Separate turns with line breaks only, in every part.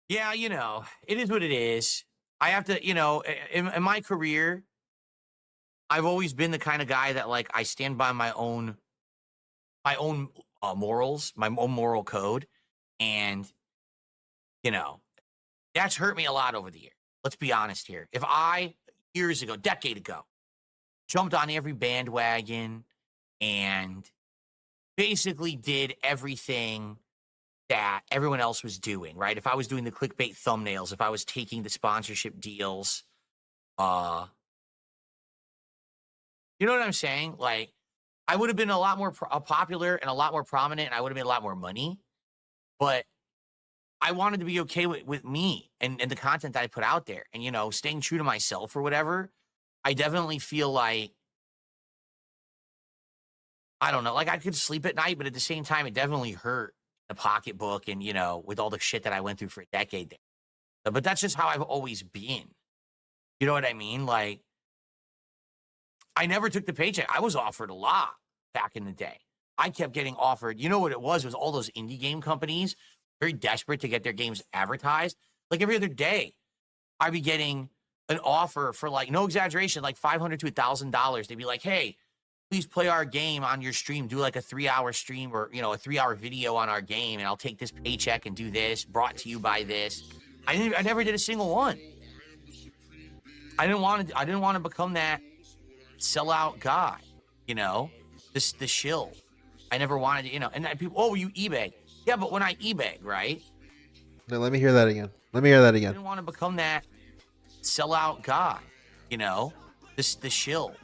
Yeah, it is what it is. I have to, in my career, I've always been the kind of guy that like I stand by my own morals, my own moral code, and you know that's hurt me a lot over the years. Let's be honest here. If I years ago, decade ago, jumped on every bandwagon and basically did everything that everyone else was doing, right? If I was doing the clickbait thumbnails, if I was taking the sponsorship deals, uh, you know what I'm saying? Like, I would have been a lot more popular and a lot more prominent, and I would have made a lot more money. But I wanted to be okay with me and the content that I put out there, and staying true to myself or whatever. I definitely feel like I don't know, like I could sleep at night, but at the same time, it definitely hurt the pocketbook, and with all the shit that I went through for a decade there. But that's just how I've always been. You know what I mean? Like, I never took the paycheck. I was offered a lot back in the day. I kept getting offered. You know what it was? It was all those indie game companies very desperate to get their games advertised. Like every other day, I'd be getting an offer for like, no exaggeration, like $500 to $1,000. They'd be like, hey, please play our game on your stream. Do like a 3-hour stream or, a 3-hour video on our game. And I'll take this paycheck and do this, brought to you by this. I never did a single one. I didn't want to become that sellout guy, the shill. I never wanted to, and people, oh, you eBay. Yeah, but when I eBay, right?
No, let me hear that again. Let me hear that again.
I didn't want to become that sellout guy, the shill.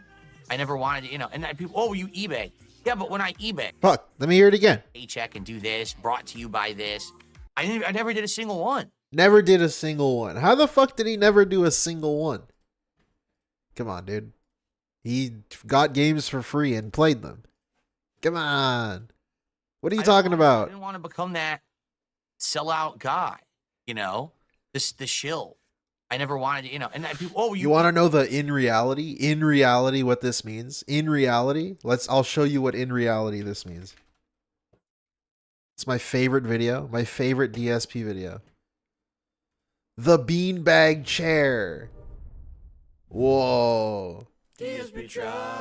I never wanted to, and people, oh, you eBay. Yeah, but when I eBay.
Fuck, let me hear it again.
Paycheck and do this, brought to you by this. I never did a single one.
Never did a single one. How the fuck did he never do a single one? Come on, dude. He got games for free and played them. Come on. What are you talking about?
I didn't want to become that sellout guy, the shill. I never wanted to, and people, oh,
you want to know the in reality what this means? In reality, I'll show you what in reality this means. It's my favorite video, my favorite DSP video. The beanbag chair. Whoa.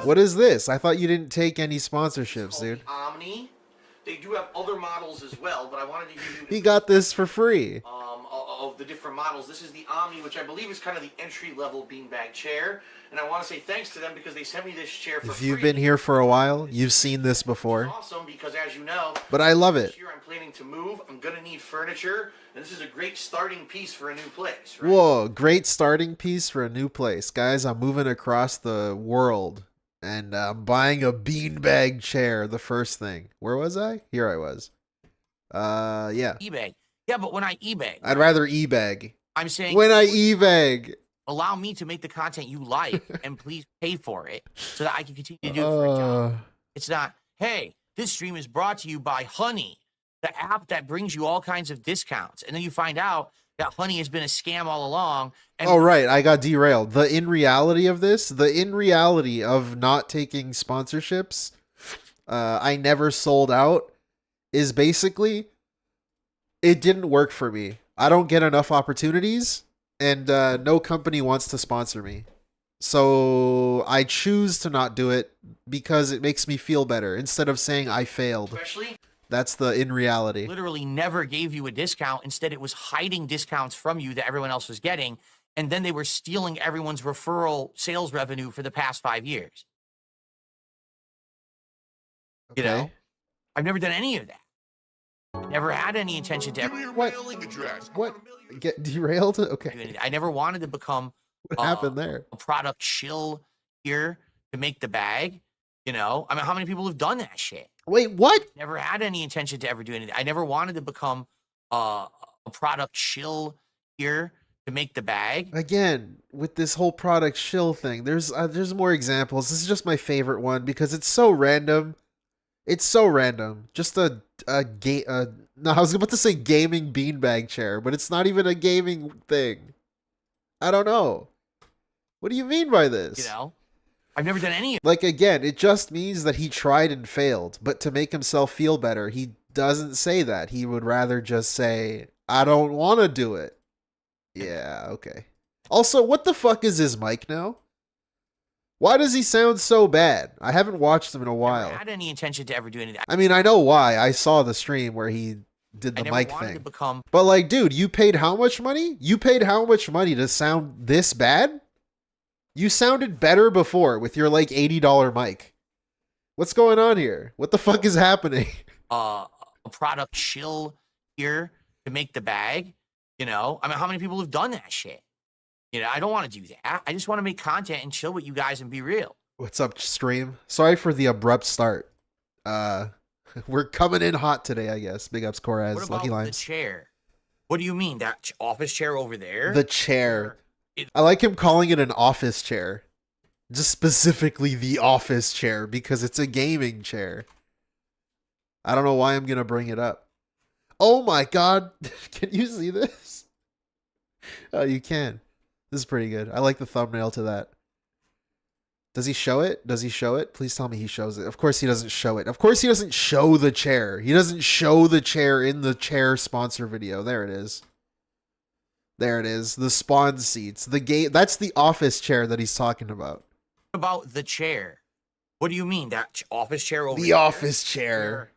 What is this? I thought you didn't take any sponsorships, dude.
Omni. They do have other models as well, but I wanted to give you.
He got this for free.
Of the different models. This is the Omni, which I believe is kind of the entry-level beanbag chair. And I want to say thanks to them because they sent me this chair for free.
If you've been here for a while, you've seen this before.
It's awesome because, as you know,
but I love it.
This year I'm planning to move. I'm going to need furniture, and this is a great starting piece for a new place. Right?
Whoa, great starting piece for a new place. Guys, I'm moving across the world, and I'm buying a beanbag chair, the first thing. Where was I? Here I was. Yeah.
eBay. Yeah, but when I eBay.
I'd rather eBag.
I'm saying.
When I eBag.
Allow me to make the content you like, and please pay for it so that I can continue to do it for a job. It's not, hey, this stream is brought to you by Honey, the app that brings you all kinds of discounts. And then you find out that Honey has been a scam all along. And
oh, right. I got derailed. The in reality of this, the in reality of not taking sponsorships, I never sold out, is basically, it didn't work for me. I don't get enough opportunities, and no company wants to sponsor me. So I choose to not do it because it makes me feel better instead of saying I failed.
Especially,
that's the in reality.
Literally never gave you a discount. Instead, it was hiding discounts from you that everyone else was getting. And then they were stealing everyone's referral sales revenue for the past 5 years.
Okay.
I've never done any of that. Never had any intention to ever.
What? Get derailed? Okay.
I never wanted to become
what happened there?
A product shill here to make the bag. I mean, how many people have done that shit?
Wait, what?
Never had any intention to ever do anything. I never wanted to become a product shill here to make the bag.
Again, with this whole product shill thing, there's more examples. This is just my favorite one because it's so random. It's so random. Just no, I was about to say gaming beanbag chair, but it's not even a gaming thing. I don't know. What do you mean by this?
I've never done any of it.
Like, again, it just means that he tried and failed, but to make himself feel better, he doesn't say that. He would rather just say, I don't want to do it. Yeah, okay. Also, what the fuck is his mic now? Why does he sound so bad? I haven't watched him in a while.
Never had any intention to ever do anything.
I mean, I know why. I saw the stream where he did the mic thing. But like, dude, you paid how much money? You paid how much money to sound this bad? You sounded better before with your like $80 mic. What's going on here? What the fuck is happening?
A product chill here to make the bag. You know, I mean, how many people have done that shit? You know, I don't want to do that. I just want to make content and chill with you guys and be real.
What's up, stream? Sorry for the abrupt start. We're coming in hot today, I guess. Big ups, Coraz.
What about
Lucky Lines.
the chair? What do you mean? That office chair over there?
The chair. I like him calling it an office chair. Just specifically the office chair because it's a gaming chair. I don't know why I'm going to bring it up. Oh my god. Can you see this? Oh, you can. This is pretty good. I like the thumbnail to that. Does he show it? Does he show it? Please tell me he shows it. Of course he doesn't show it. Of course he doesn't show the chair. He doesn't show the chair in the chair sponsor video. There it is. There it is. The spawn seats. The game. That's the office chair that he's talking about.
What about the chair? What do you mean? That office chair over there?
The office chair.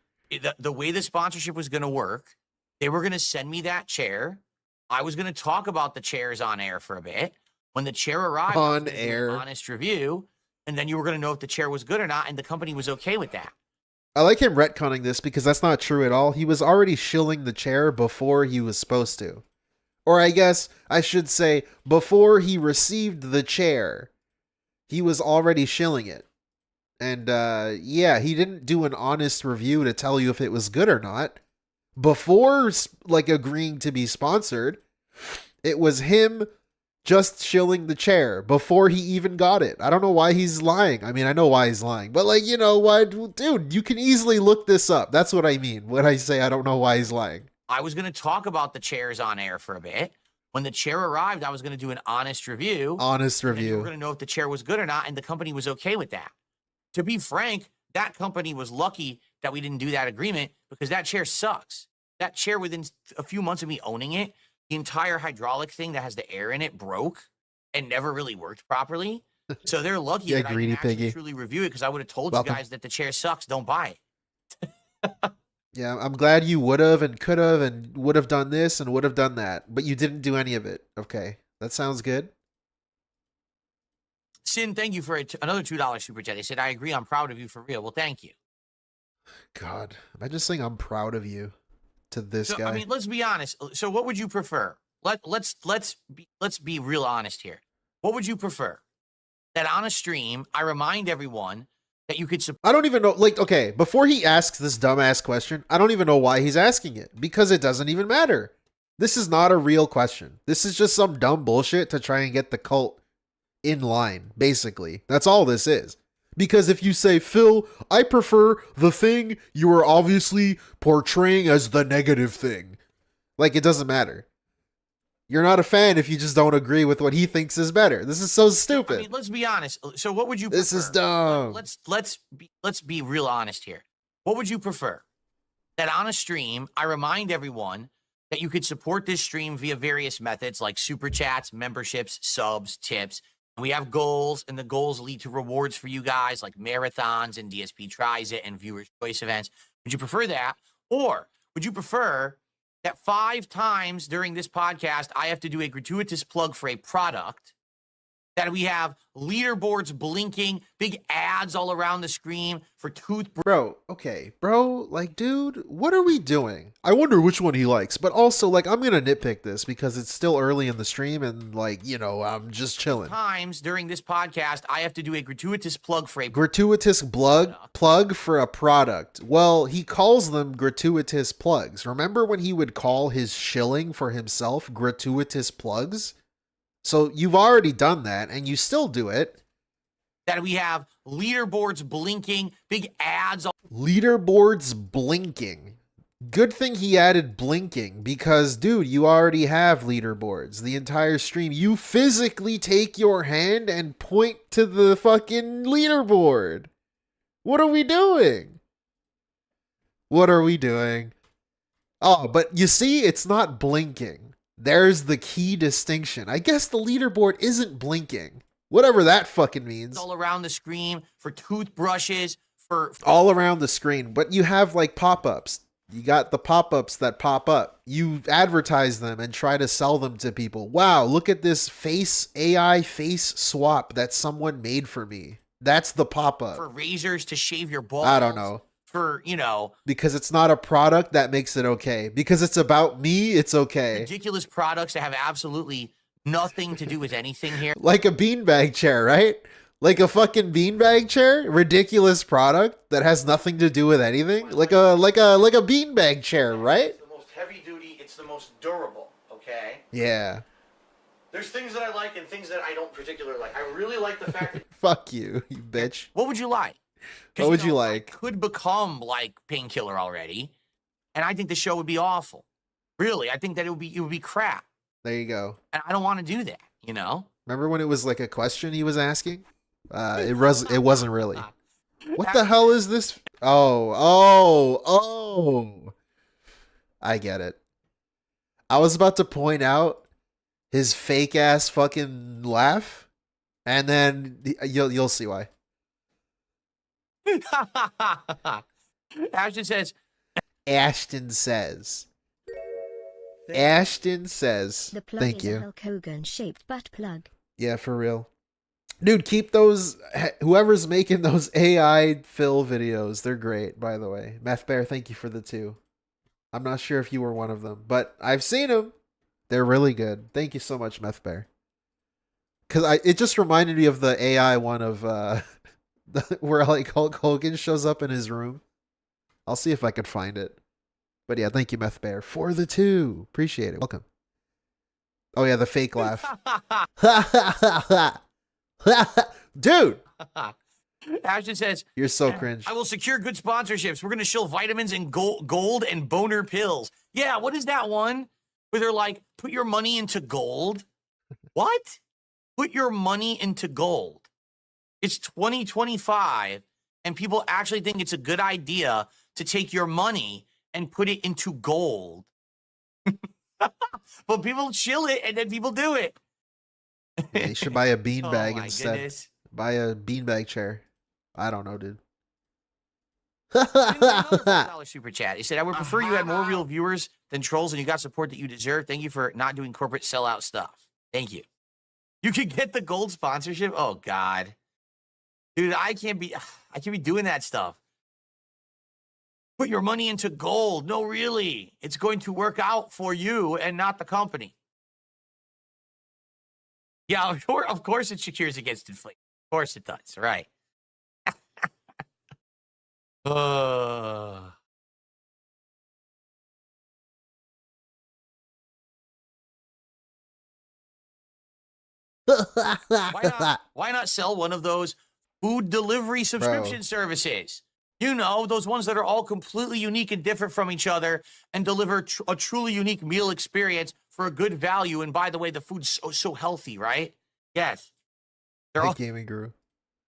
The way the sponsorship was going to work, they were going to send me that chair. I was going to talk about the chairs on air for a bit. When the chair arrived,
on air,
an honest review, and then you were going to know if the chair was good or not, and the company was okay with that.
I like him retconning this because that's not true at all. He was already shilling the chair before he was supposed to. Or I guess I should say before he received the chair, he was already shilling it. And yeah, he didn't do an honest review to tell you if it was good or not. Before like agreeing to be sponsored, it was him just shilling the chair before he even got it. I don't know why he's lying. I mean, I know why he's lying, but like, you know why, dude, you can easily look this up. That's what I mean when I say I don't know why he's lying.
I was going to talk about the chairs on air for a bit. When the chair arrived, I was going to do an honest review.
Honest review.
You were going to know if the chair was good or not, and the company was okay with that. To be frank, that company was lucky that we didn't do that agreement because that chair sucks. That chair, within a few months of me owning it, the entire hydraulic thing that has the air in it broke and never really worked properly. So they're lucky
yeah,
that I didn't actually truly review it because I would have told you guys that the chair sucks. Don't buy it.
Yeah, I'm glad you would have and could have and would have done this and would have done that, but you didn't do any of it. Okay, that sounds good.
Sin, thank you for another $2 super chat. They said, I agree. I'm proud of you for real. Well, thank you.
God, am I just saying I'm proud of you to this guy?
I mean, let's be honest. So what would you prefer? Let's be real honest here. What would you prefer? That on a stream, I remind everyone that you could
I don't even know, like, okay, before he asks this dumbass question, I don't even know why he's asking it, because it doesn't even matter. This is not a real question. This is just some dumb bullshit to try and get the cult in line, basically. That's all this is. Because if you say, Phil, I prefer the thing you are obviously portraying as the negative thing, like, it doesn't matter. You're not a fan if you just don't agree with what he thinks is better. This is so stupid.
I mean, let's be honest. So what would you prefer?
This is dumb.
Let's be real honest here. What would you prefer? That on a stream, I remind everyone that you could support this stream via various methods like super chats, memberships, subs, tips. We have goals, and the goals lead to rewards for you guys like marathons and DSP Tries It and Viewer's Choice events. Would you prefer that? Or would you prefer that 5 times during this podcast, I have to do a gratuitous plug for a product, that we have leaderboards blinking, big ads all around the screen for toothbrush?
Bro, okay, bro, like, dude, what are we doing? I wonder which one he likes, but also, like, I'm gonna nitpick this because it's still early in the stream and, like, you know, I'm just chilling.
Times during this podcast, I have to do a gratuitous plug for a
plug for a product. Well, he calls them gratuitous plugs. Remember when he would call his shilling for himself gratuitous plugs? So you've already done that, and you still do it.
That we have leaderboards blinking, big ads.
Leaderboards blinking. Good thing he added blinking, because, dude, you already have leaderboards. The entire stream, you physically take your hand and point to the fucking leaderboard. What are we doing? What are we doing? Oh, but you see, it's not blinking. There's the key distinction. I guess the leaderboard isn't blinking. Whatever that fucking means.
All around the screen for toothbrushes, for
all around the screen, but you have like pop-ups. You got the pop-ups that pop up. You advertise them and try to sell them to people. Wow, look at this AI face swap that someone made for me. That's the pop-up.
For razors to shave your balls.
I don't know.
For, you know,
because it's not a product that makes it okay. Because it's about me, it's okay.
Ridiculous products that have absolutely nothing to do with anything here.
Like a beanbag chair, right? Like a fucking beanbag chair, ridiculous product that has nothing to do with anything. Like a beanbag chair, right?
It's the most heavy duty, it's the most durable, okay?
Yeah.
There's things that I like and things that I don't particularly like. I really like the fact that
fuck you bitch.
What would you like?
What would you like?
I could become like Painkiller already, and I think the show would be awful. Really, I think that it would be crap.
There you go.
And I don't want to do that, you know?
Remember when it was like a question he was asking? It wasn't really. What the hell is this? Oh. I get it. I was about to point out his fake ass fucking laugh, and then you'll see why.
Ashton says.
The plug Thank
is
you.
A Hulk Hogan shaped butt plug.
Yeah, for real. Dude, keep those. Whoever's making those AI fill videos, they're great, by the way. Meth Bear, thank you for the 2. I'm not sure if you were one of them, but I've seen them. They're really good. Thank you so much, Meth Bear. Because it just reminded me of the AI one of where like Hulk Hogan shows up in his room. I'll see if I can find it. But yeah, thank you, Meth Bear, for the 2. Appreciate it. Welcome. Oh yeah, the fake laugh. Dude.
Ashton says,
you're so cringe.
I will secure good sponsorships. We're going to shill vitamins and gold and boner pills. Yeah, what is that one? Where they're like, put your money into gold? What? Put your money into gold. It's 2025, and people actually think it's a good idea to take your money and put it into gold. But people chill it, and then people do it.
Yeah, you should buy a beanbag instead.
Goodness.
Buy a beanbag chair. I don't know, dude.
$5 super chat. He said, I would prefer you had more real viewers than trolls, and you got support that you deserve. Thank you for not doing corporate sellout stuff. Thank you. You can get the gold sponsorship. Oh God, dude, I can't be doing that stuff. Put your money into gold. No, really, it's going to work out for you and not the company. Yeah, of course it secures against inflation. Of course it does. Right. Why not sell one of those food delivery subscription services? You know, those ones that are all completely unique and different from each other and deliver a truly unique meal experience for a good value. And by the way, the food's so healthy, right? Yes.
They're all gaming guru.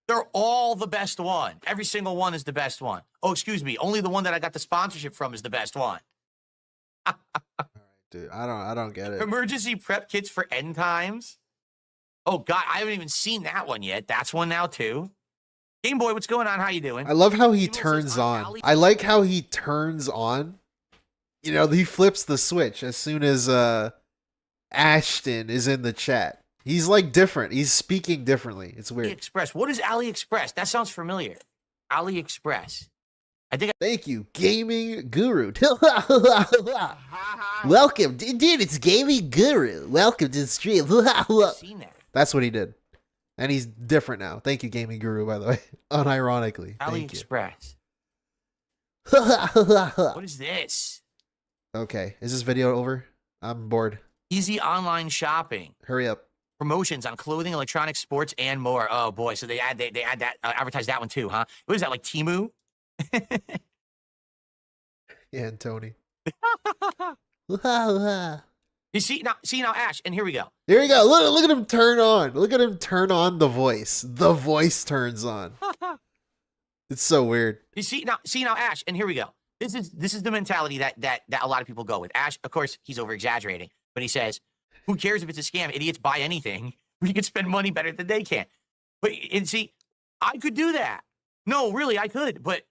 They're all the best one. Every single one is the best one. Oh, excuse me. Only the one that I got the sponsorship from is the best one.
All right, dude. I don't get it.
Emergency prep kits for end times. Oh God, I haven't even seen that one yet. That's one now too. Game Boy, what's going on? How you doing?
I love how he turns on. I like how he turns on. You know, he flips the switch as soon as Ashton is in the chat. He's like different. He's speaking differently. It's weird.
AliExpress. What is AliExpress? That sounds familiar. AliExpress. I think.
Thank you, Gaming Guru. Welcome, dude. It's Gaming Guru. Welcome to the stream.
I've seen that.
That's what he did, and he's different now. Thank you, Gaming Guru. By the way, unironically.
AliExpress. What is this?
Okay, is this video over? I'm bored.
Easy online shopping.
Hurry up.
Promotions on clothing, electronics, sports, and more. Oh boy, so they add that advertise that one too, huh? What is that, like Temu?
Yeah, and Tony.
You see now, Ash, and here we go.
There you go. Look at him turn on. Look at him turn on the voice. The voice turns on. It's so weird.
You see now, Ash, and here we go. This is the mentality that a lot of people go with. Ash, of course, he's over exaggerating, but he says, "Who cares if it's a scam? Idiots buy anything. We can spend money better than they can." But and see, I could do that. No, really, I could, but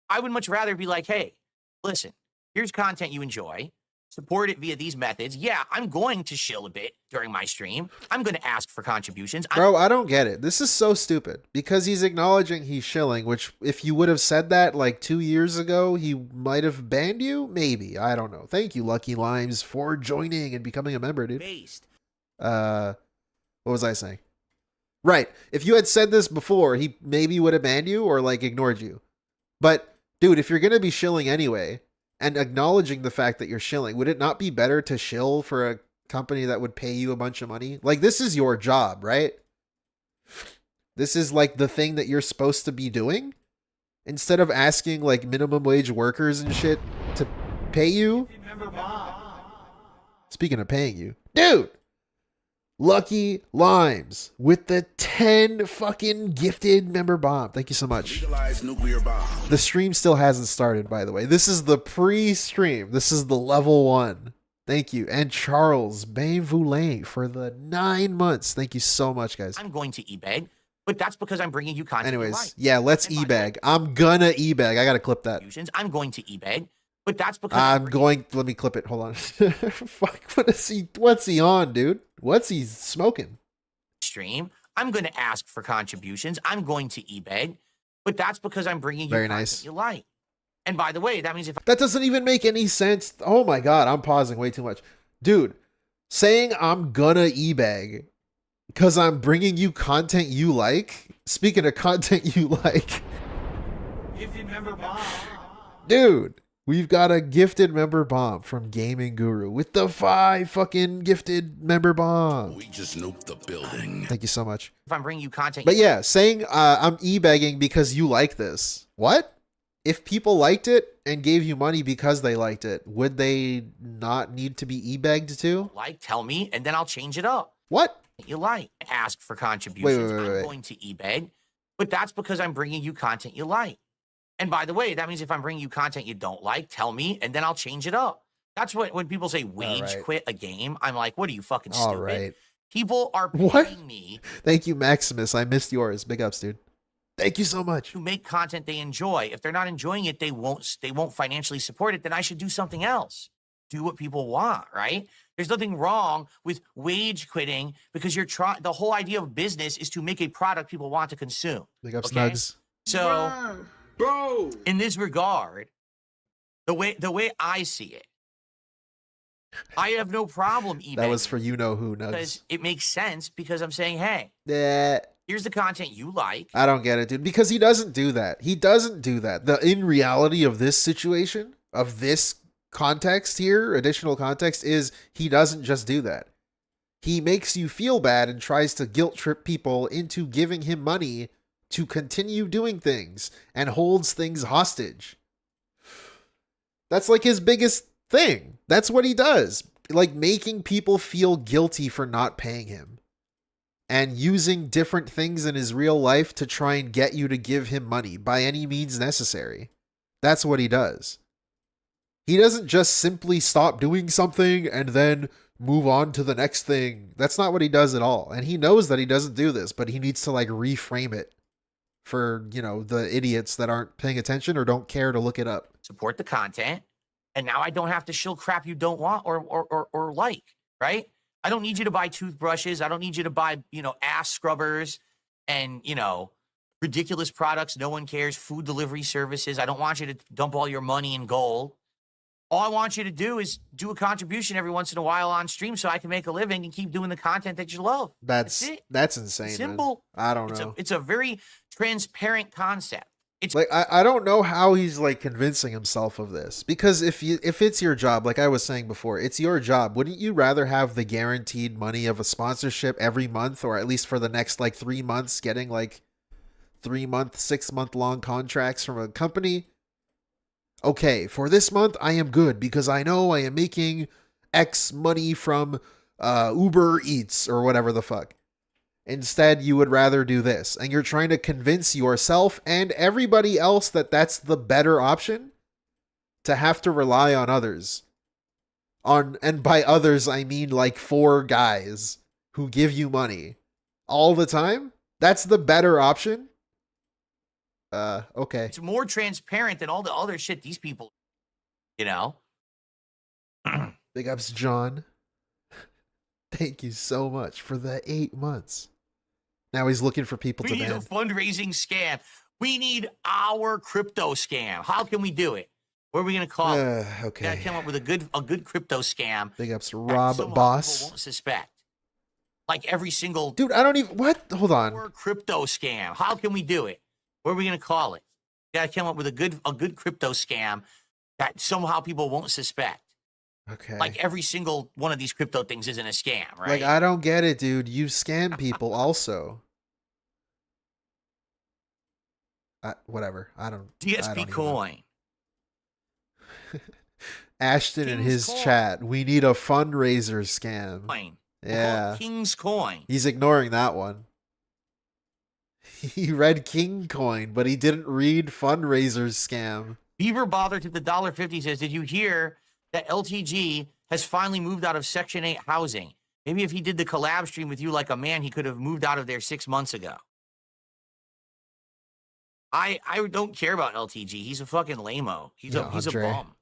I would much rather be like, "Hey, listen, here's content you enjoy. Support it via these methods. Yeah, I'm going to shill a bit during my stream. I'm going to ask for contributions."
Bro, I don't get it. This is so stupid because he's acknowledging he's shilling, which if you would have said that like 2 years ago, he might have banned you. Maybe. I don't know. Thank you, Lucky Limes, for joining and becoming a member, dude.
Based.
What was I saying? Right. If you had said this before, he maybe would have banned you or like ignored you. But dude, if you're going to be shilling anyway and acknowledging the fact that you're shilling, would it not be better to shill for a company that would pay you a bunch of money? Like, this is your job, right? This is like the thing that you're supposed to be doing. Instead of asking like minimum wage workers and shit to pay you. Speaking of paying you, dude, Lucky Limes with the 10 fucking gifted member bomb. Thank you so much.
Legalize nuclear bomb.
The stream still hasn't started, by the way. This is the pre-stream. This is the level 1. Thank you. And Charles Bainvoulain for the 9 months. Thank you so much, guys.
I'm going to ebag, but that's because I'm bringing you content.
Anyways, yeah, let's ebag. I'm gonna ebag. I gotta clip that.
I'm going to ebag, but that's because
let me clip it. Hold on. Fuck, what's he on, dude? What's he smoking?
Stream. I'm going to ask for contributions. I'm going to ebag, but that's because I'm bringing you
Very
content
nice.
you like. And by the way, that means if
That doesn't even make any sense. Oh my god, I'm pausing way too much. Dude, saying I'm gonna ebag because I'm bringing you content you like. Speaking of content you like.
Gifted member bomb.
Dude, we've got a gifted member bomb from Gaming Guru with the 5 fucking gifted member bomb.
We just nuked the building.
Thank you so much.
I'm bringing you content,
But yeah, saying I'm e-bagging because you like this. What? If people liked it and gave you money because they liked it, would they not need to be e-bagged too?
like, tell me, and then I'll change it up.
What?
You like, ask for contributions.
Wait.
I'm going to ebag, but that's because I'm bringing you content you like. And by the way, that means if I'm bringing you content you don't like, tell me, and then I'll change it up. That's what, when people say wage quit a game, I'm like, what are you, fucking stupid?
All right.
People are
What?
paying me
Thank you, Maximus. I missed yours. Big ups, dude. Thank you so much.
to make content they enjoy. If they're not enjoying it, they won't financially support it. Then I should do something else. Do what people want, right? There's nothing wrong with wage quitting because you're trying. The whole idea of business is to make a product people want to consume.
Big ups,
Okay.
Nugs.
So,
Bro.
in this regard, the way I see it, I have no problem eBay.
That was for you know who,
because
Nugs.
it makes sense because I'm saying, hey,
Yeah.
here's the content you like.
I don't get it, dude. Because he doesn't do that. He doesn't do that. The in reality of this situation, of this context here, additional context, is he doesn't just do that. He makes you feel bad and tries to guilt trip people into giving him money to continue doing things and holds things hostage. That's like his biggest thing. That's what he does. Like making people feel guilty for not paying him. And using different things in his real life to try and get you to give him money by any means necessary. That's what he does. He doesn't just simply stop doing something and then move on to the next thing. That's not what he does at all. And he knows that he doesn't do this, but he needs to like reframe it for, you know, the idiots that aren't paying attention or don't care to look it up.
Support the content, and now I don't have to shill crap you don't want or like, right? I don't need you to buy toothbrushes. I don't need you to buy, ass scrubbers and, ridiculous products. No one cares. Food delivery services. I don't want you to dump all your money in gold. All I want you to do is do a contribution every once in a while on stream so I can make a living and keep doing the content that you love.
That's
it.
insane.
Simple.
Man. I don't know.
It's a very transparent concept. It's
like I don't know how he's like convincing himself of this, because if it's your job, like I was saying before, it's your job. Wouldn't you rather have the guaranteed money of a sponsorship every month, or at least for the next like 3 months, getting like 3-month, 6-month long contracts from a company? Okay, for this month I am good because I know I am making X money from Uber Eats or whatever the fuck. Instead, you would rather do this, and you're trying to convince yourself and everybody else that that's the better option. to have to rely on others. And by others, I mean like 4 guys who give you money all the time. That's the better option. Okay.
It's more transparent than all the other shit these people, you know?
Big ups, John. Thank you so much for the 8 months. Now he's looking for people
We
to
need a
ban.
fundraising scam. We need our crypto scam. How can we do it? What are we gonna call it? We
Okay.
gotta come up with a good crypto scam.
Big ups,
that
Rob
somehow
Boss.
people won't suspect. Like every single
Dude, I don't even. What? Hold on.
our crypto scam. How can we do it? What are we gonna call it? We gotta come up with a good crypto scam that somehow people won't suspect.
Okay.
Like every single one of these crypto things isn't a scam, right?
Like, I don't get it, dude. You scam people also. Whatever. I don't
DSP
even know.
coin.
Ashton in
King's
his
coin.
chat. We need a fundraiser scam.
Coin. We'll call it
Yeah.
King's coin.
He's ignoring that one. He read King Coin, but he didn't read fundraisers scam.
Beaver Bother to the $1.50 says, did you hear that LTG has finally moved out of Section 8 housing? Maybe if he did the collab stream with you like a man, he could have moved out of there 6 months ago. I don't care about LTG. He's a fucking lame-o. He's
Yeah,
a
Andre.
bum.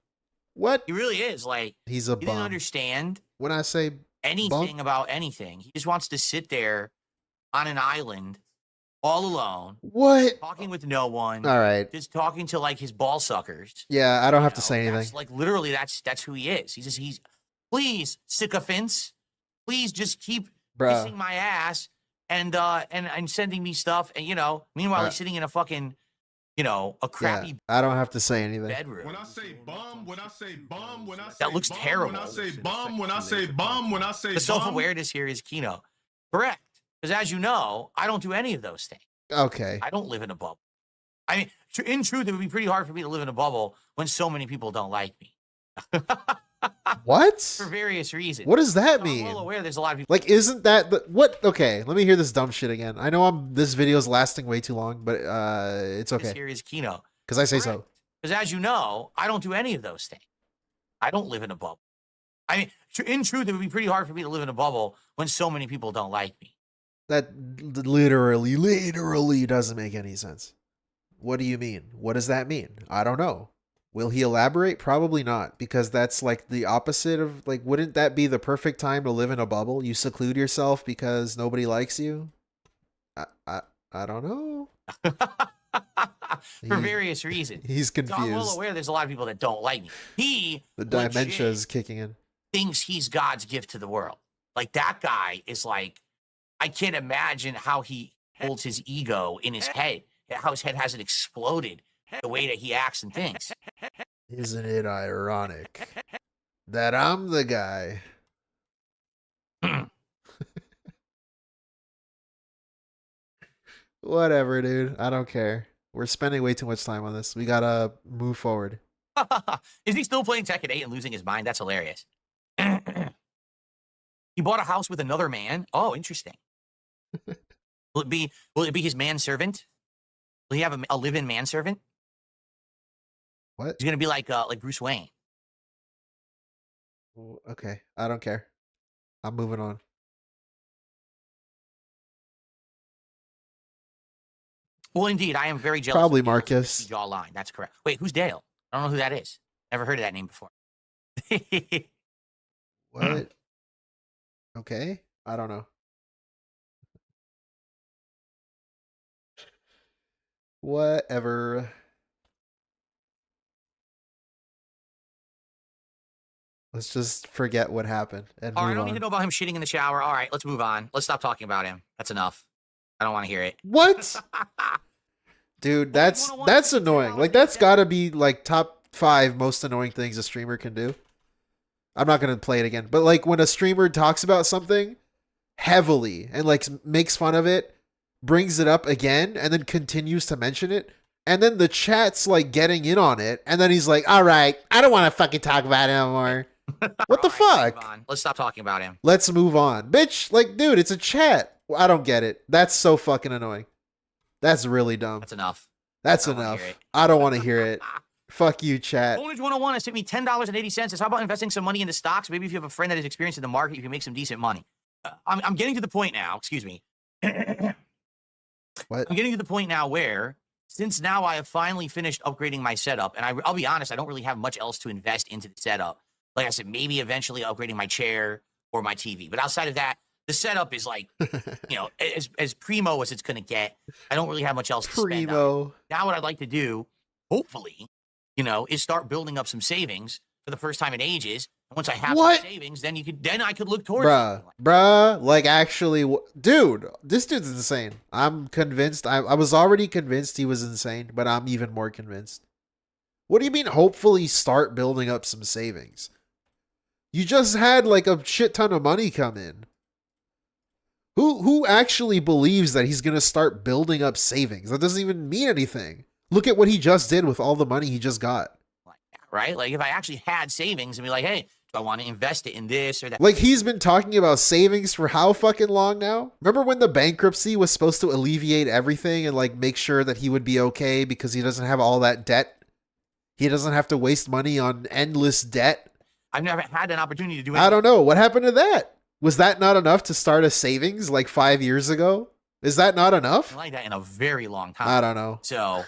What?
He really is. Like,
He's a
he didn't
bum.
understand
When I say
anything about anything. He just wants to sit there on an island all alone,
what?
talking with no one,
All right.
just talking to like his ball suckers.
Yeah, I don't have to
You know,
say anything.
That's, like literally, that's who he is. He's please sycophants, please just keep
Bruh.
kissing my ass and sending me stuff. And meanwhile he's sitting in a fucking, a crappy
I don't have to say anything.
bedroom.
When I say bum, when I say bum, when I say
That looks
bum,
terrible.
When I say bum, when I say bum, when I say
The self-awareness here is Kino. Correct. Because as you know, I don't do any of those things.
Okay.
I don't live in a bubble. I mean, in truth, it would be pretty hard for me to live in a bubble when so many people don't like me.
What?
For various reasons.
What does that
I'm
mean?
well aware there's a lot of people.
Like, isn't that the what? Okay, let me hear this dumb shit again. I know this video's lasting way too long, but it's
This
okay
here is Kino.
because I say so.
Because as you know, I don't do any of those things. I don't live in a bubble. I mean, in truth, it would be pretty hard for me to live in a bubble when so many people don't like me.
That literally doesn't make any sense. What do you mean? What does that mean? I don't know. Will he elaborate? Probably not, because that's like the opposite of like, wouldn't that be the perfect time to live in a bubble? You seclude yourself because nobody likes you. I don't know.
For various reasons.
He's
So I'm well
confused.
aware there's a lot of people that don't like me. He
The dementia
legit
is kicking in.
thinks he's God's gift to the world. Like that guy is like, I can't imagine how he holds his ego in his head, how his head hasn't exploded the way that he acts and thinks.
Isn't it ironic that I'm the guy? Whatever, dude. I don't care. We're spending way too much time on this. We gotta move forward.
Is he still playing Tekken 8 and losing his mind? That's hilarious. He bought a house with another man. Oh, interesting. Will it be his manservant? Will he have a live-in manservant?
What?
He's gonna be like Bruce Wayne.
Okay, I don't care. I'm moving on.
Well, indeed, I am very jealous.
Probably
of Dale's
Marcus.
Jawline. That's correct. Wait, who's Dale? I don't know who that is. Never heard of that name before.
What? Okay, I don't know. Whatever. Let's just forget what happened and
All right, I
move
don't need to
on.
know about him shitting in the shower. All right, let's move on. Let's stop talking about him. That's enough. I don't want to hear it.
What? Dude, that's
101
annoying. Like that's got to be like top 5 most annoying things a streamer can do. I'm not going to play it again, but like when a streamer talks about something heavily and like makes fun of it, brings it up again and then continues to mention it, and then the chat's like getting in on it, and then he's like, "All right, I don't want to fucking talk about it anymore." What the
All right,
fuck?
move on. Let's stop talking about him.
Let's move on. Bitch, like dude, it's a chat. I don't get it. That's so fucking annoying. That's really dumb.
That's enough.
That's
I don't wanna
enough.
hear it.
I don't want to hear it. Fuck you, chat.
Owners 101 has hit me $10.80. It's how about investing some money into stocks? Maybe if you have a friend that is experienced in the market, you can make some decent money. I'm getting to the point now. Excuse me.
What?
I'm getting to the point now where, since now I have finally finished upgrading my setup, and I'll be honest, I don't really have much else to invest into the setup. Like I said, maybe eventually upgrading my chair or my TV. But outside of that, the setup is like, as primo as it's going to get. I don't really have much else to spend on. Now what I'd like to do, hopefully, is start building up some savings for the first time in ages. And once I have some savings, then I could look towards
bruh, like actually, dude, this dude's insane. I'm convinced. I was already convinced he was insane, but I'm even more convinced. What do you mean, hopefully start building up some savings? You just had like a shit ton of money come in. Who actually believes that he's going to start building up savings? That doesn't even mean anything. Look at what he just did with all the money he just got.
Right? Like if I actually had savings and be like, hey, do I want to invest it in this or that?
Like he's been talking about savings for how fucking long now? Remember when the bankruptcy was supposed to alleviate everything and like make sure that he would be okay because he doesn't have all that debt? He doesn't have to waste money on endless debt.
I've never had an opportunity to do it.
I don't know. What happened to that? Was that not enough to start a savings like 5 years ago? Is that not enough?
Like that in a very long time.
I don't know.
So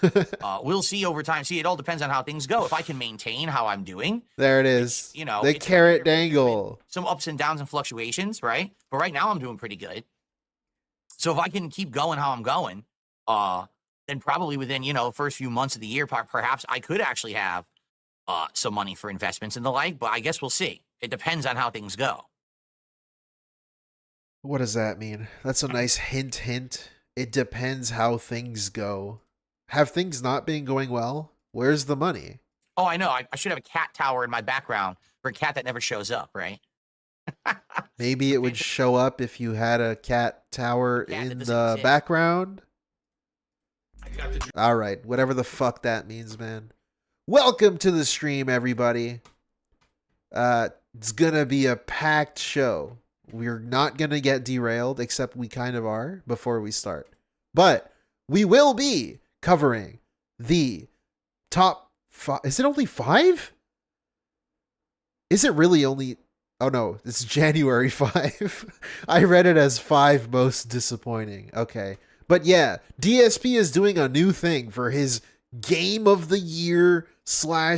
we'll see over time. See, it all depends on how things go. If I can maintain how I'm doing.
There it is.
Which,
the carrot dangle.
Some ups and downs and fluctuations, right? But right now I'm doing pretty good. So if I can keep going how I'm going, then probably within, first few months of the year, perhaps I could actually have some money for investments and the like. But I guess we'll see. It depends on how things go.
What does that mean? That's a nice hint. It depends how things go. Have things not been going well? Where's the money?
Oh, I know. I should have a cat tower in my background for a cat that never shows up, right?
Maybe it would show up if you had a cat tower in the background. All right, whatever the fuck that means, man. Welcome to the stream, everybody. It's gonna be a packed show. We're not going to get derailed, except we kind of are before we start. But we will be covering the top 5. Is it only 5? Is it really only... Oh, no. It's January 5. I read it as 5 most disappointing. Okay. But yeah, DSP is doing a new thing for his Game of the Year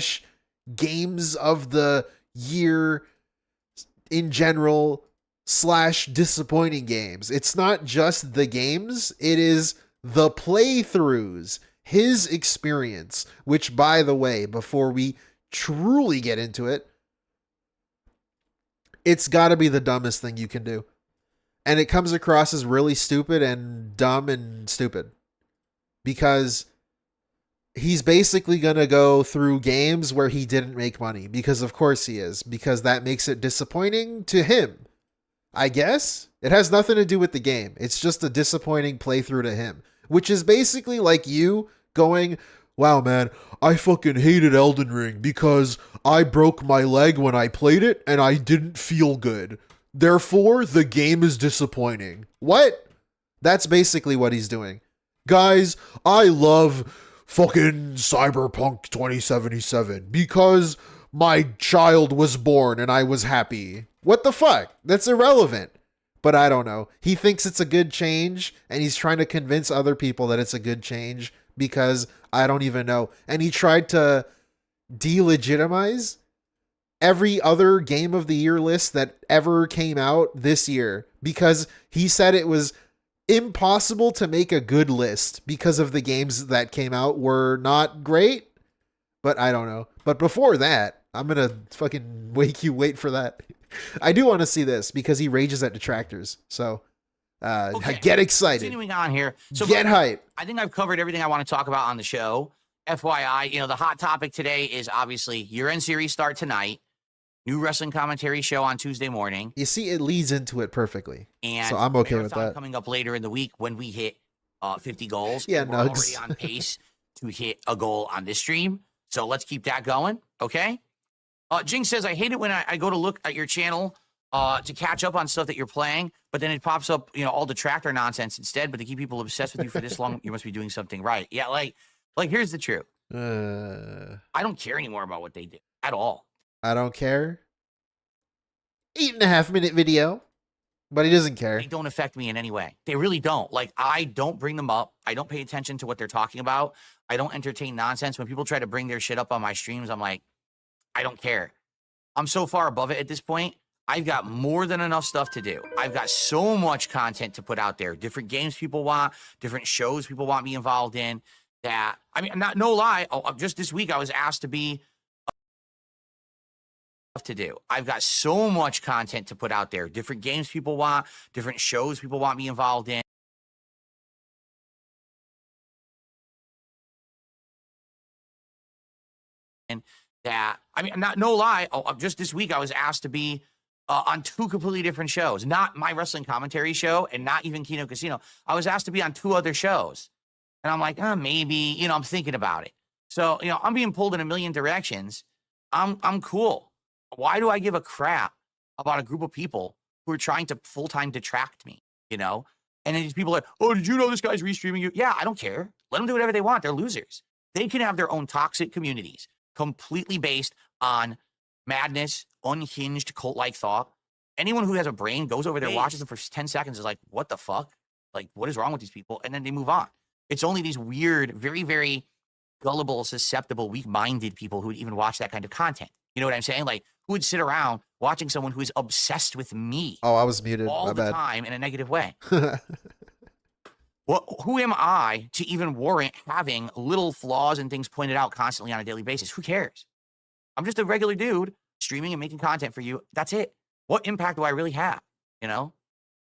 / Games of the Year in general... / disappointing games. It's not just the games, it is the playthroughs, his experience, which, by the way, before we truly get into it, it's got to be the dumbest thing you can do. And it comes across as really stupid and dumb and stupid. Because he's basically going to go through games where he didn't make money. Because of course he is. Because that makes it disappointing to him. I guess it has nothing to do with the game. It's just a disappointing playthrough to him, which is basically like you going, wow, man, I fucking hated Elden Ring because I broke my leg when I played it and I didn't feel good. Therefore, the game is disappointing. What? That's basically what he's doing. Guys, I love fucking Cyberpunk 2077 because my child was born and I was happy. What the fuck? That's irrelevant. But I don't know. He thinks it's a good change, and he's trying to convince other people that it's a good change because I don't even know. And he tried to delegitimize every other Game of the Year list that ever came out this year because he said it was impossible to make a good list because of the games that came out were not great. But I don't know. But before that, I'm going to fucking wait for that. I do want to see this because he rages at detractors. So get excited.
Continuing on here. So
get hype.
I think I've covered everything I want to talk about on the show. FYI, the hot topic today is obviously year-end series start tonight. New wrestling commentary show on Tuesday morning.
You see, it leads into it perfectly.
And
so I'm okay with that.
Coming up later in the week when we hit 50 goals.
Yeah,
we're already on pace to hit a goal on this stream. So let's keep that going. Okay. Jing says, I hate it when I go to look at your channel to catch up on stuff that you're playing, but then it pops up, all detractor nonsense instead. But to keep people obsessed with you for this long, you must be doing something right. Yeah, like here's the truth. I don't care anymore about what they do at all.
I don't care. 8.5-minute video, but he doesn't care.
They don't affect me in any way. They really don't. Like, I don't bring them up. I don't pay attention to what they're talking about. I don't entertain nonsense. When people try to bring their shit up on my streams, I'm like, I don't care. I'm so far above it at this point. I've got more than enough stuff to do. I've got so much content to put out there. Different games people want, different shows people want me involved in. That, I mean, no lie. Just this week, I was asked to be to do. I've got so much content to put out there. Different games people want, different shows people want me involved in. And that, I mean, no lie. Just this week, I was asked to be on 2 completely different shows. Not my wrestling commentary show and not even Kino Casino. I was asked to be on 2 other shows. And I'm like, maybe, you know, I'm thinking about it. So, you know, I'm being pulled in a million directions. I'm cool. Why do I give a crap about a group of people who are trying to full-time detract me, you know? And then these people are like, oh, did you know this guy's restreaming you? Yeah, I don't care. Let them do whatever they want. They're losers. They can have their own toxic communities, completely based on madness, unhinged cult-like thought. Anyone who has a brain goes over there, watches them for 10 seconds, is like, what the fuck? Like, what is wrong with these people? And then they move on. It's only these weird, very, very gullible, susceptible, weak-minded people who would even watch that kind of content. You know what I'm saying? Like, who would sit around watching someone who is obsessed with me?
Oh, I was muted.
All
My
the
bad.
time in a negative way. Well, who am I to even warrant having little flaws and things pointed out constantly on a daily basis? Who cares? I'm just a regular dude streaming and making content for you. That's it. What impact do I really have? You know?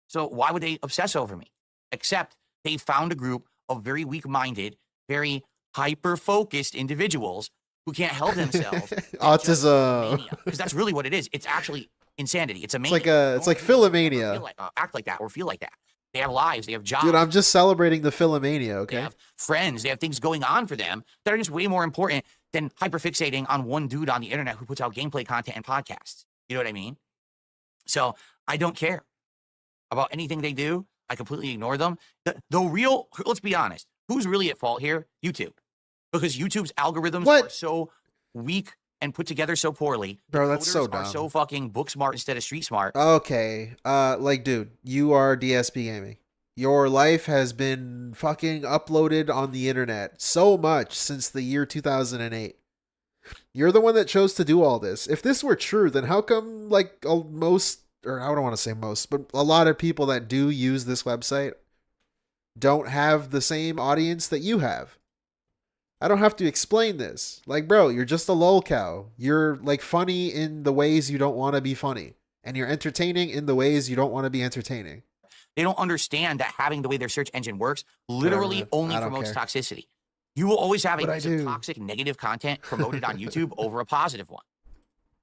So why would they obsess over me? Except they found a group of very weak-minded, very hyper-focused individuals who can't help themselves.
Autism.
Because that's really what it is. It's actually insanity. It's a mania.
It's like Philomania.
Act like that or feel like that. They have lives. They have jobs.
Dude, I'm just celebrating the Philomania, okay?
They have friends. They have things going on for them that are just way more important than hyperfixating on one dude on the internet who puts out gameplay content and podcasts. You know what I mean? So I don't care about anything they do. I completely ignore them. Let's be honest. Who's really at fault here? YouTube. Because YouTube's algorithms are so weak and put together so poorly.
Bro, that's so
Coders
dumb.
are so fucking book smart instead of street smart.
Okay. Like, dude, you are dspgaming. Your life has been fucking uploaded on the internet so much since the year 2008. You're the one that chose to do all this. If this were true, then how come, like, most, or I don't want to say most, but a lot of people that do use this website don't have the same audience that you have? I don't have to explain this. Like, bro, you're just a lol cow. You're, like, funny in the ways you don't want to be funny. And you're entertaining in the ways you don't want to be entertaining.
They don't understand that having the way their search engine works literally only promotes toxicity. You will always have a piece of toxic, negative content promoted on YouTube over a positive one.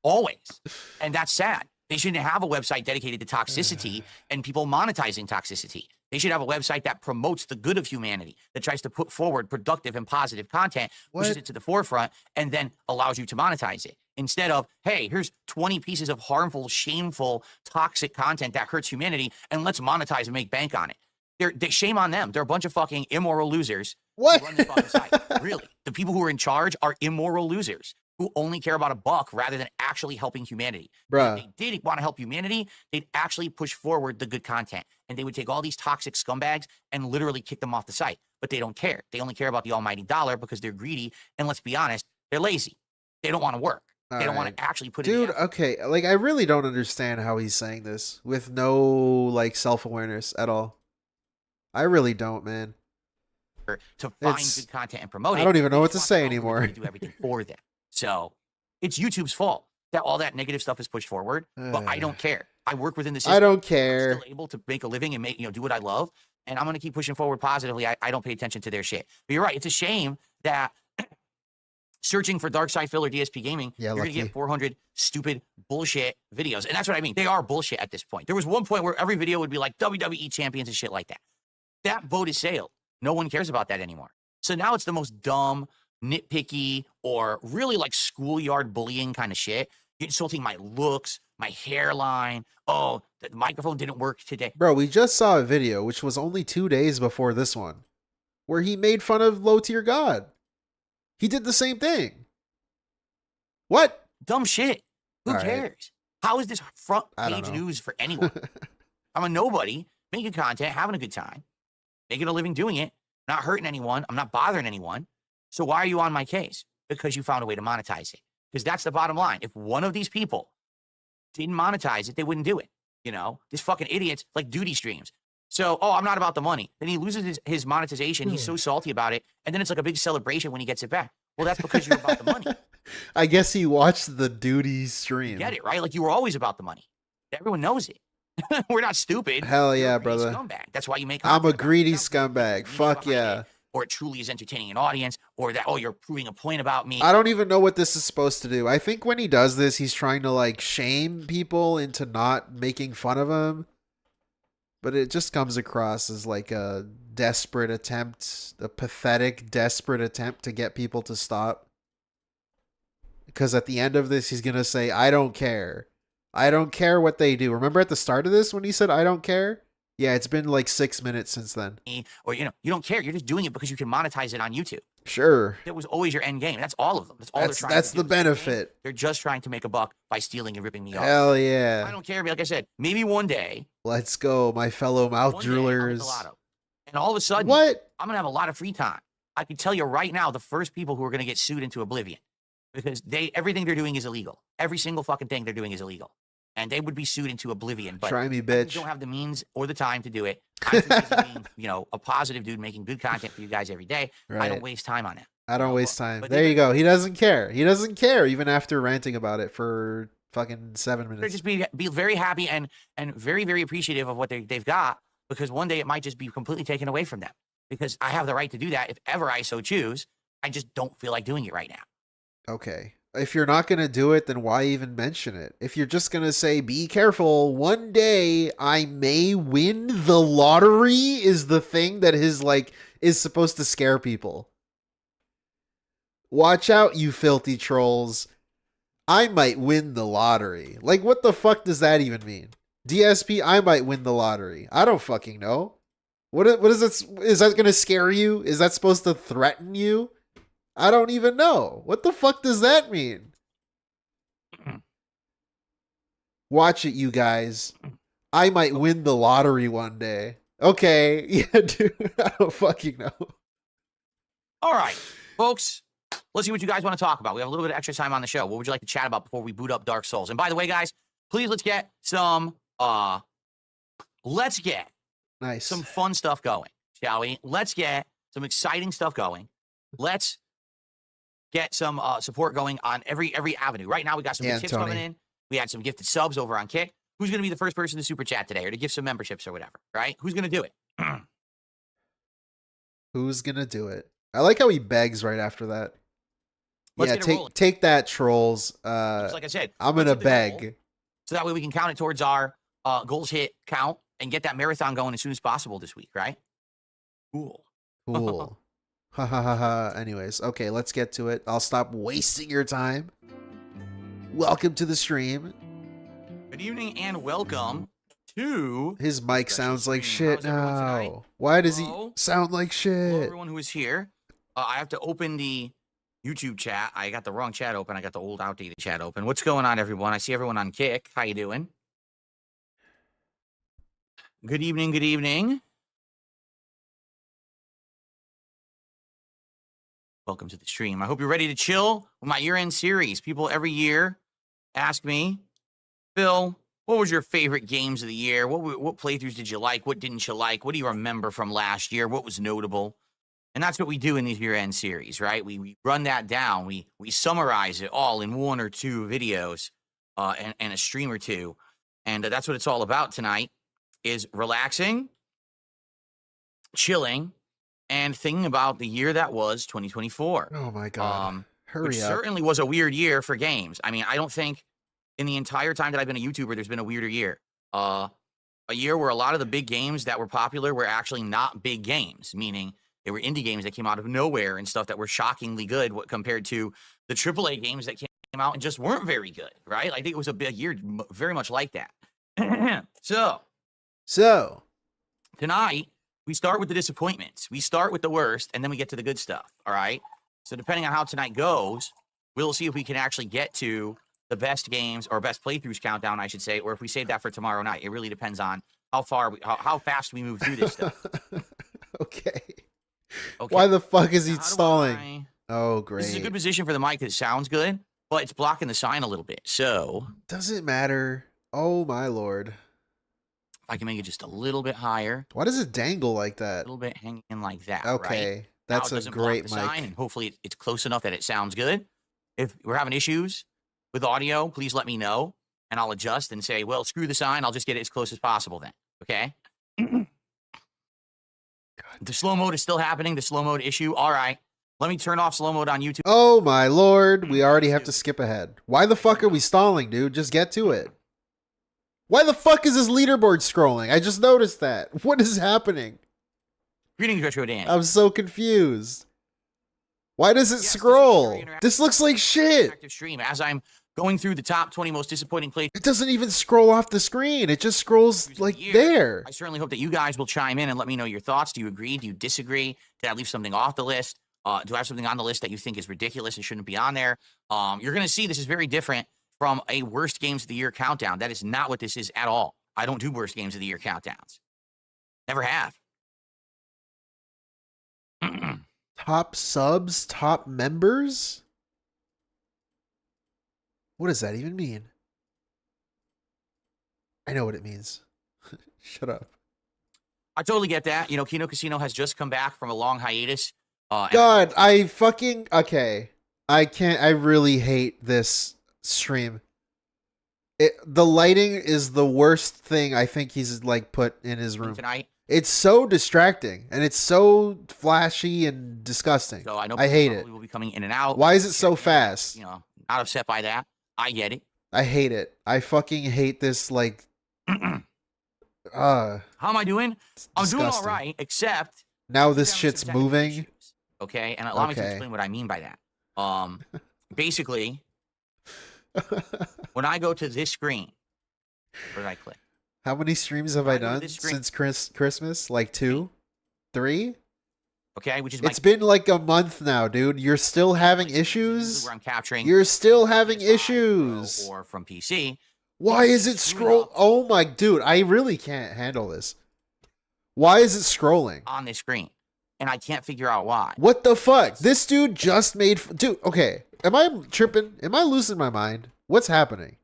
Always. And that's sad. They shouldn't have a website dedicated to toxicity and people monetizing toxicity. They should have a website that promotes the good of humanity, that tries to put forward productive and positive content, pushes it to the forefront, and then allows you to monetize it. Instead of, hey, here's 20 pieces of harmful, shameful, toxic content that hurts humanity, and let's monetize and make bank on it. Shame on them. They're a bunch of fucking immoral losers who run this fucking site. Really. The people who are in charge are immoral losers who only care about a buck rather than actually helping humanity.
Bruh.
If they did want to help humanity, they'd actually push forward the good content. And they would take all these toxic scumbags and literally kick them off the site. But they don't care. They only care about the almighty dollar because they're greedy. And let's be honest, they're lazy. They don't want to work. They don't want to actually put it in.
Dude, okay. Like, I really don't understand how he's saying this with no, like, self-awareness at all. I really don't, man.
To find good content and promote it.
I don't even know what to say anymore.
Do everything for them. So it's YouTube's fault that all that negative stuff is pushed forward. But I don't care. I work within the system.
I don't care.
I'm still able to make a living and make, do what I love. And I'm going to keep pushing forward positively. I don't pay attention to their shit. But you're right. It's a shame that searching for Dark Side Phil or DSP Gaming, you're going to get 400 stupid bullshit videos. And that's what I mean. They are bullshit at this point. There was one point where every video would be like WWE champions and shit like that. That boat has sailed. No one cares about that anymore. So now it's the most dumb, nitpicky, or really like schoolyard bullying kind of shit. You're insulting my looks, my hairline. Oh, the microphone didn't work today.
Bro, we just saw a video, which was only 2 days before this one, where he made fun of low tier God. He did the same thing. What?
Dumb shit. Who
All right.
cares? How is this front
I don't
page
know.
news for anyone? I'm a nobody, making content, having a good time, making a living doing it, not hurting anyone. I'm not bothering anyone. So why are you on my case? Because you found a way to monetize it. Because that's the bottom line. If one of these people didn't monetize it, they wouldn't do it. You know, these fucking idiots like duty streams. So, I'm not about the money. Then he loses his monetization. He's so salty about it. And then it's like a big celebration when he gets it back. Well, that's because you're about the money.
I guess he watched the duty stream.
Get it, right? Like you were always about the money. Everyone knows it. We're not stupid.
Hell
You're
yeah,
a greedy
brother.
Scumbag. That's why you make
I'm a
content about it.
greedy
It's not because
scumbag.
there's
Fuck
meaning behind
yeah.
it, or it truly is entertaining an audience, or that, you're proving a point about me.
I don't even know what this is supposed to do. I think when he does this, he's trying to like shame people into not making fun of him. But it just comes across as like a desperate attempt, a pathetic, desperate attempt to get people to stop. Because at the end of this, he's going to say, I don't care. I don't care what they do. Remember at the start of this when he said, I don't care? Yeah, it's been like 6 minutes since then.
Or, you don't care. You're just doing it because you can monetize it on YouTube.
Sure.
That was always your end game. That's all of them. That's all they're trying
That's
to do.
the benefit.
They're just trying to make a buck by stealing and ripping me off.
Hell
I
yeah.
don't care. Like I said, maybe one day.
Let's go, my fellow mouth
one day, I'll hit the
drillers.
lotto. And all of a sudden,
What?
I'm going to have a lot of free time. I can tell you right now, the first people who are going to get sued into oblivion, because everything they're doing is illegal. Every single fucking thing they're doing is illegal. And they would be sued into oblivion. But
Try me,
I just
bitch.
don't have the means or the time to do it. I'm too busy being, a positive dude making good content for you guys every day. I
Right.
don't waste time on that.
I don't waste time.
but
There
they-
you go. He doesn't care. He doesn't care even after ranting about it for fucking 7
They're
minutes.
just be very happy and very, very appreciative of what they've got, because one day it might just be completely taken away from them, because I have the right to do that if ever I so choose. I just don't feel like doing it right now.
Okay. If you're not going to do it, then why even mention it? If you're just going to say, be careful, one day I may win the lottery is the thing that is supposed to scare people. Watch out, you filthy trolls. I might win the lottery. Like, what the fuck does that even mean? DSP, I might win the lottery. I don't fucking know. What is this? Is that going to scare you? Is that supposed to threaten you? I don't even know. What the fuck does that mean? Watch it, you guys. I might win the lottery one day. Okay. Yeah, dude. I don't fucking know.
All right, folks, let's see what you guys want to talk about. We have a little bit of extra time on the show. What would you like to chat about before we boot up Dark Souls? And by the way, guys, please let's get some
Nice.
fun stuff going, shall we? Let's get some exciting stuff going. Let's get some support going on every avenue. Right now, we got some good tips
Tony.
coming in. We had some gifted subs over on Kick. Who's going to be the first person to super chat today or to give some memberships or whatever, right? Who's going to do it?
Who's gonna do it? I like how he begs right after that.
Let's
Yeah,
get it rolling.
take that, trolls.
Just like I said,
I'm
let's
gonna
hit the goal,
beg.
so that way we can count it towards our goals hit count and get that marathon going as soon as possible this week, right? Cool.
Cool. Ha ha ha ha. Anyways, okay, let's get to it. I'll stop wasting your time. Welcome to the stream.
Good evening and welcome to
His mic
Special
sounds like
stream.
shit
How's everyone tonight?
now. Why does he
Hello?
sound like
hello
shit?
everyone who is here. I have to open the YouTube chat. I got the wrong chat open. I got the old outdated chat open. What's going on, everyone? I see everyone on Kick. How you doing? Good evening. Good evening. Welcome to the stream. I hope you're ready to chill with my year-end series. People every year ask me, Phil, what was your favorite games of the year? What playthroughs did you like? What didn't you like? What do you remember from last year? What was notable? And that's what we do in these year-end series, right? We run that down. We summarize it all in one or two videos and a stream or two. And that's what it's all about tonight, is relaxing, chilling, and thinking about the year that was 2024.
Oh my god.
Which
Hurry up.
certainly was a weird year for games. I mean, I don't think in the entire time that I've been a YouTuber, there's been a weirder year. A year where a lot of the big games that were popular were actually not big games, meaning they were indie games that came out of nowhere and stuff that were shockingly good compared to the AAA games that came out and just weren't very good, right? I think it was a big year very much like that. So tonight, we start with the disappointments. We start with the worst, and then we get to the good stuff, all right? So depending on how tonight goes, we'll see if we can actually get to the best games or best playthroughs countdown, I should say, or if we save that for tomorrow night. It really depends on how fast we move through this stuff.
Okay.
Okay.
Why the fuck is he
Now, how do
stalling? Oh, great.
This is a good position for the mic because it sounds good, but it's blocking the sign a little bit. So
Doesn't matter. Oh my lord.
if I can make it just a little bit higher,
Why does it dangle like
a
that?
little bit hanging like that.
Okay.
Right?
That's
Now it
a
doesn't block
great
the sign,
mic.
and hopefully it's close enough that it sounds good. If we're having issues with audio, please let me know, and I'll adjust and say, well, screw the sign. I'll just get it as close as possible then. Okay? The slow mode is still happening. The slow mode issue. All right. Let me turn off slow mode on YouTube.
Oh my lord. We already have to skip ahead. Why the fuck are we stalling, dude? Just get to it. Why the fuck is this leaderboard scrolling? I just noticed that. What is happening?
Greetings, Retro Dan.
I'm so confused. Why does it
Yes, this is a
scroll?
very interactive-
This looks like shit.
Active stream as I'm going through the top 20 most disappointing plays.
It doesn't even scroll off the screen. It just scrolls like there.
I certainly hope that you guys will chime in and let me know your thoughts. Do you agree? Do you disagree? Did I leave something off the list? Do I have something on the list that you think is ridiculous and shouldn't be on there? You're going to see this is very different from a worst games of the year countdown. That is not what this is at all. I don't do worst games of the year countdowns. Never have.
Top subs, top members? What does that even mean? I know what it means. Shut up.
I totally get that. You know, Kino Casino has just come back from a long hiatus.
God, I fucking... Okay. I can't... I really hate this stream. The lighting is the worst thing I think he's, like, put in his room.
Tonight.
It's so distracting, and it's so flashy and disgusting.
So I know
I hate it.
We will be coming in and out.
Why is it so fast?
You know, not upset by that. I get it.
I hate it. I fucking hate this, like...
How am I doing? I'm doing all
disgusting.
right, except
Now this
having
shit's
some technical
moving.
issues, okay, and allow me to
Okay.
explain what I mean by that. Basically, when I go to this screen, where did I click?
How many streams have
When
I
I go to
done
this screen-
since Christmas? Like 2? 3?
Okay, which is my
It's been like a month now, dude. You're still having
this is
issues?
where I'm capturing
You're still having
PS5 Pro
issues.
or from PC.
Why is it
Screw it
scroll?
up.
Oh my, dude, I really can't handle this. Why is it scrolling?
On this screen, and I can't figure out why.
What the fuck? This dude just made... Dude, okay. Am I tripping? Am I losing my mind? What's happening?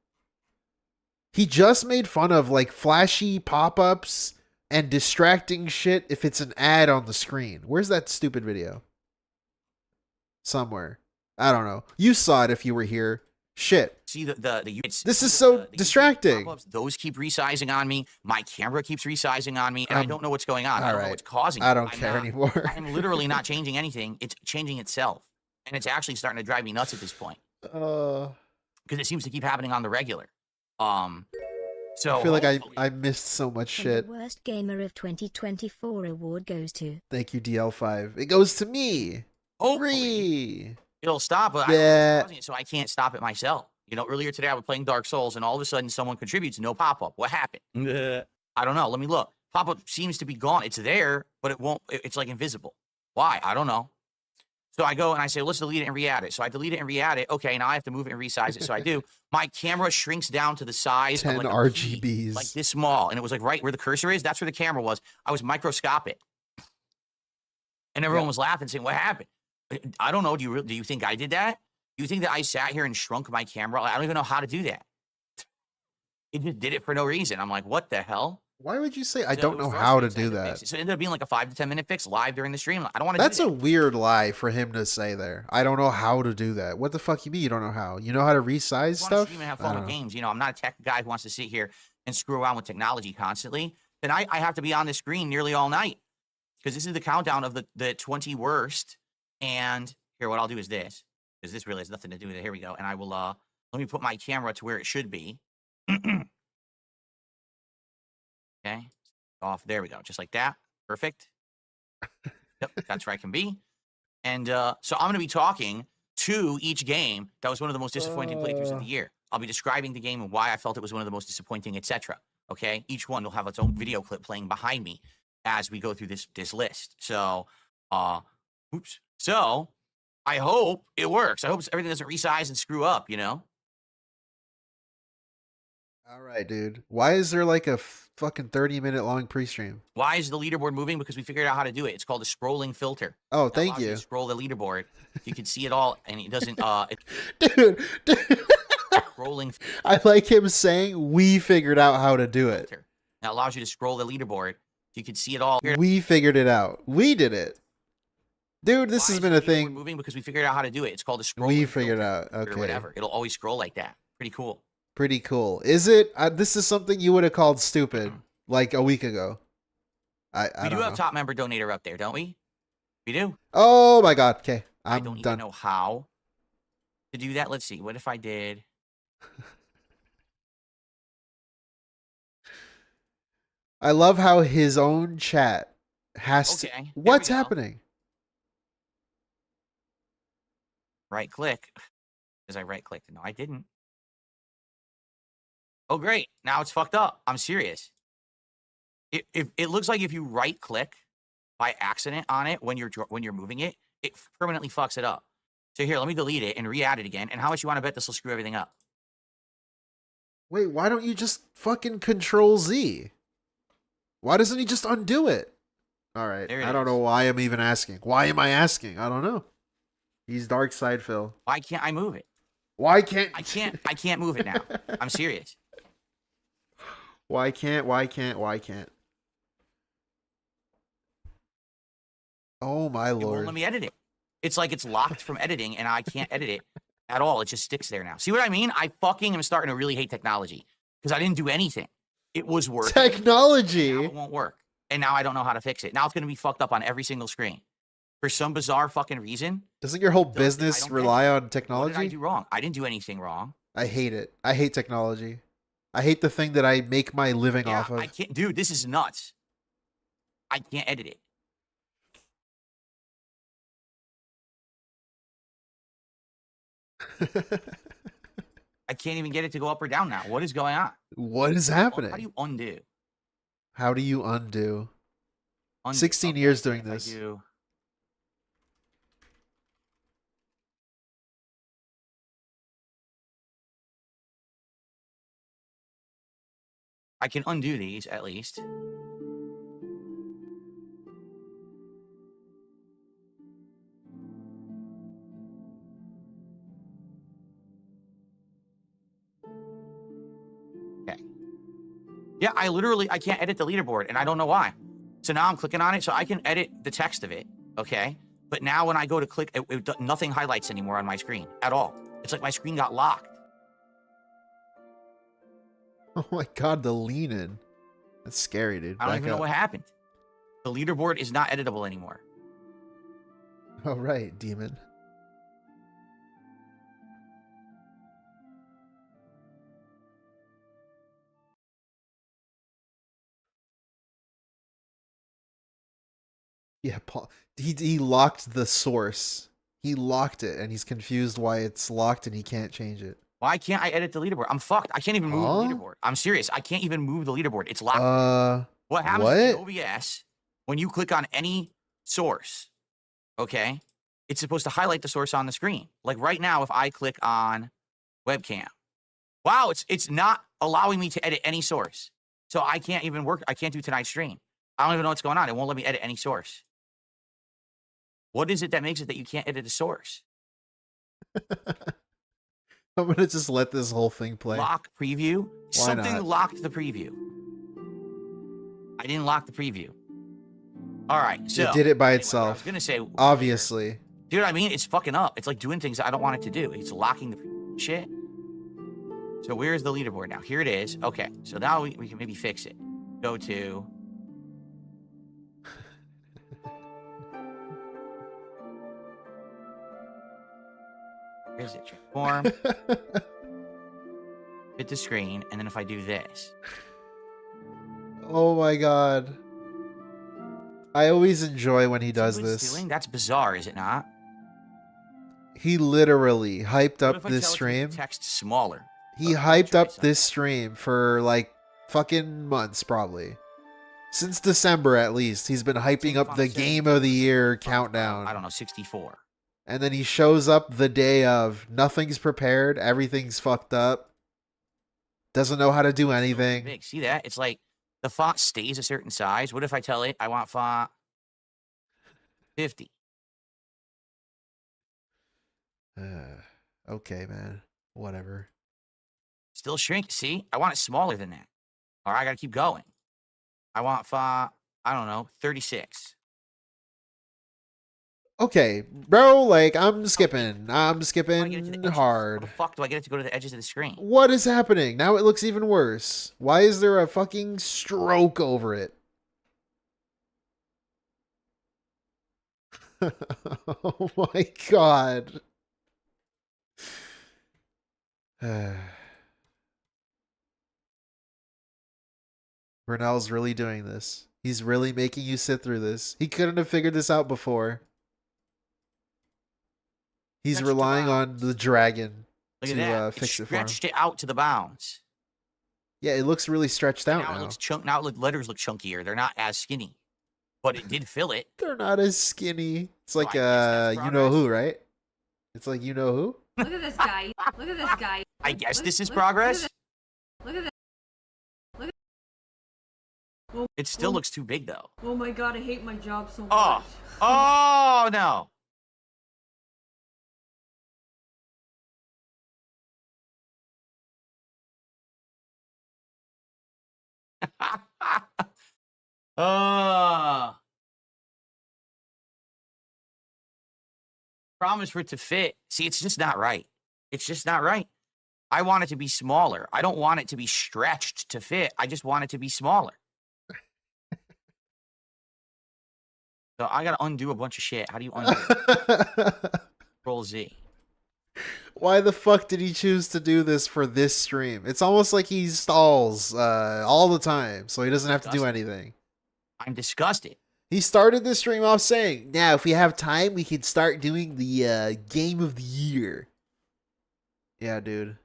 He just made fun of, like, flashy pop-ups and distracting shit if it's an ad on the screen. Where's that stupid video? Somewhere. I don't know. You saw it if you were here. Shit.
See
This is so
the YouTube
distracting.
pop-ups, those keep resizing on me. My camera keeps resizing on me, and I don't know what's going on. I don't know
alright.
what's causing it.
I don't
I'm
care
not-
anymore.
I'm literally not changing anything. It's changing itself, and it's actually starting to drive me nuts at this point because it seems to keep happening on the regular. So
I feel like
hopefully-
I missed so much
And
shit.
the Worst Gamer of 2024 award goes to...
Thank you, DL5. It goes to me.
hopefully
3.
it'll stop, but I don't know
Yeah.
what's causing it, so I can't stop it myself. You know, earlier today I was playing Dark Souls, and all of a sudden someone contributes, no pop-up. What happened? I don't know. Let me look. Pop-up seems to be gone. It's there, but it won't. It's like invisible. Why? I don't know. So I go and I say, let's delete it and re-add it. So I delete it and re-add it. Okay, now I have to move it and resize it. So I do. My camera shrinks down to the size
10
of like a
RGBs.
pea, like this small, and it was like right where the cursor is. That's where the camera was. I was microscopic, and everyone was laughing, saying, "What happened?" I don't know. Do you think I did that? Do you think that I sat here and shrunk my camera? I don't even know how to do that. It just did it for no reason. I'm like, what the hell?
Why would you say I
So
don't
it was
know how to
frustrating,
do
so I had to
that?
fix it. So it ended up being like a 5 to 10 minute fix live during the stream. I don't want to
That's
do
a
that.
weird lie for him to say there. I don't know how to do that. What the fuck you mean you don't know how? You know how to resize
I want to
stuff?
stream and have
I
fun
don't
with
know.
games. You know, I'm not a tech guy who wants to sit here and screw around with technology constantly. Then I have to be on the screen nearly all night because this is the countdown of the 20 worst. And here, what I'll do is this, because this really has nothing to do with it. Here we go. And I will, let me put my camera to where it should be. Okay. Off. There we go. Just like that. Perfect. Yep. That's where I can be. And so I'm going to be talking to each game that was one of the most disappointing playthroughs of the year. I'll be describing the game and why I felt it was one of the most disappointing, etc. Okay. Each one will have its own video clip playing behind me as we go through this list. So, oops. So I hope it works. I hope everything doesn't resize and screw up, you know?
All right, dude. Why is there like a fucking 30-minute long pre-stream?
Why is the leaderboard moving? Because we figured out how to do it. It's called a scrolling filter.
Oh,
That
thank
allows you
you.
to scroll the leaderboard. You can see it all, and it doesn't.
Dude,
Scrolling
I like him saying we figured out how to do it.
filter. That allows you to scroll the leaderboard. You can see it all.
We figured it out. We did it. Dude, this
Why
has
is
been
the
a
leaderboard
thing.
moving? Because we figured out how to do it. It's called a scrolling
We figured
filter
out.
or
Okay.
whatever. It'll always scroll like that. Pretty cool.
Pretty cool. Is it? This is something you would have called stupid like a week ago. I
We do
don't
have
know.
top member donator up there, don't we? We do.
Oh my god. Okay.
I
I'm
don't even
done.
know how to do that. Let's see. What if I did?
I love how his own chat has
Okay,
to.
there
What's
we go.
happening?
Right click. Because I right clicked. No, I didn't. Oh, great. Now it's fucked up. I'm serious. It looks like if you right click by accident on it when you're moving it, it permanently fucks it up. So here, let me delete it and re-add it again. And how much you want to bet this will screw everything up?
Wait, why don't you just fucking Control Z? Why doesn't he just undo it? All right.
There it
I don't
is.
know why I'm even asking. Why am I asking? I don't know. He's dark side Phil.
Why can't I move it?
Why can't
I can't move it now. I'm serious.
Why can't? Oh my
It won't
lord.
let me edit it. It's like it's locked from editing, and I can't edit it at all. It just sticks there now. See what I mean? I fucking am starting to really hate technology because I didn't do anything. It was working. Now
Technology.
it won't work. And now I don't know how to fix it. Now it's going to be fucked up on every single screen. For some bizarre fucking reason.
Doesn't your whole
I
business
don't get
rely
it.
on
What did I
technology?
do wrong? I didn't do anything wrong.
I hate it. I hate technology. I hate the thing that I make my living
Yeah,
off of.
I can't. Dude, this is nuts. I can't edit it. I can't even get it to go up or down now. What is going on?
What is
How
happening?
do you undo?
How do you undo?
Undo.
16
Okay,
years
and
doing
if I
this.
do- I can undo these at least. Okay. Yeah, I can't edit the leaderboard, and I don't know why. So now I'm clicking on it, so I can edit the text of it, okay? But now when I go to click, nothing highlights anymore on my screen at all. It's like my screen got locked.
Oh my god, the lean in. That's scary, dude.
I don't
Back
even know
up.
what happened. The leaderboard is not editable anymore.
Oh right, demon. Yeah, Paul. He locked the source. He locked it, and he's confused why it's locked, and he can't change it.
Why can't I edit the leaderboard? I'm fucked. I can't even move
Huh?
the leaderboard. I'm serious. I can't even move the leaderboard. It's locked. What happens in OBS when you click on any source, okay, it's supposed to highlight the source on the screen. Like right now, if I click on webcam, wow, it's not allowing me to edit any source. So I can't even work. I can't do tonight's stream. I don't even know what's going on. It won't let me edit any source. What is it that makes it that you can't edit a source?
I'm gonna just let this whole thing play.
Lock preview? Something
not?
locked the preview. I didn't lock the preview. All right, so
It did it by
anyway, what I
itself.
was gonna say,
Obviously.
dude. I mean, it's fucking up. It's like doing things I don't want it to do. It's locking the shit. So where's the leaderboard now? Here it is. Okay, so now we can maybe fix it. Go to. Where's it? Transform. Hit the screen, and then if I do this.
Oh my god. I always enjoy when he does
See what it's
this.
doing? That's bizarre, is it not?
He literally hyped
What
up
if I
this
tell it to make
stream.
the text smaller.
He hyped up this stream for like fucking months probably. Since December at least. He's been hyping up the game of the year countdown.
I don't know, 64.
And then he shows up the day of. Nothing's prepared. Everything's fucked up. Doesn't know how to do anything.
Big. See that? It's like the font stays a certain size. What if I tell it I want font 50?
Okay, man. Whatever.
Still shrink. See? I want it smaller than that. Or I got to keep going. I want font, I don't know, 36.
Okay, bro, like, I'm skipping. I'm
I wanna get it to the
skipping
edges. How
hard.
the fuck do I get it to go to the edges of the screen?
What is happening? Now it looks even worse. Why is there a fucking stroke over it? Oh my god. Brunel's really doing this. He's really making you sit through this. He couldn't have figured this out before. He's
Stretched
relying
around.
on the dragon
Look at
to
that.
fix it for him.
Stretched it out to the bounds.
Yeah, it looks really stretched out
Now it
now.
looks now letters look chunkier. They're not as skinny. But it did fill it.
They're not as skinny. It's like
I guess that's
you know
progress.
who, right? It's like you know who?
Look at this guy. Look at this guy.
I guess this is
Look-
progress.
Look at this.
It still looks too big though.
Oh my god, I hate my job so much.
Oh. Oh no. Promise for it to fit. See, it's just not right. It's just not right. I want it to be smaller. I don't want it to be stretched to fit. I just want it to be smaller. So I gotta undo a bunch of shit. How do you undo it? Control Z.
Why the fuck did he choose to do this for this stream? It's almost like he stalls all the time, so he doesn't have to do anything.
I'm disgusted.
He started this stream off saying, now, if we have time, we can start doing the game of the year. Yeah, dude.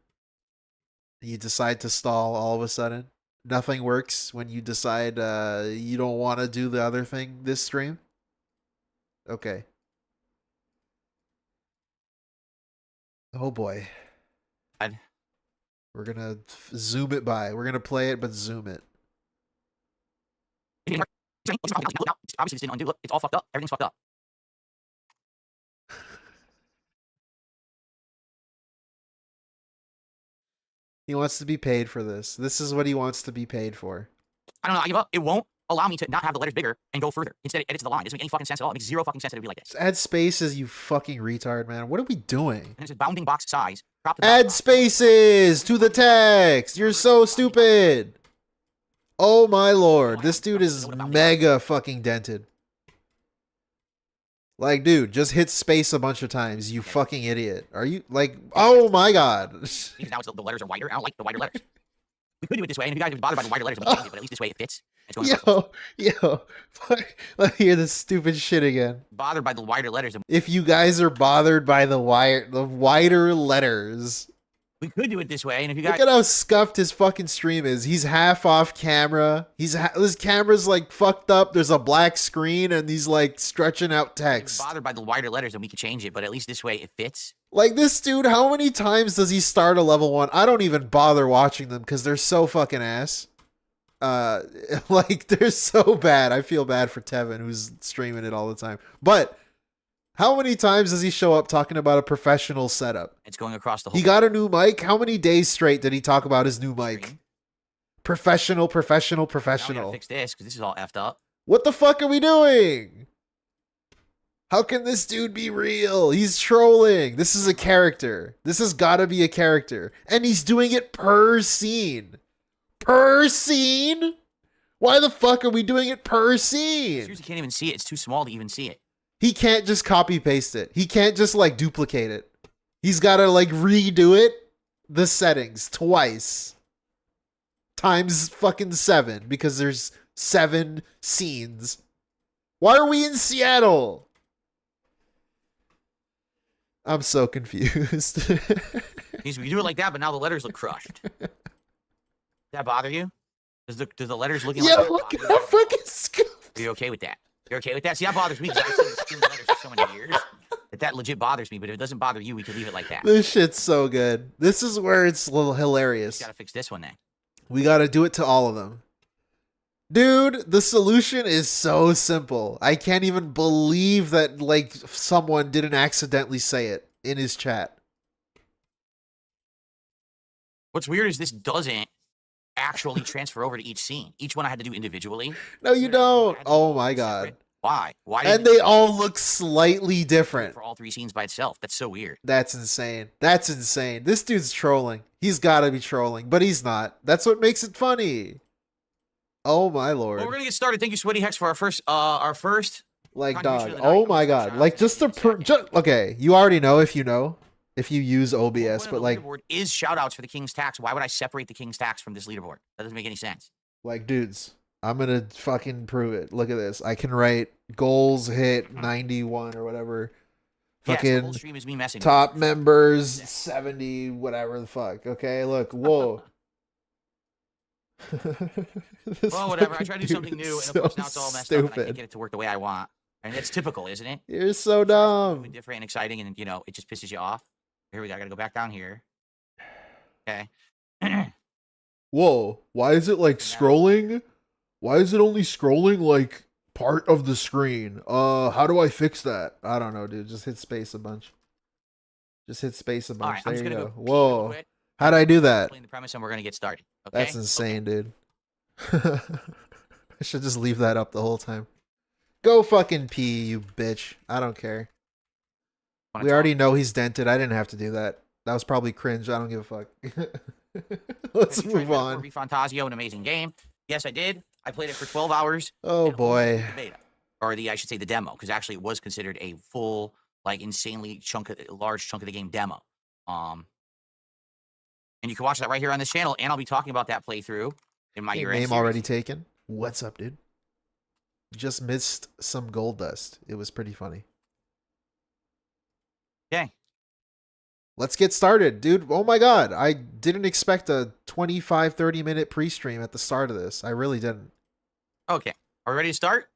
You decide to stall all of a sudden. Nothing works when you decide you don't want to do the other thing this stream. Okay. Oh boy.
God.
We're gonna zoom it by. We're gonna play it, but zoom it.
Obviously, this didn't undo. Look, it's all fucked up. Everything's fucked up.
He wants to be paid for this. This is what he wants to be paid for.
I don't know. I give up. It won't allow me to not have the letters bigger and go further. Instead, it edits the line. It doesn't make any fucking sense at all. It makes zero fucking sense that it would be like this.
Just add spaces, you fucking retard, man. What are we doing?
And it says bounding box size. Crop the bounding
Add
box.
spaces to the text. You're so stupid. Oh my lord. This dude is mega fucking dented. Like, dude, just hit space a bunch of times, you fucking idiot. Are you, like, oh my god.
Because now the letters are wider. I don't like the wider letters. We could do it this way, and if you guys are bothered by the wider letters, we can change it, but at least this way it fits. It's going across
Yo, let me hear this stupid shit again.
the- bothered by the wider letters.
If you guys are bothered by the wider letters,
We could do it this way, and if you guys
look at how scuffed his fucking stream is. He's half off camera. His camera's like fucked up. There's a black screen and he's like stretching out
are
text.
bothered by the wider letters, then we could change it, but at least this way it fits.
Like this dude, how many times does he start a level 1? I don't even bother watching them because they're so fucking ass. Like they're so bad. I feel bad for Tevin who's streaming it all the time. But how many times does he show up talking about a professional setup?
It's going across the whole
He got a new mic. How many days straight did he talk about his new mic?
screen.
Professional.
Now we gotta fix this, because this is all effed up.
What the fuck are we doing? How can this dude be real? He's trolling. This is a character. This has got to be a character. And he's doing it per scene. Per scene? Why the fuck are we doing it per scene?
Seriously, can't even see it. It's too small to even see it.
He can't just copy paste it. He can't just like duplicate it. He's got to like redo it, the settings twice. Times fucking 7 because there's 7 scenes. Why are we in Seattle? I'm so confused.
We do it like that, but now the letters look crushed. Does that bother you? Does the letters looking
Yeah,
like that
look
bother
at
you?
how fucking scuffed.
Are you okay with that? You're okay with that? See, that bothers me because I've seen the letters for so many years. That legit bothers me, but if it doesn't bother you, we can leave it like that.
This shit's so good. This is where it's a little
Just
hilarious.
gotta fix this one then.
We gotta do it to all of them. Dude, the solution is so simple. I can't even believe that, like, someone didn't accidentally say it in his chat.
What's weird is this doesn't actually transfer over to each scene. Each one I had to do individually.
No, you don't. Oh my god.
Separate. Why? Why?
And they all look slightly different.
For all 3 scenes by itself. That's so weird.
That's insane. That's insane. This dude's trolling. He's gotta be trolling, but he's not. That's what makes it funny. Oh my lord.
Well, we're gonna get started. Thank you, Sweaty Hex, for our first
like,
contribution
dog.
of the
Oh
night.
my
Shout
god.
out
Like,
to
just
the
to
second.
okay, you already know if you use OBS, but like,
leaderboard is shout outs for the King's Tax. Why would I separate the King's Tax from this leaderboard? That doesn't make any sense.
dudes, I'm gonna fucking prove it. Look at this. I can write goals hit 91 or whatever.
Yes, the whole
Fucking
stream is me messing.
top members 70, whatever the fuck. Okay, look. Whoa. This
Well, whatever. I
fucking
try to do
dude
something
is
new, and of
so
course now it's all messed up, and I can't
stupid.
get it to work the way I want. And it's typical, isn't it?
You're so
New
dumb.
and different and exciting, and it just pisses you off. Here we go. I gotta go back down here. Okay.
Whoa, why is it like
Now-
scrolling? Why is it only scrolling like part of the screen? How do I fix that? I don't know, dude. Just hit space a bunch. Just hit space a
All
bunch.
right, I'm
There
just
you
gonna
go.
go pee real
Whoa.
quick,
How'd I do that?
explain the premise, and we're gonna get started. Okay.
That's insane, dude. I should just leave that up the whole time. Go fucking pee, you bitch. I don't care.
Wanna
We
talk?
already know he's dented. I didn't have to do that. That was probably cringe. I don't give a fuck. Let's
Have you tried
move
Metaphor
on.
v Fantasio, an amazing game. Yes, I did. I played it for 12 hours.
Oh
and only
boy.
played the beta, or I should say the demo, because actually it was considered a full, like, insanely large chunk of the game demo. And you can watch that right here on this channel, and I'll be talking about that playthrough in my
Hey,
year-end
name
series.
already taken. What's up, dude? Just missed some gold dust. It was pretty funny.
Okay.
Let's get started, dude. Oh my god. I didn't expect a 25-30 minute pre-stream at the start of this. I really didn't.
Okay. Are we ready to start?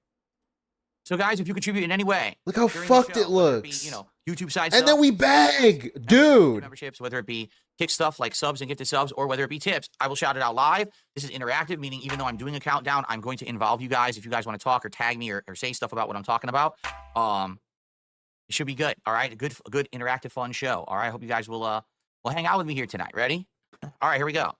So, guys, if you contribute in any way,
Look how
during the
fucked
show,
it
whether be,
looks.
YouTube side
And
stuff,
then we bag,
memberships,
dude.
memberships, whether it be kick stuff like subs and gifted subs, or whether it be tips, I will shout it out live. This is interactive, meaning even though I'm doing a countdown, I'm going to involve you guys. If you guys want to talk or tag me or say stuff about what I'm talking about, it should be good. All right, a good interactive, fun show. All right, I hope you guys will hang out with me here tonight. Ready? All right, here we go.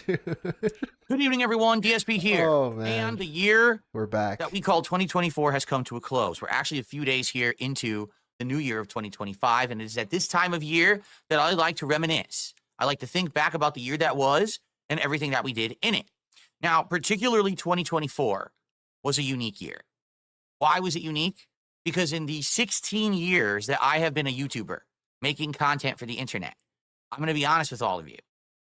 Good evening, everyone. DSP here.
Oh man,
And the year
we're back.
that we call 2024 has come to a close. We're actually a few days here into the new year of 2025, and it is at this time of year that I like to reminisce. I like to think back about the year that was and everything that we did in it. Now, particularly 2024 was a unique year. Why was it unique? Because in the 16 years that I have been a YouTuber making content for the internet, I'm going to be honest with all of you.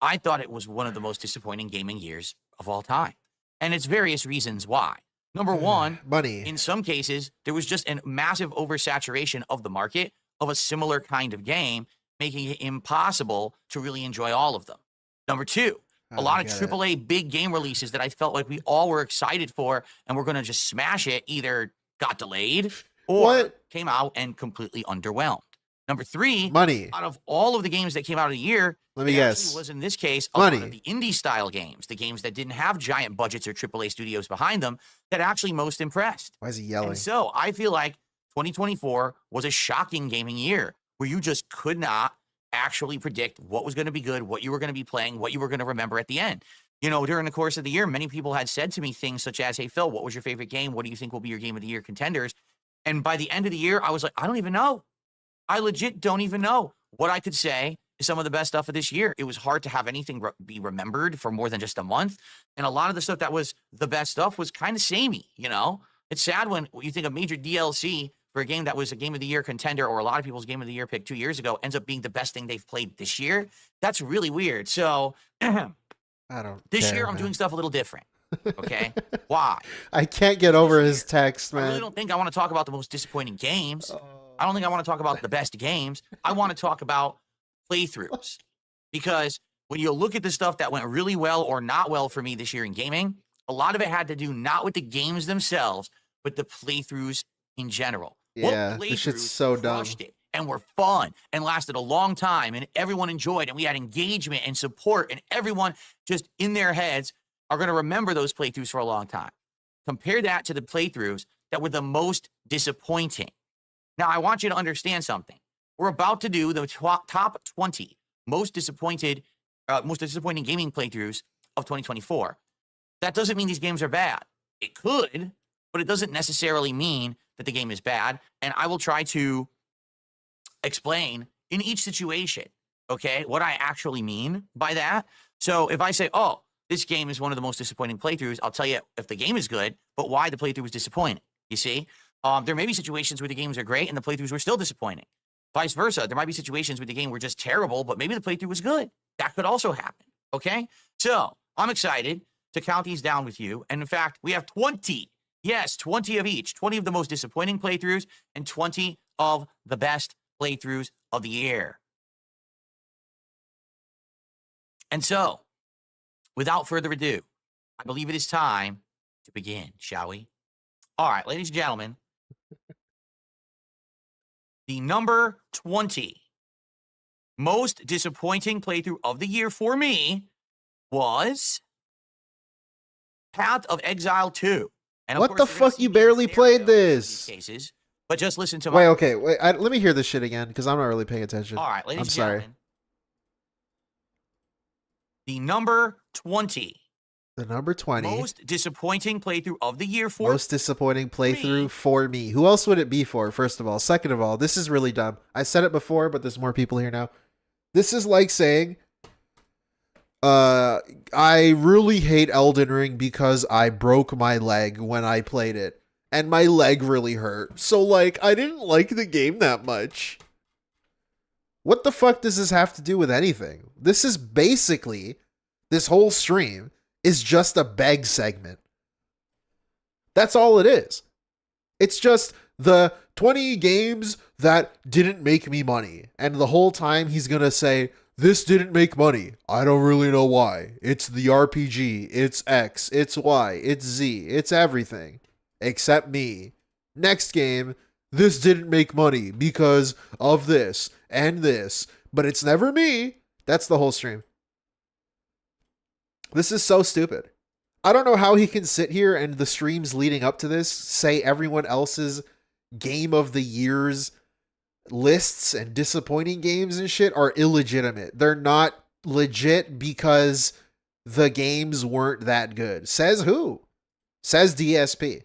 I thought it was one of the most disappointing gaming years of all time. And it's various reasons why. Number one,
money.
in some cases, there was just a massive oversaturation of the market of a similar kind of game, making it impossible to really enjoy all of them. Number two, a lot of AAA big game releases that I felt like we all were excited for and we're going to just smash it either got delayed or
What?
came out and completely underwhelmed. Number three,
Money.
out of all of the games that came out of the year,
Let me
it actually
guess.
was in this case a lot
Money.
of the indie style games, the games that didn't have giant budgets or AAA studios behind them, that actually most impressed.
Why is he yelling?
And so I feel like 2024 was a shocking gaming year where you just could not actually predict what was going to be good, what you were going to be playing, what you were going to remember at the end. You know, during the course of the year, many people had said to me things such as, hey, Phil, what was your favorite game? What do you think will be your game of the year contenders? And by the end of the year, I was like, I don't even know. I legit don't even know what I could say is some of the best stuff of this year. It was hard to have anything be remembered for more than just a month. And a lot of the stuff that was the best stuff was kind of samey, you know? It's sad when you think a major DLC for a game that was a game of the year contender or a lot of people's game of the year pick 2 years ago ends up being the best thing they've played this year. That's really weird. So
I don't
this
care,
year I'm
man.
doing stuff a little different. Okay? Why?
I can't get over his text,
I really
man.
don't think I want to talk about the most disappointing games.
Oh.
I don't think I want to talk about the best games. I want to talk about playthroughs. Because when you look at the stuff that went really well or not well for me this year in gaming, a lot of it had to do not with the games themselves, but the playthroughs in general.
Yeah, this shit's so dumb.
crushed it and were fun and lasted a long time and everyone enjoyed and we had engagement and support and everyone just in their heads are going to remember those playthroughs for a long time. Compare that to the playthroughs that were the most disappointing. Now, I want you to understand something. We're about to do the top 20 most disappointing gaming playthroughs of 2024. That doesn't mean these games are bad. It could, but it doesn't necessarily mean that the game is bad. And I will try to explain in each situation, okay, what I actually mean by that. So if I say, oh, this game is one of the most disappointing playthroughs, I'll tell you if the game is good, but why the playthrough was disappointing. You see? There may be situations where the games are great and the playthroughs were still disappointing. Vice versa, there might be situations where the game were just terrible, but maybe the playthrough was good. That could also happen, okay? So I'm excited to count these down with you. And in fact, we have 20. Yes, 20 of each. 20 of the most disappointing playthroughs and 20 of the best playthroughs of the year. And so, without further ado, I believe it is time to begin, shall we? All right, ladies and gentlemen, the number 20 most disappointing playthrough of the year for me was Path of Exile 2. And
What the fuck? You barely played this.
Cases, but just listen to my...
Wait, okay. Wait, let me hear this shit again, because I'm not really paying attention.
All right, ladies
I'm
and
sorry.
gentlemen. The number 20.
The number 20.
Most disappointing playthrough of the year for
Most disappointing playthrough for me. Who else would it be for, first of all? Second of all, this is really dumb. I said it before, but there's more people here now. This is like saying, I really hate Elden Ring because I broke my leg when I played it. And my leg really hurt. So, like, I didn't like the game that much. What the fuck does this have to do with anything? This is basically, this whole stream is just a beg segment. That's all it is. It's just the 20 games that didn't make me money. And the whole time he's gonna say, this didn't make money. I don't really know why. It's the RPG. It's X. It's Y. It's Z. It's everything. Except me. Next game, this didn't make money because of this and this. But it's never me. That's the whole stream. This is so stupid. I don't know how he can sit here and the streams leading up to this say everyone else's game of the year's lists and disappointing games and shit are illegitimate. They're not legit because the games weren't that good. Says who? Says DSP.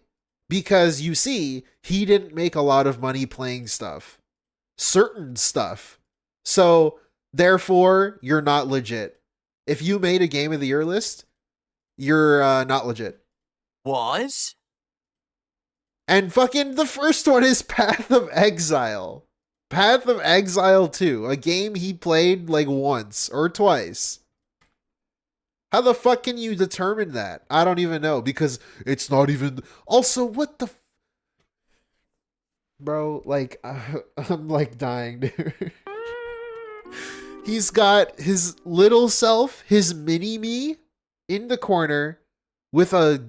Because you see, he didn't make a lot of money playing stuff. Certain stuff. So, therefore, you're not legit. If you made a game of the year list, you're not legit.
Was?
And fucking the first one is Path of Exile. Path of Exile 2, a game he played like once or twice. How the fuck can you determine that? I don't even know, because it's not even... Also, what the... Bro, like, I'm like dying, dude. He's got his little self, his mini-me, in the corner with a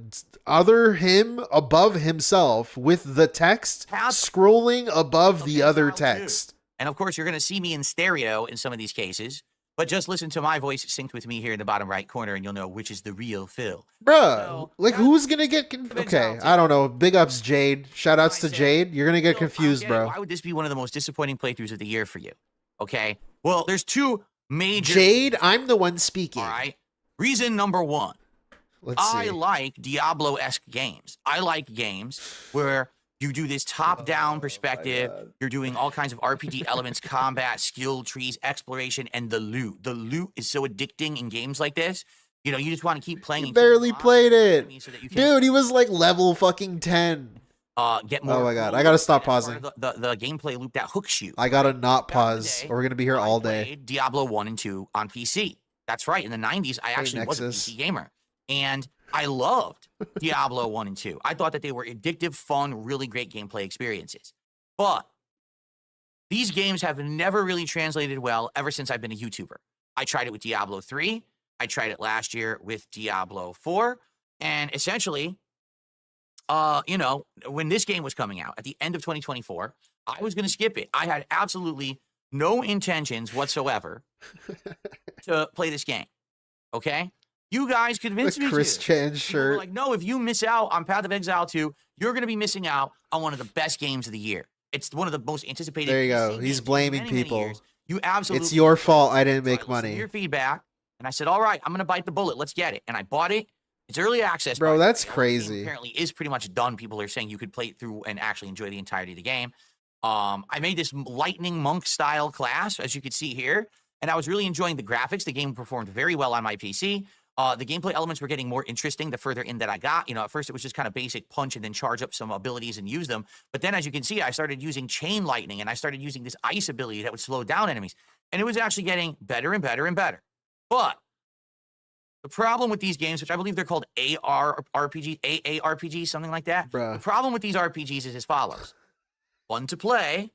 other him above himself with the text scrolling above the other text.
And of course, you're going to see me in stereo in some of these cases, but just listen to my voice synced with me here in the bottom right corner and you'll know which is the real Phil.
Bruh,
So,
like who's going to get... Okay, I don't know. Big ups, Jade. Shout outs to Jade. You're going to get confused, bro.
Why would this be one of the most disappointing playthroughs of the year for you? Okay, well, there's two major...
Jade, I'm the one speaking.
All right. Reason number one.
Let's see.
I like Diablo-esque games. I like games where you do this top-down perspective. You're doing all kinds of RPG elements, combat, skill trees, exploration, and the loot. The loot is so addicting in games like this. You know, you just want to keep playing.
You barely played it.
So
Dude, he was like level fucking 10.
Get more.
Oh my god, I gotta stop pausing.
The gameplay loop that hooks you.
I gotta not pause, or we're gonna be here all day.
Diablo 1 and 2 on PC. That's right. In the 90s, I actually was a PC gamer. And I loved Diablo 1 and 2. I thought that they were addictive, fun, really great gameplay experiences. But these games have never really translated well ever since I've been a YouTuber. I tried it with Diablo 3. I tried it last year with Diablo 4. And essentially, you know, when this game was coming out at the end of 2024, I was going to skip it. I had absolutely no intentions whatsoever to play this game. Okay? You guys convinced me
The Chris
to.
Chan
You were
shirt.
like, no, if you miss out on Path of Exile 2, you're going to be missing out on one of the best games of the year. It's one of the most anticipated.
There you
PC
go.
games
He's
in
blaming
many, many
people.
years. You absolutely.
It's your fault I didn't
So
make
listened to
money.
your feedback, and I said, all right, I'm going to bite the bullet. Let's get it. And I bought it. It's early access.
Bro,
by the way.
that's
The game
crazy.
Apparently is pretty much done. People are saying you could play it through and actually enjoy the entirety of the game. I made this lightning monk style class, as you can see here, and I was really enjoying the graphics. The game performed very well on my PC. The gameplay elements were getting more interesting the further in that I got. You know, at first it was just kind of basic punch and then charge up some abilities and use them. But then, as you can see, I started using chain lightning and I started using this ice ability that would slow down enemies. And it was actually getting better and better and better. But the problem with these games, which I believe they're called AARPG, something like that.
Bruh.
The problem with these RPGs is as follows. Fun to play,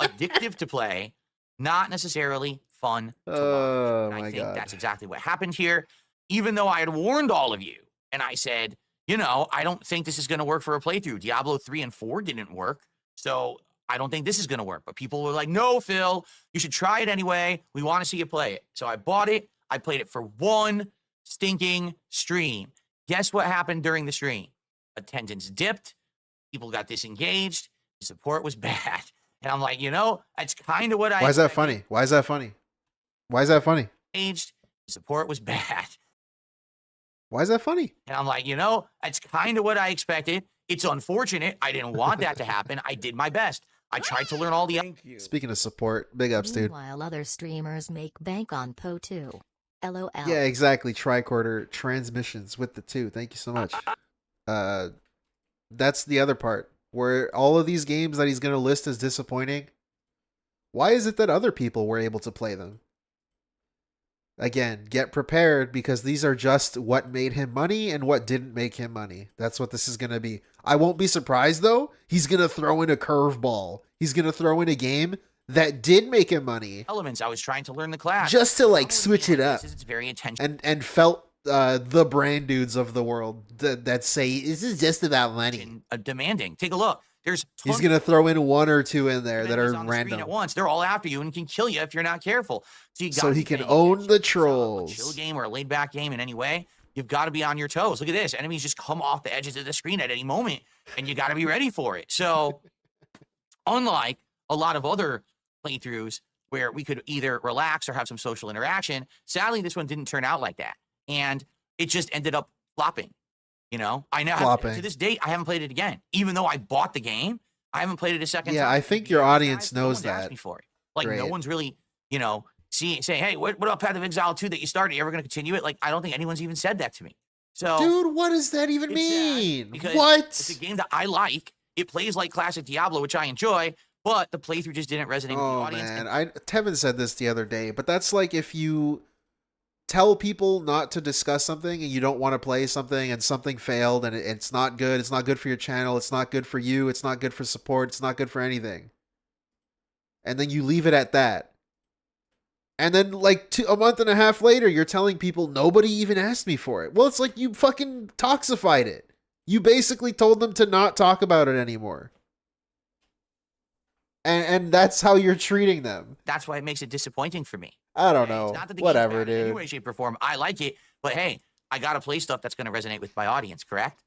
addictive to play, not necessarily fun to
Oh
watch. And
my
I think
God.
that's exactly what happened here. Even though I had warned all of you, and I said, you know, I don't think this is going to work for a playthrough. Diablo 3 and 4 didn't work, so I don't think this is going to work. But people were like, no, Phil, you should try it anyway. We want to see you play it. So I bought it. I played it for one stinking stream. Guess what happened during the stream? Attendance dipped. People got disengaged. The support was bad. And I'm like, you know, that's kind of what I
Why is that
expected.
funny? Why is that funny? Why is that funny?
Engaged. The support was bad.
Why is that funny?
And I'm like, you know, that's kind of what I expected. It's unfortunate. I didn't want that to happen. I did my best. I tried to learn all the.
Thank you.
Speaking of support, big ups, dude.
Meanwhile, other streamers make bank on Po too. LOL.
Yeah, exactly. Tricorder transmissions with the 2. Thank you so much. That's the other part where all of these games that he's going to list as disappointing. Why is it that other people were able to play them? Again, get prepared because these are just what made him money and what didn't make him money. That's what this is going to be. I won't be surprised though. He's going to throw in a curveball. He's going to throw in a game that did make him money
Elements. I was trying to learn the class.
just to like
Problem with
switch
games
it
like
up.
this is It's very attention
And felt the brand dudes of the world that say this is just about money.
demanding. Take a look. There's
He's
tons
gonna throw in 1 or 2 in there
of
that
enemies
are
on the screen
random,
at once. They're all after you and can kill you if you're not careful. So, you
so
gotta
he
be
can
paying
own
attention.
the
It's not
trolls.
a chill game or a laid back game in any way. You've got to be on your toes. Look at this. Enemies just come off the edges of the screen at any moment, and you got to be ready for it. So, unlike a lot of other playthroughs where we could either relax or have some social interaction, sadly, this one didn't turn out like that. And it just ended up flopping. You know, I now
Flopping.
to this date, I haven't played it again. Even though I bought the game, I haven't played it a second
Yeah,
time.
I think
To be
your
honest,
audience
guys, no
knows
one's asked
that.
me for it. Like, no
Great.
one's really, you know, saying, hey, what about Path of Exile 2 that you started? Are you ever going to continue it? Like, I don't think anyone's even said that to me. So,
Dude, what does that even
it's sad
mean?
because
What?
it's a game that I like. It plays like classic Diablo, which I enjoy, but the playthrough just didn't resonate with the
Oh
audience.
man,
And
Tevin said this the other day, but that's like if you tell people not to discuss something and you don't want to play something and something failed and it's not good. It's not good for your channel. It's not good for you. It's not good for support. It's not good for anything. And then you leave it at that. And then like a month and a half later, you're telling people nobody even asked me for it. Well, it's like you fucking toxified it. You basically told them to not talk about it anymore. And that's how you're treating them.
that's why it makes it disappointing for me.
I don't
Okay?
know.
It's not that the game's
Whatever,
bad in any
dude.
way, shape, or form. I like it, but hey, I got to play stuff that's going to resonate with my audience, correct?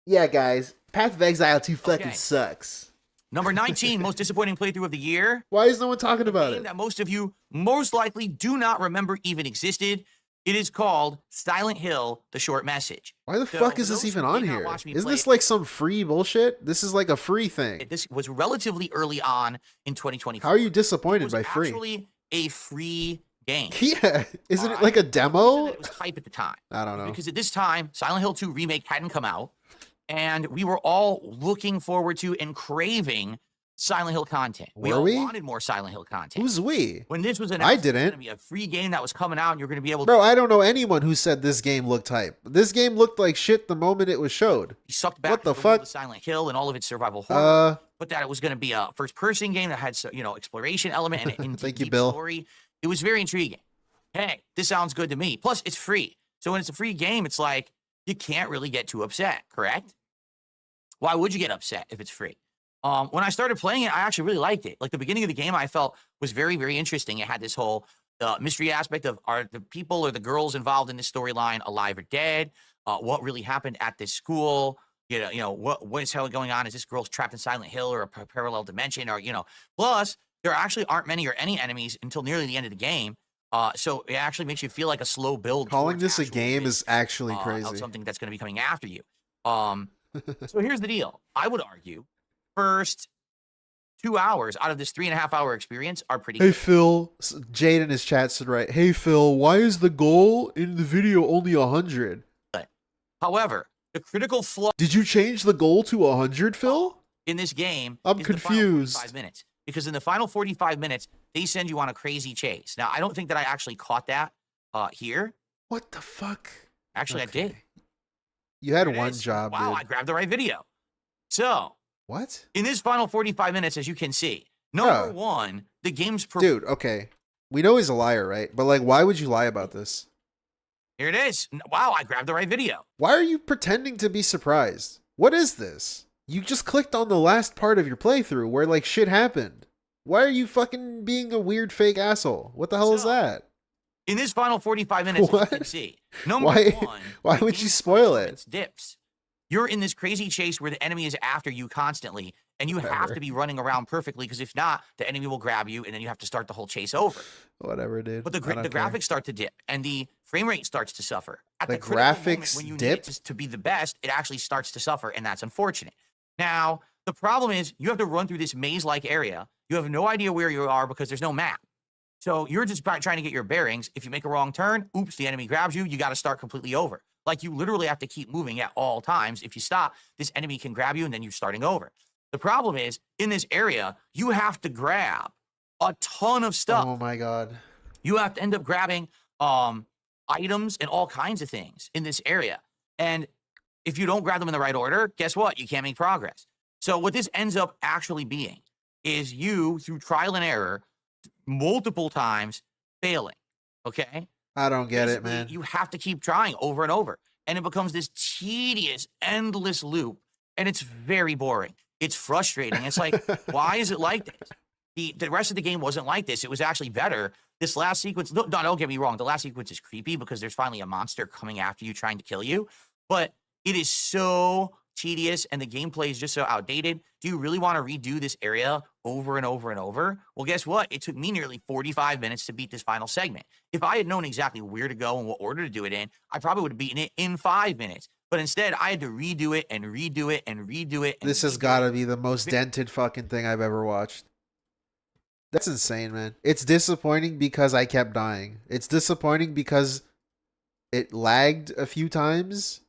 Yeah, guys. Path of Exile 2 fucking
Okay.
sucks.
Number 19, most disappointing playthrough of the year.
Why is no one talking about
Game
it?
that most of you most likely do not remember even existed. It is called Silent Hill: The Short Message.
Why the
So,
fuck
for
is this
those
even
who
on
did not
here?
watch me
Isn't
play
this
it-
like some free bullshit? This is like a free thing.
This was relatively early on in 2024.
How are you
It
disappointed
was
by free?
actually a free game.
Yeah, isn't it
Alright?
like a
The reason
demo?
that it was hype at the time.
I don't know.
Because at this time, Silent Hill 2 Remake hadn't come out, and we were all looking forward to and craving Silent Hill content. We
Were
all
we?
wanted more Silent Hill content.
Who's we?
When this was announced, it was
didn't.
going to be a free game that was coming out, and you're going to be able to
Bro, I don't know anyone who said this game looked hype. This game looked like shit the moment it was showed.
be sucked back
What the
to world
fuck?
of Silent Hill and all of its survival horror.
Uh,
But that it was going to be a first-person game that had, exploration element and a
Thank you,
deep
Bill.
story. It was very intriguing. Hey, this sounds good to me. Plus, it's free. So when it's a free game, it's like you can't really get too upset, correct? Why would you get upset if it's free? When I started playing it, I actually really liked it. Like the beginning of the game, I felt was very, very interesting. It had this whole mystery aspect of, are the people or the girls involved in this storyline alive or dead? What really happened at this school? What is hell going on? Is this girl trapped in Silent Hill or a parallel dimension? Or, plus there actually aren't many or any enemies until nearly the end of the game. So it actually makes you feel like a slow build.
Calling this a
actual
game
risk,
is actually
of
crazy.
something that's going to be coming after you. So here's the deal. I would argue first 2 hours out of this 3.5 hour experience are pretty
Hey
good.
Phil, Jade in his chat said right. Hey Phil, why is the goal in the video only 100?
However, the critical flaw
Did you change the goal to 100, Phil?
in this game
I'm
is the final
confused.
45 minutes. Because in the final 45 minutes, they send you on a crazy chase. Now, I don't think that I actually caught that here.
What the fuck?
Actually, I did.
You had
There it
one
is.
job,
Wow, I
dude.
grabbed the right video. So,
What?
in this final 45 minutes, as you can see, number one, the game's
Dude, okay. We know he's a liar, right? But like, why would you lie about this?
Here it is. Wow, I grabbed the right video.
Why are you pretending to be surprised? What is this? You just clicked on the last part of your playthrough where like shit happened. Why are you fucking being a weird fake asshole? What the hell is
So,
that?
In this final 45 minutes, as you
What?
can see, number
Why-
one,
why
the
would you
game's
spoil it?
performance dips. You're in this crazy chase where the enemy is after you constantly, and you have
Whatever.
to be running around perfectly, because if not, the enemy will grab you, and then you have to start the whole chase over.
Whatever, dude.
But the
I don't care.
graphics start to dip, and the frame rate starts to suffer. At
The
the critical moment
graphics
when you
dip?
need it to be the best, it actually starts to suffer, and that's unfortunate. Now, the problem is you have to run through this maze-like area. You have no idea where you are because there's no map. So you're just trying to get your bearings. If you make a wrong turn, oops, the enemy grabs you. You got to start completely over. Like you literally have to keep moving at all times. If you stop, this enemy can grab you, and then you're starting over. The problem is, in this area, you have to grab a ton of stuff.
Oh my god.
You have to end up grabbing items and all kinds of things in this area. And if you don't grab them in the right order, guess what? You can't make progress. So what this ends up actually being is you, through trial and error, multiple times failing. Okay?
I don't get it,
Basically,
man.
You have to keep trying over and over. And it becomes this tedious, endless loop. And it's very boring. It's frustrating. It's like, why is it like this? The rest of the game wasn't like this. It was actually better. This last sequence, no, don't get me wrong. The last sequence is creepy because there's finally a monster coming after you trying to kill you. But it is so tedious and the gameplay is just so outdated. Do you really want to redo this area over and over and over? Well, guess what? It took me nearly 45 minutes to beat this final segment. If I had known exactly where to go and what order to do it in, I probably would have beaten it in 5 minutes. But instead, I had to redo it and redo it and redo it. And
This has
redo
got
it.
to be the most dented fucking thing I've ever watched. That's insane, man. It's disappointing because I kept dying. It's disappointing because it lagged a few times.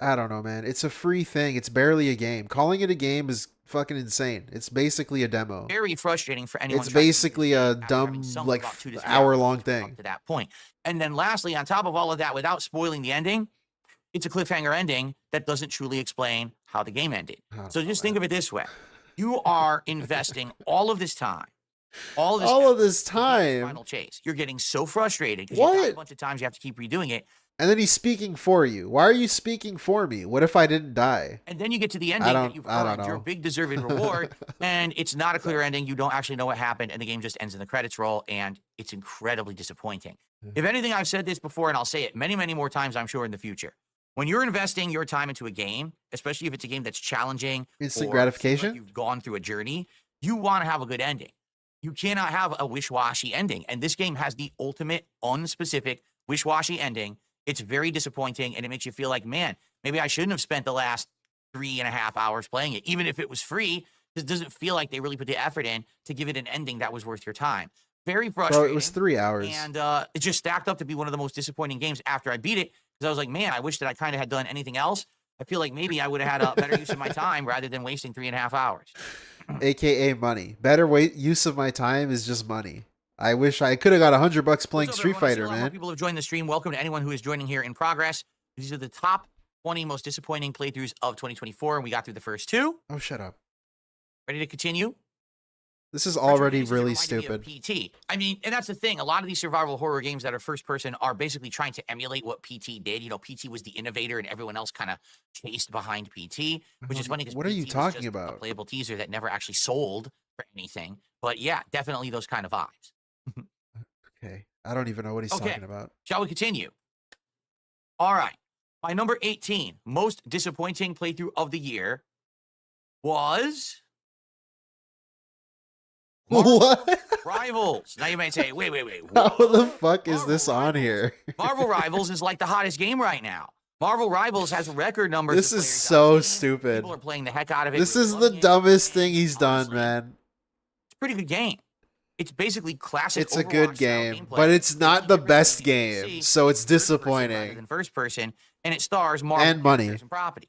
I don't know, man. It's a free thing. It's barely a game. Calling it a game is fucking insane. It's basically a demo.
Very frustrating for anyone.
It's
trying to
basically
beat this
a
game after having
dumb,
sunk
like,
about 2 to 3
hour-long
hours
thing.
up to that point. And then lastly, on top of all of that, without spoiling the ending, it's a cliffhanger ending that doesn't truly explain how the game ended. So just think of it this way. You are investing all of this time, all of this
time.
final chase. You're getting so frustrated because you die a
What?
bunch of times, you have to keep redoing it.
And then he's speaking for you. Why are you speaking for me? What if I didn't die?
And then you get to the ending that you've
I don't
earned your
know.
big deserved reward, and it's not a clear ending. You don't actually know what happened, and the game just ends in the credits roll, and it's incredibly disappointing. If anything, I've said this before, and I'll say it many, many more times, I'm sure, in the future. When you're investing your time into a game, especially if it's a game that's challenging,
Instant
or
gratification?
like you've gone through a journey, you want to have a good ending. You cannot have a wish-washy ending, and this game has the ultimate unspecific wish-washy ending. It's very disappointing, and it makes you feel like, man, maybe I shouldn't have spent the last 3.5 hours playing it, even if it was free. It doesn't feel like they really put the effort in to give it an ending that was worth your time. Very frustrating.
Bro, it was 3 hours.
And it just stacked up to be one of the most disappointing games after I beat it, because I was like, man, I wish that I kind of had done anything else. I feel like maybe I would have had a better use of my time rather than wasting 3.5 hours.
AKA money. Better use of my time is just money. I wish I could have got $100 playing
What's up,
Street
everyone? I see
Fighter,
a lot more
man.
people have joined the stream. Welcome to anyone who is joining here in progress. These are the top 20 most disappointing playthroughs of 2024, and we got through the first 2.
Oh, shut up.
Ready to continue?
This is already
Retrograde
really
reminded me of
stupid.
PT. I mean, and that's the thing. A lot of these survival horror games that are first person are basically trying to emulate what PT did. You know, PT was the innovator, and everyone else kind of chased behind PT, which is funny because
What are you talking
a
about?
playable teaser that never actually sold for anything. But yeah, definitely those kind of vibes.
Okay. I don't even know what he's
Okay.
talking about.
Shall we continue? All right. My number 18 most disappointing playthrough of the year was
What?
Rivals. Now you might say, wait.
How the
what?
fuck is
Marvel
this on
Rivals.
here?
Marvel Rivals is like the hottest game right now. Marvel Rivals has record numbers.
This
of
is
players
so
on Steam.
stupid.
People are playing the heck out of it.
This
We're
is the
loving it,
dumbest
and
thing he's done,
honestly,
man.
It's a pretty good game. It's basically classic.
It's a good
Overwatch style
game,
gameplay.
but it's
The
not
only
the
difference
best
is you can
game,
see
so it's
third person rather
disappointing.
than first person, and it stars Marvel
And money.
characters and properties.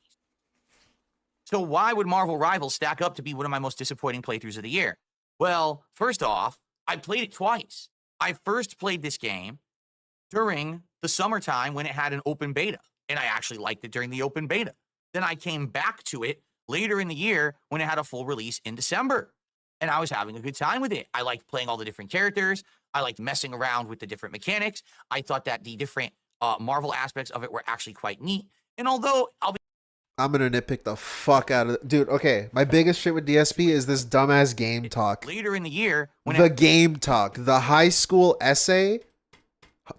So why would Marvel Rivals stack up to be one of my most disappointing playthroughs of the year? Well, first off, I played it twice. I first played this game during the summertime when it had an open beta, and I actually liked it during the open beta. Then I came back to it later in the year when it had a full release in December, and I was having a good time with it. I liked playing all the different characters. I liked messing around with the different mechanics. I thought that the different Marvel aspects of it were actually quite neat. And although
I'm gonna nitpick the fuck out of dude. Okay, my biggest shit with DSP is this dumbass game talk.
later in the year when
The game talk, the high school essay,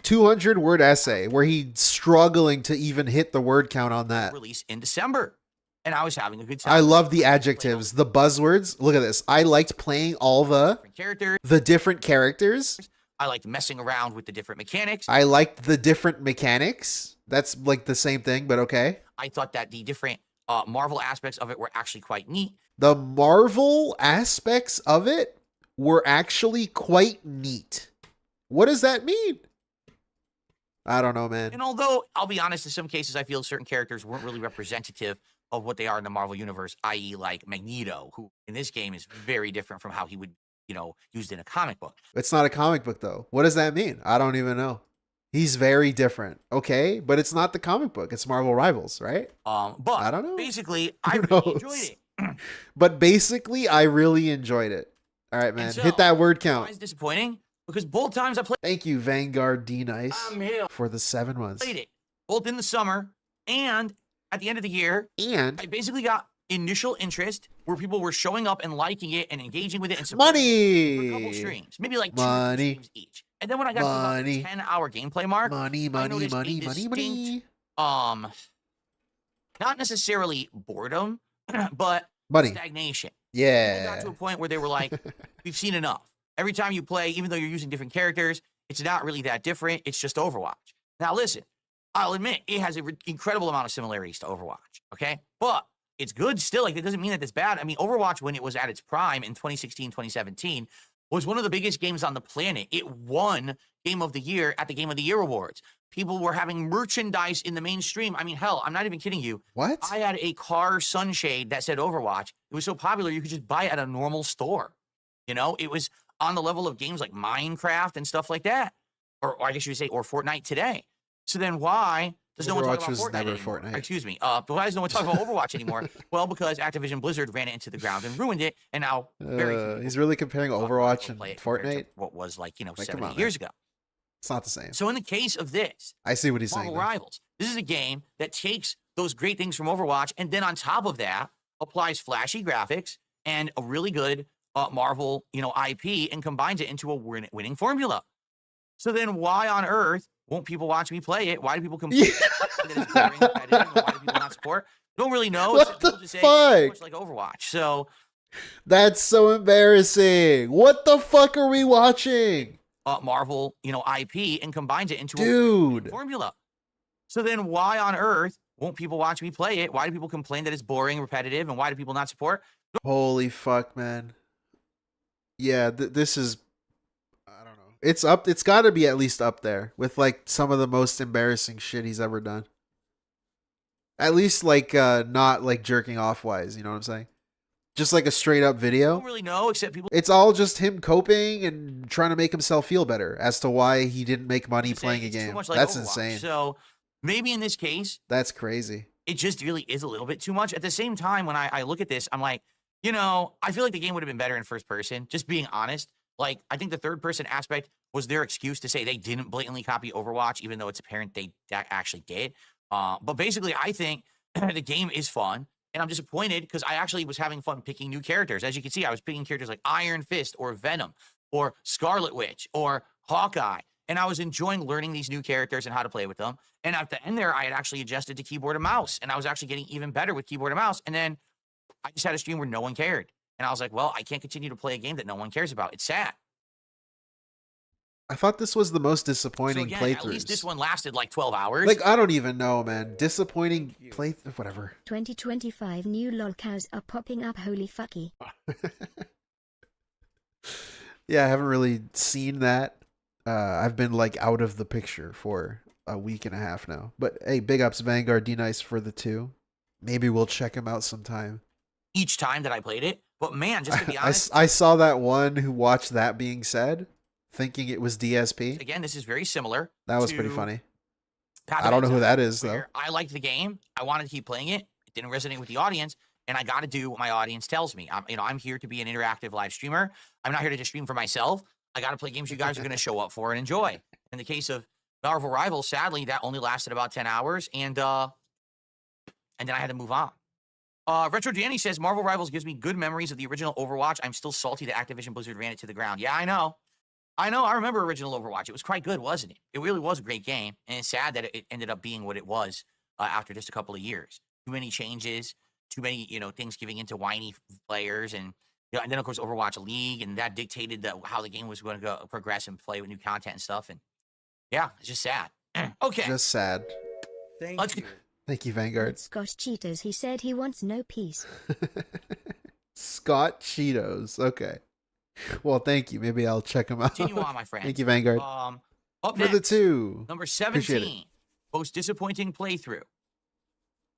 200-word essay, where he's struggling to even hit the word count on that.
release in December, and I was having a good time.
I love the adjectives, the buzzwords. Look at this. I liked playing all
different characters.
the different characters.
I liked messing around with the different mechanics.
I liked the different mechanics. That's like the same thing, but okay.
I thought that the different Marvel aspects of it were actually quite neat.
The Marvel aspects of it were actually quite neat. What does that mean? I don't know, man.
And although I'll be honest, in some cases, I feel certain characters weren't really representative of what they are in the Marvel universe, i.e., like Magneto, who in this game is very different from how he would, used in a comic book.
It's not a comic book, though. What does that mean? I don't even know. He's very different. Okay, but it's not the comic book. It's Marvel Rivals, right?
But
I don't know.
basically, I
Who
really
knows?
enjoyed it.
But basically, I really enjoyed it. All right, man.
so,
Hit that word
Why
count.
is disappointing? Because both times I
Thank you, Vanguard D Nice,
I'm here.
for the 7 months.
played it, both in the summer and at the end of the year,
And
I basically got initial interest where people were showing up and liking it and engaging with it and supporting it for a couple
money.
maybe like 2
Money.
streams each. And then when I got to about
Money.
the 10-hour gameplay mark,
Money,
I
money,
noticed a
money, money, money.
not necessarily boredom, but
Money.
stagnation. People got
Yeah.
to a point where they were like, we've seen enough. Every time you play, even though you're using different characters, it's not really that different. It's just Overwatch. Now, listen, I'll admit it has an incredible amount of similarities to Overwatch, okay? But it's good still. Like, that doesn't mean that it's bad. I mean, Overwatch, when it was at its prime in 2016, 2017, was one of the biggest games on the planet. It won Game of the Year at the Game of the Year Awards. People were having merchandise in the mainstream. I mean, hell, I'm not even kidding you.
What?
I had a car sunshade that said Overwatch. It was so popular, you could just buy it at a normal store. It was on the level of games like Minecraft and stuff like that. Or I guess you would say, or Fortnite today. So then why does no one talk
Overwatch
about
was
Fortnite
never
anymore?
Fortnite.
Excuse me. But why does no one talk about Overwatch anymore? Well, because Activision Blizzard ran it into the ground and ruined it, and now very few people
He's really comparing
talk about it
Overwatch
or
and
play it compared to
Fortnite.
what was like,
come
7
on,
years ago.
It's not the same.
So in the case of this,
I see what he's saying.
Marvel
though.
Rivals, this is a game that takes those great things from Overwatch and then on top of that applies flashy graphics and a really good Marvel, IP and combines it into a winning formula. So then why on earth won't people watch me play it? Why do people complain that it's boring, repetitive, and why do people not support? Don't really know.
What
except people
the
just say, "It's
fuck?
much like Overwatch." So
That's so embarrassing. What the fuck are we watching?
Marvel, IP and combines it into a
Dude.
formula. So then why on earth won't people watch me play it? Why do people complain that it's boring, repetitive, and why do people not support?
Holy fuck, man. Yeah, this is, I don't know. It's got to be at least up there with like some of the most embarrassing shit he's ever done. At least like not like jerking off wise, you know what I'm saying? Just like a straight up
I
video.
don't really know, except people
It's all just him coping and trying to make himself feel better as to why he didn't make money
say
playing a
it's too
game.
much like
That's
Overwatch.
insane.
So maybe in this case,
That's crazy.
it just really is a little bit too much. At the same time, when I look at this, I'm like, you know, I feel like the game would have been better in first person, just being honest. Like, I think the third person aspect was their excuse to say they didn't blatantly copy Overwatch, even though it's apparent they actually did. But basically, I think the game is fun, and I'm disappointed because I actually was having fun picking new characters. As you can see, I was picking characters like Iron Fist or Venom or Scarlet Witch or Hawkeye, and I was enjoying learning these new characters and how to play with them. And at the end there, I had actually adjusted to keyboard and mouse, and I was actually getting even better with keyboard and mouse. And then I just had a stream where no one cared. And I was like, well, I can't continue to play a game that no one cares about. It's sad.
I thought this was the most
So
disappointing
again,
playthroughs.
at least this one lasted like 12 hours.
Like, I don't even know, man. Disappointing whatever.
2025 new lol cows are popping up. Holy fucky.
Yeah, I haven't really seen that. I've been like out of the picture for a week and a half now. But hey, big ups Vanguard D-Nice for the 2. Maybe we'll check him out sometime.
Each time that I played it. But man, just to be honest,
I saw that one who watched that being said, thinking it was DSP.
again, this is very similar.
That was pretty
to
funny.
Path
I
of
don't know who
Exile,
that is, though.
where I liked the game. I wanted to keep playing it. It didn't resonate with the audience. And I got to do what my audience tells me. I'm here to be an interactive live streamer. I'm not here to just stream for myself. I got to play games you guys are going to show up for and enjoy. In the case of Marvel Rivals, sadly, that only lasted about 10 hours. And then I had to move on. Retro Danny says, Marvel Rivals gives me good memories of the original Overwatch. I'm still salty that Activision Blizzard ran it to the ground. Yeah, I know. I remember original Overwatch. It was quite good, wasn't it? It really was a great game. And it's sad that it ended up being what it was after just a couple of years. Too many changes, too many, things giving into whiny players. And and then, of course, Overwatch League. And that dictated how the game was going to go progress and play with new content and stuff. And yeah, it's just sad. Okay.
Just sad.
Let's
Thank you, Vanguard.
Scott Cheetos, he said he wants no peace.
Scott Cheetos. Okay. Well, thank you. Maybe I'll check him out.
continue on, my friend.
Thank you, Vanguard.
Up
For
next,
the 2.
number
Appreciate
17, most disappointing playthrough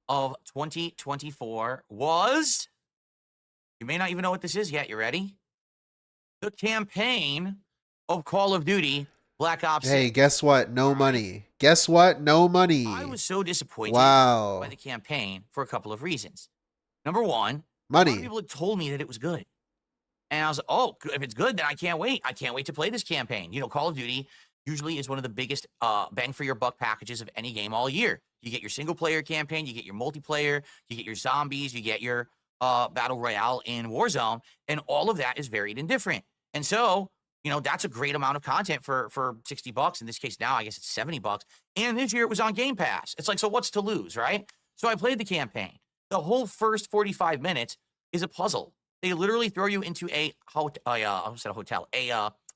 of 2024 was, you may not even know what this is yet. You ready? The campaign of Call of Duty Black Ops
Hey,
6.
guess what? No money. Guess what? No money.
I was so disappointed
Wow.
by the campaign for a couple of reasons. Number one, a lot of
Money.
people had told me that it was good. And I was like, oh, if it's good, then I can't wait. I can't wait to play this campaign. Call of Duty usually is one of the biggest bang for your buck packages of any game all year. You get your single player campaign, you get your multiplayer, you get your zombies, you get your battle royale in Warzone, and all of that is varied and different. And so, that's a great amount of content for $60. In this case, now I guess it's $70. And this year it was on Game Pass. It's like, so what's to lose, right? So I played the campaign. The whole first 45 minutes is a puzzle. They literally throw you into a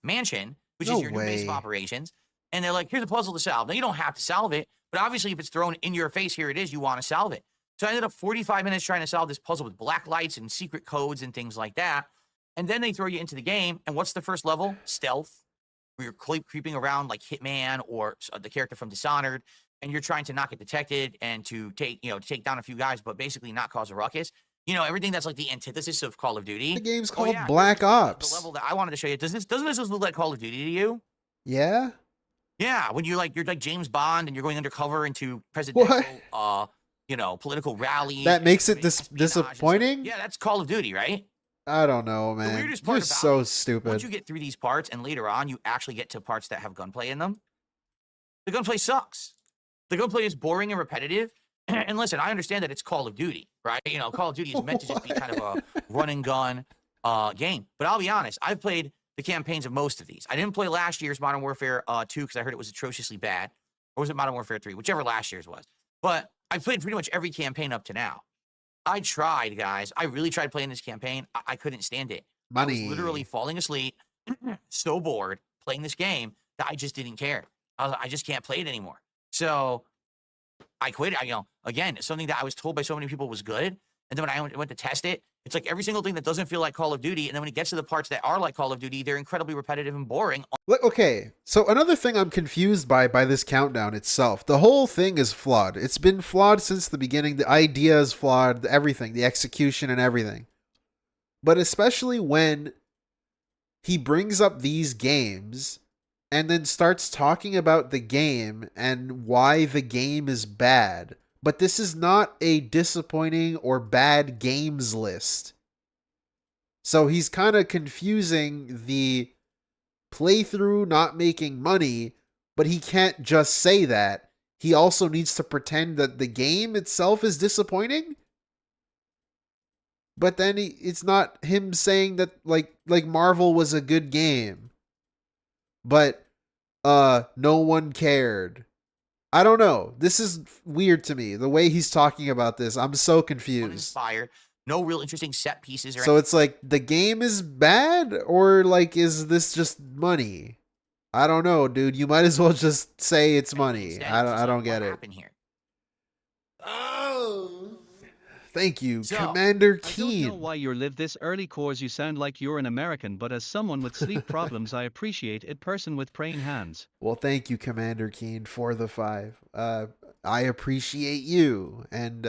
mansion, which
No
is your new base of
way.
operations. And they're like, here's a puzzle to solve. Now, you don't have to solve it, but obviously if it's thrown in your face, here it is, you want to solve it. So I ended up 45 minutes trying to solve this puzzle with black lights and secret codes and things like that. And then they throw you into the game. And what's the first level? Stealth, where you're creeping around like Hitman or the character from Dishonored. And you're trying to not get detected and to take down a few guys, but basically not cause a ruckus. Everything that's like the antithesis of Call of Duty.
The game's
Oh,
called
yeah,
Black
the
Ops.
level that I wanted to show you. Doesn't this look like Call of Duty to you?
Yeah?
Yeah, when you're like James Bond and you're going undercover into presidential, political rallies.
That makes it
espionage and stuff.
disappointing?
Yeah, that's Call of Duty, right?
I don't know, man.
weirdest
You're
part about
so
Once
stupid.
you get through these parts and later on you actually get to parts that have gunplay in them, the gunplay sucks. The gunplay is boring and repetitive. And listen, I understand that it's Call of Duty, right? Call of Duty is meant to just be kind of a run and gun game. But I'll be honest, I've played the campaigns of most of these. I didn't play last year's Modern Warfare 2 because I heard it was atrociously bad. Or was it Modern Warfare 3? Whichever last year's was. But I've played pretty much every campaign up to now. I tried, guys. I really tried playing this campaign. I couldn't stand it. I was
Money.
literally falling asleep, so bored playing this game that I just didn't care. I just can't play it anymore. So I quit. Again, something that I was told by so many people was good. And then when I went to test it, it's like every single thing that doesn't feel like Call of Duty. And then when it gets to the parts that are like Call of Duty, they're incredibly repetitive and boring.
Look, okay, so another thing I'm confused by this countdown itself. The whole thing is flawed. It's been flawed since the beginning. The idea is flawed, everything, the execution and everything. But especially when he brings up these games and then starts talking about the game and why the game is bad. But this is not a disappointing or bad games list. So he's kind of confusing the playthrough not making money, but he can't just say that. He also needs to pretend that the game itself is disappointing. But then it's not him saying that like Marvel was a good game, but no one cared. I don't know. This is weird to me. The way he's talking about this, I'm so confused.
Uninspired. No real interesting set pieces or
So it's like the game is bad, or like is this just money? I don't know, dude. You might as well just say it's money.
Instead,
I don't
what
get it.
happened here?
Oh, thank you,
So,
Commander
I don't know
Keen.
why you live this early cause you sound like you're an American, but as someone with sleep problems I appreciate it. Person with praying hands.
Well, thank you, Commander Keen, for the 5. I appreciate you, and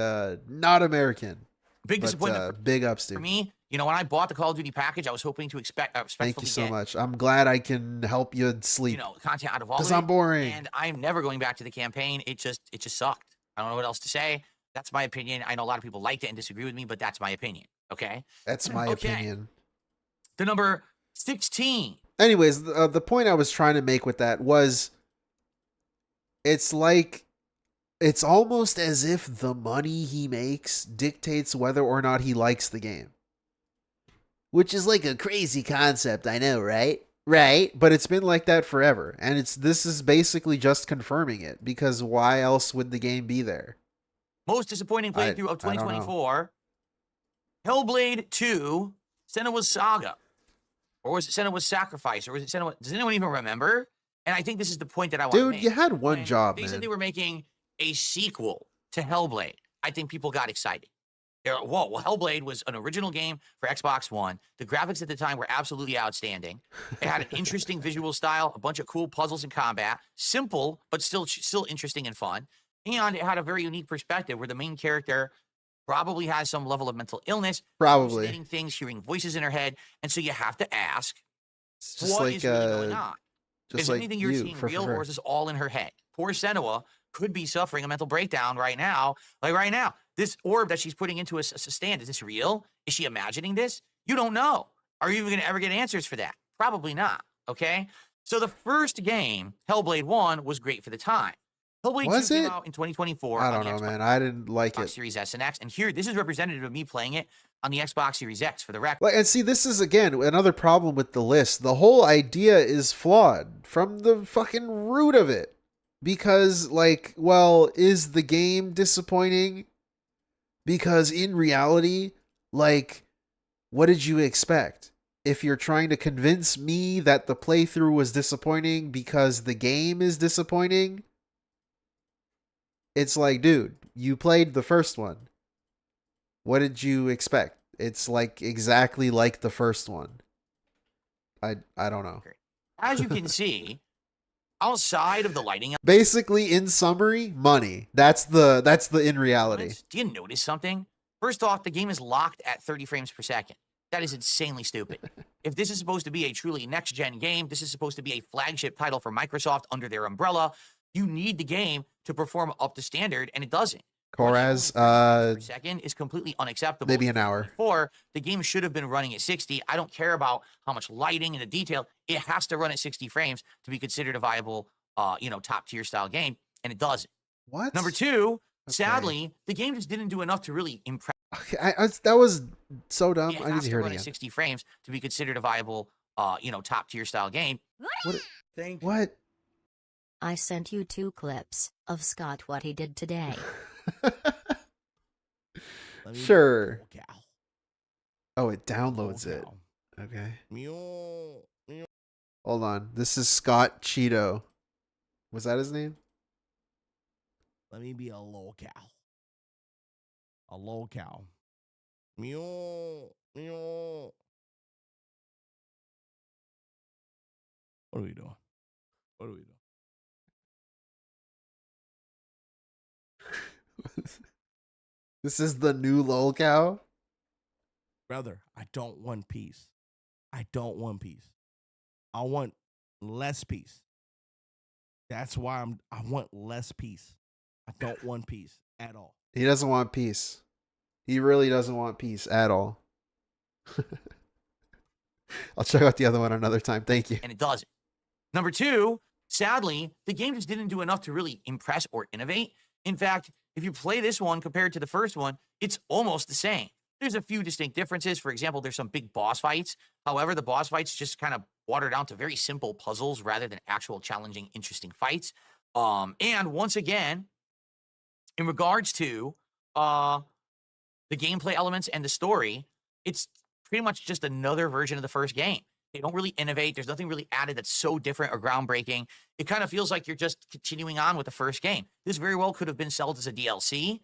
not American.
Big
But
disappointment
big ups,
for
dude.
me. You know, when I bought the Call of Duty package, I was hoping to
Thank you so
get,
much. I'm glad I can help you sleep.
you know, content out of all of
Because
it.
I'm boring.
And I'm never going back to the campaign. It just sucked. I don't know what else to say. That's my opinion. I know a lot of people liked it and disagree with me, but that's my opinion. Okay.
That's my
Okay.
opinion.
The number 16.
Anyways, the point I was trying to make with that was it's like it's almost as if the money he makes dictates whether or not he likes the game. Which is like a crazy concept, I know, right? Right, but it's been like that forever, and this is basically just confirming it, because why else would the game be there?
Most disappointing playthrough of
I don't know.
2024. Hellblade 2, Senua's Saga. Or was it Senua's Sacrifice? Or was it Senua? Does anyone even remember? And I think this is the point that I want to
Dude,
make.
you had one
When
job,
they
man.
said they were making a sequel to Hellblade. I think people got excited. Whoa, well, Hellblade was an original game for Xbox One. The graphics at the time were absolutely outstanding. It had an interesting visual style, a bunch of cool puzzles and combat, simple, but still interesting and fun. And it had a very unique perspective where the main character probably has some level of mental illness,
Probably.
hallucinating things, hearing voices in her head. And so you have to ask,
It's just
what
like
is really going on?
just
Is
like
anything you're
you
seeing
for
real,
her.
or is this all in her head? Poor Senua could be suffering a mental breakdown right now. Like right now, this orb that she's putting into a stand, is this real? Is she imagining this? You don't know. Are you even going to ever get answers for that? Probably not. Okay. So the first game, Hellblade 1, was great for the time. Hellblade
Was
2 came
it?
out in 2024
I
on
don't
the
know,
Xbox
man. I didn't like it.
Series S and X. And here, this is representative of me playing it on the Xbox Series X for the record.
Like, and see, this is again another problem with the list. The whole idea is flawed from the fucking root of it. Because, like, well, is the game disappointing? Because in reality, like, what did you expect? If you're trying to convince me that the playthrough was disappointing because the game is disappointing, it's like, dude, you played the first one. What did you expect? It's like exactly like the first one. I don't know.
As you can see, outside of the lighting
Basically, in summary, money. That's the in reality.
elements, do you notice something? First off, the game is locked at 30 frames per second. That is insanely stupid. If this is supposed to be a truly next-gen game, this is supposed to be a flagship title for Microsoft under their umbrella, you need the game to perform up to standard, and it doesn't.
Koraz,
30 frames per second is completely unacceptable.
maybe an hour.
The game should have been running at 60. I don't care about how much lighting and the detail. It has to run at 60 frames to be considered a viable, top tier style game, and it doesn't.
What?
Number two,
Okay.
sadly, the game just didn't do enough to really impress.
Okay, that was so dumb.
It
I need
has
to
to
hear it
run at
again.
60 frames to be considered a viable, top tier style game.
What?
Thank you.
What?
I sent you 2 clips of Scott what he did today.
Let me
Sure.
cow.
Oh, it downloads it.
Cow.
Okay.
Meow. Meow.
Hold on. This is Scott Cheeto. Was that his name?
Let me be a low cow. A low cow. Meow. Meow. What are we doing? What are we doing?
This is the new lol cow.
Brother, I don't want peace. I don't want peace. I want less peace. That's why I want less peace. I don't want peace at all.
He doesn't want peace. He really doesn't want peace at all. I'll check out the other one another time. Thank you.
And it doesn't. Number two, sadly, the game just didn't do enough to really impress or innovate. In fact, if you play this one compared to the first one, it's almost the same. There's a few distinct differences. For example, there's some big boss fights. However, the boss fights just kind of water down to very simple puzzles rather than actual challenging, interesting fights. And once again, in regards to the gameplay elements and the story, it's pretty much just another version of the first game. They don't really innovate. There's nothing really added that's so different or groundbreaking. It kind of feels like you're just continuing on with the first game. This very well could have been sold as a DLC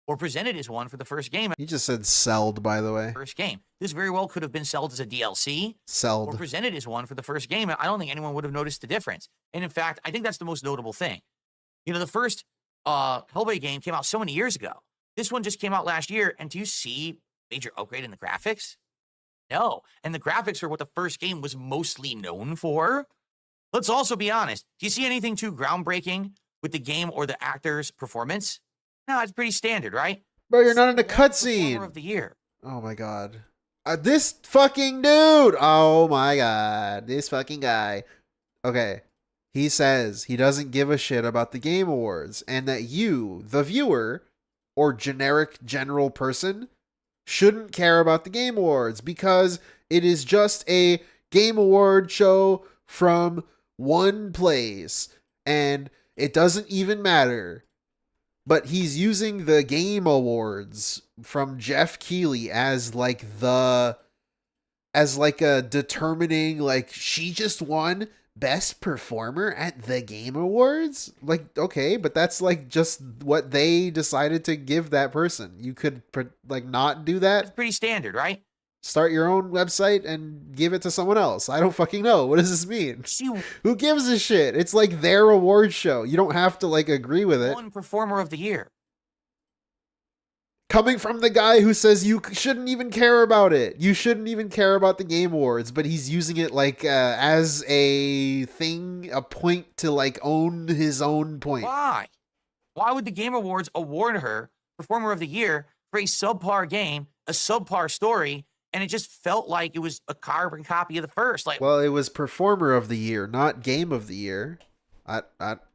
or presented as one for the first game.
He just said "selled," by the way.
First game. This very well could have been sold as a DLC or
Selled.
presented as one for the first game. And I don't think anyone would have noticed the difference. And in fact, I think that's the most notable thing. You know, the first Hellblade game came out so many years ago. This one just came out last year. And do you see major upgrade in the graphics? No. And the graphics are what the first game was mostly known for. Let's also be honest. Do you see anything too groundbreaking with the game or the actor's performance? No, it's pretty standard, right?
Bro, you're not in a
Performer
cutscene.
of the year.
Oh my god. This fucking dude. Oh my god. This fucking guy. Okay. He says he doesn't give a shit about the Game Awards and that you, the viewer, or generic general person, shouldn't care about the Game Awards because it is just a Game Award show from one place and it doesn't even matter. But he's using the Game Awards from Jeff Keighley as like a determining, like, she just won Best Performer at the Game Awards? Like, okay, but that's like just what they decided to give that person. You could like not do
It's
that.
pretty standard, right?
Start your own website and give it to someone else. I don't fucking know. What does this mean?
See,
Who gives a shit? It's like their award show. You don't have to like agree with it.
one performer of the year.
Coming from the guy who says you shouldn't even care about it. You shouldn't even care about the Game Awards, but he's using it like as a thing, a point to like own his own point.
Why? Why would the Game Awards award her Performer of the Year for a subpar game, a subpar story, and it just felt like it was a carbon copy of the first? Like,
Well, it was Performer of the Year, not Game of the Year. I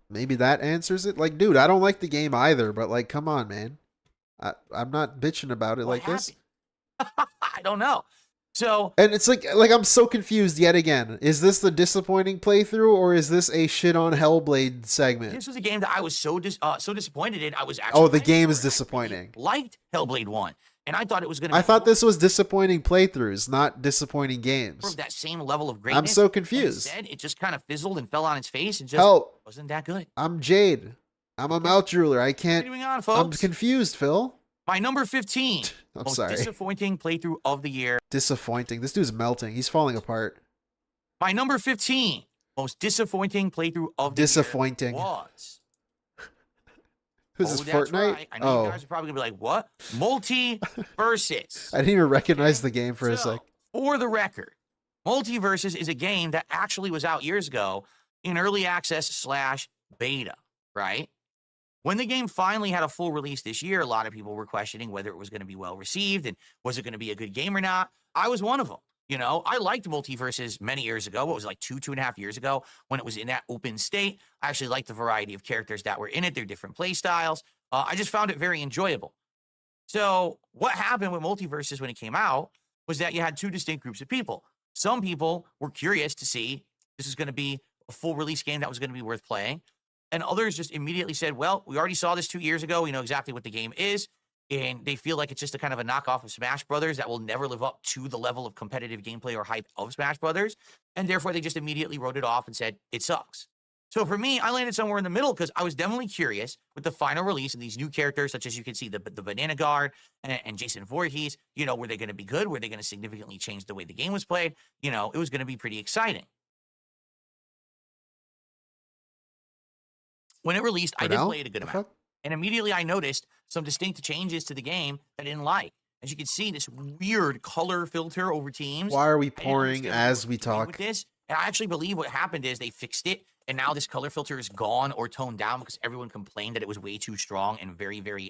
maybe that answers it. Like, dude, I don't like the game either, but like, come on, man. I'm not bitching about it
what
like this.
happened? I don't know. So
And it's like I'm so confused yet again. Is this the disappointing playthrough or is this a shit on Hellblade segment?
this was a game that I was so disappointed in. I was actually
Oh, the
ready
game
for
is
it. I really
disappointing.
liked Hellblade 1, and I thought it was going to.
I thought this was disappointing playthroughs, not disappointing games.
of that same level of greatness.
I'm so
and
confused.
instead, it just kind of fizzled and fell on its face and just
Help!
wasn't that good.
I'm Jade. I'm a mouth drooler. I can't.
Continuing on,
I'm
folks.
confused, Phil.
My number 15
I'm
most
sorry.
disappointing playthrough of the year.
Disappointing. This dude's melting. He's falling apart.
My number 15 most disappointing playthrough of the
Disappointing.
year was.
Who's this,
That's
Fortnite?
right. I know you
Oh,
guys are probably gonna be like, "What? Multiverses."
I didn't even recognize the game for a
So,
sec.
for the record, Multiverses is a game that actually was out years ago in early access / beta, right? When the game finally had a full release this year, a lot of people were questioning whether it was going to be well received and was it going to be a good game or not. I was one of them. You know, I liked Multiverses many years ago. What was it, like 2.5 years ago when it was in that open state? I actually liked the variety of characters that were in it, their different play styles. I just found it very enjoyable. So what happened with Multiverses when it came out was that you had two distinct groups of people. Some people were curious to see this is going to be a full release game that was going to be worth playing. And others just immediately said, well, we already saw this 2 years ago. We know exactly what the game is. And they feel like it's just a kind of a knockoff of Smash Brothers that will never live up to the level of competitive gameplay or hype of Smash Brothers. And therefore, they just immediately wrote it off and said, it sucks. So for me, I landed somewhere in the middle because I was definitely curious with the final release of these new characters, such as you can see the Banana Guard and Jason Voorhees. You know, were they going to be good? Were they going to significantly change the way the game was played? You know, it was going to be pretty exciting. When it released, I did
Pernell?
play it a good
The
amount.
fuck?
And immediately I noticed some distinct changes to the game that I didn't like. As you can see, this weird color filter over teams.
Why are we
I didn't
pouring
understand what they
as
were
we
doing
talk?
with this. And I actually believe what happened is they fixed it, and now this color filter is gone or toned down because everyone complained that it was way too strong and very, very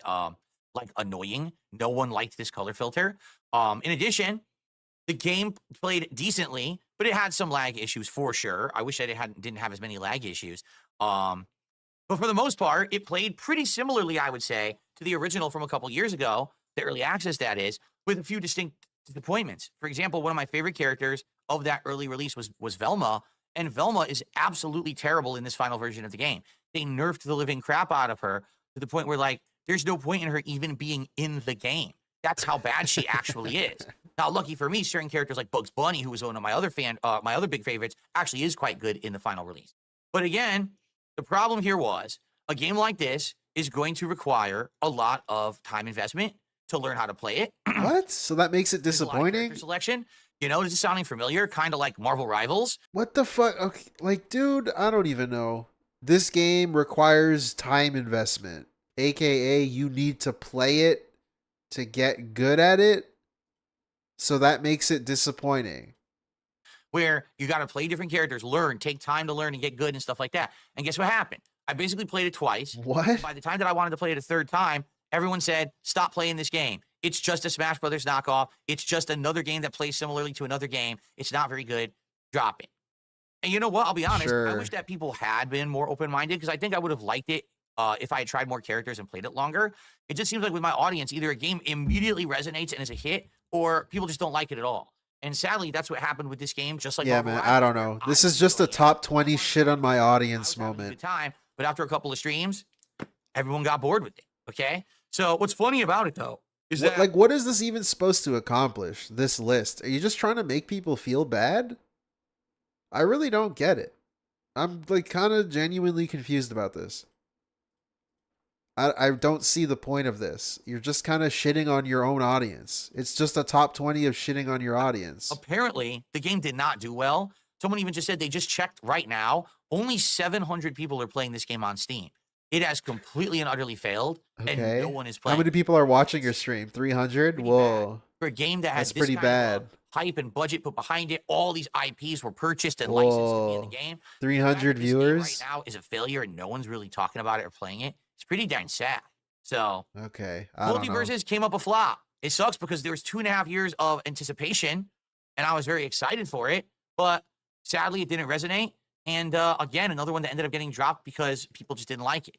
like annoying. No one liked this color filter. In addition, The game played decently, but it had some lag issues for sure. I wish I didn't have as many lag issues. But for the most part, it played pretty similarly, I would say, to the original from a couple years ago, the early access that is, with a few distinct disappointments. For example, one of my favorite characters of that early release was Velma, and Velma is absolutely terrible in this final version of the game. They nerfed the living crap out of her to the point where, like, there's no point in her even being in the game. That's how bad she actually is. Now, lucky for me, certain characters like Bugs Bunny, who was one of my other big favorites, actually is quite good in the final release. But again, the problem here was a game like this is going to require a lot of time investment to learn how to play it.
What? So that makes it
There's a lot of character
disappointing?
selection. You know, is this sounding familiar? Kind of like Marvel Rivals.
What the fuck? Okay, like, dude, I don't even know. This game requires time investment, aka you need to play it to get good at it. So that makes it disappointing.
Where you got to play different characters, learn, take time to learn and get good and stuff like that. And guess what happened? I basically played it twice.
What?
By the time that I wanted to play it a third time, everyone said, stop playing this game. It's just a Smash Brothers knockoff. It's just another game that plays similarly to another game. It's not very good. Drop it. And you know what? I'll be honest. I
Sure.
wish that people had been more open-minded because I think I would have liked it if I had tried more characters and played it longer. It just seems like with my audience, either a game immediately resonates and is a hit, or people just don't like it at all. And sadly, that's what happened with this game. Just like
Yeah,
Marvel
man,
Rivals,
I don't
where
know.
I
This
was
is just a
really
top
into it.
20 shit on my
I
audience
was having a good
moment.
time, but after a couple of streams, everyone got bored with it. Okay. So what's funny about it though is that
What is this even supposed to accomplish, this list? Are you just trying to make people feel bad? I really don't get it. I'm like kind of genuinely confused about this. I don't see the point of this. You're just kind of shitting on your own audience. It's just a top 20 of shitting on your audience.
apparently the game did not do well. Someone even just said they just checked right now. Only 700 people are playing this game on Steam. It has completely and utterly failed, and
Okay.
no one is
How
playing.
many people are watching your stream? 300?
Pretty
Whoa.
For a game that has
That's
this
pretty
kind of
bad.
hype and budget put behind it, all these IPs were purchased and licensed to be in
Whoa.
the game.
300
This game
viewers?
right now is a failure, and no one's really talking about it or playing it. It's pretty dang sad. So
Okay. I don't know.
Multiverses came up a flop. It sucks because there was 2.5 years of anticipation, and I was very excited for it. But sadly, it didn't resonate. And again, another one that ended up getting dropped because people just didn't like it.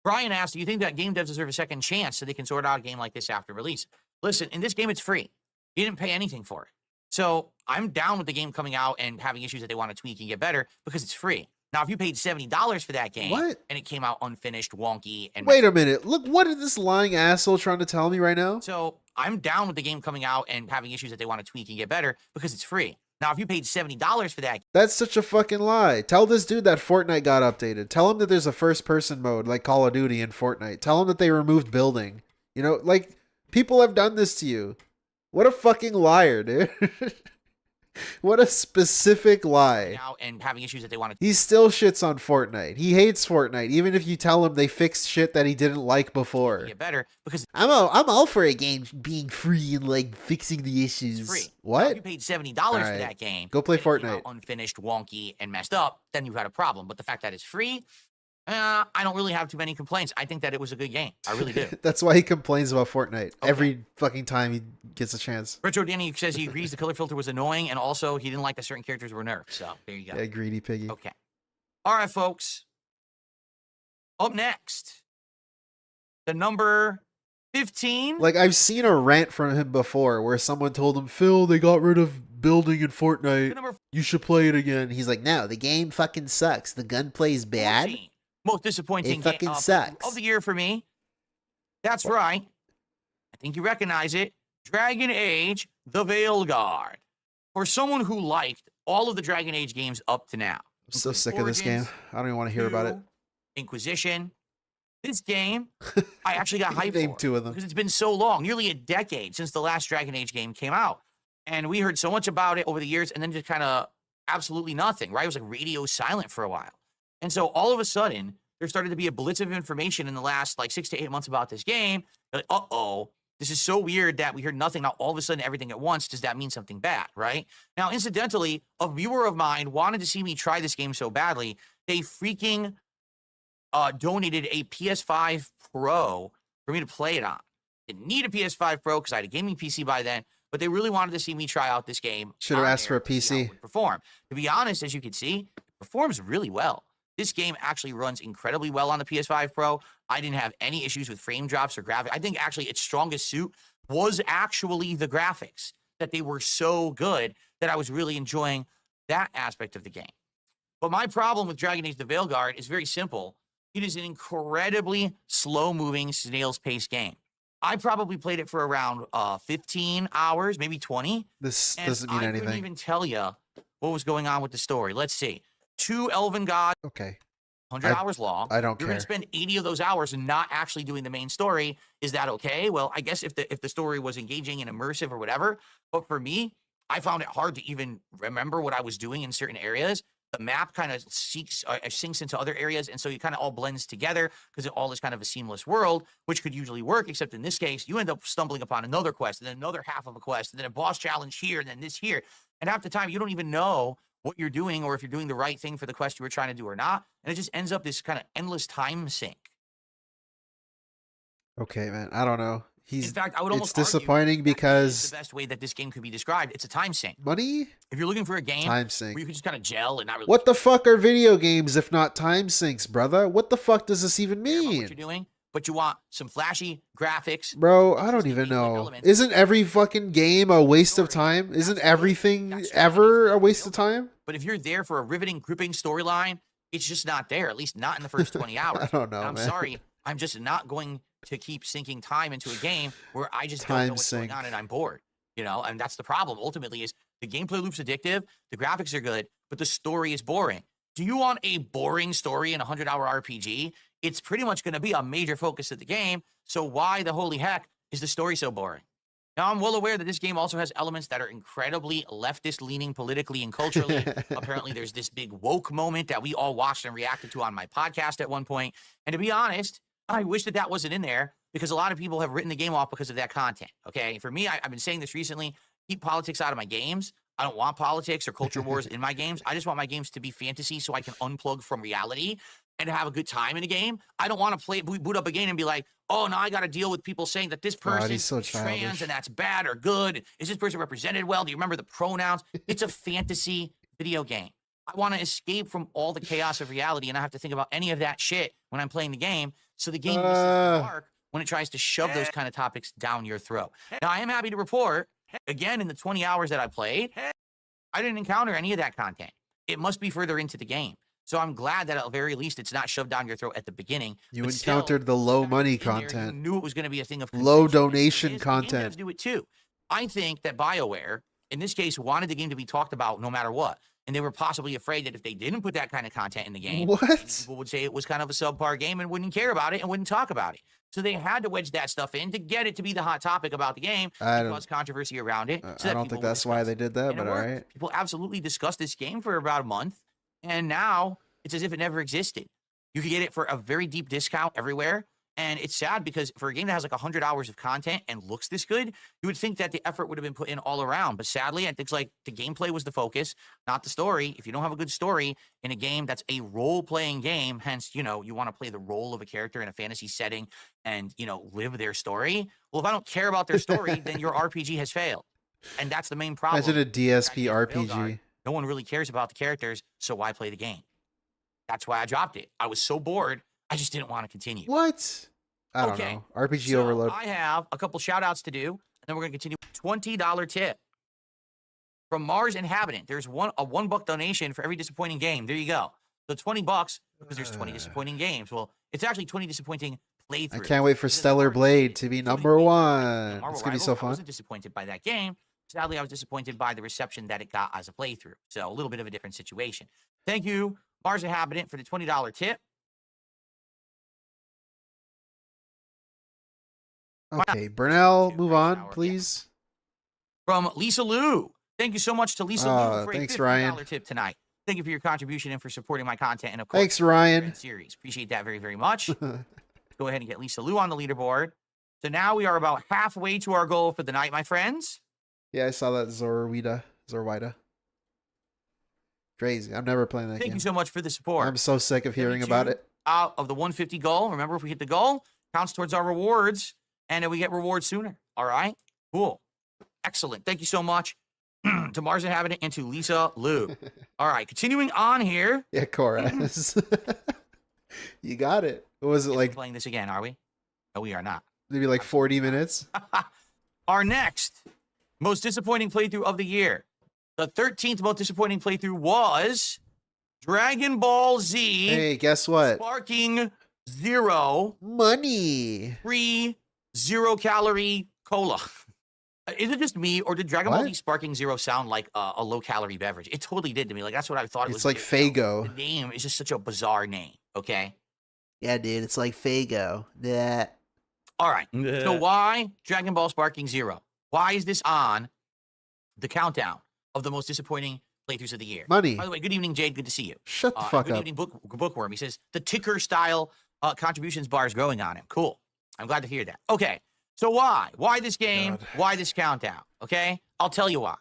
Brian asked, do you think that game devs deserve a second chance so they can sort out a game like this after release? Listen, in this game, it's free. You didn't pay anything for it. So I'm down with the game coming out and having issues that they want to tweak and get better because it's free. Now, if you paid $70 for that game
What?
and it came out unfinished, wonky, and
Wait a minute. Look, what is this lying asshole trying to tell me right now?
so I'm down with the game coming out and having issues that they want to tweak and get better because it's free. Now, if you paid $70 for that
That's such a fucking lie. Tell this dude that Fortnite got updated. Tell him that there's a first person mode like Call of Duty in Fortnite. Tell him that they removed building. You know, like, people have done this to you. What a fucking liar, dude. What a specific lie.
out and having issues that they want to
He still shits on Fortnite. He hates Fortnite, even if you tell him they fixed shit that he didn't like before.
get better because
I'm all for a game being free and like fixing the issues.
it's free. Now, if
What?
you paid $70
Alright.
for that game,
Go play
and it came out
Fortnite.
unfinished, wonky, and messed up, then you've got a problem. But the fact that it's free, I don't really have too many complaints. I think that it was a good game. I really do.
That's why he complains about Fortnite every fucking time he gets a chance.
Retro Danny says he agrees the color filter was annoying, and also he didn't like that certain characters were nerfed. So there you go.
Yeah, greedy piggy.
Okay. All right, folks. Up next, the number 15.
Like, I've seen a rant from him before where someone told him, Phil, they got rid of building in
the
Fortnite.
number
You should play it again. He's like, no, the game fucking sucks. The gunplay's bad.
14. Most disappointing
It fucking
game
sucks.
of the year for me. That's right. I think you recognize it. Dragon Age: The Veilguard. For someone who liked all of the Dragon Age games up to now,
I'm so
including
sick of this game.
Origins,
I don't even want to hear about it.
2, Inquisition. This game, I actually got hyped
Name
for
two of them.
because it's been so long, nearly a decade since the last Dragon Age game came out. And we heard so much about it over the years and then just kind of absolutely nothing, right? It was like radio silent for a while. And so all of a sudden, there started to be a blitz of information in the last like 6 to 8 months about this game. Like, uh-oh, this is so weird that we heard nothing. Now all of a sudden, everything at once, does that mean something bad, right? Now, incidentally, a viewer of mine wanted to see me try this game so badly, they freaking donated a PS5 Pro for me to play it on. Didn't need a PS5 Pro because I had a gaming PC by then, but they really wanted to see me try out this game.
Should have
on
asked for
there
a
to see how it
PC.
would perform. To be honest, as you can see, it performs really well. This game actually runs incredibly well on the PS5 Pro. I didn't have any issues with frame drops or graphics. I think actually its strongest suit was actually the graphics, that they were so good that I was really enjoying that aspect of the game. But my problem with Dragon Age the Veilguard is very simple. It is an incredibly slow-moving, snail's-paced game. I probably played it for around 15 hours, maybe 20.
This
And
doesn't mean
I couldn't
anything.
even tell you what was going on with the story. Let's see. 2 elven gods,
Okay.
100 hours long.
I don't
You're
care.
going to spend 80 of those hours and not actually doing the main story. Is that okay? Well, I guess if the story was engaging and immersive or whatever. But for me, I found it hard to even remember what I was doing in certain areas. The map kind of sinks into other areas, and so it kind of all blends together because it all is kind of a seamless world, which could usually work, except in this case, you end up stumbling upon another quest, and then another half of a quest, and then a boss challenge here, and then this here. And half the time, you don't even know what you're doing or if you're doing the right thing for the quest you were trying to do or not, and it just ends up this kind of endless time sink.
Okay, man. I don't know.
In fact, I would almost
It's disappointing
argue that is
because
the best way that this game could be described. It's a time sink.
money,
If you're looking for a game
time
where
sink.
you can just kind of gel and not really
What the fuck are video games if not time sinks, brother? What the fuck does this even
care about what
mean?
you're doing, but you want some flashy graphics.
Bro, I don't
interesting
even
gameplay
know.
elements.
Isn't every fucking game a waste of
Story.
time? Isn't
Absolutely.
everything
That's
ever a
Dragon Age
waste of
Veilguard.
time?
But if you're there for a riveting, gripping storyline, it's just not there, at least not in the first 20 hours.
I don't know,
And I'm
man.
sorry, I'm just not going to keep sinking time into a game where I just don't
Time
know what's going
sink.
on and I'm bored. You know, and that's the problem ultimately is the gameplay loop's addictive, the graphics are good, but the story is boring. Do you want a boring story in a 100-hour RPG? It's pretty much going to be a major focus of the game, so why the holy heck is the story so boring? Now, I'm well aware that this game also has elements that are incredibly leftist-leaning politically and culturally. Apparently, there's this big woke moment that we all watched and reacted to on my podcast at one point. And to be honest, I wish that that wasn't in there because a lot of people have written the game off because of that content, okay? For me, I've been saying this recently, keep politics out of my games. I don't want politics or culture wars in my games. I just want my games to be fantasy so I can unplug from reality and have a good time in a game. I don't want to boot up a game and be like, oh, now I got to deal with people saying that this
God,
person
he's so
is trans
childish.
and that's bad or good. Is this person represented well? Do you remember the pronouns? It's a fantasy video game. I want to escape from all the chaos of reality and not have to think about any of that shit when I'm playing the game. So the game misses the mark when it tries to shove those kind of topics down your throat. Now, I am happy to report, again, in the 20 hours that I played, I didn't encounter any of that content. It must be further into the game. So I'm glad that at the very least it's not shoved down your throat at the beginning.
You
but still,
encountered the low money
in there, you
content.
knew it was going to be a thing of
Low
contention, and it
donation
is. The game
content.
devs do it too. I think that BioWare, in this case, wanted the game to be talked about no matter what. And they were possibly afraid that if they didn't put that kind of content in the game,
What?
people would say it was kind of a subpar game and wouldn't care about it and wouldn't talk about it. So they had to wedge that stuff in to get it to be the hot topic about the game and cause controversy around it. So
I
that
don't
people
think
would
that's why
discuss
they
it.
did that,
And it
but all
worked.
right.
People absolutely discussed this game for about a month, and now it's as if it never existed. You could get it for a very deep discount everywhere, and it's sad because for a game that has like 100 hours of content and looks this good, you would think that the effort would have been put in all around. But sadly, I think it's like the gameplay was the focus, not the story. If you don't have a good story in a game that's a role-playing game, hence, you know, you want to play the role of a character in a fantasy setting and, you know, live their story. Well, if I don't care about their story, then your RPG has failed. And that's the main problem.
Imagine a DSP
Dragon Age
RPG.
No one really cares about the characters, so why play the game? That's why I dropped it. I was so bored, I just didn't want to continue.
What? I don't
Okay,
know. RPG
So
overload.
I have a couple shout outs to do, and then we're going to continue. $20 tip from Mars Inhabitant. There's a $1 donation for every disappointing game. There you go. So $20 because there's 20 disappointing games. Well, it's actually 20 disappointing playthroughs.
I can't wait for
This is
Stellar
Marvel
Blade
Series.
to be
20
number
playthroughs.
one.
Marvel
It's gonna be
Rivals,
so
I
fun.
wasn't disappointed by that game. Sadly, I was disappointed by the reception that it got as a playthrough. So a little bit of a different situation. Thank you, Mars Inhabitant, for the $20 tip.
Okay, Burnell,
Two
move
race
on,
hour, yeah.
please.
From Lisa Lou. Thank you so much to Lisa Lou for
Thanks,
a $50
Ryan.
tip tonight. Thank you for your contribution and for supporting my content and of course
Thanks, Ryan.
the series. Appreciate that very, very much. Go ahead and get Lisa Lou on the leaderboard. So now we are about halfway to our goal for the night, my friends.
Yeah, I saw that Zorwida. Crazy. I'm never playing that
Thank
game.
you so much for the support.
I'm so sick of hearing about
32
it.
Out of the 150 goal. Remember, if we hit the goal, counts towards our rewards, and then we get rewards sooner. All right? Cool. Excellent. Thank you so much to Mars Inhabitant and to Lisa Lou. All right, continuing on here.
Yeah, Chorus. You got it. What was it
Yes, we're
like?
playing this again, are we? No, we are not.
Maybe like 40 minutes?
Our next most disappointing playthrough of the year. The 13th most disappointing playthrough was Dragon Ball Z
Hey, guess what?
Sparking Zero
Money.
free 0-calorie cola. Is it just me, or did Dragon Ball
What?
Z Sparking Zero sound like a low-calorie beverage? It totally did to me. Like, that's what I thought it was.
It's like
The
Fago.
name is just such a bizarre name, okay?
Yeah, dude, it's like Fago. Yeah.
All right. So why Dragon Ball Sparking Zero? Why is this on the countdown of the most disappointing playthroughs of the year?
Money.
By the way, good evening, Jade. Good to see you.
Shut the fuck
good
up.
evening, Bookworm. He says the ticker style contributions bar is growing on him. Cool. I'm glad to hear that. Okay. So why? Why this game?
God.
Why this countdown? Okay. I'll tell you why.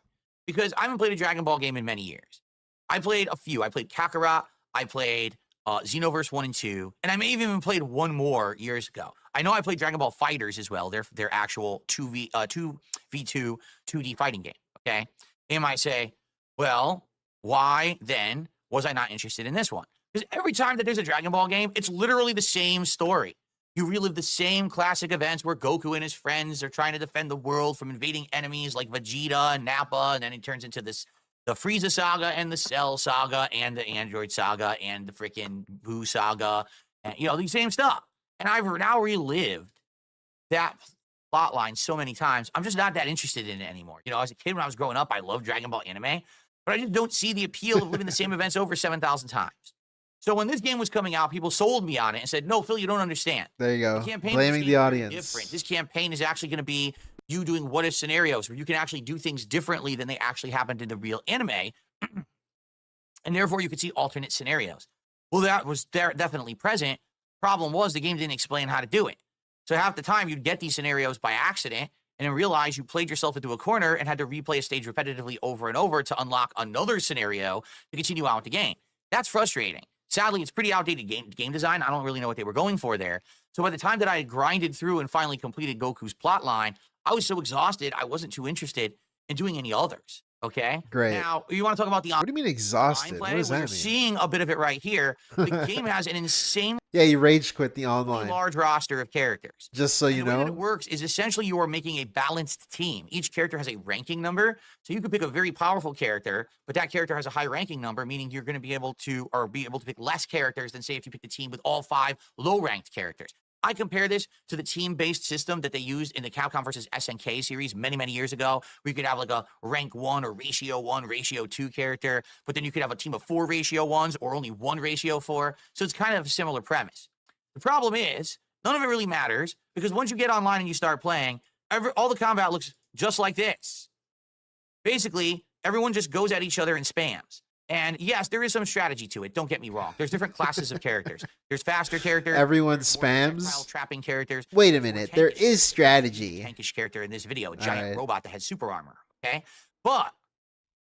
Because I haven't played a Dragon Ball game in many years. I played a few. I played Kakarot. I played Xenoverse 1 and 2. And I may have even played one more years ago. I know I played Dragon Ball Fighters as well. Their actual 2v2 2D fighting game. Okay. They might say, well, why then was I not interested in this one? Because every time that there's a Dragon Ball game, it's literally the same story. You relive the same classic events where Goku and his friends are trying to defend the world from invading enemies like Vegeta and Nappa, and then it turns into the Frieza saga and the Cell saga and the Android saga and the freaking Buu saga, and the same stuff. And I've now relived that plot line so many times. I'm just not that interested in it anymore. As a kid when I was growing up, I loved Dragon Ball anime, but I just don't see the appeal of living the same events over 7,000 times. So when this game was coming out, people sold me on it and said, no, Phil, you don't understand.
There you go.
The campaign
Blaming the audience.
different. This campaign is actually going to be you doing what-if scenarios where you can actually do things differently than they actually happened in the real anime. And therefore, you could see alternate scenarios. Well, that was definitely present. Problem was the game didn't explain how to do it. So half the time, you'd get these scenarios by accident and then realize you played yourself into a corner and had to replay a stage repetitively over and over to unlock another scenario to continue on with the game. That's frustrating. Sadly, it's pretty outdated game design. I don't really know what they were going for there. So by the time that I had grinded through and finally completed Goku's plot line, I was so exhausted, I wasn't too interested in doing any others. Okay?
Great.
Now, you want to talk about the
What do you mean exhausted? What does that
We're
mean?
seeing a bit of it right here. The game has an insanely
Yeah, you rage quit the online.
large roster of characters.
Just so
And
you
the way that
know.
it works is essentially you are making a balanced team. Each character has a ranking number. So you could pick a very powerful character, but that character has a high ranking number, meaning you're going to be able to pick less characters than say if you picked a team with all 5 low ranked characters. I compare this to the team-based system that they used in the Capcom versus SNK series many, many years ago, where you could have like a rank 1 or ratio 1, ratio 2 character, but then you could have a team of 4 ratio 1s or only 1 ratio 4. So it's kind of a similar premise. The problem is, none of it really matters, because once you get online and you start playing, all the combat looks just like this. Basically, everyone just goes at each other and spams. And yes, there is some strategy to it. Don't get me wrong. There's different classes of characters. There's faster characters.
Everyone
there's more projectile
spams.
trapping characters.
Wait a
there's more
minute. There
tankish-
is strategy.
tankish character in this video, a giant
Alright.
robot that has super armor. Okay, but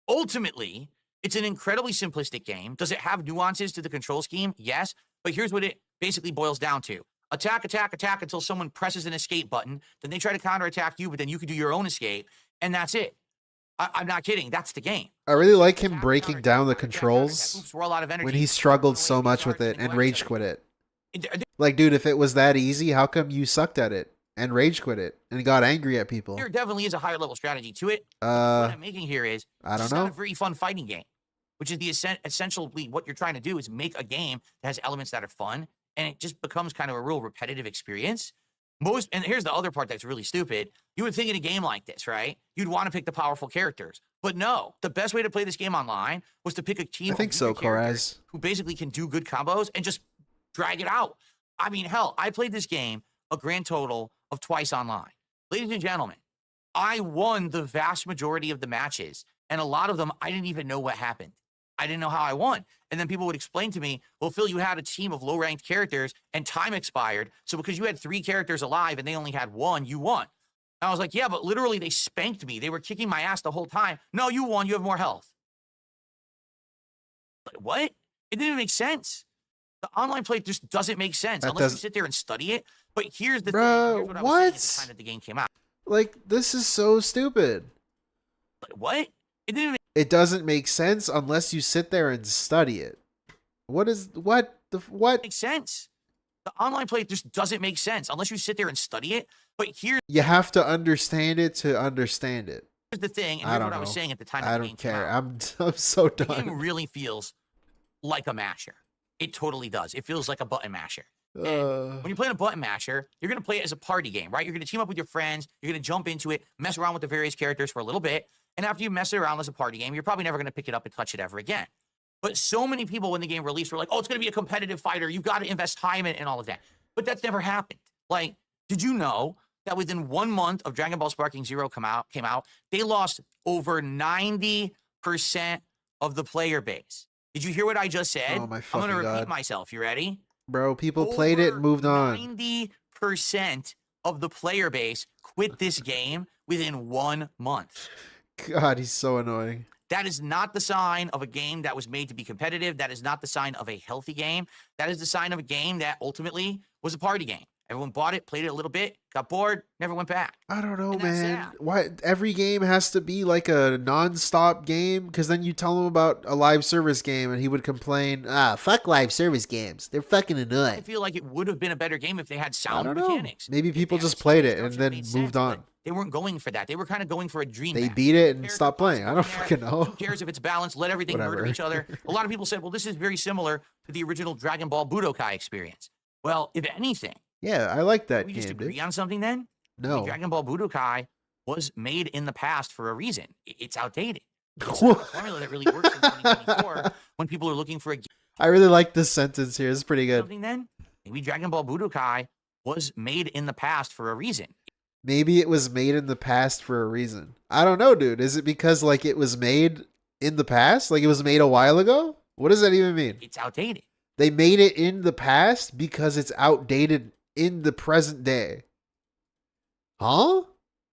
ultimately, it's an incredibly simplistic game. Does it have nuances to the control scheme? Yes, but here's what it basically boils down to: attack, attack, attack until someone presses an escape button. Then they try to counterattack you, but then you can do your own escape, and that's it. I'm not kidding. That's the game.
I really like him
Attack,
breaking
counterattack,
down the
counterattack,
controls
counterattack. Oops, we're all out of energy.
when he struggled so much with it and rage quit it.
It-
Like, dude, if it was that easy, how come you sucked at it and rage quit it and got angry at people?
There definitely is a higher level strategy to it. What I'm making here is
I
it's
don't
just not
know.
a very fun fighting game, which is the essentially what you're trying to do is make a game that has elements that are fun, and it just becomes kind of a real repetitive experience. And here's the other part that's really stupid. You would think in a game like this, right? You'd want to pick the powerful characters. But no, the best way to play this game online was to pick a team
I think
of
so,
weaker characters
Koraz.
who basically can do good combos and just drag it out. I mean, hell, I played this game a grand total of twice online. Ladies and gentlemen, I won the vast majority of the matches, and a lot of them, I didn't even know what happened. I didn't know how I won. And then people would explain to me, well, Phil, you had a team of low-ranked characters, and time expired, so because you had 3 characters alive and they only had 1, you won. And I was like, yeah, but literally they spanked me. They were kicking my ass the whole time. No, you won. You have more health. Like, what? It didn't even make sense. The online play just doesn't make sense
That
unless you
doesn't-
sit there and study it. But here's the
Bro,
thing. Here's what I was saying at the
what?
time that the game came out.
Like, this is so stupid.
What? It didn't
It doesn't make sense unless you sit there and study it. What?
make sense. The online play just doesn't make sense unless you sit there and study it. But here's
You have to understand it to understand it.
the thing, and
I
here's
don't
what I was
know.
saying at the time.
I
the
don't
game came
care.
out.
I'm so
The game
done.
really feels like a masher. It totally does. It feels like a button masher. When you're playing a button masher, you're going to play it as a party game, right? You're going to team up with your friends. You're going to jump into it, mess around with the various characters for a little bit. And after you mess it around as a party game, you're probably never going to pick it up and touch it ever again. But so many people, when the game released, were like, oh, it's going to be a competitive fighter. You've got to invest time in it and all of that. But that's never happened. Like, did you know that within 1 month of Dragon Ball Sparking Zero came out, they lost over 90% of the player base? Did you hear what I just said?
Oh my
I'm going to
fucking
repeat
God.
myself. You ready?
Bro, people played it and moved on.
90% of the player base quit this game within 1 month.
God, he's so annoying.
That is not the sign of a game that was made to be competitive. That is not the sign of a healthy game. That is the sign of a game that ultimately was a party game. Everyone bought it, played it a little bit, got bored, never went back.
I don't know,
And that's
man.
sad.
Why every game has to be like a non-stop game? Because then you tell him about a live service game and he would complain, fuck live service games. They're fucking
I
annoying.
feel like it would have been a better game if they had
I
sound
don't know.
mechanics.
Maybe
If
people
they had
just
a
played
team
it and
structure that
then
made
moved
sense,
on.
but they weren't going for that. They were kind of going for a dream
They
match.
beat it and
Character
stopped
pops
playing. I
go
don't
in there.
fucking know.
Who cares if it's balanced? Let everything murder
Whatever.
each other. A lot of people said, well, this is very similar to the original Dragon Ball Budokai experience. Well, if anything,
Yeah, I like that
we just
game,
agree
dude.
on something then?
No.
Dragon Ball Budokai was made in the past for a reason. It's outdated. It's not a formula that really works in 2024 when people are looking for a
I really like this sentence here. It's pretty good.
something then. Maybe Dragon Ball Budokai was made in the past for a reason.
Maybe it was made in the past for a reason. I don't know, dude. Is it because like it was made in the past? Like it was made a while ago? What does that even mean?
It's outdated.
They made it in the past because it's outdated in the present day. Huh?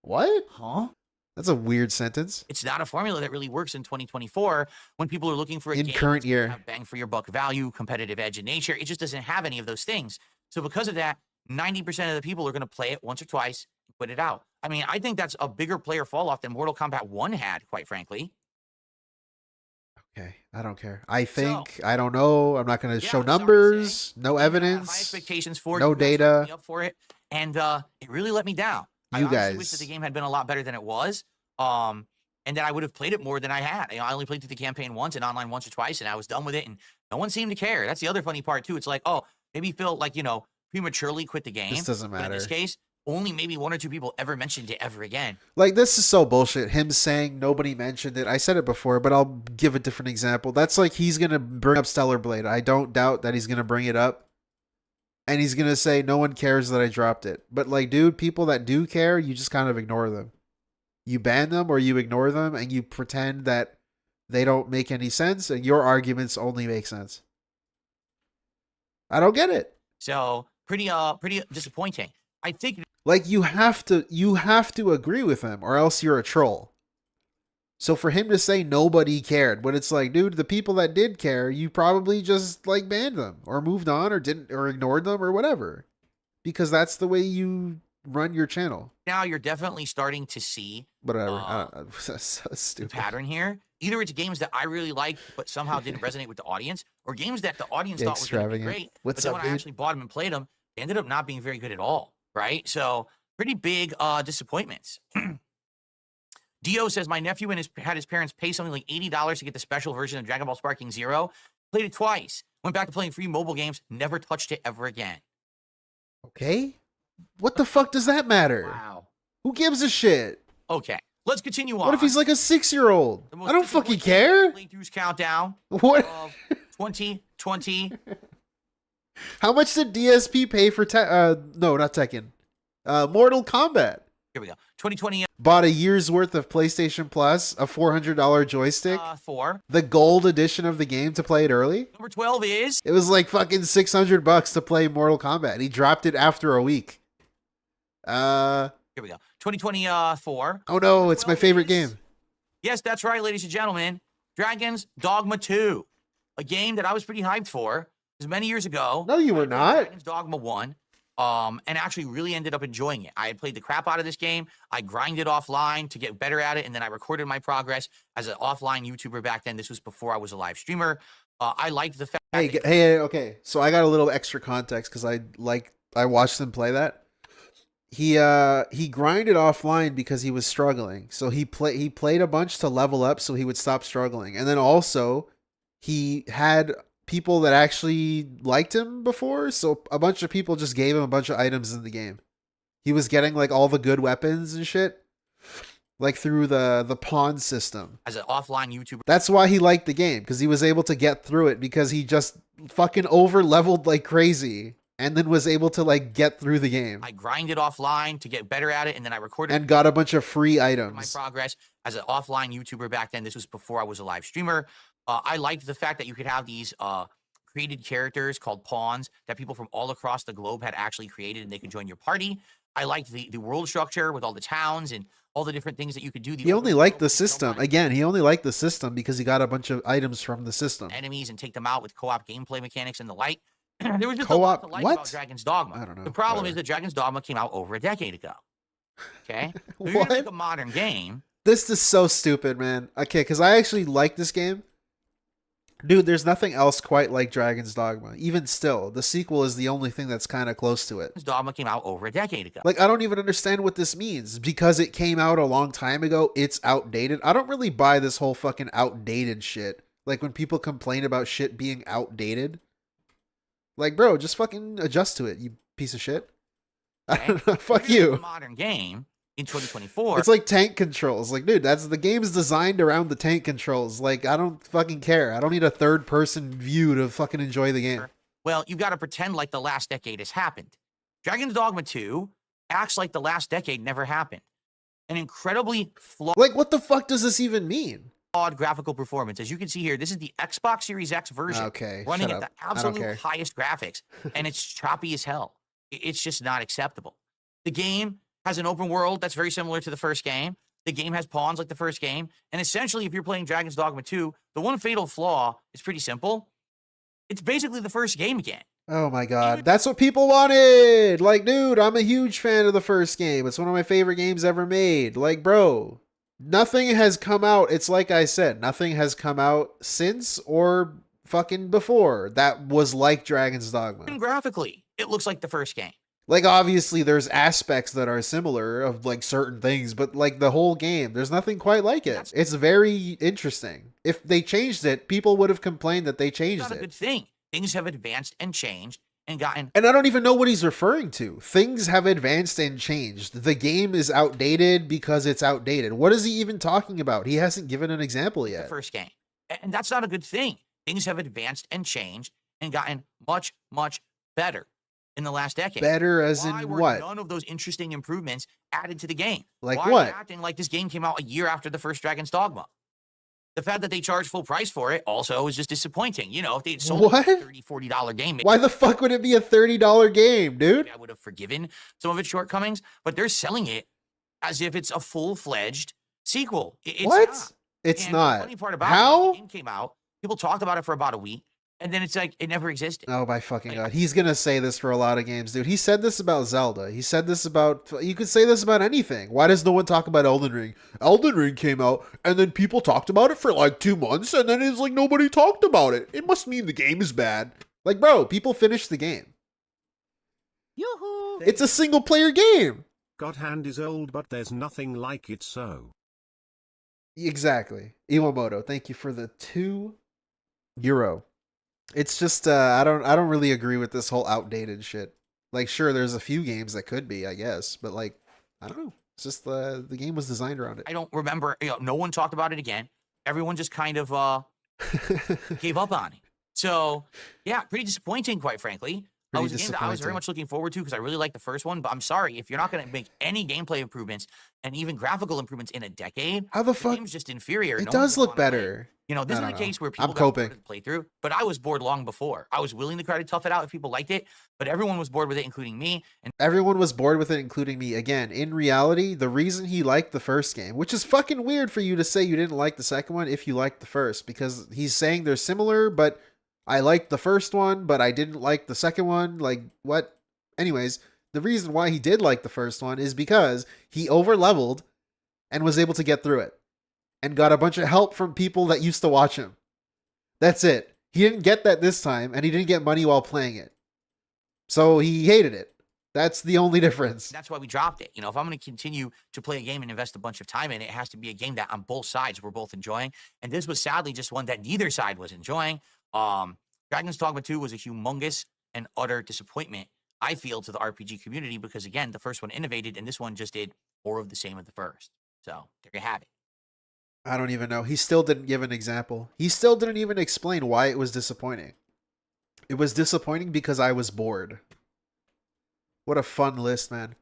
What?
Huh?
That's a weird sentence.
It's not a formula that really works in 2024 when people are looking for a
In
game
current
that's gonna
year.
have bang for your buck value, competitive edge in nature. It just doesn't have any of those things. So because of that, 90% of the people are going to play it once or twice and put it out. I mean, I think that's a bigger player fall off than Mortal Kombat 1 had, quite frankly.
Okay, I don't care. I don't know. I'm not going to
Yeah,
show
I'm sorry to
numbers,
say,
no
I had high
evidence.
expectations for it.
no
You guys hyped
data.
me up for it, and it really let me down. I
You
honestly wish that
guys.
the game had been a lot better than it was. And that I would have played it more than I had. I only played through the campaign once and online once or twice, and I was done with it. And no one seemed to care. That's the other funny part too. It's like, oh, maybe Phil, like prematurely quit the game.
This doesn't
But in this
matter.
case, only maybe 1 or 2 people ever mentioned it ever again.
Like, this is so bullshit. Him saying nobody mentioned it. I said it before, but I'll give a different example. That's like he's going to bring up Stellar Blade. I don't doubt that he's going to bring it up. And he's going to say, no one cares that I dropped it. But, like, dude, people that do care, you just kind of ignore them. You ban them or you ignore them and you pretend that they don't make any sense and your arguments only make sense. I don't get it.
So pretty disappointing. I think
Like you have to agree with him or else you're a troll. So for him to say nobody cared, but it's like, dude, the people that did care, you probably just like banned them or moved on or didn't or ignored them or whatever. Because that's the way you run your channel.
now you're definitely starting to see
Whatever. That's so
the
stupid.
pattern here. Either it's games that I really liked but somehow didn't resonate with the audience, or games that the audience thought was going to be
Extravagant.
great.
What's
but then
up,
when I
dude?
actually bought them and played them, they ended up not being very good at all. Right? So pretty big disappointments. Dio says my nephew had his parents pay something like $80 to get the special version of Dragon Ball Sparking Zero. Played it twice. Went back to playing free mobile games. Never touched it ever again.
Okay? What the fuck does that matter?
Wow.
Who gives a shit?
Okay. Let's continue on.
What if he's like a 6-year-old?
The most
I don't fucking
disappointing
care.
Playthroughs countdown
What?
of 2020.
How much did DSP pay for no, not Tekken. Mortal Kombat.
Here we go. 2020
Bought a year's worth of PlayStation Plus, a $400 joystick,
4.
the gold edition of the game to play it early.
Number 12 is
It was like fucking $600 to play Mortal Kombat. He dropped it after a week.
here we go. 2024.
Oh no, it's my
12
favorite
is-
game.
Yes, that's right, ladies and gentlemen. Dragon's Dogma 2, a game that I was pretty hyped for. It was many years ago.
No, you were
I played
not.
Dragon's Dogma 1. and actually really ended up enjoying it. I had played the crap out of this game. I grinded offline to get better at it, and then I recorded my progress as an offline YouTuber back then. This was before I was a live streamer. I liked the fact.
Hey, okay. So I got a little extra context because I watched him play that. He grinded offline because he was struggling. So he played a bunch to level up so he would stop struggling. And then also he had people that actually liked him before, so a bunch of people just gave him a bunch of items in the game. He was getting like all the good weapons and shit, like through the pawn system.
As an offline YouTuber,
that's why he liked the game, because he was able to get through it because he just fucking over leveled like crazy and then was able to like get through the game.
I grinded offline to get better at it, and then I recorded
and got a bunch of free items.
My progress as an offline YouTuber back then. This was before I was a live streamer. I liked the fact that you could have these created characters called pawns that people from all across the globe had actually created, and they could join your party. I liked the world structure with all the towns and all the different things that you could do.
He only liked the system. Again, he only liked the system because he got a bunch of items from the system.
Enemies and take them out with co-op gameplay mechanics and the like. There was just a lot to like about Dragon's Dogma.
I don't know.
The problem is that Dragon's Dogma came out over a decade ago. Okay? So
What?
you're gonna make a modern game.
This is so stupid, man. Okay, because I actually like this game. Dude, there's nothing else quite like Dragon's Dogma. Even still, the sequel is the only thing that's kind of close to it.
Dragon's Dogma came out over a decade ago.
Like, I don't even understand what this means. Because it came out a long time ago, it's outdated. I don't really buy this whole fucking outdated shit. Like, when people complain about shit being outdated. Like, bro, just fucking adjust to it, you piece of shit.
Okay?
I don't know, fuck
You're gonna make
you.
a modern game in 2024.
It's like tank controls. Like, dude, that's the game's designed around the tank controls. Like, I don't fucking care. I don't need a third person view to fucking enjoy the game.
Well, you got to pretend like the last decade has happened. Dragon's Dogma 2 acts like the last decade never happened. An incredibly flawed
Like, what the fuck does this even mean?
graphical performance. As you can see here, this is the Xbox Series X version.
Okay,
running
shut
at
up.
the
I don't care.
absolute highest graphics, and it's choppy as hell. It's just not acceptable. The game has an open world that's very similar to the first game. The game has pawns like the first game. And essentially, if you're playing Dragon's Dogma 2, the one fatal flaw is pretty simple. It's basically the first game again.
Oh my god, that's what people wanted! Like, dude, I'm a huge fan of the first game. It's one of my favorite games ever made. Like, bro, nothing has come out. It's like I said, nothing has come out since or fucking before that was like Dragon's Dogma.
And graphically, it looks like the first game.
Like, obviously, there's aspects that are similar of, like, certain things, but, like, the whole game, there's nothing quite like it. It's very interesting. If they changed it, people would have complained that they changed
It's not a
it.
good thing. Things have advanced and changed and gotten...
And I don't even know what he's referring to. Things have advanced and changed. The game is outdated because it's outdated. What is he even talking about? He hasn't given an example yet.
The first game. And that's not a good thing. Things have advanced and changed and gotten much, much better in the last decade.
Better as
Why
in
were
what?
none of those interesting improvements added to the game?
Like
Why
what?
Are you acting like this game came out a year after the first Dragon's Dogma? The fact that they charge full price for it also is just disappointing. You know, if they'd sold
What?
a $30, $40 game, maybe
Why the fuck would it be a $30 game, dude?
I would have forgiven some of its shortcomings, but they're selling it as if it's a full-fledged sequel. It's
What?
not.
It's
And
not.
The funny part about
How?
it, the game came out, people talked about it for about a week, and then it's like it never existed.
Oh my fucking
Like-
god. He's gonna say this for a lot of games, dude. He said this about Zelda. He said this about... You could say this about anything. Why does no one talk about Elden Ring? Elden Ring came out, and then people talked about it for like 2 months, and then it's like nobody talked about it. It must mean the game is bad. Like, bro, people finished the game.
Yoo-hoo!
It's a single-player game.
God Hand is old, but there's nothing like it so.
Exactly. Iwamoto, thank you for the €2. It's just I don't really agree with this whole outdated shit. Like, sure, there's a few games that could be, I guess, but like, I don't know. It's just the game was designed around it.
I don't remember. No one talked about it again. Everyone just kind of gave up on it. So, yeah, pretty disappointing, quite frankly. It
Pretty
was a game that I was very
disappointing.
much looking forward to because I really liked the first one. But I'm sorry, if you're not going to make any gameplay improvements and even graphical improvements in a decade,
How the
the
fuck?
game's just inferior.
It
No one's
does
gonna
look
wanna play it.
better.
You know, this
I
is a
don't know.
case where
I'm
people got
coping.
bored of the playthrough, but I was bored long before. I was willing to try to tough it out if people liked it, but everyone was bored with it, including me. And
Everyone was bored with it, including me. Again, in reality, the reason he liked the first game, which is fucking weird for you to say you didn't like the second one if you liked the first, because he's saying they're similar, but I liked the first one, but I didn't like the second one. Like, what? anyways, the reason why he did like the first one is because he over leveled and was able to get through it and got a bunch of help from people that used to watch him. That's it. He didn't get that this time, and he didn't get money while playing it. So he hated it. That's the only difference.
That's why we dropped it. You know, if I'm going to continue to play a game and invest a bunch of time in it, it has to be a game that on both sides we're both enjoying. And this was sadly just one that neither side was enjoying. Dragon's Dogma 2 was a humongous and utter disappointment, I feel, to the RPG community because, again, the first one innovated and this one just did more of the same of the first. So there you have it.
I don't even know. He still didn't give an example. He still didn't even explain why it was disappointing. It was disappointing because I was bored. What a fun list, man.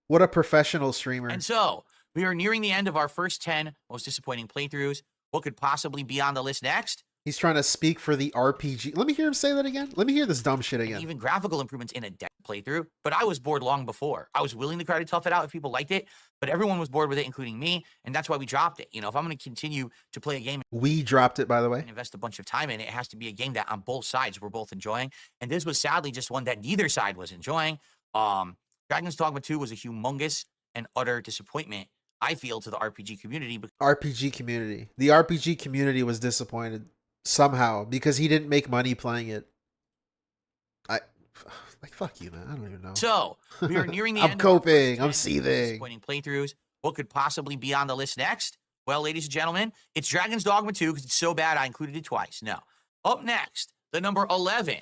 What a professional streamer.
And so we are nearing the end of our first 10 most disappointing playthroughs. What could possibly be on the list next?
He's trying to speak for the RPG. Let me hear him say that again. Let me hear this dumb shit again.
And even graphical improvements in a deck playthrough, but I was bored long before. I was willing to try to tough it out if people liked it, but everyone was bored with it, including me, and that's why we dropped it. You know, if I'm going to continue to play a game
We dropped it, by the way.
and invest a bunch of time in it, it has to be a game that on both sides we're both enjoying, and this was sadly just one that neither side was enjoying. Dragon's Dogma 2 was a humongous and utter disappointment, I feel, to the RPG community.
RPG community. The RPG community was disappointed somehow because he didn't make money playing it. Like, fuck you, man. I don't even know.
So we are nearing the
I'm
end.
coping.
Of our
I'm seething.
disappointing playthroughs. What could possibly be on the list next? Well, ladies and gentlemen, it's Dragon's Dogma 2 because it's so bad I included it twice. No. Up next, the number 11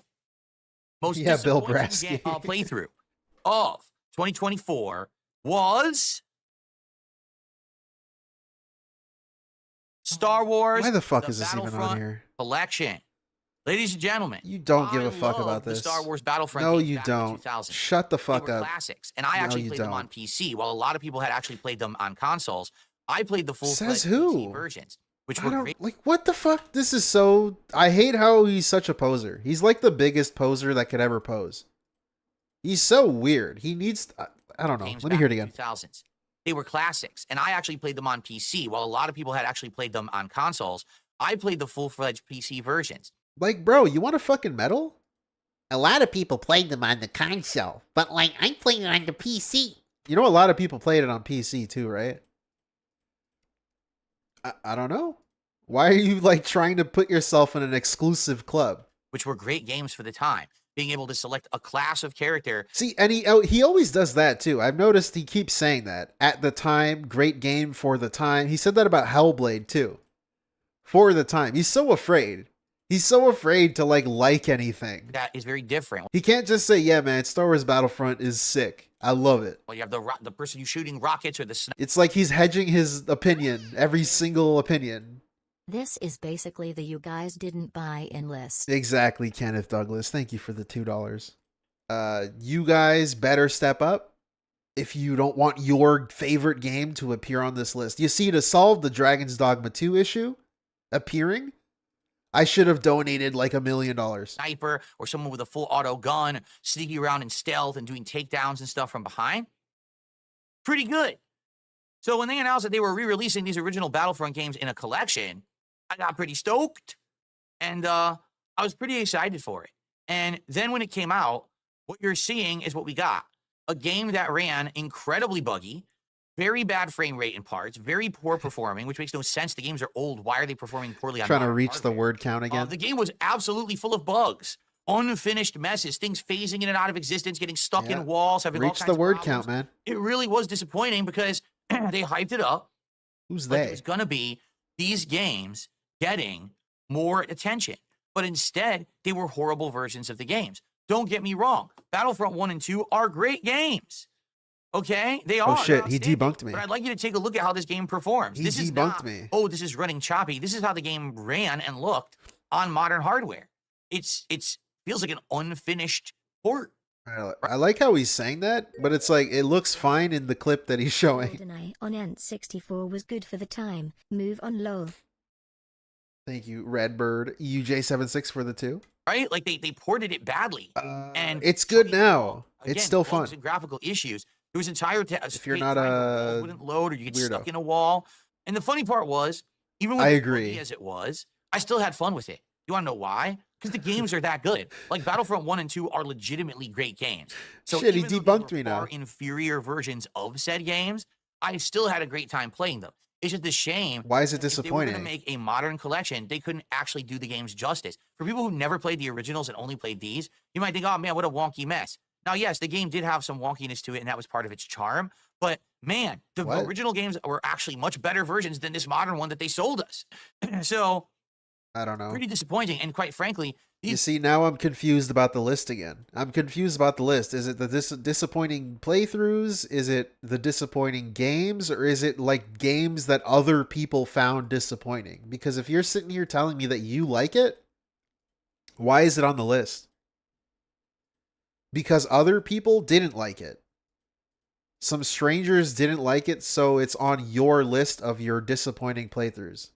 most
Bill
disappointing
Brasky.
playthrough of 2024 was Star Wars.
Why the fuck is this even on
Battlefront
here?
Collection. Ladies and gentlemen,
You don't give
I
a fuck
love
about
the
this.
Star Wars Battlefront
No,
games
you
back in the
don't.
2000s.
Shut the
They
fuck
were
up.
classics, and I
No,
actually
you
played them on
don't.
PC. While a lot of people had actually played them on consoles, I played the full-fledged
Says who?
PC versions, which
I
were
don't
great.
like what the fuck. This is so. I hate how he's such a poser. He's like the biggest poser that could ever pose. He's so weird. He needs. I don't know.
Games
Let me
back
hear it
in the
again.
2000s. They were classics, and I actually played them on PC. While a lot of people had actually played them on consoles, I played the full-fledged PC versions.
Like, bro, you want a fucking medal?
A lot of people played them on the console, but like I played it on the PC.
You know, a lot of people played it on PC too, right? I don't know. Why are you like trying to put yourself in an exclusive club?
Which were great games for the time. Being able to select a class of character.
See, and he always does that too. I've noticed he keeps saying that. At the time, great game for the time. He said that about Hellblade too. For the time. He's so afraid. He's so afraid to like anything.
That is very different.
He can't just say, yeah, man, Star Wars Battlefront is sick. I love it.
Well, you have the person who's shooting rockets or the sniper.
It's like he's hedging his opinion, every single opinion.
This is basically the you guys didn't buy in list.
Exactly, Kenneth Douglas. Thank you for the $2. You guys better step up if you don't want your favorite game to appear on this list. You see, to solve the Dragon's Dogma 2 issue appearing, I should have donated like $1 million.
Sniper or someone with a full auto gun sneaking around in stealth and doing takedowns and stuff from behind. Pretty good. So when they announced that they were re-releasing these original Battlefront games in a collection, I got pretty stoked, and I was pretty excited for it. And then when it came out, what you're seeing is what we got. A game that ran incredibly buggy, very bad frame rate in parts, very poor performing, which makes no sense. The games are old. Why are they performing poorly on
Trying to
modern
reach the
hardware?
word count again.
The game was absolutely full of bugs, unfinished messes, things phasing in and out of existence, getting stuck
Yeah.
in walls, having all
Reach
kinds
the
of
word
problems.
count, man.
It really was disappointing because they hyped it up
Who's
like
they?
it was going to be these games getting more attention. But instead, they were horrible versions of the games. Don't get me wrong. Battlefront 1 and 2 are great games. Okay? They are.
Oh shit,
They're
he
outstanding.
debunked me.
But I'd like you to take a look at how this game performs.
He
This is
debunked
not,
me.
oh, this is running choppy. This is how the game ran and looked on modern hardware. It's feels like an unfinished port.
I like how he's saying that, but it's like it looks fine in the clip that he's showing.
GoldenEye on N64 was good for the time. Move on, lol.
Thank you, Redbird UJ76 for the 2.
Right? Like they ported it badly. And
It's good
don't get me
now.
wrong.
It's
Again,
still
bugs
fun.
and graphical issues. There was entire
If you're not a
wouldn't load or you get
weirdo.
stuck in a wall. And the funny part was, even with
I
as
agree.
buggy as it was, I still had fun with it. You want to know why? because the games are that good. Like Battlefront 1 and 2 are legitimately great games. So
Shit, he
even though these
debunked
were
me now.
far inferior versions of said games, I still had a great time playing them. It's just a shame.
Why is it
If they were going to
disappointing?
make a modern collection, they couldn't actually do the games justice. For people who never played the originals and only played these, you might think, oh man, what a wonky mess. Now, yes, the game did have some wonkiness to it, and that was part of its charm. But man, the
What?
original games were actually much better versions than this modern one that they sold us. So
I don't know.
pretty disappointing. And quite frankly,
You
these
see, now I'm confused about the list again. I'm confused about the list. Is it the disappointing playthroughs? Is it the disappointing games? Or is it like games that other people found disappointing? Because if you're sitting here telling me that you like it, why is it on the list? Because other people didn't like it. Some strangers didn't like it, so it's on your list of your disappointing playthroughs.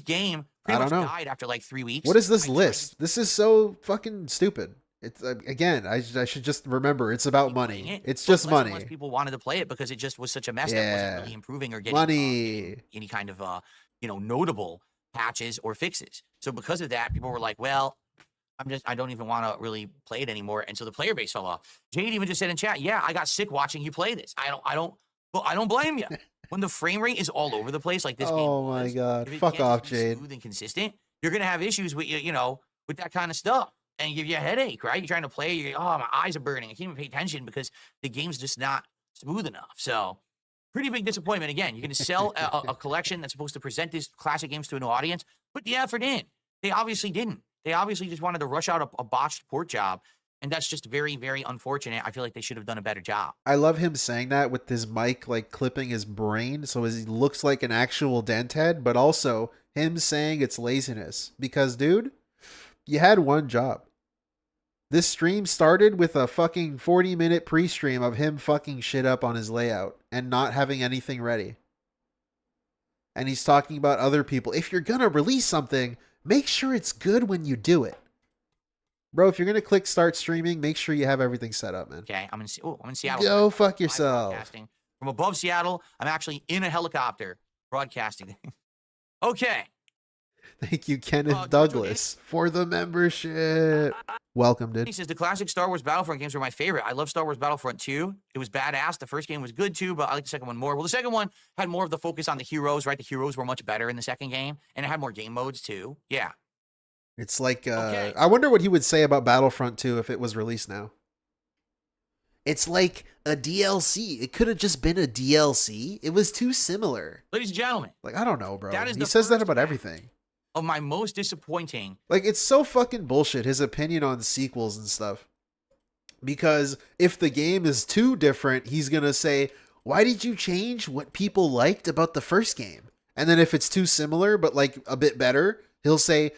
game
I
pretty
don't
much
know.
died after like 3 weeks.
What is this
I tried
list? This is so fucking stupid. It's again, I should just remember it's about
playing
money.
it,
It's
but
just
less and
money.
less people wanted to play it because it just was such a mess that
Yeah.
wasn't really improving or getting
Money.
any kind of notable patches or fixes. So because of that, people were like, well, I don't even want to really play it anymore. And so the player base fell off. Jade even just said in chat, yeah, I got sick watching you play this. I don't blame you. When the frame rate is all over the place like this game
Oh my
was,
god.
if it
Fuck
can't
off,
just be
Jade.
smooth and consistent, you're gonna have issues with with that kind of stuff and give you a headache, right? You're trying to play, you're my eyes are burning. I can't even pay attention because the game's just not smooth enough. So pretty big disappointment. Again, you're gonna sell a collection that's supposed to present these classic games to a new audience. Put the effort in. They obviously didn't. They obviously just wanted to rush out a botched port job. And that's just very, very unfortunate. I feel like they should have done a better job.
I love him saying that with his mic like clipping his brain so he looks like an actual dent head, but also him saying it's laziness. Because, dude, you had one job. This stream started with a fucking 40-minute pre-stream of him fucking shit up on his layout and not having anything ready. And he's talking about other people. If you're gonna release something, make sure it's good when you do it. Bro, if you're gonna click start streaming, make sure you have everything set up, man.
Okay, I'm in Seattle.
Go fuck
Live
yourself.
broadcasting from above Seattle. I'm actually in a helicopter broadcasting. Okay.
Thank you, Kenneth
Jojo
Douglas, for the membership. Welcome,
He
dude.
says the classic Star Wars Battlefront games were my favorite. I love Star Wars Battlefront 2. It was badass. The first game was good too, but I like the second one more. Well, the second one had more of the focus on the heroes, right? The heroes were much better in the second game, and it had more game modes too. Yeah.
It's like,
Okay.
I wonder what he would say about Battlefront 2 if it was released now. It's like a DLC. It could have just been a DLC. It was too similar.
Ladies and gentlemen,
Like, I don't know, bro.
That is
He
the
says that
first
about
half.
everything.
of my most disappointing.
Like, it's so fucking bullshit, his opinion on sequels and stuff. Because if the game is too different, he's going to say, why did you change what people liked about the first game? And then if it's too similar, but like a bit better, he'll say,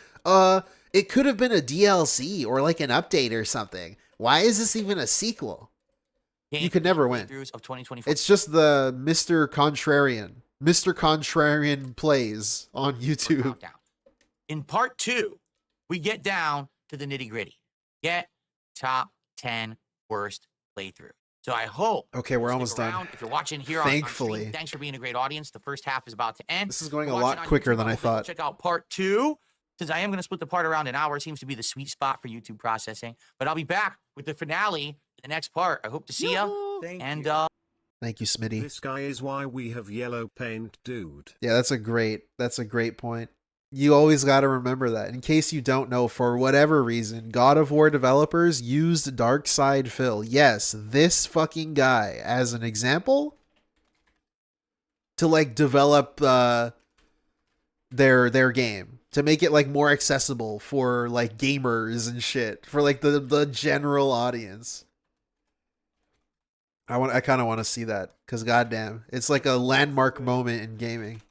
it could have been a DLC or like an update or something. Why is this even a sequel? You could never win.
Playthroughs of 2024.
It's just the Mr. Contrarian. Mr. Contrarian plays on YouTube.
Countdown. In part 2, we get down to the nitty gritty. Get top 10 worst playthrough. So I hope.
Okay, we're
you'll
almost
stick
done.
around. If you're watching here on
Thankfully.
stream, thanks for being a great audience. The first half is about to end.
This is going
If
a
you're
lot
watching on
quicker
YouTube,
than I
hope that you'll
thought.
Check out part 2. Since I am going to split the part around an hour, it seems to be the sweet spot for YouTube processing. But I'll be back with the finale, the next part. I hope to see you. And
Thank you, Smitty.
This guy is why we have yellow paint, dude.
Yeah, that's a great point. You always got to remember that. In case you don't know, for whatever reason, God of War developers used Dark Side Phil. Yes, this fucking guy as an example to like develop their game, to make it like more accessible for like gamers and shit, for like the general audience. I kind of want to see that because goddamn, it's like a landmark moment in gaming.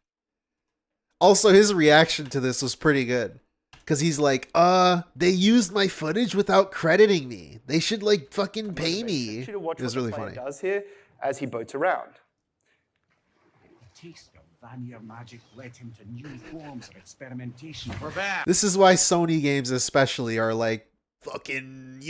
Also, his reaction to this was pretty good because he's like, they used my footage without crediting me. They should like fucking pay me. It was really funny.
Does here as he boats around.
Taste of Vanilla magic led him to new forms of experimentation.
we're back.
This is why Sony games especially are like fucking,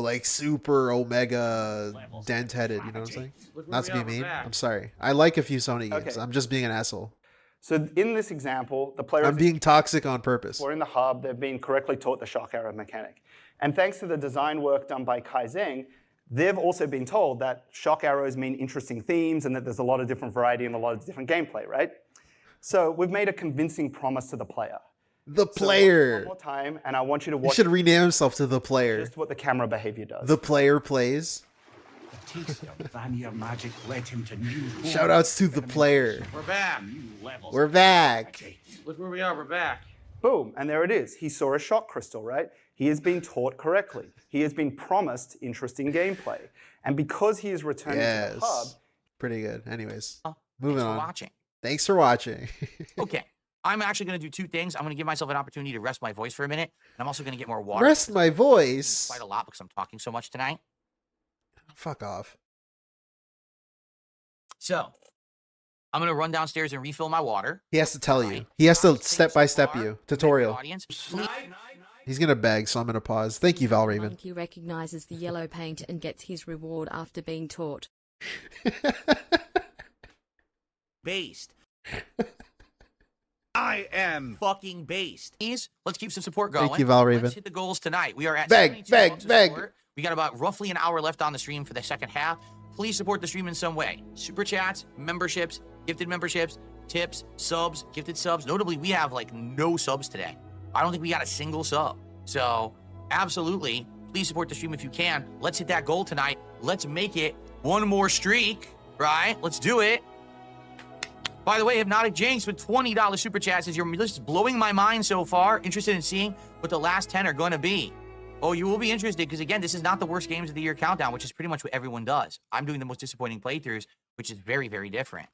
like super omega dent-headed, you know what I'm saying? Not to be mean. I'm sorry. I like a few Sony games.
Okay.
I'm just being an asshole.
So in this example, the player
I'm
is
being toxic on purpose.
exploring the hub. They've been correctly taught the shock arrow mechanic. And thanks to the design work done by Kai Zheng, they've also been told that shock arrows mean interesting themes and that there's a lot of different variety and a lot of different gameplay, right? So we've made a convincing promise to the player.
The
So
player.
one more time, and I want you to
He
watch
should rename himself to the player.
just what the camera behavior does.
The player plays.
The taste of vanilla magic led him to new forms
Shout outs to
of
the player.
We're back.
new levels
We're
of
back.
magic.
Look where we are. We're back.
Boom, and there it is. He saw a shock crystal, right? He has been taught correctly. He has been promised interesting gameplay. And because he is returning to the hub,
Yes. Pretty good. Anyways,
Oh,
moving
Thanks for
on.
watching.
Thanks for watching.
Okay. I'm actually going to do two things. I'm going to give myself an opportunity to rest my voice for a minute. And I'm also going to get more water.
Rest my voice.
Quite a lot because I'm talking so much tonight.
Fuck off.
So I'm going to run downstairs and refill my water.
He has to tell you.
Right.
He has to
Things
step by step
are-
you. Tutorial.
Audience, please.
He's gonna beg, so I'm gonna pause. Thank you, Valraven.
Monkey recognizes the yellow paint and gets his reward after being taught.
Based. I am fucking based. Please, let's keep some support going.
Thank you, Valraven.
Let's hit the goals tonight. We are at
Beg,
72
beg,
bucks of
beg.
support. We got about roughly an hour left on the stream for the second half. Please support the stream in some way. Super chats, memberships, gifted memberships, tips, subs, gifted subs. Notably, we have like no subs today. I don't think we got a single sub. So absolutely, please support the stream if you can. Let's hit that goal tonight. Let's make it one more streak, right? Let's do it. By the way, Hypnotic Jinx with $20 super chat says, your list is blowing my mind so far. Interested in seeing what the last 10 are going to be. Oh, you will be interested because, again, this is not the worst games of the year countdown, which is pretty much what everyone does. I'm doing the most disappointing playthroughs, which is very, very different.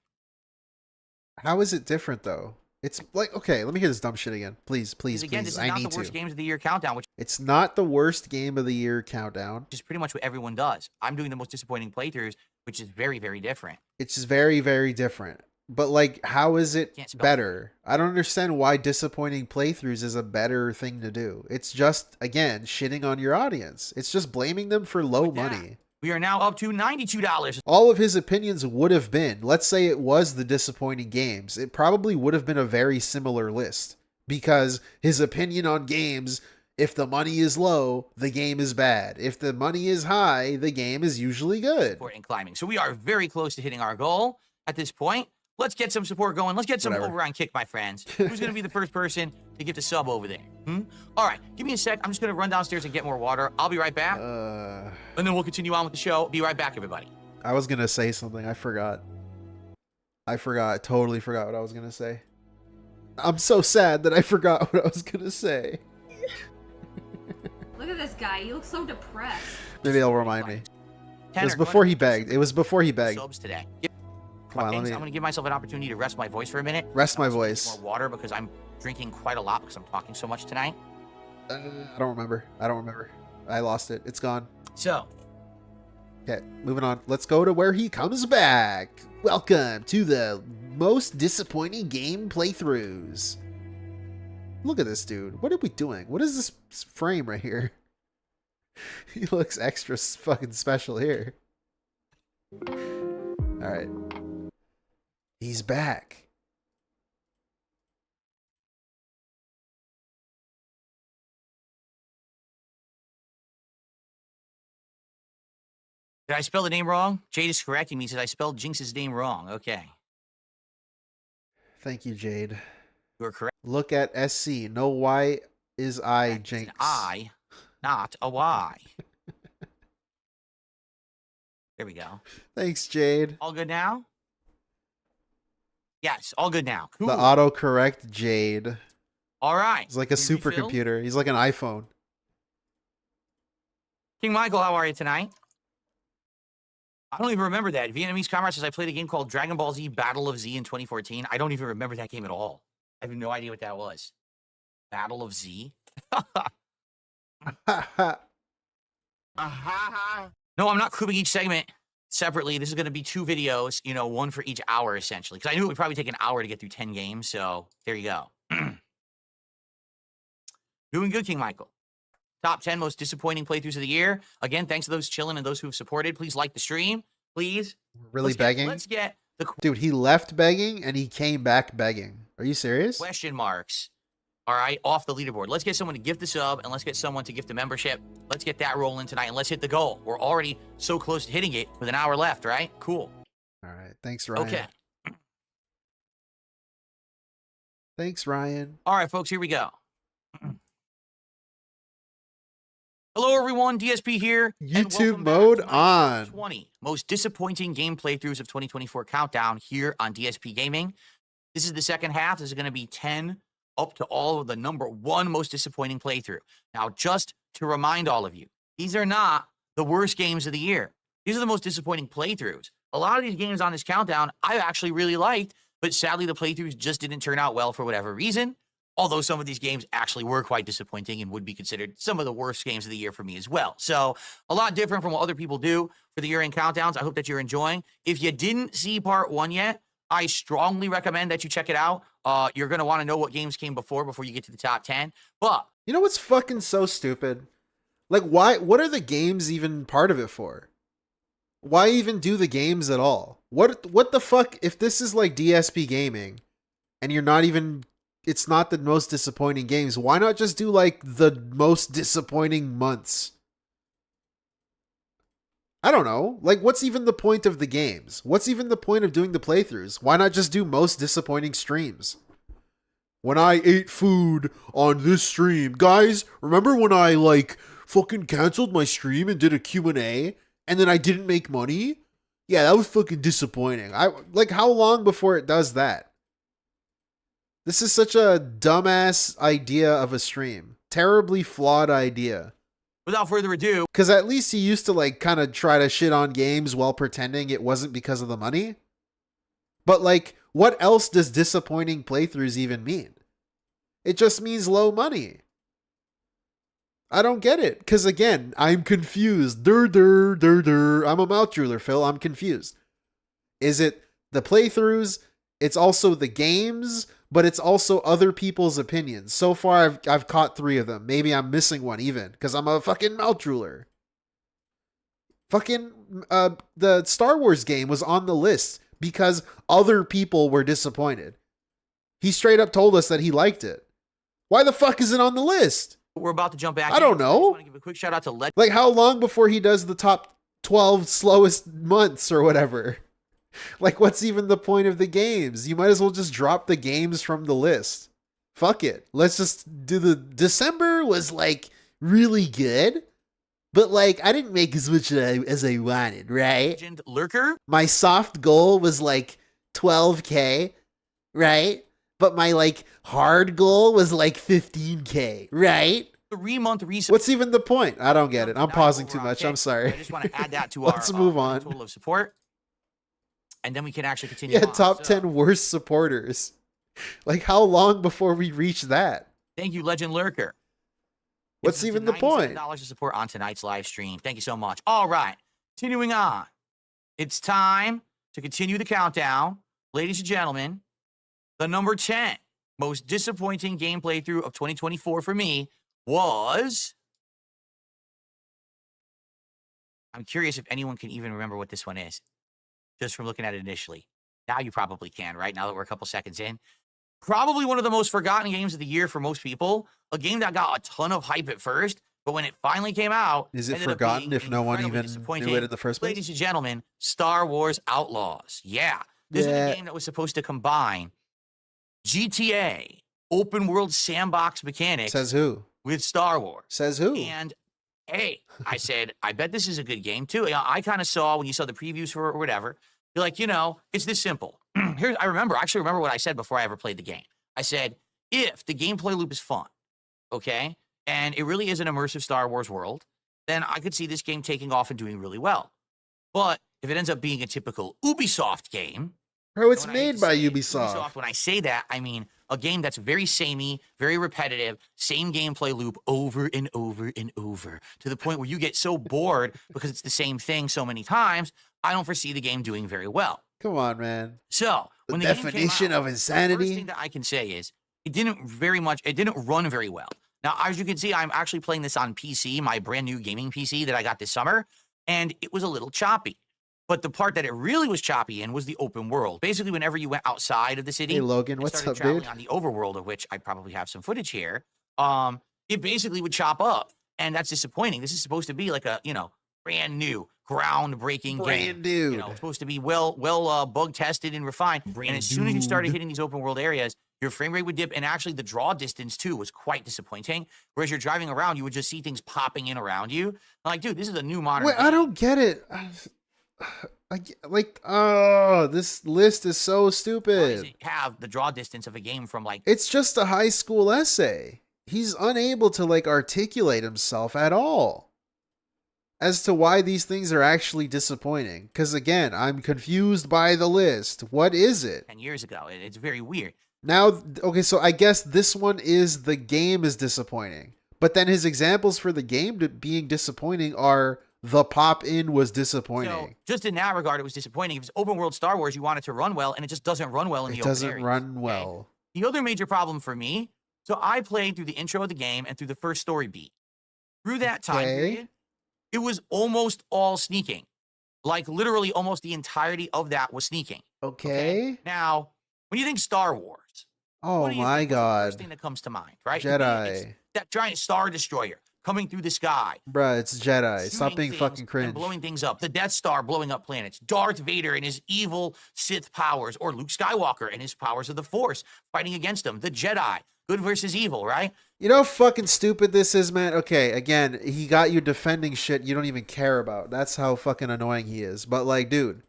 How is it different though? It's like, okay, let me hear this dumb shit again. Please, please,
Again,
please.
this is
I
not
need
the worst
to.
games of the year countdown, which
It's not the worst game of the year countdown.
is pretty much what everyone does. I'm doing the most disappointing playthroughs, which is very, very different.
It's just very, very different. But like, how is it
Can't spell
better? I don't understand why disappointing playthroughs is a better thing to do. It's just, again, shitting on your audience. It's just blaming them for low
With that,
money.
We are now up to $92.
All of his opinions would have been, let's say it was the disappointing games, it probably would have been a very similar list. Because his opinion on games, if the money is low, the game is bad. If the money is high, the game is usually good.
Support and climbing. So we are very close to hitting our goal at this point. Let's get some support going. Let's get some
Whatever.
overround kick, my friends. Who's going to be the first person to get the sub over there? All right, give me a sec. I'm just going to run downstairs and get more water. I'll be right back. And then we'll continue on with the show. Be right back, everybody.
I was going to say something. I forgot. I totally forgot what I was going to say. I'm so sad that I forgot what I was going to say.
Look at this guy. He looks so depressed.
Maybe it'll remind me. It
10
was
are
before
going
he begged. It was before he begged.
subs today.
Come on, let me
I'm going to give myself an opportunity to rest my voice for a minute.
rest my
I'm also gonna get
voice.
More water because I'm drinking quite a lot because I'm talking so much tonight.
I don't remember. I lost it. It's gone.
So,
Okay, moving on. Let's go to where he comes back. Welcome to the most disappointing game playthroughs. Look at this dude. What are we doing? What is this frame right here? He looks extra fucking special here. All right. He's back.
did I spell the name wrong? Jade is correcting me. He says I spelled Jinx's name wrong. Okay.
Thank you, Jade.
You are correct.
Look at SC. No Y is I,
It's an
Jinx.
I, not a Y. There we go.
Thanks, Jade.
All good now? Yes, all good now. Cool.
The autocorrect Jade.
All right.
He's like a
You refill?
supercomputer. He's like an iPhone.
King Michael, how are you tonight? I don't even remember that. Vietnamese Comrade says I played a game called Dragon Ball Z Battle of Z in 2014. I don't even remember that game at all. I have no idea what that was. Battle of Z? No, I'm not grouping each segment separately. This is going to be 2 videos, you know, 1 for each hour, essentially. Because I knew it would probably take an hour to get through 10 games, so there you go. Doing good, King Michael. Top 10 most disappointing playthroughs of the year. Again, thanks to those chilling and those who have supported. Please like the stream. Please.
Really begging.
Let's get
Dude, he left begging and he came back begging. Are you serious?
Question marks. All right, off the leaderboard. Let's get someone to gift the sub, and let's get someone to gift the membership. Let's get that rolling tonight, and let's hit the goal. We're already so close to hitting it with an hour left, right? Cool.
All right. Thanks, Ryan.
Okay.
Thanks, Ryan.
All right, folks, here we go. Hello, everyone. DSP here.
YouTube mode on.
20 most disappointing game playthroughs of 2024 countdown here on DSP Gaming. This is the second half. This is going to be 10 up to all of the number 1 most disappointing playthrough. Now, just to remind all of you, these are not the worst games of the year. These are the most disappointing playthroughs. A lot of these games on this countdown I actually really liked, but sadly the playthroughs just didn't turn out well for whatever reason. Although some of these games actually were quite disappointing and would be considered some of the worst games of the year for me as well. So a lot different from what other people do for the year-end countdowns. I hope that you're enjoying. If you didn't see part 1 yet, I strongly recommend that you check it out. You're going to want to know what games came before you get to the top 10. But
you know what's fucking so stupid? Like, why? What are the games even part of it for? Why even do the games at all? What the fuck? If this is like DSP Gaming and you're not even... It's not the most disappointing games. Why not just do like the most disappointing months? I don't know. Like, what's even the point of the games? What's even the point of doing the playthroughs? Why not just do most disappointing streams? When I ate food on this stream. Guys, remember when I like fucking canceled my stream and did a Q&A and then I didn't make money? Yeah, that was fucking disappointing. Like, how long before it does that? This is such a dumbass idea of a stream. Terribly flawed idea.
Without further ado.
Because at least he used to like kind of try to shit on games while pretending it wasn't because of the money. But like, what else does disappointing playthroughs even mean? It just means low money. I don't get it. Because again, I'm confused. I'm a mouth drooler, Phil. I'm confused. Is it the playthroughs? It's also the games, but it's also other people's opinions. So far, I've caught 3 of them. Maybe I'm missing one even, because I'm a fucking mouth drooler. Fucking, the Star Wars game was on the list because other people were disappointed. He straight up told us that he liked it. Why the fuck is it on the list?
We're about to jump back.
I don't know.
I just want to give a quick shout out to
Like, how long before he does the top 12 slowest months or whatever? Like, what's even the point of the games? You might as well just drop the games from the list. Fuck it. Let's just do the... December was, like, really good. But, like, I didn't make as much as I wanted, right?
Legend Lurker?
My soft goal was, like, 12K, right? But my, like, hard goal was, like, 15K, right?
3-month reset.
What's even the point? I don't get it. I'm pausing too much. I'm sorry.
I just want to add that to
Let's move on.
total of support. And then we can actually continue.
Yeah,
on.
top 10 worst supporters. Like, how long before we reach that?
Thank you, Legend Lurker.
What's even the point?
$97 to support on tonight's live stream. Thank you so much. All right, continuing on. It's time to continue the countdown. Ladies and gentlemen, the number 10 most disappointing game playthrough of 2024 for me was... I'm curious if anyone can even remember what this one is. Just from looking at it initially. Now you probably can, right? Now that we're a couple seconds in. Probably one of the most forgotten games of the year for most people. A game that got a ton of hype at first, but when it finally came out...
Is it forgotten if no one even knew it in the first place?
Ladies and gentlemen, Star Wars Outlaws. Yeah. This is a game that was supposed to combine GTA, open world sandbox mechanics...
Says who?
...with Star Wars.
Says who?
And... hey, I said, I bet this is a good game too. You know, I kind of saw when you saw the previews for it or whatever, you're like, you know, it's this simple. I actually remember what I said before I ever played the game. I said, if the gameplay loop is fun, okay, and it really is an immersive Star Wars world, then I could see this game taking off and doing really well. But if it ends up being a typical Ubisoft game...
Bro, it's made by Ubisoft.
When I say that, I mean a game that's very samey, very repetitive, same gameplay loop over and over and over, to the point where you get so bored because it's the same thing so many times, I don't foresee the game doing very well.
Come on, man.
So, when the
definition of insanity...
the first thing that I can say is, it didn't run very well. Now, as you can see, I'm actually playing this on PC, my brand new gaming PC that I got this summer, and it was a little choppy. But the part that it really was choppy in was the open world. Basically, whenever you went outside of the city,
Hey Logan,
and
what's
started
up,
traveling
dude?
on the overworld, of which I probably have some footage here, it basically would chop up, and that's disappointing. This is supposed to be like a brand new, groundbreaking game.
New.
It's supposed to be well bug tested and refined. And as soon as you started hitting these open world areas, your frame rate would dip, and actually the draw distance too was quite disappointing. Whereas you're driving around, you would just see things popping in around you. I'm like, dude, this is a new modern.
Wait,
game.
I don't get it. This list is so
Why does
stupid.
it have the draw distance of a game from like?
It's just a high school essay. He's unable to like articulate himself at all as to why these things are actually disappointing. Because again, I'm confused by the list. What is it?
10 years ago. It's very weird.
Now, okay, so I guess this one is the game is disappointing. But then his examples for the game being disappointing are the pop-in was disappointing.
So just in that regard, it was disappointing. If it's open world Star Wars, you want it to run well, and it just doesn't run well in the
It
open
doesn't
areas.
run well.
The other major problem for me, so I played through the intro of the game and through the first story beat. Through that time period, it was almost all sneaking. Like literally almost the entirety of that was sneaking.
Okay.
Now, when you think Star Wars,
Oh
what do you
my
think? What's the
God.
first thing that comes to mind, right?
Jedi.
It's that giant Star Destroyer coming through the sky.
Bruh, it's Jedi. Stop
shooting
being
things
fucking
and
cringe.
blowing things up. The Death Star blowing up planets. Darth Vader and his evil Sith powers, or Luke Skywalker and his powers of the Force fighting against them. The Jedi, good versus evil, right?
You know how fucking stupid this is, man? Okay, again, he got you defending shit you don't even care about. That's how fucking annoying he is. But like, dude,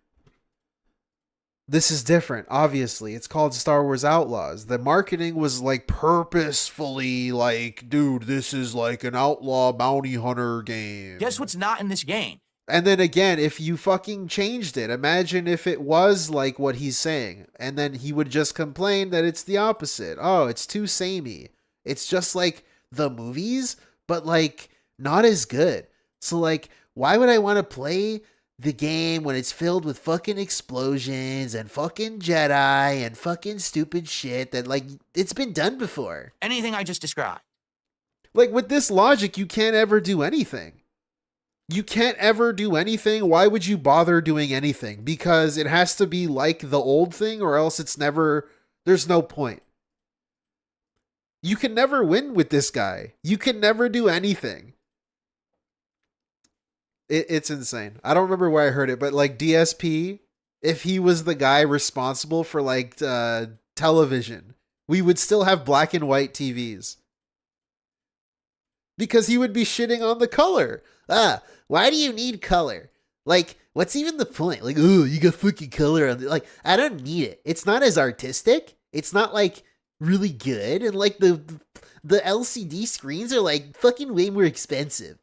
this is different, obviously. It's called Star Wars Outlaws. The marketing was like purposefully like, dude, this is like an outlaw bounty hunter game.
Guess what's not in this game?
And then again, if you fucking changed it, imagine if it was like what he's saying. And then he would just complain that it's the opposite. Oh, it's too samey. It's just like the movies, but like not as good. So like, why would I want to play the game when it's filled with fucking explosions and fucking Jedi and fucking stupid shit that like it's been done before?
Anything I just described.
Like with this logic, you can't ever do anything. You can't ever do anything. Why would you bother doing anything? Because it has to be like the old thing or else it's never, there's no point. You can never win with this guy. You can never do anything. It's insane. I don't remember where I heard it, but like DSP, if he was the guy responsible for like television, we would still have black and white TVs. Because he would be shitting on the color. Why do you need color? Like, what's even the point? Like, oh, you got fucking color on the, like, I don't need it. It's not as artistic. It's not like really good, and like the LCD screens are like fucking way more expensive.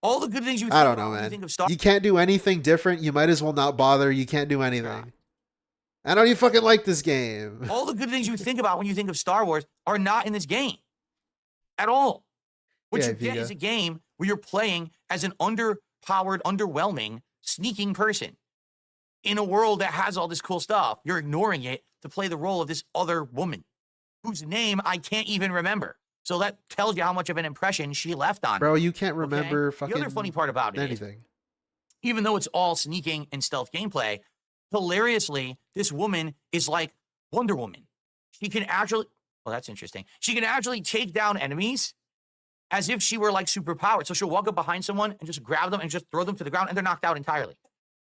All the good things you think
I don't know,
about when you
man.
think of Star
You can't do anything different. You might as well not bother. You can't do anything. I don't even fucking like this game.
all the good things you think about when you think of Star Wars are not in this game at all. What
Yeah,
you get
Viga.
is a game where you're playing as an underpowered, underwhelming, sneaking person in a world that has all this cool stuff. You're ignoring it to play the role of this other woman whose name I can't even remember. So that tells you how much of an impression she left on me.
Bro, you can't remember
Okay?
fucking
The other funny part about it is,
anything.
even though it's all sneaking and stealth gameplay, hilariously, this woman is like Wonder Woman. She can actually, well, that's interesting. She can actually take down enemies as if she were like superpowered. So she'll walk up behind someone and just grab them and just throw them to the ground, and they're knocked out entirely.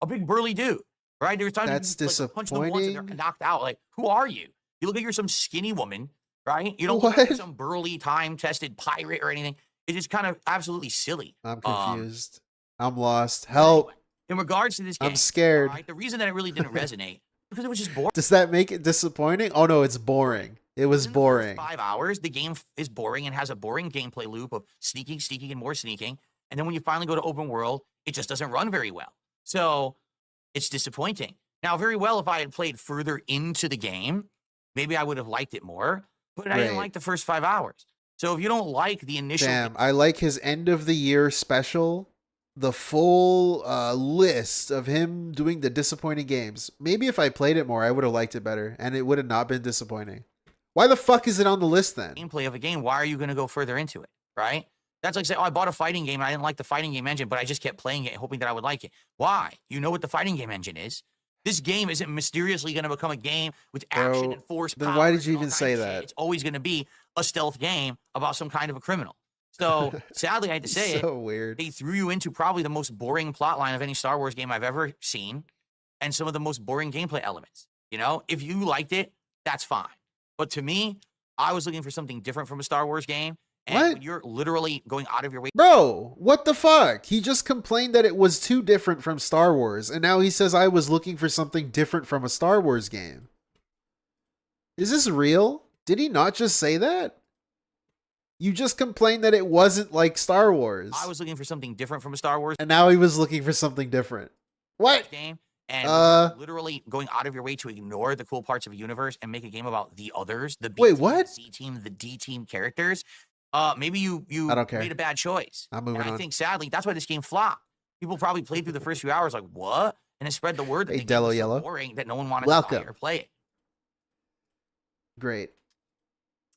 A big burly dude, right? There's times
That's
you like, punch them once and they're
disappointing.
knocked out. Like, who are you? You look like you're some skinny woman, right? You don't
What?
look like some burly, time-tested pirate or anything. It's just kind of absolutely silly.
I'm confused. I'm lost. Help.
In regards to this game,
I'm scared.
right, the reason that it really didn't resonate because it was just boring.
Does that make it disappointing? Oh no, it's boring. It was
Within the first
boring.
5 hours, the game is boring and has a boring gameplay loop of sneaking, sneaking, and more sneaking. And then when you finally go to open world, it just doesn't run very well. So it's disappointing. Now, very well, if I had played further into the game, maybe I would have liked it more. But I didn't
Right.
like the first 5 hours. So if you don't like the initial,
Damn, I like his end of the year special. The full list of him doing the disappointing games. Maybe if I played it more, I would have liked it better, and it would have not been disappointing. Why the fuck is it on the list then?
gameplay of a game, why are you going to go further into it, right? That's like saying, oh, I bought a fighting game and I didn't like the fighting game engine, but I just kept playing it hoping that I would like it. Why? You know what the fighting game engine is. This game isn't mysteriously going to become a game with action and force.
Then why did you even say that?
It's always going to be a stealth game about some kind of a criminal. So sadly, I had to say
so weird.
They threw you into probably the most boring plot line of any Star Wars game I've ever seen, and some of the most boring gameplay elements. You know, if you liked it, that's fine. But to me, I was looking for something different from a Star Wars game. And
What?
when you're literally going out of your way.
Bro, what the fuck? He just complained that it was too different from Star Wars, and now he says I was looking for something different from a Star Wars game. Is this real? Did he not just say that? You just complained that it wasn't like Star Wars.
I was looking for something different from a Star Wars.
And now he was looking for something different. What?
Game. And literally going out of your way to ignore the cool parts of a universe and make a game about the others, the B
Wait,
team,
what?
the C team, the D team characters. Maybe you
I don't care.
made a bad choice.
I'm moving
and
on.
I think sadly that's why this game flopped. People probably played through the first few hours like, what? And it spread the word that
Hey,
the game was so
Yellow.
boring that no one wanted
Welcome.
to buy it or play it.
Great.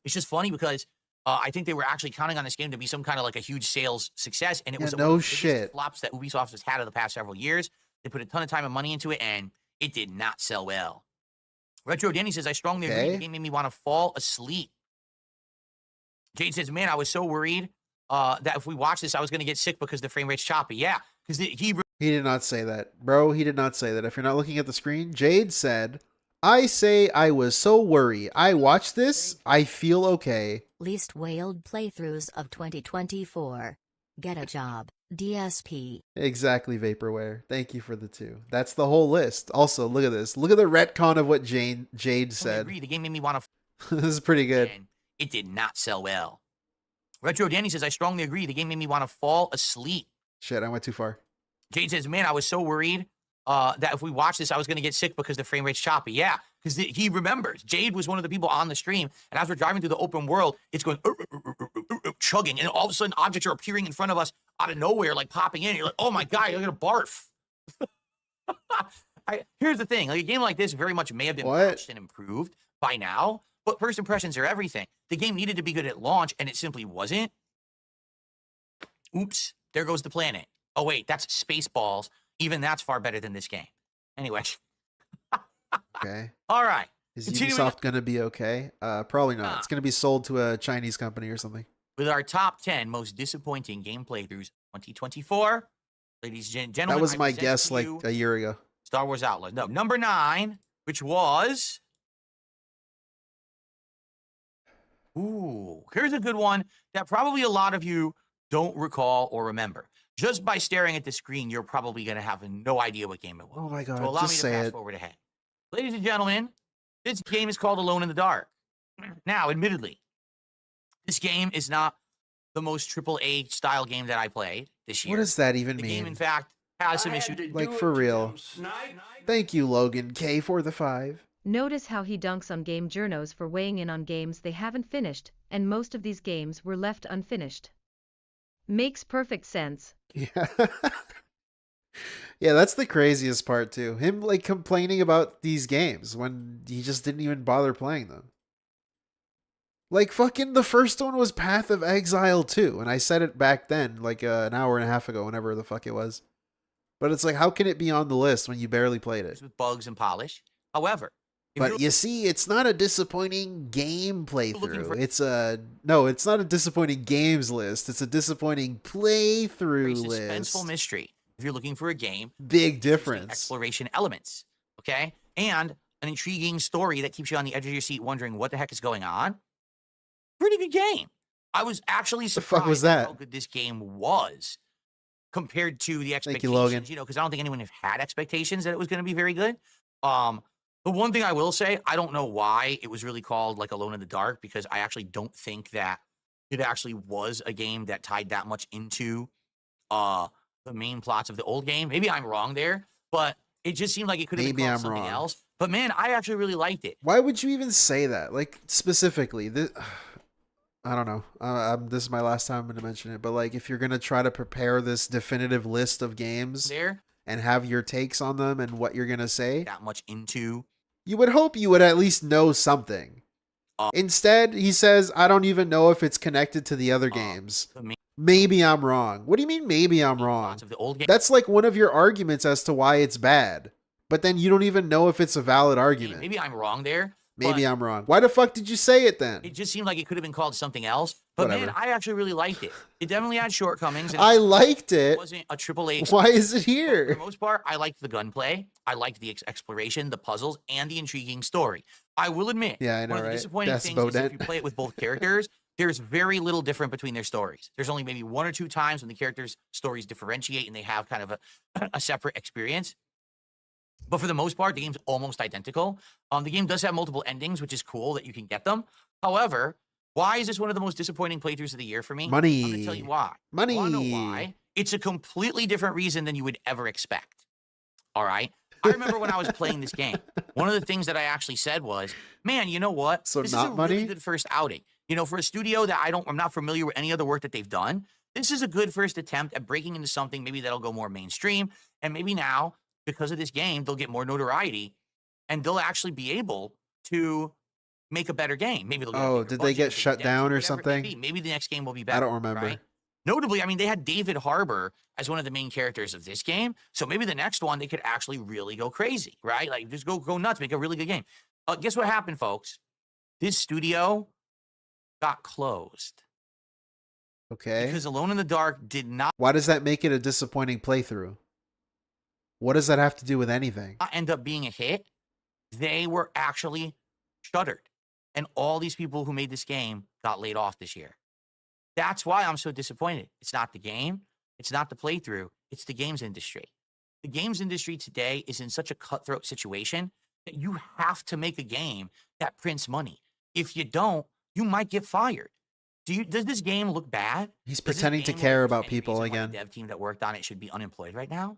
It's just funny because I think they were actually counting on this game to be some kind of like a huge sales success, and it was
Yeah,
one of
no
the biggest
shit.
flops that Ubisoft has had in the past several years. They put a ton of time and money into it, and it did not sell well. Retro Danny says, I strongly agree. The
Okay.
game made me want to fall asleep. Jade says, man, I was so worried that if we watch this, I was going to get sick because the frame rate's choppy. Yeah, because
He did not say that. Bro, he did not say that. If you're not looking at the screen, Jade said, I say I was so worried. I watched this. I feel okay.
Least wailed playthroughs of 2024. Get a job, DSP.
Exactly, Vaporware. Thank you for the 2. That's the whole list. Also, look at this. Look at the retcon of what Jade
I
said.
agree. The game made me want to
This is pretty good.
and it did not sell well. Retro Danny says, I strongly agree. The game made me want to fall asleep.
Shit, I went too far.
Jade says, man, I was so worried that if we watch this, I was going to get sick because the frame rate's choppy. Yeah, because he remembers. Jade was one of the people on the stream, and as we're driving through the open world, it's going chugging, and all of a sudden objects are appearing in front of us out of nowhere, like popping in. You're like, oh my God, you're going to barf. Here's the thing. Like a game like this very much may have been patched and improved by now, but first impressions are everything. The game needed to be good at launch, and it simply wasn't. Oops, there goes the planet. Oh, wait, that's Spaceballs. Even that's far better than this game. Anyway.
Okay.
All right.
Is
Continuing
Ubisoft going to be okay? Probably not. It's going to be sold to a Chinese company or something.
with our top 10 most disappointing game playthroughs 2024. Ladies and gentlemen,
That was
I
my
present
guess
to
like
you
a year ago.
Star Wars Outlaws. No, number 9, which was... Ooh, here's a good one that probably a lot of you don't recall or remember. Just by staring at the screen, you're probably going to have no idea what game it was.
Oh my God,
So allow me
just
to
say
fast
it.
forward ahead. Ladies and gentlemen, this game is called Alone in the Dark. Now, admittedly, this game is not the most AAA style game that I played this year.
What does that even
The
mean?
game, in fact, has some issues.
Like, for real. Thank you, Logan K, for the 5.
Notice how he dunks on game journos for weighing in on games they haven't finished, and most of these games were left unfinished. Makes perfect sense.
Yeah. Yeah, that's the craziest part, too. Him, like, complaining about these games when he just didn't even bother playing them. Like, fucking the first one was Path of Exile 2, and I said it back then, like an hour and a half ago, whenever the fuck it was. But it's like, how can it be on the list when you barely played it?
With bugs and polish. However, if
But
you're
you see, it's not a disappointing game
looking
playthrough.
for-
It's not a disappointing games list. It's a disappointing playthrough
a suspenseful
list.
mystery, if you're looking for a game,
Big difference.
exploration elements, okay? And an intriguing story that keeps you on the edge of your seat wondering what the heck is going on. Pretty good game. I was actually
fuck
surprised
was
at
that?
how good this game was compared to the expectations.
Thank you, Logan.
You know, because I don't think anyone had expectations that it was going to be very good. The one thing I will say, I don't know why it was really called like Alone in the Dark, because I actually don't think that it actually was a game that tied that much into the main plots of the old game. Maybe I'm wrong there, but it just seemed like it could have been
Maybe
called
I'm
something
wrong.
else. But man, I actually really liked it.
Why would you even say that? Like, specifically, I don't know. This is my last time I'm going to mention it, but like, if you're going to try to prepare this definitive list of games
There,
and have your takes on them and what you're going to say,
that much into
you would hope you would at least know something. Instead, he says, I don't even know if it's connected to the other games. Maybe I'm wrong. What do you mean maybe I'm wrong?
Lots of the old game.
That's like one of your arguments as to why it's bad. But then you don't even know if it's a valid argument.
Maybe I'm wrong there.
Maybe I'm wrong. Why the fuck did you say it then?
It just seemed like it could have been called something else. But
Whatever.
man, I actually really liked it. It definitely had shortcomings. And
I liked it.
It wasn't a AAA.
Why is it
For
here?
the most part, I liked the gunplay. I liked the exploration, the puzzles, and the intriguing story. I will admit,
Yeah, I know,
one of the
right?
disappointing
That's
things is if
Bodent.
you play it with both characters, there's very little different between their stories. There's only maybe one or two times when the characters' stories differentiate and they have kind of a separate experience. But for the most part, the game's almost identical. The game does have multiple endings, which is cool that you can get them. However, why is this one of the most disappointing playthroughs of the year for me?
Money.
I'm going to tell you why.
Money.
You wanna know why? It's a completely different reason than you would ever expect. All right? I remember when I was playing this game, one of the things that I actually said was, man, you know what?
So
this
not
is a
money?
really good first outing. You know, for a studio that I'm not familiar with any other work that they've done, this is a good first attempt at breaking into something maybe that'll go more mainstream. And maybe now, because of this game, they'll get more notoriety and they'll actually be able to make a better game. Maybe they'll get a
Oh,
bigger
did they get
budget,
shut
bigger
down or
whatever it may
something?
be. Maybe the next game will be better.
I don't remember.
Right? Notably, I mean, they had David Harbour as one of the main characters of this game. So maybe the next one, they could actually really go crazy, right? Like, just go nuts, make a really good game. Guess what happened, folks? This studio got closed.
Okay.
Because Alone in the Dark did not
Why does that make it a disappointing playthrough? What does that have to do with anything?
end up being a hit. They were actually shuttered. And all these people who made this game got laid off this year. That's why I'm so disappointed. It's not the game. It's not the playthrough. It's the games industry. The games industry today is in such a cutthroat situation that you have to make a game that prints money. If you don't, you might get fired. Does this game look bad?
He's
Does this
pretending to
game
care
look like
about
there's any
people
reason why
again.
The dev team that worked on it should be unemployed right now?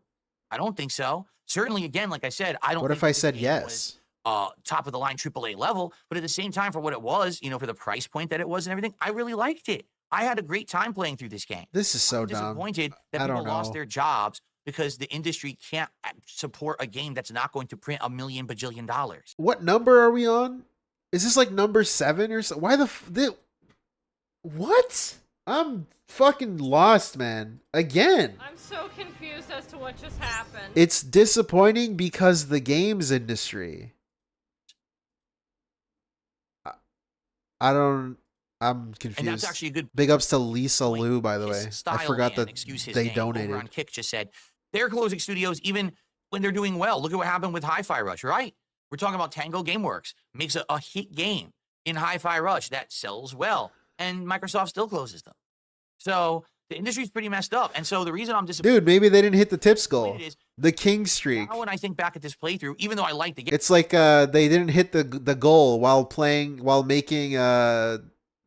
I don't think so. Certainly, again, like I said, I don't
What
think
if I
this
said
game
yes?
was top of the line AAA level, but at the same time, for what it was, you know, for the price point that it was and everything, I really liked it. I had a great time playing through this game.
This is so
I'm
dumb.
disappointed that
I
people
don't
lost
know.
their jobs because the industry can't support a game that's not going to print $1 million bajillion dollars.
What number are we on? Is this like number 7 or so? Why what? I'm fucking lost, man. Again.
I'm so confused as to what just happened.
It's disappointing because the games industry. I'm confused.
And that's actually a good
Big ups to Lisa
point.
Lou, by the
His
way. I
style
forgot
man,
that
excuse his
they
name,
donated.
over on Kick just said they're closing studios even when they're doing well. Look at what happened with Hi-Fi Rush, right? We're talking about Tango Gameworks makes a hit game in Hi-Fi Rush that sells well, and Microsoft still closes them. So the industry's pretty messed up. And so the reason I'm disappointed,
Dude, maybe they didn't hit the tips goal.
is
The king streak.
now when I think back at this playthrough, even though I like the game,
It's like they didn't hit the goal while making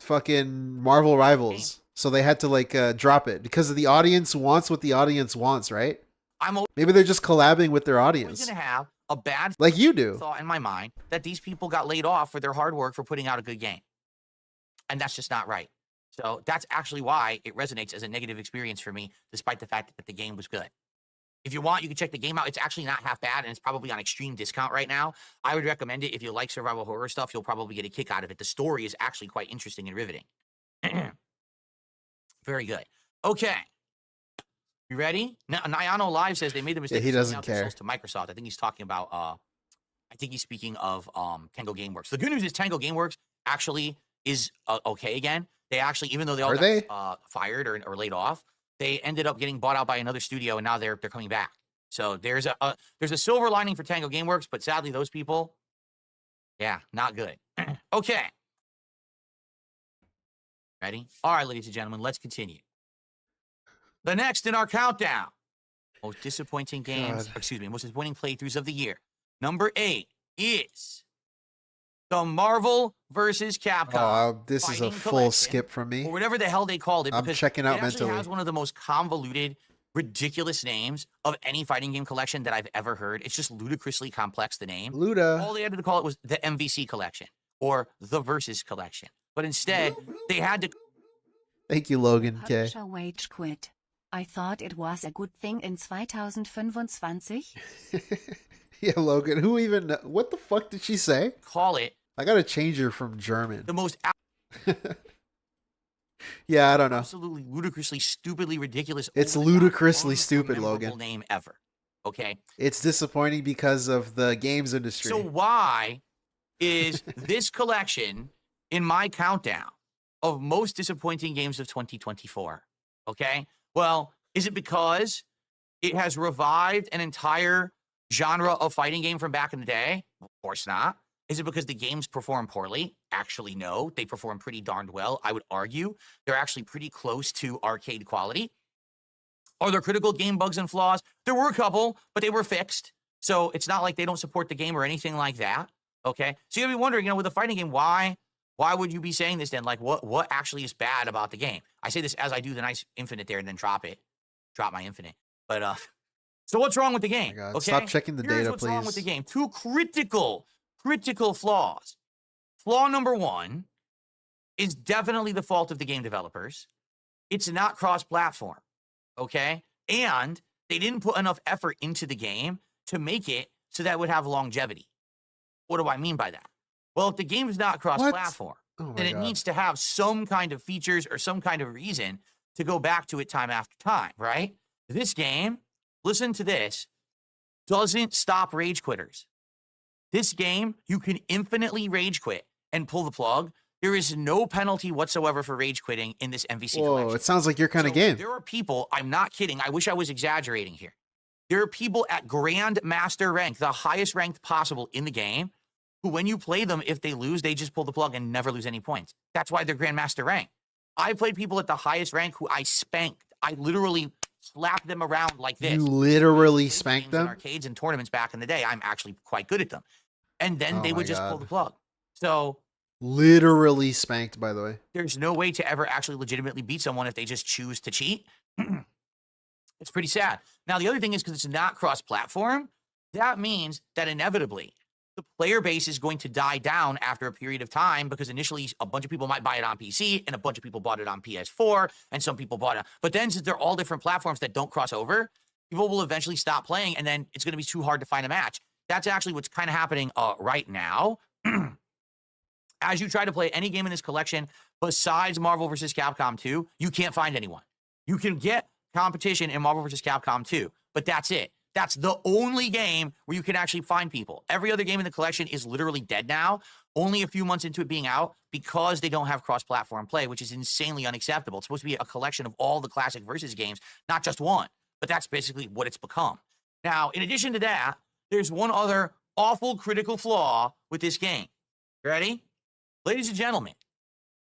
fucking Marvel Rivals. So they had to like drop it because the audience wants what the audience wants, right? Maybe they're just collabing with their
always
audience.
going to have a bad
Like you do.
thought in my mind that these people got laid off for their hard work for putting out a good game. And that's just not right. So that's actually why it resonates as a negative experience for me, despite the fact that the game was good. If you want, you can check the game out. It's actually not half bad, and it's probably on extreme discount right now. I would recommend it. If you like survival horror stuff, you'll probably get a kick out of it. The story is actually quite interesting and riveting. Very good. Okay. You ready? Nyano Live says they made the mistake
he
of selling
doesn't
out their
care.
souls to Microsoft. I think he's talking about, I think he's speaking of Tango Gameworks. The good news is Tango Gameworks actually is okay again. They actually, even though they all got fired or laid off, they ended up getting bought out by another studio, and now they're coming back. So there's a silver lining for Tango Gameworks, but sadly those people, yeah, not good. Okay. Ready? All right, ladies and gentlemen, let's continue. The next in our countdown, most disappointing games, most disappointing playthroughs of the year. Number 8 is the Marvel versus Capcom.
Oh, this is a
Fighting
full
Collection,
skip from me.
or whatever the hell they called it.
I'm
because
checking out
it actually
mentally.
has one of the most convoluted, ridiculous names of any fighting game collection that I've ever heard. It's just ludicrously complex, the name.
Luda.
All they had to call it was the MVC collection or the Versus collection. But instead, they had to...
Thank you, Logan K.
Publisher Wage quit. I thought it was a good thing in 2025.
Yeah, Logan. Who even? What the fuck did she say?
Call it.
I gotta change her from German.
The most
Yeah, I don't know.
Absolutely ludicrously, stupidly ridiculous.
It's
over-the-top,
ludicrously stupid,
unmemorable
Logan.
name ever. Okay.
It's disappointing because of the games industry.
So why is this collection in my countdown of most disappointing games of 2024? Okay. Well, is it because it has revived an entire genre of fighting game from back in the day? Of course not. Is it because the games perform poorly? Actually, no. They perform pretty darned well. I would argue they're actually pretty close to arcade quality. Are there critical game bugs and flaws? There were a couple, but they were fixed. So it's not like they don't support the game or anything like that. Okay. So you'll be wondering, with a fighting game, why would you be saying this then? Like, what actually is bad about the game? I say this as I do the nice infinite there and then drop my infinite. But so what's wrong with the game?
God.
Okay.
Stop checking the
Here's
data,
what's
please.
wrong with the game. Two critical flaws. Flaw number one is definitely the fault of the game developers. It's not cross-platform. Okay. And they didn't put enough effort into the game to make it so that it would have longevity. What do I mean by that? Well, if the game is not cross-platform, then it needs to have some kind of features or some kind of reason to go back to it time after time, right? This game, listen to this, doesn't stop rage quitters. This game, you can infinitely rage quit and pull the plug. There is no penalty whatsoever for rage quitting in this MVC collection.
Whoa, it sounds like your kind of game.
There are people, I'm not kidding, I wish I was exaggerating here. There are people at Grandmaster rank, the highest ranked possible in the game, who when you play them, if they lose, they just pull the plug and never lose any points. That's why they're Grandmaster rank. I played people at the highest rank who I spanked. I literally slapped them around like this.
You literally spanked them?
In arcades and tournaments back in the day, I'm actually quite good at them. And then they
Oh
would
my
just pull
God.
the plug. So
Literally spanked, by the way.
there's no way to ever actually legitimately beat someone if they just choose to cheat. It's pretty sad. Now, the other thing is because it's not cross-platform, that means that inevitably the player base is going to die down after a period of time because initially a bunch of people might buy it on PC and a bunch of people bought it on PS4 and some people bought it. But then since they're all different platforms that don't cross over, people will eventually stop playing and then it's going to be too hard to find a match. That's actually what's kind of happening right now. As you try to play any game in this collection besides Marvel vs. Capcom 2, you can't find anyone. You can get competition in Marvel vs. Capcom 2, but that's it. That's the only game where you can actually find people. Every other game in the collection is literally dead now, only a few months into it being out because they don't have cross-platform play, which is insanely unacceptable. It's supposed to be a collection of all the classic versus games, not just one, but that's basically what it's become. Now, in addition to that, there's one other awful critical flaw with this game. Ready? Ladies and gentlemen,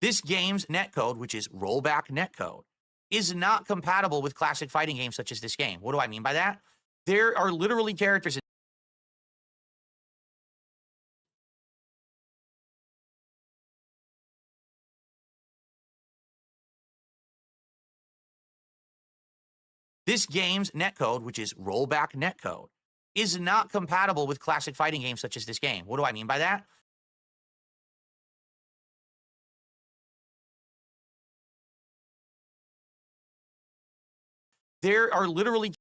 this game's netcode, which is rollback netcode, is not compatible with classic fighting games such as this game. What do I mean by that? There are literally characters. This game's netcode, which is rollback netcode, is not compatible with classic fighting games such as this game. What do I mean by that? There are literally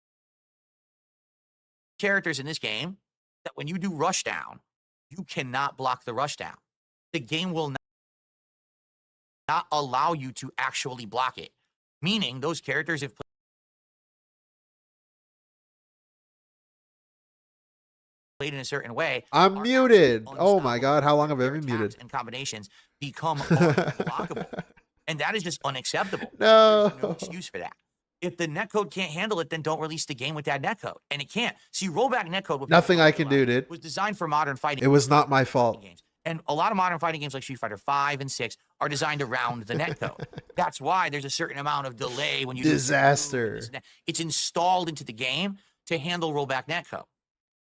characters in this game that when you do rushdown, you cannot block the rushdown. The game will not allow you to actually block it. Meaning those characters, if played in a certain way,
I'm muted. Oh my God, how long have I been muted?
And combinations become unblockable. And that is just unacceptable.
No.
There's no excuse for that. If the netcode can't handle it, then don't release the game with that netcode. And it can't. See, rollback netcode
Nothing I can do, dude.
was designed for modern fighting.
It was not my fault.
Games. And a lot of modern fighting games like Street Fighter 5 and 6 are designed around the netcode. That's why there's a certain amount of delay when you
Disaster.
It's installed into the game to handle rollback netcode.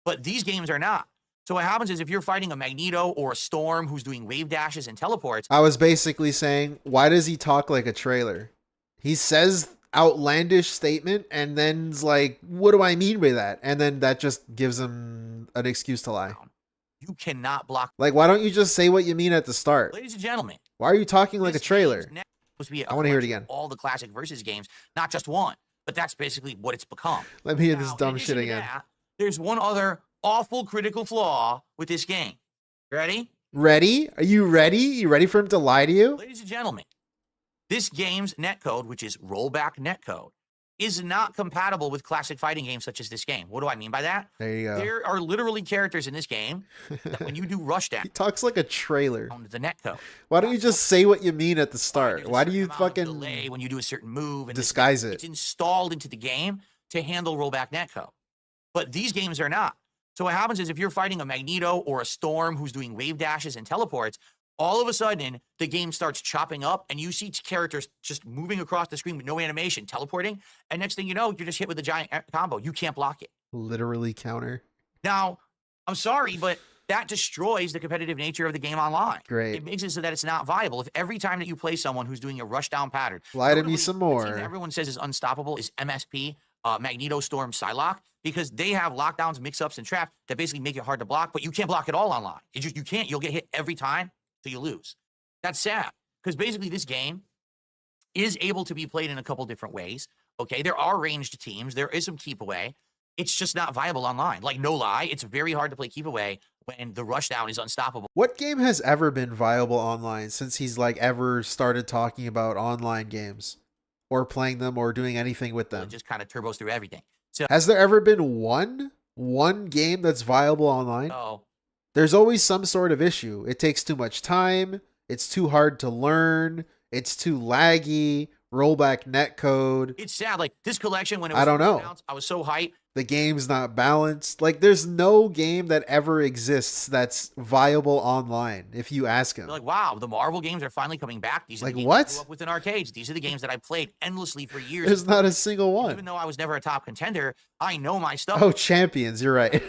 But these games are not. So what happens is if you're fighting a Magneto or a Storm who's doing wave dashes and teleports.
I was basically saying, why does he talk like a trailer? He says outlandish statement and then's like, what do I mean by that? And then that just gives him an excuse to lie.
You cannot block.
Like, why don't you just say what you mean at the start?
Ladies and gentlemen.
Why are you talking like a trailer? I want to hear it again.
All the classic versus games, not just one. But that's basically what it's become.
Let me hear this dumb shit again.
There's one other awful critical flaw with this game. Ready?
Ready? Are you ready? You ready for him to lie to you?
Ladies and gentlemen, This game's netcode, which is rollback netcode, is not compatible with classic fighting games such as this game. What do I mean by that?
There you go.
There are literally characters in this game that when you do rushdown,
He talks like a trailer.
on the netcode.
Why don't you just say what you mean at the start? Why do you fucking
delay when you do a certain move and
disguise it?
It's installed into the game to handle rollback netcode. But these games are not. So what happens is if you're fighting a Magneto or a Storm who's doing wave dashes and teleports, all of a sudden the game starts chopping up and you see characters just moving across the screen with no animation, teleporting, and next thing you know, you're just hit with a giant combo. You can't block it.
Literally counter.
Now, I'm sorry, but that destroys the competitive nature of the game online.
Great.
It makes it so that it's not viable. If every time that you play someone who's doing a rushdown pattern,
Lie to me some
the team
more.
that everyone says is unstoppable is MSP, Magneto, Storm, Psylocke, because they have lockdowns, mix-ups, and traps that basically make it hard to block, but you can't block it all online. It just, you can't. You'll get hit every time, so you lose. That's sad, because basically this game is able to be played in a couple different ways. Okay, there are ranged teams. There is some keep away. It's just not viable online. Like, no lie, it's very hard to play keep away when the rushdown is unstoppable.
What game has ever been viable online since he's like ever started talking about online games or playing them or doing anything with them?
It just kind of turbos through everything. So
Has there ever been one game that's viable online?
no.
There's always some sort of issue. It takes too much time. It's too hard to learn. It's too laggy. Rollback netcode.
It's sad. Like this collection, when it was
I don't know.
announced, I was so hyped.
The game's not balanced. Like, there's no game that ever exists that's viable online, if you ask him.
They're like, wow, the Marvel games are finally coming back. These are
Like,
the games
what?
I grew up with in arcades. These are the games that I played endlessly for years.
There's not a single one.
Even though I was never a top contender, I know my stuff.
Oh, champions. You're right.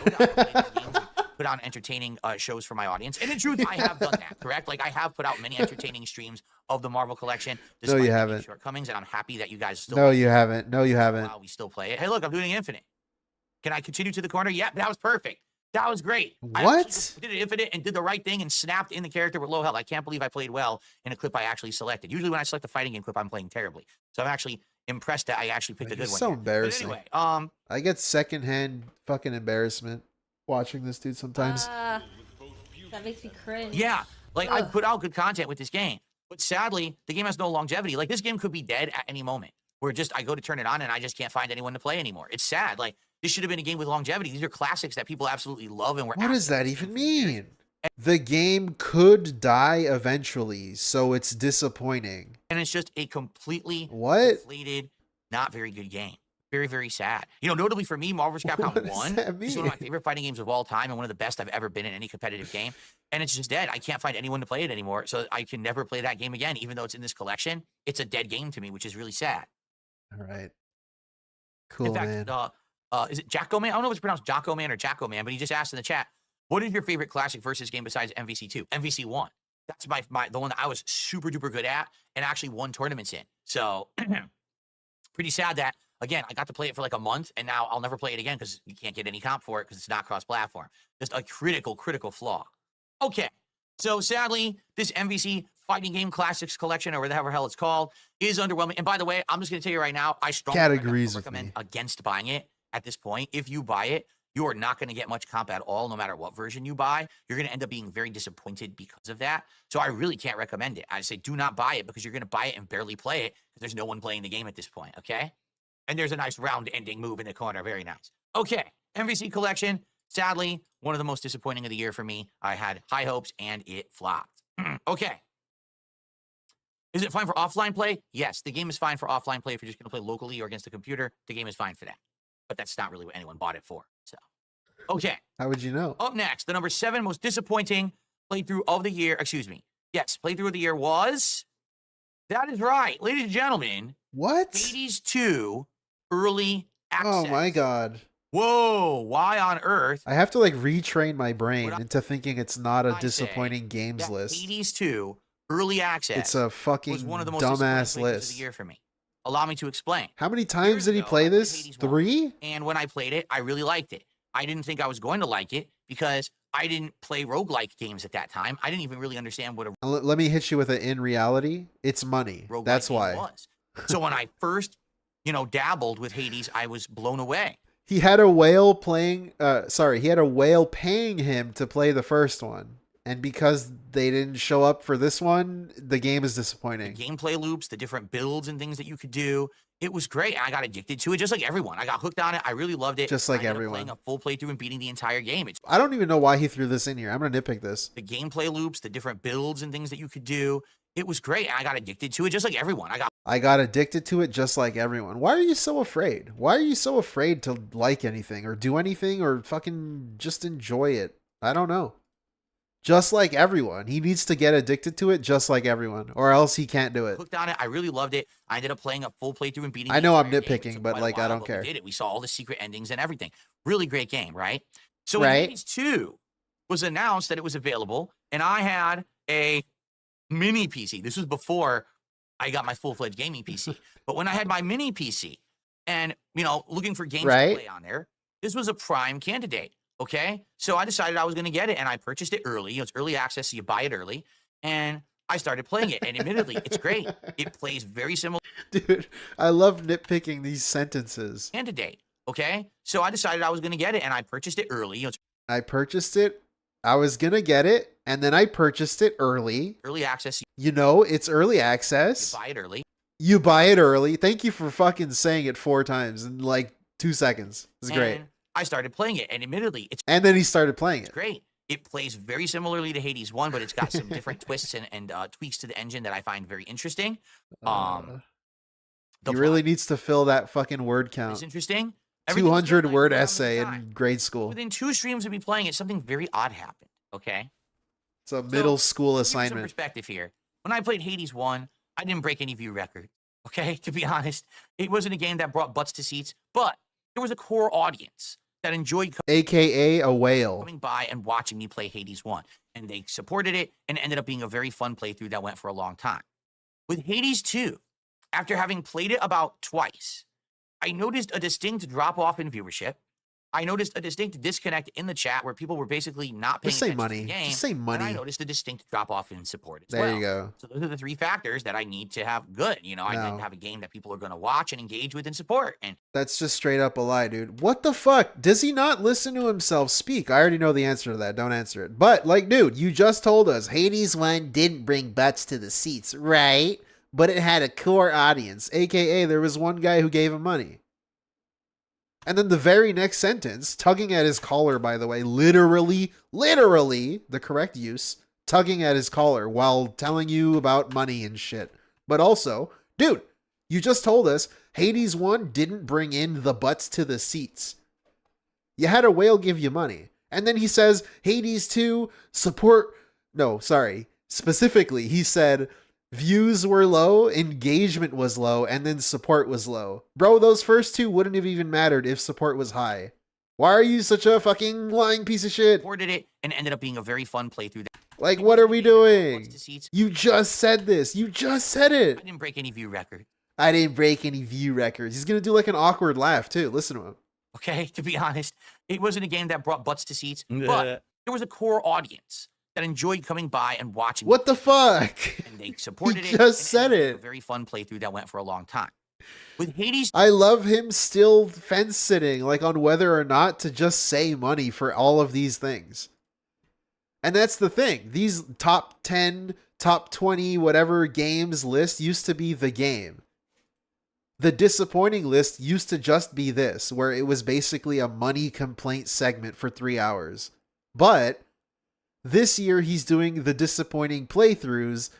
Put on entertaining shows for my audience. And in truth, I have done that, correct? Like, I have put out many entertaining streams of the Marvel collection.
No, you
many
haven't.
shortcomings, and I'm happy that you guys still
No, you haven't. No, you haven't.
Wow, we still play it. Hey, look, I'm doing Infinite. Can I continue to the corner? Yeah, that was perfect. That was great. I
What?
actually did an Infinite and did the right thing and snapped in the character with low health. I can't believe I played well in a clip I actually selected. Usually when I select a fighting game clip, I'm playing terribly. So I'm actually impressed that I actually picked a good
It's
one.
so
here. But
embarrassing.
anyway,
I get secondhand fucking embarrassment watching this dude sometimes.
That makes me cringe.
yeah, like I put out good content with this game, but sadly, the game has no longevity. Like this game could be dead at any moment. Where just I go to turn it on and I just can't find anyone to play anymore. It's sad. Like this should have been a game with longevity. These are classics that people absolutely love and were.
What does that even mean? The game could die eventually, so it's disappointing.
And it's just a completely
What?
inflated, not very good game. Very, very sad. You know, notably for me, Marvel vs. Capcom
What does
1
that
is one
mean?
of my favorite fighting games of all time and one of the best I've ever been in any competitive game. And it's just dead. I can't find anyone to play it anymore, so I can never play that game again, even though it's in this collection. It's a dead game to me, which is really sad.
All right. Cool,
in fact,
man.
Is it Jacko Man? I don't know if it's pronounced Jocko Man or Jacko Man, but he just asked in the chat, what is your favorite classic versus game besides MVC2? MVC1. That's the one that I was super duper good at and actually won tournaments in. So pretty sad that, again, I got to play it for like a month and now I'll never play it again because you can't get any comp for it because it's not cross-platform. Just a critical flaw. Okay. So sadly, this MVC Fighting Game Classics Collection, or whatever the hell it's called, is underwhelming. And by the way, I'm just going to tell you right now, I strongly recommend against buying it at this point. If you buy it, you are not going to get much comp at all, no matter what version you buy. You're going to end up being very disappointed because of that. So I really can't recommend it. I say do not buy it because you're going to buy it and barely play it because there's no one playing the game at this point, okay? And there's a nice round ending move in the corner. Very nice. Okay, MVC Collection. Sadly, one of the most disappointing of the year for me. I had high hopes and it flopped. Okay. Is it fine for offline play? Yes, the game is fine for offline play. If you're just going to play locally or against the computer, the game is fine for that. But that's not really what anyone bought it for. So, okay.
How would you know?
Up next, the number 7 most disappointing playthrough of the year. Excuse me. Yes, playthrough of the year was. That is right, ladies and gentlemen.
What?
Hades 2 early access.
Oh my god.
Whoa, why on earth?
I have to like retrain my brain into thinking it's not a disappointing games list.
Hades 2 early access.
It's a fucking
was one of the most
dumbass
disappointing playthroughs
list.
of the year for me. Allow me to explain.
How many times did he play this? 3?
And when I played it, I really liked it. I didn't think I was going to like it because I didn't play roguelike games at that time. I didn't even really understand what a
Let me hit you with it. In reality, it's money.
roguelike
That's
game
why.
was. So when I first, dabbled with Hades, I was blown away.
He had a whale playing. He had a whale paying him to play the first one. And because they didn't show up for this one, the game is disappointing.
The gameplay loops, the different builds and things that you could do. It was great. I got addicted to it, just like everyone. I got hooked on it. I really loved it.
Just like
I ended up
everyone.
playing a full playthrough and beating the entire game.
I don't even know why he threw this in here. I'm going to nitpick this.
The gameplay loops, the different builds and things that you could do. It was great. I got addicted to it, just like everyone.
I got addicted to it just like everyone. Why are you so afraid? Why are you so afraid to like anything or do anything or fucking just enjoy it? I don't know. Just like everyone. He needs to get addicted to it just like everyone, or else he can't do it.
Hooked on it. I really loved it. I ended up playing a full playthrough and beating
I know I'm
the entire game. It
nitpicking,
took
but
quite a
like I
while,
don't
but
care.
We did it. We saw all the secret endings and everything. Really great game, right? So
Right.
Hades 2 was announced that it was available, and I had a mini PC. This was before I got my full-fledged gaming PC. But when I had my mini PC and, you know, looking for games
Right.
to play on there, this was a prime candidate. Okay, so I decided I was going to get it, and I purchased it early. You know, it's early access, so you buy it early. And I started playing it, and admittedly, it's great. It plays very similar.
Dude, I love nitpicking these sentences.
Candidate. Okay, so I decided I was going to get it, and I purchased it early. You know, it's
I purchased it. I was going to get it, and then I purchased it early.
early access.
You know, it's early
You
access.
buy it early.
You buy it early. Thank you for fucking saying it 4 times in like 2 seconds. It's great.
And I started playing it, and admittedly, it's
And then he started playing it.
great. It plays very similarly to Hades 1, but it's got some different twists and tweaks to the engine that I find very interesting. The
He really needs to fill that fucking word
plot
count.
is interesting. Everything's
200
good. I
word
enjoyed having a
essay
good time.
in grade school.
Within 2 streams of me playing it, something very odd happened. Okay.
It's a middle school
To give you some
assignment.
perspective here. When I played Hades 1, I didn't break any view record. Okay, to be honest, it wasn't a game that brought butts to seats, but there was a core audience that enjoyed
AKA a whale.
coming by and watching me play Hades 1, and they supported it, and it ended up being a very fun playthrough that went for a long time. With Hades 2, after having played it about twice, I noticed a distinct drop off in viewership. I noticed a distinct disconnect in the chat where people were basically not paying
Just say
attention to
money.
the game.
Just say
And I
money.
noticed a distinct drop off in support as
There
well.
you go.
So those are the 3 factors that I need to have good. You know, I need
No.
to have a game that people are going to watch and engage with and support. And
That's just straight up a lie, dude. What the fuck? Does he not listen to himself speak? I already know the answer to that. Don't answer it. But, like, dude, you just told us Hades 1 didn't bring butts to the seats, right? But it had a core audience, aka there was one guy who gave him money. And then the very next sentence, tugging at his collar, by the way, literally, the correct use, tugging at his collar while telling you about money and shit. But also, dude, you just told us Hades 1 didn't bring in the butts to the seats. You had a whale give you money. And then he says, Hades 2, support... No, sorry. Specifically, he said, views were low, engagement was low, and then support was low. Bro, those first two wouldn't have even mattered if support was high. Why are you such a fucking lying piece of shit?
supported it, and it ended up being a very fun playthrough.
Like, what are we doing?
To seats.
You just said this. You just said it.
I didn't break any view record.
I didn't break any view records. He's going to do like an awkward laugh, too. Listen to him.
Okay, to be honest, it wasn't a game that brought butts to seats, but there was a core audience that enjoyed coming by and watching.
What the fuck?
And they supported
He
it.
just
and
said
ended up being
it.
A very fun playthrough that went for a long time. With Hades,
I love him still fence sitting, like on whether or not to just say money for all of these things. And that's the thing. These top 10, top 20, whatever games list used to be the game. The disappointing list used to just be this, where it was basically a money complaint segment for 3 hours. But this year he's doing the disappointing playthroughs,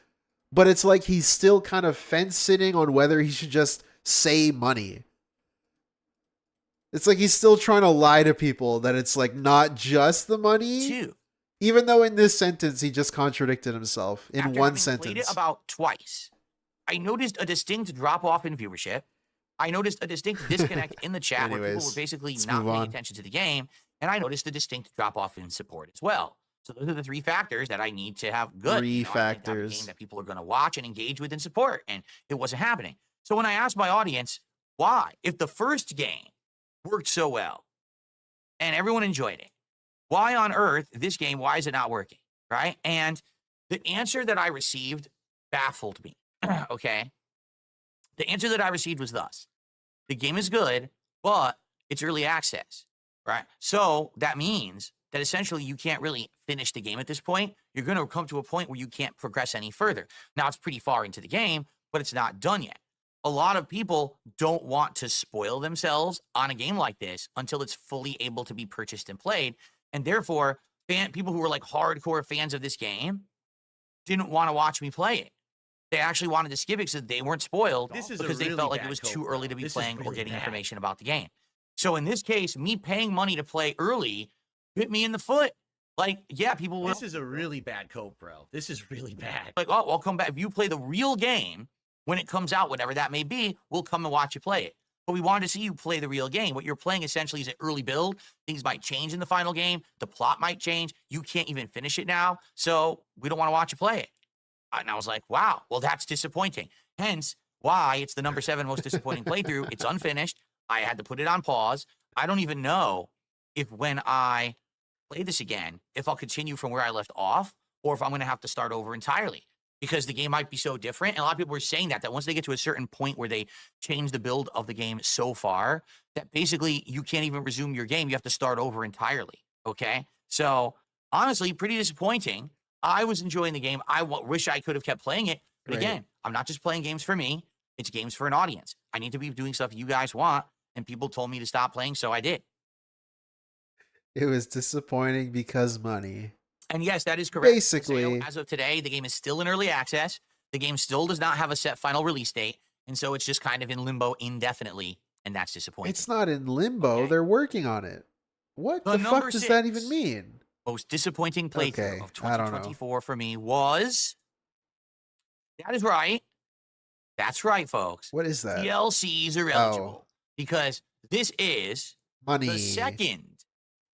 but it's like he's still kind of fence sitting on whether he should just say money. It's like he's still trying to lie to people that it's like not just the money.
Two.
Even though in this sentence he just contradicted himself in
after
one
having played it
sentence.
about twice, I noticed a distinct drop off in viewership. I noticed a distinct disconnect in the chat where people
Anyways,
were basically
let's
not
move
paying
on.
attention to the game, and I noticed a distinct drop off in support as well. So those are the 3 factors that I need to have good.
3
I need to have a
factors.
game that people are going to watch and engage with and support, and it wasn't happening. So when I asked my audience why, if the first game worked so well and everyone enjoyed it, why on earth this game? Why is it not working? Right? And the answer that I received baffled me. Okay. The answer that I received was thus: the game is good, but it's early access. Right? So that means that essentially you can't really finish the game at this point. you're going to come to a point where you can't progress any further. Now, it's pretty far into the game, but it's not done yet. A lot of people don't want to spoil themselves on a game like this until it's fully able to be purchased and played. And therefore, people who were like hardcore fans of this game didn't want to watch me play it. They actually wanted to skip it so they weren't spoiled because they felt like it was too early to be playing or getting information about the game. So in this case, me paying money to play early bit me in the foot. Like, yeah, people will.
This is a really bad cope, bro. This is really bad.
Like, oh, I'll come back. If you play the real game when it comes out, whatever that may be, we'll come and watch you play it. But we wanted to see you play the real game. What you're playing essentially is an early build. Things might change in the final game. The plot might change. You can't even finish it now. So we don't want to watch you play it. And I was like, wow, well, that's disappointing. Hence why it's the number 7 most disappointing playthrough. It's unfinished. I had to put it on pause. I don't even know if when I play this again, if I'll continue from where I left off or if I'm going to have to start over entirely because the game might be so different. And a lot of people were saying that once they get to a certain point where they change the build of the game so far that basically you can't even resume your game. You have to start over entirely. Okay. So honestly, pretty disappointing. I was enjoying the game. I wish I could have kept playing it. But again, I'm not just playing games for me. It's games for an audience. I need to be doing stuff you guys want. And people told me to stop playing, so I did.
It was disappointing because money.
And yes, that is correct.
Basically.
As of today, the game is still in early access. The game still does not have a set final release date. And so it's just kind of in limbo indefinitely. And that's disappointing.
It's not in limbo. They're working on it. What the fuck does that even mean?
Most disappointing playthrough of 2024 for me was... That is right. That's right, folks.
What is that?
DLCs are eligible. Because this is the second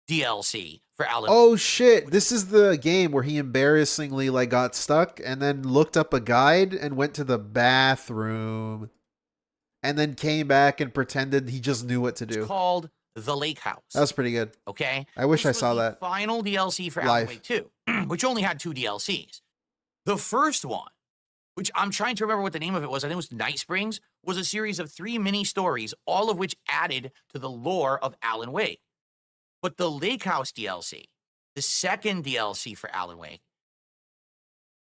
DLC for Alan.
Oh shit! This is the game where he embarrassingly got stuck and then looked up a guide and went to the bathroom, and then came back and pretended he just knew what to do.
It's called The Lake House.
That was pretty good.
Okay,
I wish I saw that.
Final DLC for Alan Wake 2, which only had 2 DLCs. The first one, which I'm trying to remember what the name of it was. I think it was Night Springs, was a series of 3 mini stories, all of which added to the lore of Alan Wake. But the Lake House DLC, the second DLC for Alan Wake,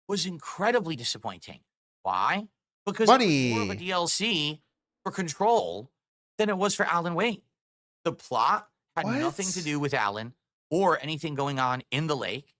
was incredibly disappointing. Why? Because it was more of a DLC for Control than it was for Alan Wake. The plot had nothing to do with Alan or anything going on in the lake.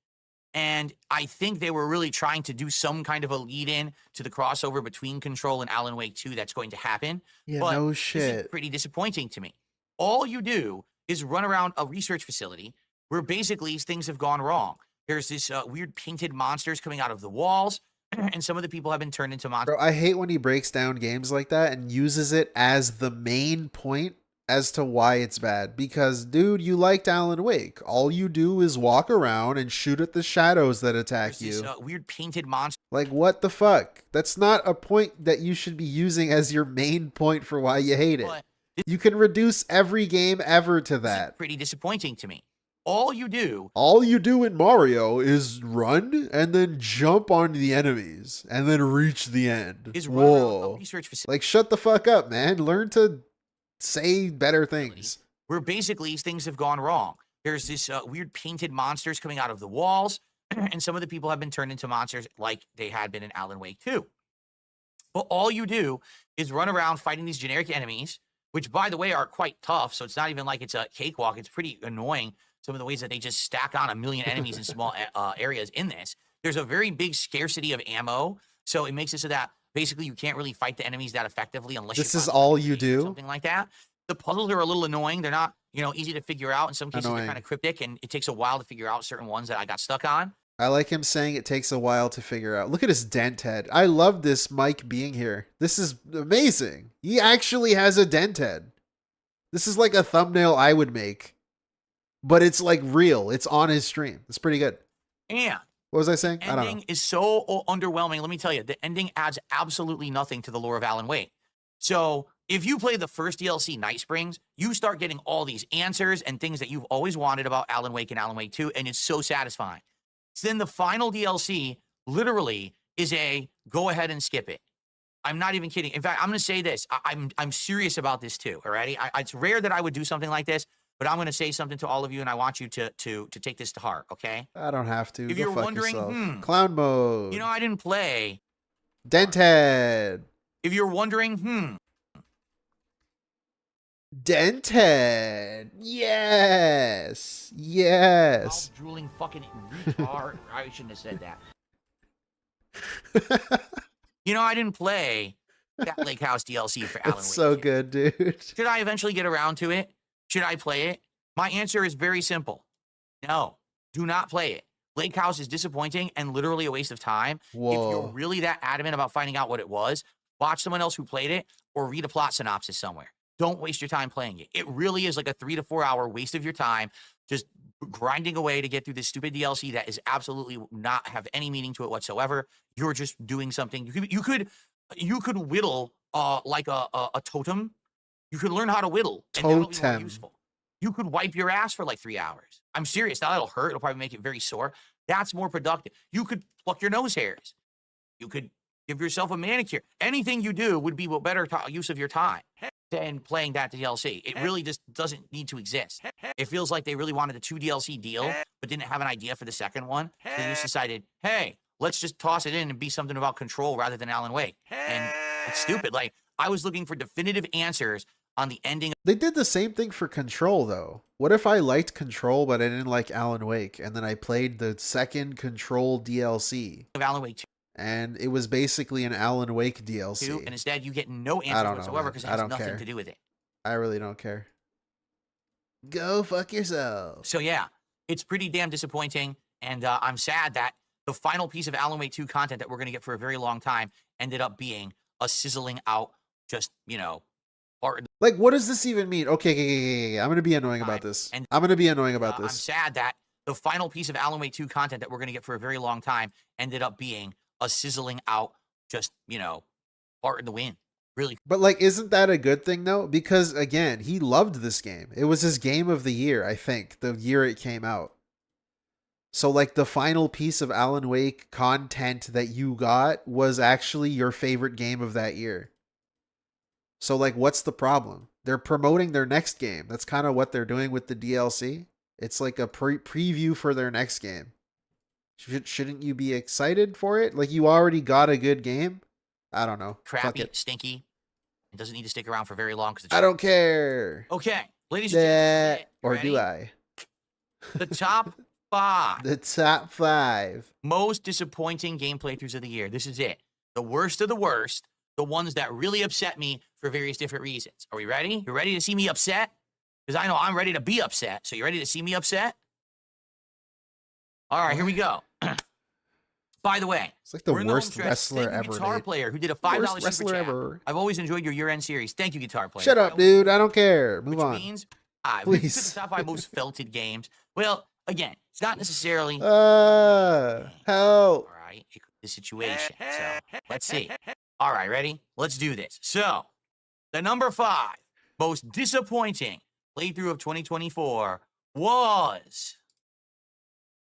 And I think they were really trying to do some kind of a lead-in to the crossover between Control and Alan Wake 2 that's going to happen.
Yeah,
but
no
this
shit.
is pretty disappointing to me. All you do is run around a research facility where basically things have gone wrong. There's this weird painted monsters coming out of the walls, and some of the people have been turned into monsters.
Bro, I hate when he breaks down games like that and uses it as the main point as to why it's bad. Because, dude, you liked Alan Wake. All you do is walk around and shoot at the shadows that attack you.
This weird painted monster.
Like, what the fuck? That's not a point that you should be using as your main point for why you hate it. You can reduce every game ever to that.
Pretty disappointing to me. All you do
in Mario is run and then jump on the enemies and then reach the end.
Whoa. Research facility.
Like, shut the fuck up, man. Learn to say better things.
Where basically things have gone wrong. There's this weird painted monsters coming out of the walls, and some of the people have been turned into monsters like they had been in Alan Wake 2. But all you do is run around fighting these generic enemies, which, by the way, are quite tough. So it's not even like it's a cakewalk. It's pretty annoying, some of the ways that they just stack on 1 million enemies in small areas in this. There's a very big scarcity of ammo, so it makes it so that basically you can't really fight the enemies that effectively unless
this is all you do?
Something like that. The puzzles are a little annoying. They're not, easy to figure out. In some cases, they're kind of cryptic, and it takes a while to figure out certain ones that I got stuck on.
I like him saying it takes a while to figure out. Look at his dent head. I love this Mike being here. This is amazing. He actually has a dent head. This is like a thumbnail I would make. But it's like real. It's on his stream. It's pretty good.
And
what was I saying?
The ending is so underwhelming. Let me tell you, the ending adds absolutely nothing to the lore of Alan Wake. So if you play the first DLC, Night Springs, you start getting all these answers and things that you've always wanted about Alan Wake and Alan Wake 2, and it's so satisfying. So then the final DLC literally is a go ahead and skip it. I'm not even kidding. In fact, I'm going to say this. I'm serious about this too, alrighty? It's rare that I would do something like this, but I'm going to say something to all of you, and I want you to take this to heart, okay?
I don't have to.
If
Go
you're
fuck
wondering,
yourself. Clown mode.
you know, I didn't play.
Dented.
If you're wondering,
Dented. Yes. Yes.
drooling fucking retard. I shouldn't have said that. You know, I didn't play that Lake House DLC for Alan Wake.
It's so good, dude.
Should I eventually get around to it? Should I play it? My answer is very simple. No, do not play it. Lake House is disappointing and literally a waste of time.
Whoa.
If you're really that adamant about finding out what it was, watch someone else who played it or read a plot synopsis somewhere. Don't waste your time playing it. It really is like a 3 to 4 hour waste of your time just grinding away to get through this stupid DLC that is absolutely not have any meaning to it whatsoever. You're just doing something. You could whittle like a totem. You could learn how to whittle, and that'll be more useful. You could wipe your ass for like 3 hours. I'm serious. Now that'll hurt. It'll probably make it very sore. That's more productive. You could pluck your nose hairs. You could give yourself a manicure. Anything you do would be a better use of your time than playing that DLC. It really just doesn't need to exist. It feels like they really wanted a 2 DLC deal, but didn't have an idea for the second one. So they just decided, hey, let's just toss it in and be something about Control rather than Alan Wake. And it's stupid. Like, I was looking for definitive answers on the ending.
They did the same thing for Control, though. What if I liked Control, but I didn't like Alan Wake, and then I played the second Control DLC
of Alan Wake 2.
And it was basically an Alan Wake DLC.
And instead, you get no answer whatsoever because it has nothing to do with it.
I really don't care. Go fuck yourself.
So yeah, it's pretty damn disappointing, and I'm sad that the final piece of Alan Wake 2 content that we're going to get for a very long time ended up being a sizzling out, just, you know, part.
Like, what does this even mean? Okay. I'm going to be annoying about this. I'm going to be annoying about this.
I'm sad that the final piece of Alan Wake 2 content that we're going to get for a very long time ended up being a sizzling out, just, you know, part in the wind. Really.
But, like, isn't that a good thing, though? Because, again, he loved this game. It was his game of the year, I think, the year it came out. So, like, the final piece of Alan Wake content that you got was actually your favorite game of that year. So, like, what's the problem? They're promoting their next game. That's kind of what they're doing with the DLC. It's like a preview for their next game. Shouldn't you be excited for it? Like, you already got a good game? I don't know.
Crappy, stinky. It doesn't need to stick around for very long.
I don't care.
Okay, ladies and gentlemen.
Or do I?
The top 5.
The top 5.
Most disappointing game playthroughs of the year. This is it. The worst of the worst. The ones that really upset me for various different reasons. Are we ready? You ready to see me upset? Because I know I'm ready to be upset. So you ready to see me upset? All right, here we go. By the way,
it's like the worst wrestler ever.
Guitar player who did a $5 super chat. Ever. I've always enjoyed your year-end series. Thank you, Guitar player.
Shut up, dude. I don't care. Move on.
Means,
please.
The top 5 most felted games. Well, again, it's not necessarily.
Help.
All right, the situation. So let's see. All right, ready? Let's do this. So, the number 5 most disappointing playthrough of 2024 was.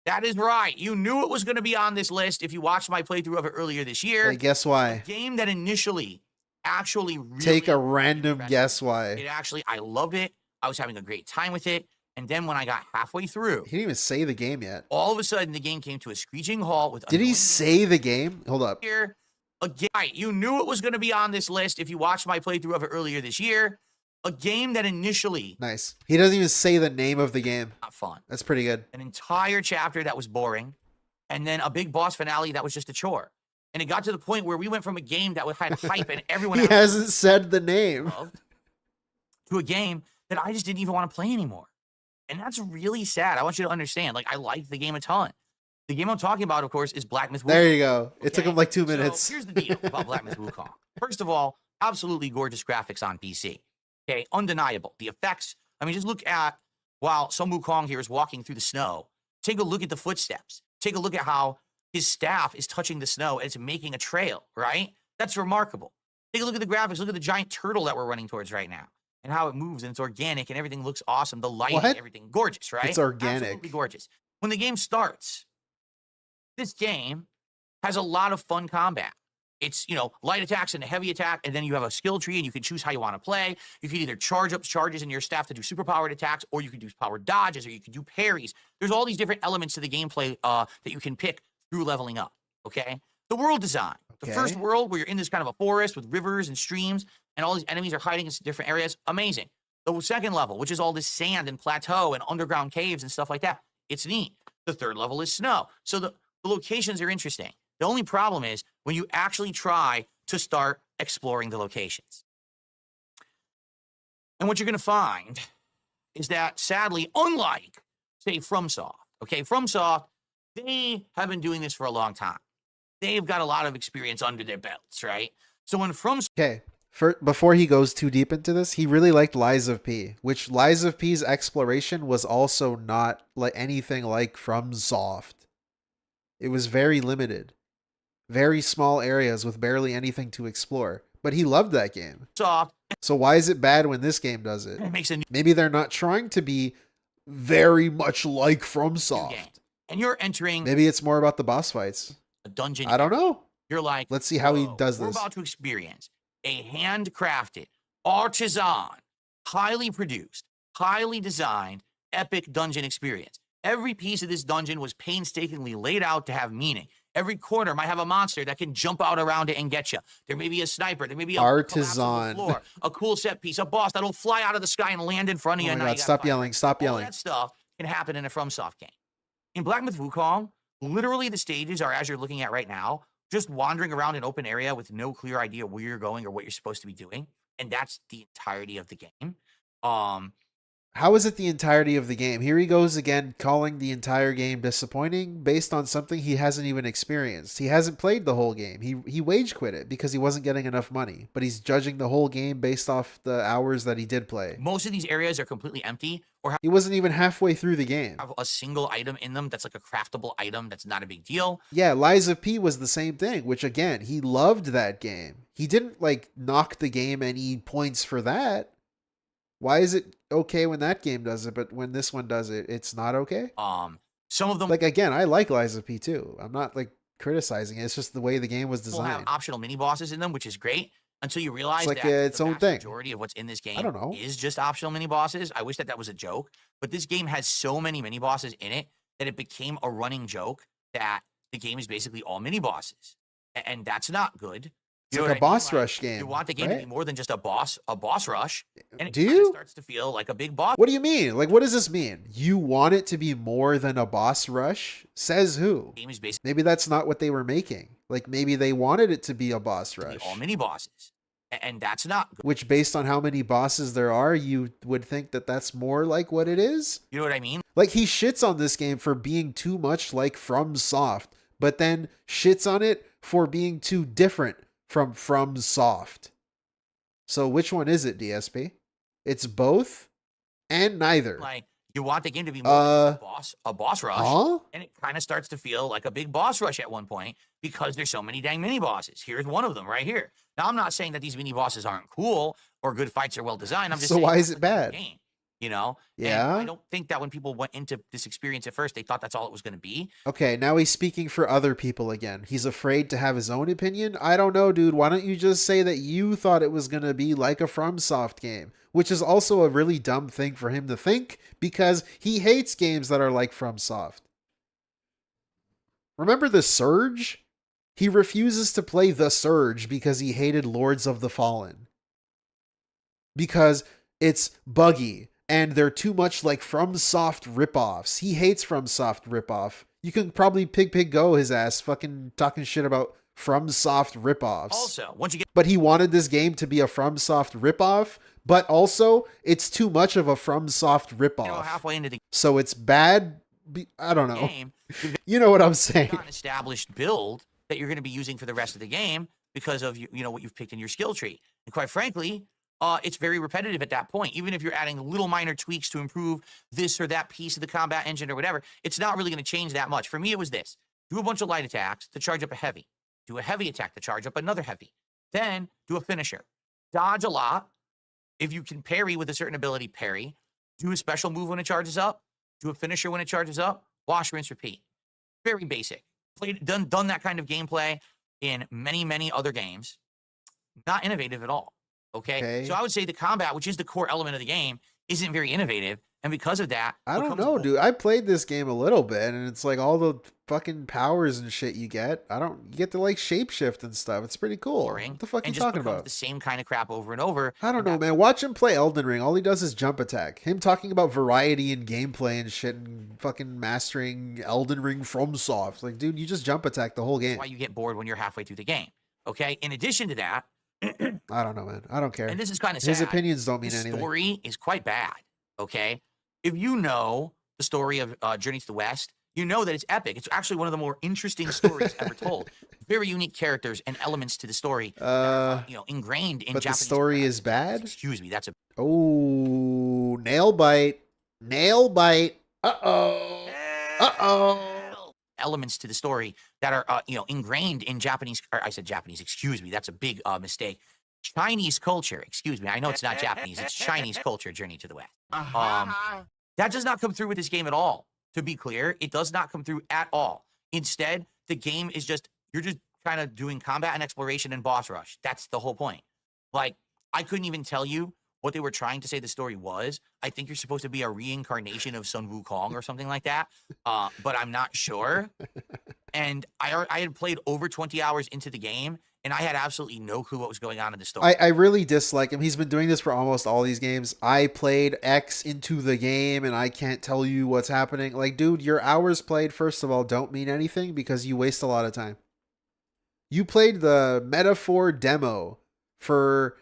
That is right. You knew it was going to be on this list if you watched my playthrough of it earlier this year.
Hey, guess why?
A game that initially actually really
take a random guess why.
It actually, I loved it. I was having a great time with it. And then when I got halfway through,
he didn't even say the game yet.
All of a sudden, the game came to a screeching halt. With
did he say the game? Hold up.
Here, again, you knew it was going to be on this list if you watched my playthrough of it earlier this year. A game that initially...
Nice. He doesn't even say the name of the game.
Not fun.
That's pretty good.
An entire chapter that was boring. And then a big boss finale that was just a chore. And it got to the point where we went from a game that had hype and everyone...
he hasn't said the name.
To a game that I just didn't even want to play anymore. And that's really sad. I want you to understand. Like, I liked the game a ton. The game I'm talking about, of course, is Black Myth Wukong.
There you go. It took him like 2 minutes.
So here's the deal about Black Myth Wukong. First of all, absolutely gorgeous graphics on PC. Okay, undeniable. The effects, I mean, just look at, while Sun Wukong here is walking through the snow, take a look at the footsteps. Take a look at how his staff is touching the snow and it's making a trail, right? That's remarkable. Take a look at the graphics. Look at the giant turtle that we're running towards right now and how it moves and it's organic and everything looks awesome. The lighting, everything, gorgeous, right?
It's organic.
Absolutely gorgeous. When the game starts, this game has a lot of fun combat. It's, you know, light attacks and a heavy attack, and then you have a skill tree, and you can choose how you want to play. You can either charge up charges in your staff to do super powered attacks, or you can do powered dodges, or you can do parries. There's all these different elements to the gameplay that you can pick through leveling up, okay? The world design. The first world, where you're in this kind of a forest with rivers and streams, and all these enemies are hiding in different areas, amazing. The second level, which is all this sand and plateau and underground caves and stuff like that, it's neat. The third level is snow. So the locations are interesting. The only problem is when you actually try to start exploring the locations. And what you're going to find is that, sadly, unlike, say, FromSoft, okay, FromSoft, they have been doing this for a long time. They've got a lot of experience under their belts, right? So when FromSoft...
Okay, before he goes too deep into this, he really liked Lies of P, which Lies of P's exploration was also not like anything like FromSoft. It was very limited. Very small areas with barely anything to explore. But he loved that game. So why is it bad when this game does it? Maybe they're not trying to be very much like FromSoft.
And you're entering...
Maybe it's more about the boss fights.
A dungeon.
I don't know.
You're like...
Let's see how he does
we're
this.
We're about to experience a handcrafted, artisan, highly produced, highly designed, epic dungeon experience. Every piece of this dungeon was painstakingly laid out to have meaning. Every corner might have a monster that can jump out around it and get you. There may be a sniper. There may be a
artisan
floor, a cool set piece, a boss that'll fly out of the sky and land in front of you.
Oh my God, stop yelling, stop yelling.
All that stuff can happen in a FromSoft game. In Black Myth Wukong, literally the stages are as you're looking at right now, just wandering around an open area with no clear idea where you're going or what you're supposed to be doing. And that's the entirety of the game.
How is it the entirety of the game? Here he goes again, calling the entire game disappointing based on something he hasn't even experienced. He hasn't played the whole game. He wage quit it because he wasn't getting enough money, but he's judging the whole game based off the hours that he did play.
Most of these areas are completely empty, or
he wasn't even halfway through the game.
Have a single item in them that's like a craftable item that's not a big deal.
Yeah, Lies of P was the same thing, which again, he loved that game. He didn't like knock the game any points for that. Why is it okay when that game does it, but when this one does it, it's not okay?
Some of them...
Like, again, I like Lies of P too. I'm not, like, criticizing it. It's just the way the game was designed.
Have optional mini-bosses in them, which is great, until you realize
it's like,
that
its own thing.
Majority of what's in this game
I don't know.
is just optional mini-bosses. I wish that was a joke, but this game has so many mini-bosses in it that it became a running joke that the game is basically all mini-bosses. And that's not good.
It's like a boss rush game.
You want the game to be more than just a boss rush. And it starts to feel like a big boss.
What do you mean? Like, what does this mean? You want it to be more than a boss rush? Says who?
Game is basically
maybe that's not what they were making. Like, maybe they wanted it to be a boss rush.
All mini bosses. And that's not good.
Which, based on how many bosses there are, you would think that that's more like what it is?
You know what I mean?
Like, he shits on this game for being too much like FromSoft, but then shits on it for being too different from FromSoft. So which one is it, DSP? It's both and neither.
Like, you want the game to be more than a boss rush, and it kind of starts to feel like a big boss rush at one point because there's so many dang mini bosses. Here's one of them right here. Now, I'm not saying that these mini bosses aren't cool or good fights are well designed. I'm just saying
why is it bad?
Game, you know?
Yeah.
And I don't think that when people went into this experience at first, they thought that's all it was going to be.
Okay, now he's speaking for other people again. He's afraid to have his own opinion. I don't know, dude. Why don't you just say that you thought it was going to be like a FromSoft game? Which is also a really dumb thing for him to think because he hates games that are like FromSoft. Remember The Surge? He refuses to play The Surge because he hated Lords of the Fallen. Because it's buggy and they're too much like FromSoft ripoffs. He hates FromSoft ripoff. You can probably pig go his ass fucking talking shit about FromSoft ripoffs.
Also, once you get...
But he wanted this game to be a FromSoft ripoff, but also it's too much of a FromSoft ripoff.
Halfway into the...
So it's bad. I don't know.
Game,
you know what I'm saying.
An established build that you're going to be using for the rest of the game because of what you've picked in your skill tree. And quite frankly, it's very repetitive at that point. Even if you're adding little minor tweaks to improve this or that piece of the combat engine or whatever, it's not really going to change that much. For me, it was this. Do a bunch of light attacks to charge up a heavy. Do a heavy attack to charge up another heavy. Then do a finisher. Dodge a lot. If you can parry with a certain ability, parry. Do a special move when it charges up. Do a finisher when it charges up. Wash, rinse, repeat. Very basic. Done that kind of gameplay. in many, many other games. Not innovative at all. Okay? So I would say the combat, which is the core element of the game, isn't very innovative. And because of that,
I don't know, dude. I played this game a little bit, and it's like all the fucking powers and shit you get. You get to like shapeshift and stuff. It's pretty cool. What the fuck are you talking about?
The same kind of crap over and over.
I don't know, man. Watch him play Elden Ring. All he does is jump attack. Him talking about variety and gameplay and shit and fucking mastering Elden Ring from soft. Like, dude, you just jump attack the whole game.
That's why you get bored when you're halfway through the game. Okay? In addition to that,
I don't know, man. I don't care.
And this is kind of sad.
His opinions don't mean anything.
The story is quite bad. Okay? If you know the story of Journey to the West, you know that it's epic. It's actually one of the more interesting stories ever told. Very unique characters and elements to the story, ingrained in
but
Japanese.
The story is bad.
Excuse me, that's a
nail bite.
Elements to the story that are ingrained in Japanese. Or I said Japanese. Excuse me, that's a big mistake. Chinese culture. Excuse me, I know it's not Japanese. It's Chinese culture. Journey to the West. That does not come through with this game at all. To be clear, it does not come through at all. Instead, the game is you're just kind of doing combat and exploration and boss rush. That's the whole point. Like, I couldn't even tell you what they were trying to say the story was. I think you're supposed to be a reincarnation of Sun Wukong or something like that, but I'm not sure. And I had played over 20 hours into the game, and I had absolutely no clue what was going on in the story.
I really dislike him. He's been doing this for almost all these games. I played X into the game, and I can't tell you what's happening. Like, dude, your hours played, first of all, don't mean anything because you waste a lot of time. You played the Metaphor demo for,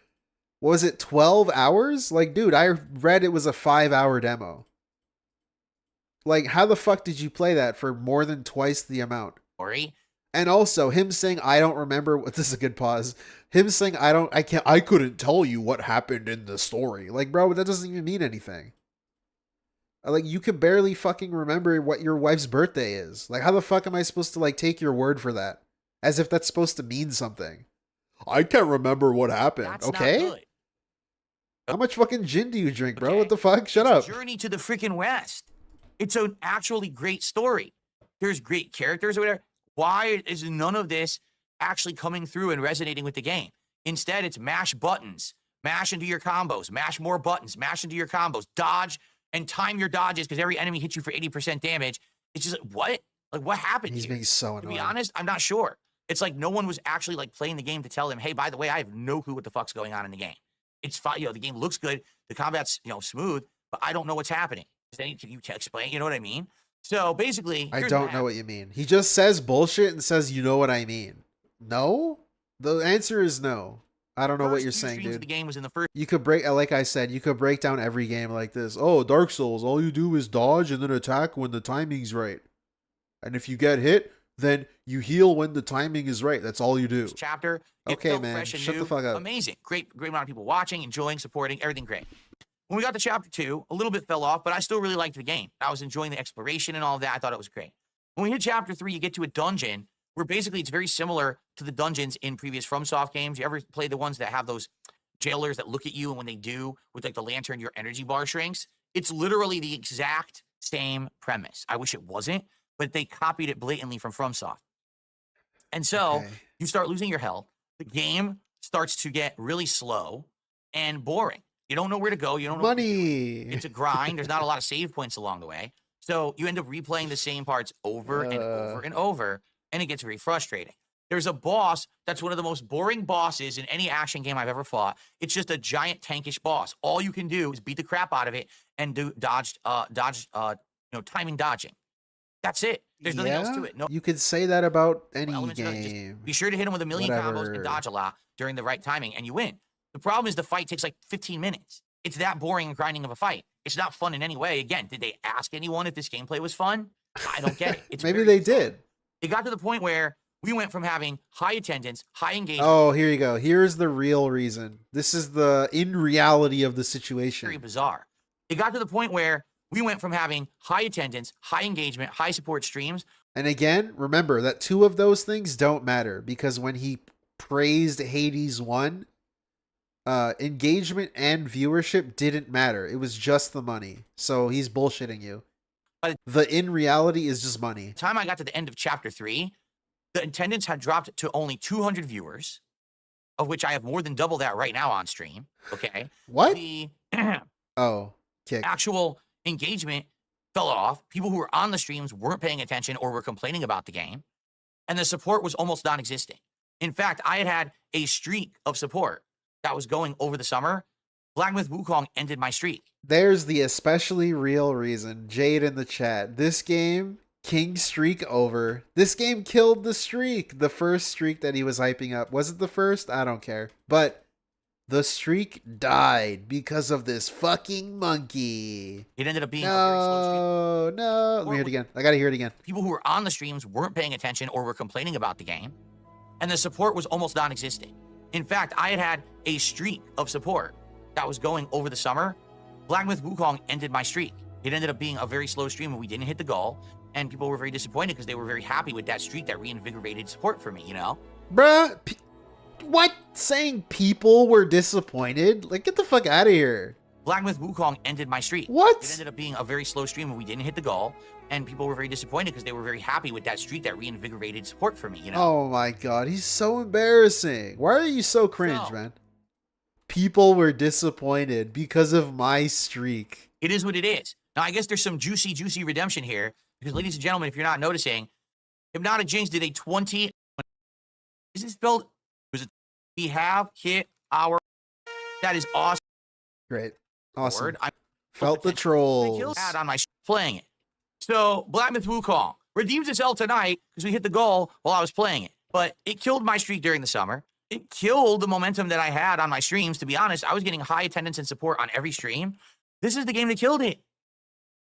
was it 12 hours? Like, dude, I read it was a 5-hour demo. Like, how the fuck did you play that for more than twice the amount?
Story.
And also him saying, I don't remember. This is a good pause. Him saying, I couldn't tell you what happened in the story. Like, bro, that doesn't even mean anything. Like, you can barely fucking remember what your wife's birthday is. Like, how the fuck am I supposed to, like, take your word for that? As if that's supposed to mean something. I can't remember what happened.
That's
okay?
not good.
How much fucking gin do you drink, bro? What the fuck? Shut up.
Journey to the freaking West. It's an actually great story. There's great characters or whatever. Why is none of this actually coming through and resonating with the game? Instead, it's mash buttons, mash into your combos, mash more buttons, mash into your combos, dodge and time your dodges because every enemy hits you for 80% damage. It's just like, what? Like, what happened
He's
here?
being so annoying.
To be honest, I'm not sure. It's like no one was actually like playing the game to tell him, hey, by the way, I have no clue what the fuck's going on in the game. It's fine. The game looks good. The combat's, smooth, but I don't know what's happening. Can you explain? You know what I mean? So basically,
I don't know what you mean. He just says bullshit and says, you know what I mean. No? The answer is no. I don't know what you're saying, dude.
The game was in the first.
You could like I said, you could break down every game like this. Oh, Dark Souls, all you do is dodge and then attack when the timing's right. And if you get hit, then you heal when the timing is right. That's all you do.
Chapter.
Okay, man. Shut the fuck up.
Amazing. Great amount of people watching, enjoying, supporting, everything great. When we got to chapter 2, a little bit fell off, but I still really liked the game. I was enjoying the exploration and all of that. I thought it was great. When we hit chapter 3, you get to a dungeon where basically it's very similar to the dungeons in previous FromSoft games. You ever play the ones that have those jailers that look at you, and when they do, with like the lantern, your energy bar shrinks? It's literally the exact same premise. I wish it wasn't, but they copied it blatantly from FromSoft. And so you start losing your health. The game starts to get really slow and boring. You don't know where to go. You don't know
money.
It's a grind. There's not a lot of save points along the way. So you end up replaying the same parts over and over and over, and it gets very frustrating. There's a boss that's one of the most boring bosses in any action game I've ever fought. It's just a giant tankish boss. All you can do is beat the crap out of it and do timing dodging. That's it. There's nothing else to it. No.
You could say that about any game.
Just be sure to hit him with a million combos and dodge a lot during the right timing, and you win. The problem is the fight takes like 15 minutes. It's that boring and grinding of a fight. It's not fun in any way. Again, did they ask anyone if this gameplay was fun? I don't get it. It's
Maybe they did.
It got to the point where we went from having high attendance, high engagement.
Oh, here you go. Here's the real reason. This is the in reality of the situation.
Very bizarre. It got to the point where we went from having high attendance, high engagement, high support streams.
And again, remember that 2 of those things don't matter because when he praised Hades 1, engagement and viewership didn't matter. It was just the money. So he's bullshitting you. The in reality is just money.
By the time I got to the end of chapter 3, the attendance had dropped to only 200 viewers, of which I have more than double that right now on stream. Okay.
What?
The
kick.
actual engagement fell off. People who were on the streams weren't paying attention or were complaining about the game. And the support was almost non-existent. In fact, I had a streak of support that was going over the summer. Black Myth Wukong ended my streak.
There's the especially real reason. Jade in the chat. This game, King streak over. This game killed the streak. The first streak that he was hyping up. Was it the first? I don't care. But the streak died because of this fucking monkey.
It ended up being a very slow streak.
No. Let me hear it again. I gotta hear it again.
People who were on the streams weren't paying attention or were complaining about the game. And the support was almost non-existent. In fact, I had a streak of support that was going over the summer. Black Myth Wukong ended my streak. It ended up being a very slow stream and we didn't hit the goal. And people were very disappointed because they were very happy with that streak that reinvigorated support for me, you know?
Bruh, what? Saying people were disappointed? Like, get the fuck out of here.
Black Myth Wukong ended my streak.
What?
It ended up being a very slow stream and we didn't hit the goal. And people were very disappointed because they were very happy with that streak that reinvigorated support for me, you know?
Oh my god, he's so embarrassing. Why are you so cringe, man? People were disappointed because of my streak.
It is what it is. Now, I guess there's some juicy redemption here. Because, ladies and gentlemen, if you're not noticing, Hypnotic Jinx did a 20... Is it spelled? We have hit our... That is awesome.
Great. Awesome.
Word. I
felt the trolls.
On my playing it. So, Black Myth Wukong redeems itself tonight because we hit the goal while I was playing it. But it killed my streak during the summer. It killed the momentum that I had on my streams. To be honest, I was getting high attendance and support on every stream. This is the game that killed it.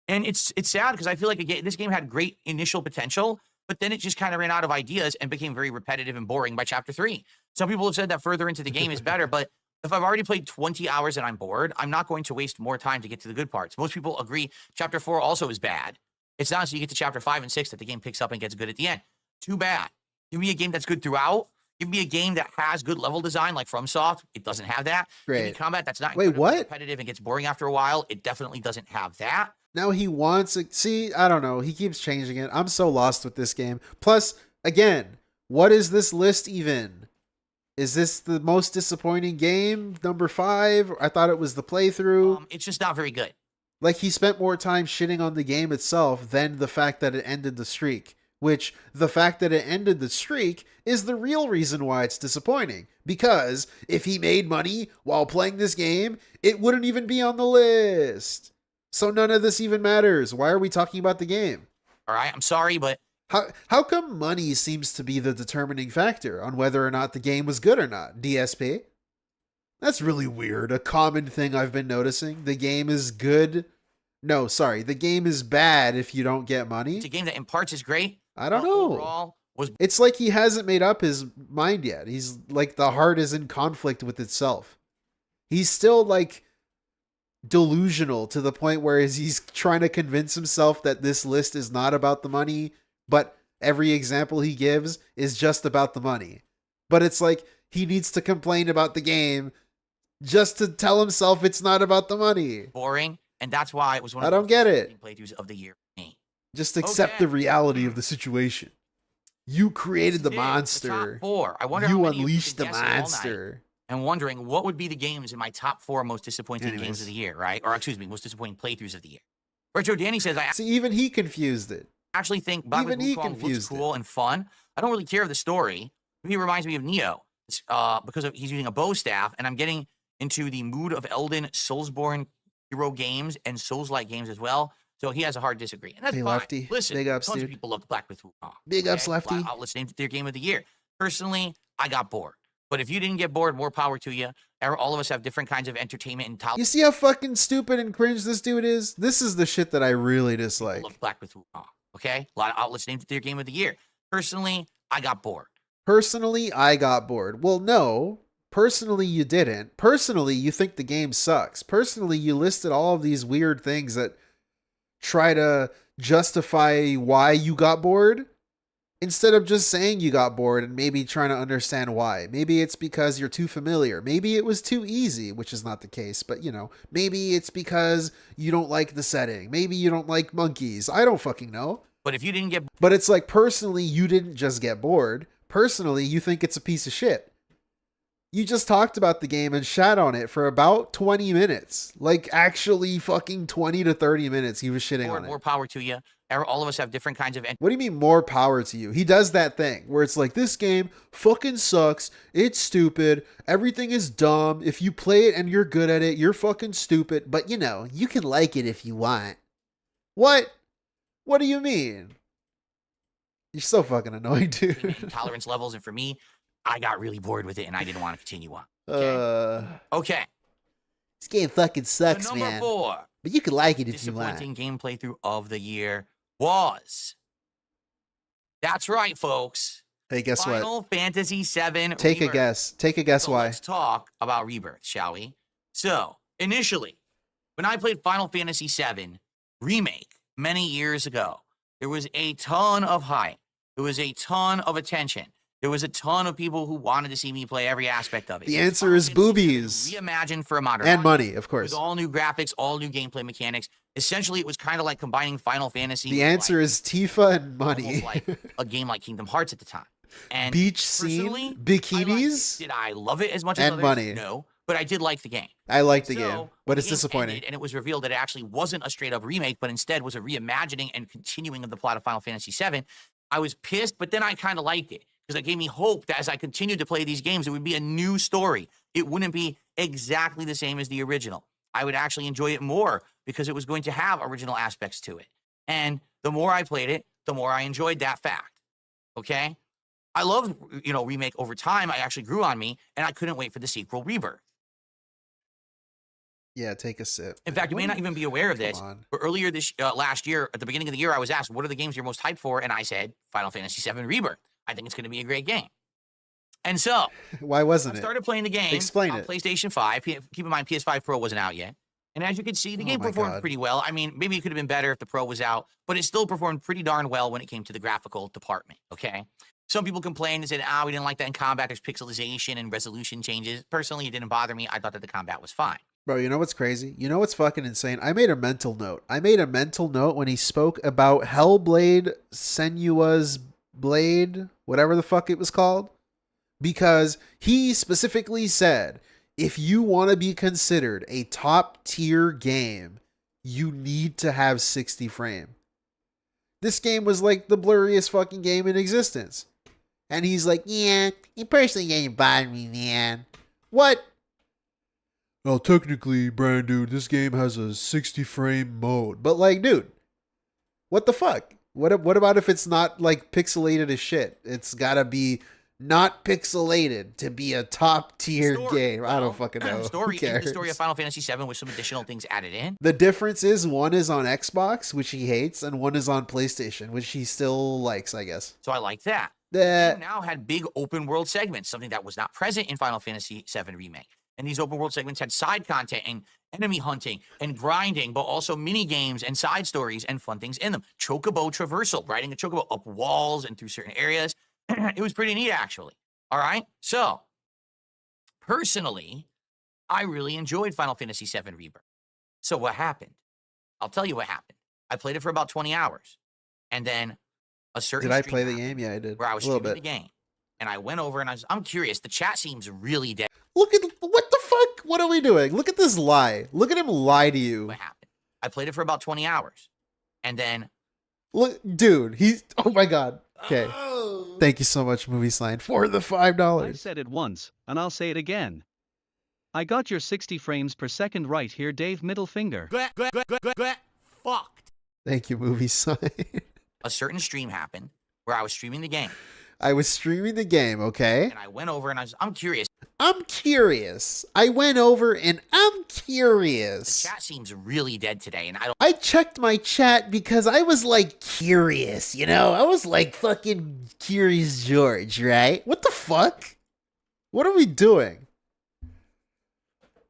And it's sad because I feel like this game had great initial potential, but then it just kind of ran out of ideas and became very repetitive and boring by chapter 3. Some people have said that further into the game is better, but if I've already played 20 hours and I'm bored, I'm not going to waste more time to get to the good parts. Most people agree chapter 4 also is bad. It's not until you get to chapter 5 and 6 that the game picks up and gets good at the end. Too bad. Give me a game that's good throughout. Give me a game that has good level design like FromSoft. It doesn't have that.
Great.
Give me combat that's not
repetitive
and gets boring after a while. It definitely doesn't have that.
Now he wants it. See, I don't know. He keeps changing it. I'm so lost with this game. Plus, again, what is this list even? Is this the most disappointing game? Number 5? I thought it was the playthrough.
It's just not very good.
Like, he spent more time shitting on the game itself than the fact that it ended the streak. Which, the fact that it ended the streak is the real reason why it's disappointing. Because if he made money while playing this game, it wouldn't even be on the list. So none of this even matters. Why are we talking about the game?
All right, I'm sorry, but...
How come money seems to be the determining factor on whether or not the game was good or not, DSP? That's really weird. A common thing I've been noticing. The game is good. No, sorry. The game is bad if you don't get money.
It's a game that in parts is great.
I don't know.
Overall
it's like he hasn't made up his mind yet. He's like the heart is in conflict with itself. He's still like delusional to the point where he's trying to convince himself that this list is not about the money, but every example he gives is just about the money. But it's like he needs to complain about the game just to tell himself it's not about the money.
Boring, and that's why it was one of
I don't get it.
Playthroughs of the year for me.
Just accept the reality of the situation. You created the monster.
The top 4. I wonder
you
how many
unleashed the
guessing all night
monster.
And wondering what would be the games in my top 4 most disappointing games of the year, right? Or excuse me, most disappointing playthroughs of the year. Retro Danny says, I
see, even he confused it.
Actually think Black Myth Wukong looks cool and fun. I don't really care of the story. He reminds me of Neo because he's using a bow staff, and I'm getting into the mood of Elden Soulsborne hero games and Souls-like games as well. So he has a hard disagree. And that's
hey,
fine.
Lefty.
Listen,
big ups,
tons
dude.
of people love Black Myth Wukong.
Big ups, Lefty.
Outlets named it their game of the year. Personally, I got bored. But if you didn't get bored, more power to you. All of us have different kinds of entertainment and talent.
You see how fucking stupid and cringe this dude is? This is the shit that I really dislike.
Love Black Myth Wukong. Okay? A lot of outlets named it their game of the year. Personally, I got bored.
Personally, I got bored. Well, no. Personally, you didn't. Personally, you think the game sucks. Personally, you listed all of these weird things that try to justify why you got bored instead of just saying you got bored and maybe trying to understand why. Maybe it's because you're too familiar. Maybe it was too easy, which is not the case, but you know, maybe it's because you don't like the setting. Maybe you don't like monkeys. I don't fucking know.
But if you didn't get
But it's like, personally, you didn't just get bored. Personally, you think it's a piece of shit. You just talked about the game and shat on it for about 20 minutes. Like, actually fucking 20 to 30 minutes he was shitting on it.
more power to you. All of us have different kinds of...
What do you mean more power to you? He does that thing where it's like, this game fucking sucks. It's stupid. Everything is dumb. If you play it and you're good at it, you're fucking stupid. But, you know, you can like it if you want. What? What do you mean? You're so fucking annoying, dude.
tolerance levels, and for me, I got really bored with it and I didn't want to continue on. Okay.
This game fucking sucks,
Number
man.
4.
But you can like it if you want.
Disappointing game playthrough of the year was... That's right, folks.
Hey, guess what?
Final Fantasy VII
Take a
Rebirth.
guess. Take a guess
So
why.
Let's talk about Rebirth, shall we? So, initially, when I played Final Fantasy VII Remake many years ago, there was a ton of hype. There was a ton of attention. There was a ton of people who wanted to see me play every aspect of it.
The answer is boobies.
Reimagined for a modern
And
audience,
money, of course.
with all new graphics, all new gameplay mechanics. Essentially, it was kind of like combining Final Fantasy.
The
with,
answer
like,
is Tifa and money.
almost like a game like Kingdom Hearts at the time. And
Beach scene, bikinis,
did I love it as much as
and
others?
money.
No, but I did like the game.
I like the
So,
game,
when
but
the
it's
game
disappointing.
ended and it was revealed that it actually wasn't a straight up remake, but instead was a reimagining and continuing of the plot of Final Fantasy VII. I was pissed, but then I kind of liked it because it gave me hope that as I continued to play these games, it would be a new story. It wouldn't be exactly the same as the original. I would actually enjoy it more because it was going to have original aspects to it. And the more I played it, the more I enjoyed that fact. Okay? I love, Remake over time. I actually grew on me, and I couldn't wait for the sequel, Rebirth.
Yeah, take a sip.
In fact, you may not even be aware of this, but earlier last year, at the beginning of the year, I was asked, what are the games you're most hyped for? And I said, Final Fantasy VII Rebirth. I think it's going to be a great game. And so,
Why wasn't
I
it?
started playing the game
Explain
on
it.
PlayStation 5. Keep in mind, PS5 Pro wasn't out yet. And as you can see, the game
my
performed
God.
pretty well. I mean, maybe it could have been better if the Pro was out, but it still performed pretty darn well when it came to the graphical department, okay? Some people complained and said, we didn't like that in combat. There's pixelization and resolution changes. Personally, it didn't bother me. I thought that the combat was fine.
Bro, you know what's crazy? You know what's fucking insane? I made a mental note. When he spoke about Hellblade Senua's Blade, whatever the fuck it was called. Because he specifically said, if you want to be considered a top tier game, you need to have 60 frame. This game was like the blurriest fucking game in existence. And he's like,
Yeah, it personally didn't bother me, man.
what? Well, technically, brand dude, this game has a 60 frame mode. But like, dude, what the fuck? What about if it's not like pixelated as shit? It's gotta be not pixelated to be a top tier game. I don't fucking know.
Story,
Who
even the
cares?
story of Final Fantasy VII with some additional things added in.
The difference is one is on Xbox, which he hates, and one is on PlayStation, which he still likes, I guess.
So I like that.
That
You now had big open world segments, something that was not present in Final Fantasy VII Remake. And these open world segments had side content and enemy hunting and grinding, but also mini games and side stories and fun things in them. Chocobo traversal, riding a chocobo up walls and through certain areas. It was pretty neat, actually. All right. So, personally, I really enjoyed Final Fantasy VII Rebirth. So, what happened? I'll tell you what happened. I played it for about 20 hours. And then a certain
did I
stream
play the
happened
game? Yeah, I did.
where I was
a little
streaming
bit.
the game. And I went over and I'm curious. The chat seems really dead.
Look at what the fuck? What are we doing? Look at this lie. Look at him lie to you.
What happened? I played it for about 20 hours. And then
Look, dude, he's oh my god. Okay. Thank you so much, Movie Sign, for the
I've
$5.
said it once, and I'll say it again. I got your 60 frames per second right here, Dave. Middle finger.
fucked.
Thank you, Movie Sign.
A certain stream happened where I was streaming the game.
I was streaming the game, okay?
And I went over and I'm curious.
I'm curious. I went over and I'm
The
curious.
chat seems really dead today. And
I checked my chat because I was like curious, you know? I was like fucking Curious George, right? What the fuck? What are we doing?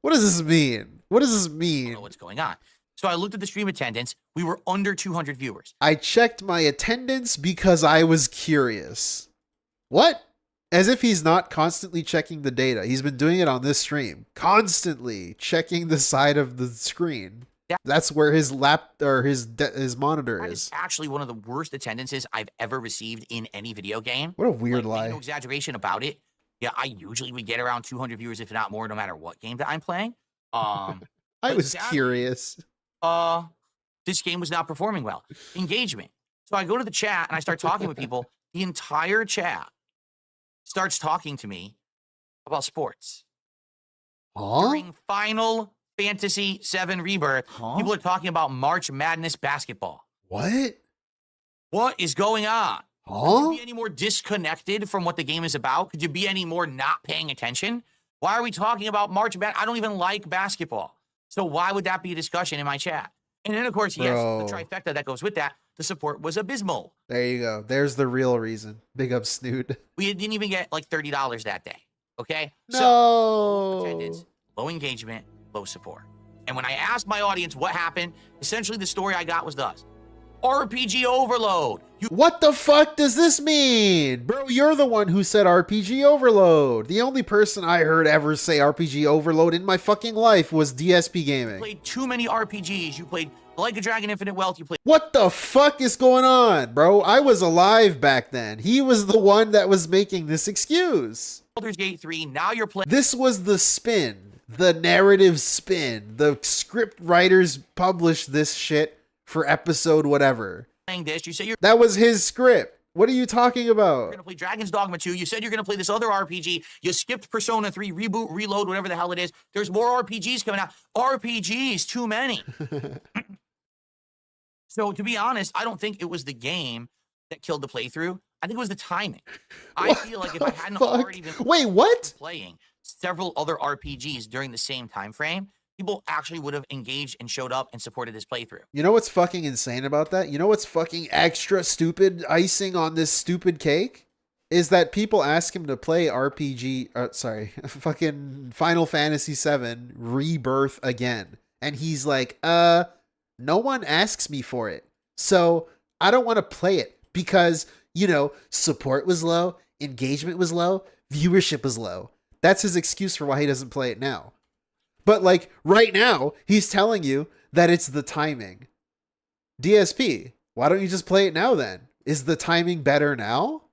What does this mean? What does this
don't
mean?
know what's going on. So I looked at the stream attendance. We were under 200 viewers.
I checked my attendance because I was curious. What? As if he's not constantly checking the data. He's been doing it on this stream. Constantly checking the side of the screen. That's where his his monitor
That
is.
is actually one of the worst attendances I've ever received in any video game.
What a weird lie.
No exaggeration about it. Yeah, I usually would get around 200 viewers, if not more, no matter what game that I'm playing.
I was curious.
This game was not performing well. Engagement. So I go to the chat and I start talking with people. The entire chat starts talking to me about sports. During Final Fantasy VII Rebirth, people are talking about March Madness basketball.
What?
What is going on? Could you be any more disconnected from what the game is about? Could you be any more not paying attention? Why are we talking about March Madness? I don't even like basketball. So why would that be a discussion in my chat? And then, of course, yes, the trifecta that goes with that, the support was abysmal.
There you go. There's the real reason. Big up, Snood.
We didn't even get like $30 that day. Okay?
No.
So, low attendance, low engagement, low support. And when I asked my audience what happened, essentially the story I got was thus. RPG overload.
What the fuck does this mean? Bro, you're the one who said RPG overload. The only person I heard ever say RPG overload in my fucking life was DSP Gaming.
You played too many RPGs. You played Like a Dragon Infinite Wealth. You played...
What the fuck is going on, bro? I was alive back then. He was the one that was making this excuse.
Baldur's Gate 3. Now you're playing...
This was the spin. The narrative spin. The script writers published this shit for episode whatever.
This. You say you're...
That was his script. What are you talking about?
You're going to play Dragon's Dogma 2. You said you're going to play this other RPG. You skipped Persona 3, Reboot, Reload, whatever the hell it is. There's more RPGs coming out. RPGs, too many. So, to be honest, I don't think it was the game that killed the playthrough. I think it was the timing. I feel like if I hadn't already been playing several other RPGs during the same time frame, people actually would have engaged and showed up and supported this playthrough.
You know what's fucking insane about that? You know what's fucking extra stupid icing on this stupid cake? Is that people ask him to play fucking Final Fantasy VII Rebirth again. And he's like, no one asks me for it. So I don't want to play it because, support was low, engagement was low, viewership was low. That's his excuse for why he doesn't play it now. But like right now, he's telling you that it's the timing. DSP, why don't you just play it now then? Is the timing better now?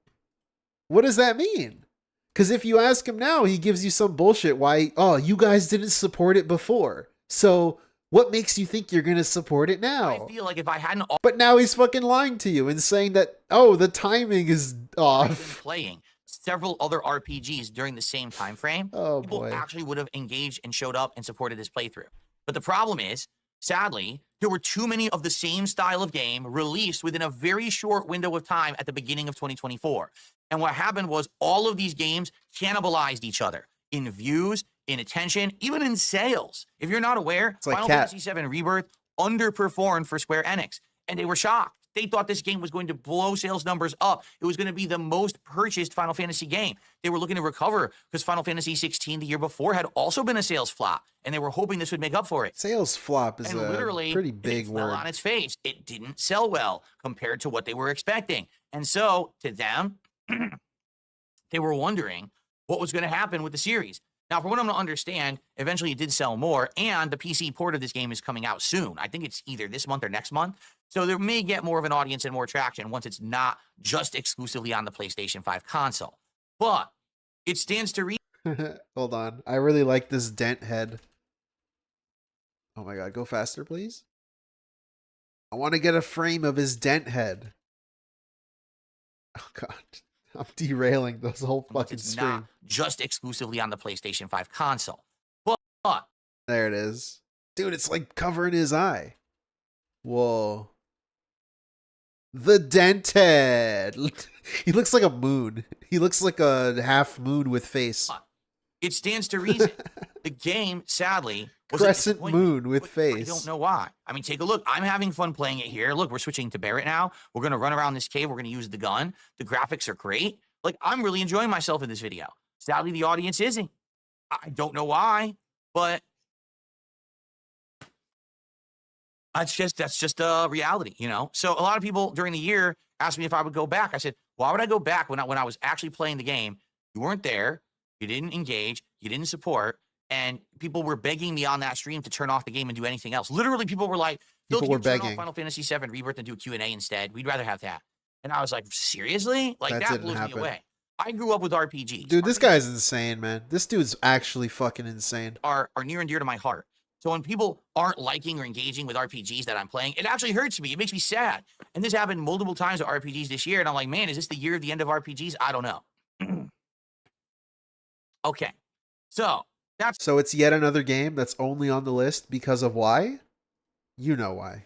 What does that mean? Because if you ask him now, he gives you some bullshit. Why? Oh, you guys didn't support it before. So what makes you think you're going to support it now?
I feel like if I hadn't...
But now he's fucking lying to you and saying that, oh, the timing is off.
Playing several other RPGs during the same time frame, people actually would have engaged and showed up and supported this playthrough. But the problem is, sadly, there were too many of the same style of game released within a very short window of time at the beginning of 2024. And what happened was all of these games cannibalized each other in views, in attention, even in sales. If you're not aware, Final Fantasy VII Rebirth underperformed for Square Enix, and they were shocked. They thought this game was going to blow sales numbers up. It was going to be the most purchased Final Fantasy game. They were looking to recover because Final Fantasy 16 the year before had also been a sales flop, and they were hoping this would make up for it.
Sales flop is
literally,
a pretty big word.
On its face, it didn't sell well compared to what they were expecting. And so, to them, they were wondering what was going to happen with the series. Now, from what I'm going to understand, eventually it did sell more, and the PC port of this game is coming out soon. I think it's either this month or next month. So there may get more of an audience and more traction once it's not just exclusively on the PlayStation 5 console. But it stands to reason.
Hold on. I really like this dent head. Oh my god, go faster, please. I want to get a frame of his dent head. Oh god. I'm derailing this whole fucking stream.
Not just exclusively on the PlayStation 5 console. But
there it is. Dude, it's like covering his eye. Whoa. The dent head. He looks like a moon. He looks like a half moon with face.
It stands to reason. The game, sadly, was
crescent moon with face.
I don't know why. I mean, take a look. I'm having fun playing it here. Look, we're switching to Barrett now. We're going to run around this cave. We're going to use the gun. The graphics are great. Like, I'm really enjoying myself in this video. Sadly, the audience isn't. I don't know why, but that's just a reality, So a lot of people during the year asked me if I would go back. I said, why would I go back when I was actually playing the game? You weren't there. You didn't engage. You didn't support. and people were begging me on that stream to turn off the game and do anything else. Literally, people were like, Phil,
People
can
were
you turn off
begging.
Final Fantasy VII Rebirth and do a Q&A instead? We'd rather have that. And I was like, seriously? Like, that
didn't
blows me
happen.
away. I grew up with RPGs.
Dude, this guy's insane, man. This dude's actually fucking insane.
Are near and dear to my heart. So when people aren't liking or engaging with RPGs that I'm playing, it actually hurts me. It makes me sad. And this happened multiple times with RPGs this year. And I'm like, man, is this the year of the end of RPGs? I don't know. Okay. So
it's yet another game that's only on the list because of why? You know why.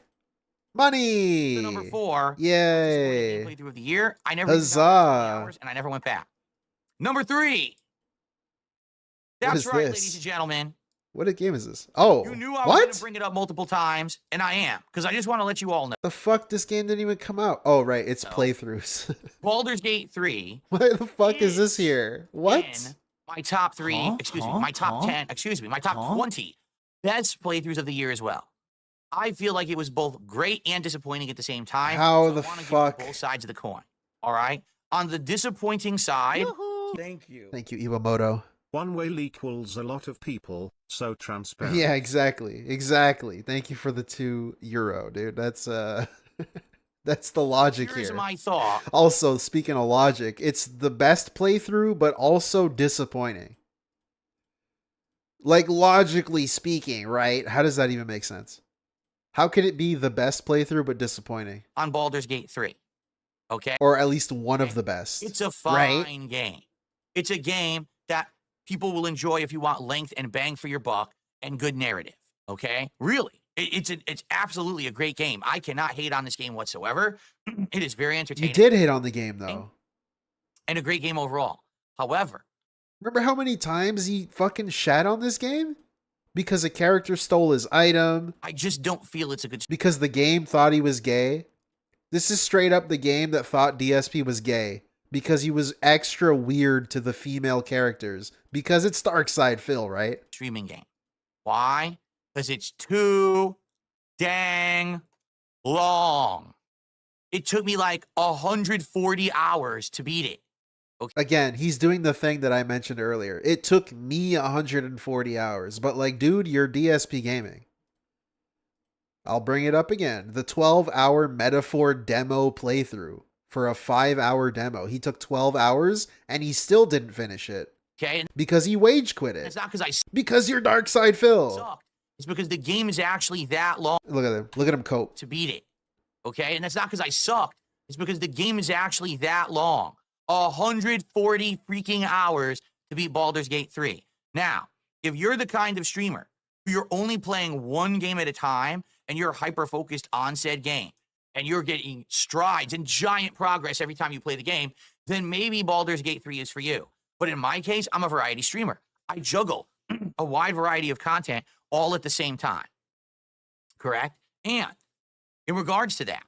Money.
the number 4.
Yay.
Playthrough of the year. I never even got
Huzzah.
past 20 hours, and I never went back. Number 3.
What
That's
is
right,
this?
ladies and gentlemen.
What game is this? Oh,
You knew I was
what?
going to bring it up multiple times, and I am, because I just want to let you all know.
The fuck? This game didn't even come out. Oh, right. It's playthroughs.
Baldur's Gate 3.
Why the fuck is this here? What?
In my top 3, my top 10, my top 20 best playthroughs of the year as well. I feel like it was both great and disappointing at the same time.
How
so
the
I wanna give you
fuck?
both sides of the coin. All right. On the disappointing side,
Thank you.
Thank you, Iwamoto.
One whale equals a lot of people, so transparent.
Yeah, exactly. Exactly. Thank you for the €2, dude. That's that's the logic
here's
here.
my thought.
Also, speaking of logic, it's the best playthrough, but also disappointing. Like, logically speaking, right? How does that even make sense? How could it be the best playthrough, but disappointing?
On Baldur's Gate 3. Okay.
Or at least one of the best.
It's a fine game. It's a game that people will enjoy if you want length and bang for your buck and good narrative. Okay? Really. It's absolutely a great game. I cannot hate on this game whatsoever. It is very entertaining.
You did hit on the game, though.
And a great game overall. However,
remember how many times he fucking shat on this game? Because a character stole his item.
I just don't feel it's a good...
Because the game thought he was gay. This is straight up the game that thought DSP was gay. Because he was extra weird to the female characters. Because it's Darkside Phil, right?
Streaming game. Why? Because it's too dang long. It took me like 140 hours to beat it. Okay.
Again, he's doing the thing that I mentioned earlier. It took me 140 hours. But like, dude, you're DSP gaming. I'll bring it up again. The 12-hour Metaphor demo playthrough for a 5-hour demo. He took 12 hours and he still didn't finish it.
Okay.
Because he wage quit it.
It's not because I
Because you're Darkside Phil.
sucked. It's because the game is actually that long
Look at him. Look at him cope.
to beat it. Okay? And that's not because I sucked. It's because the game is actually that long. 140 freaking hours to beat Baldur's Gate 3. Now, if you're the kind of streamer who you're only playing one game at a time and you're hyper-focused on said game, and you're getting strides and giant progress every time you play the game, then maybe Baldur's Gate 3 is for you. But in my case, I'm a variety streamer. I juggle a wide variety of content all at the same time. Correct? And in regards to that,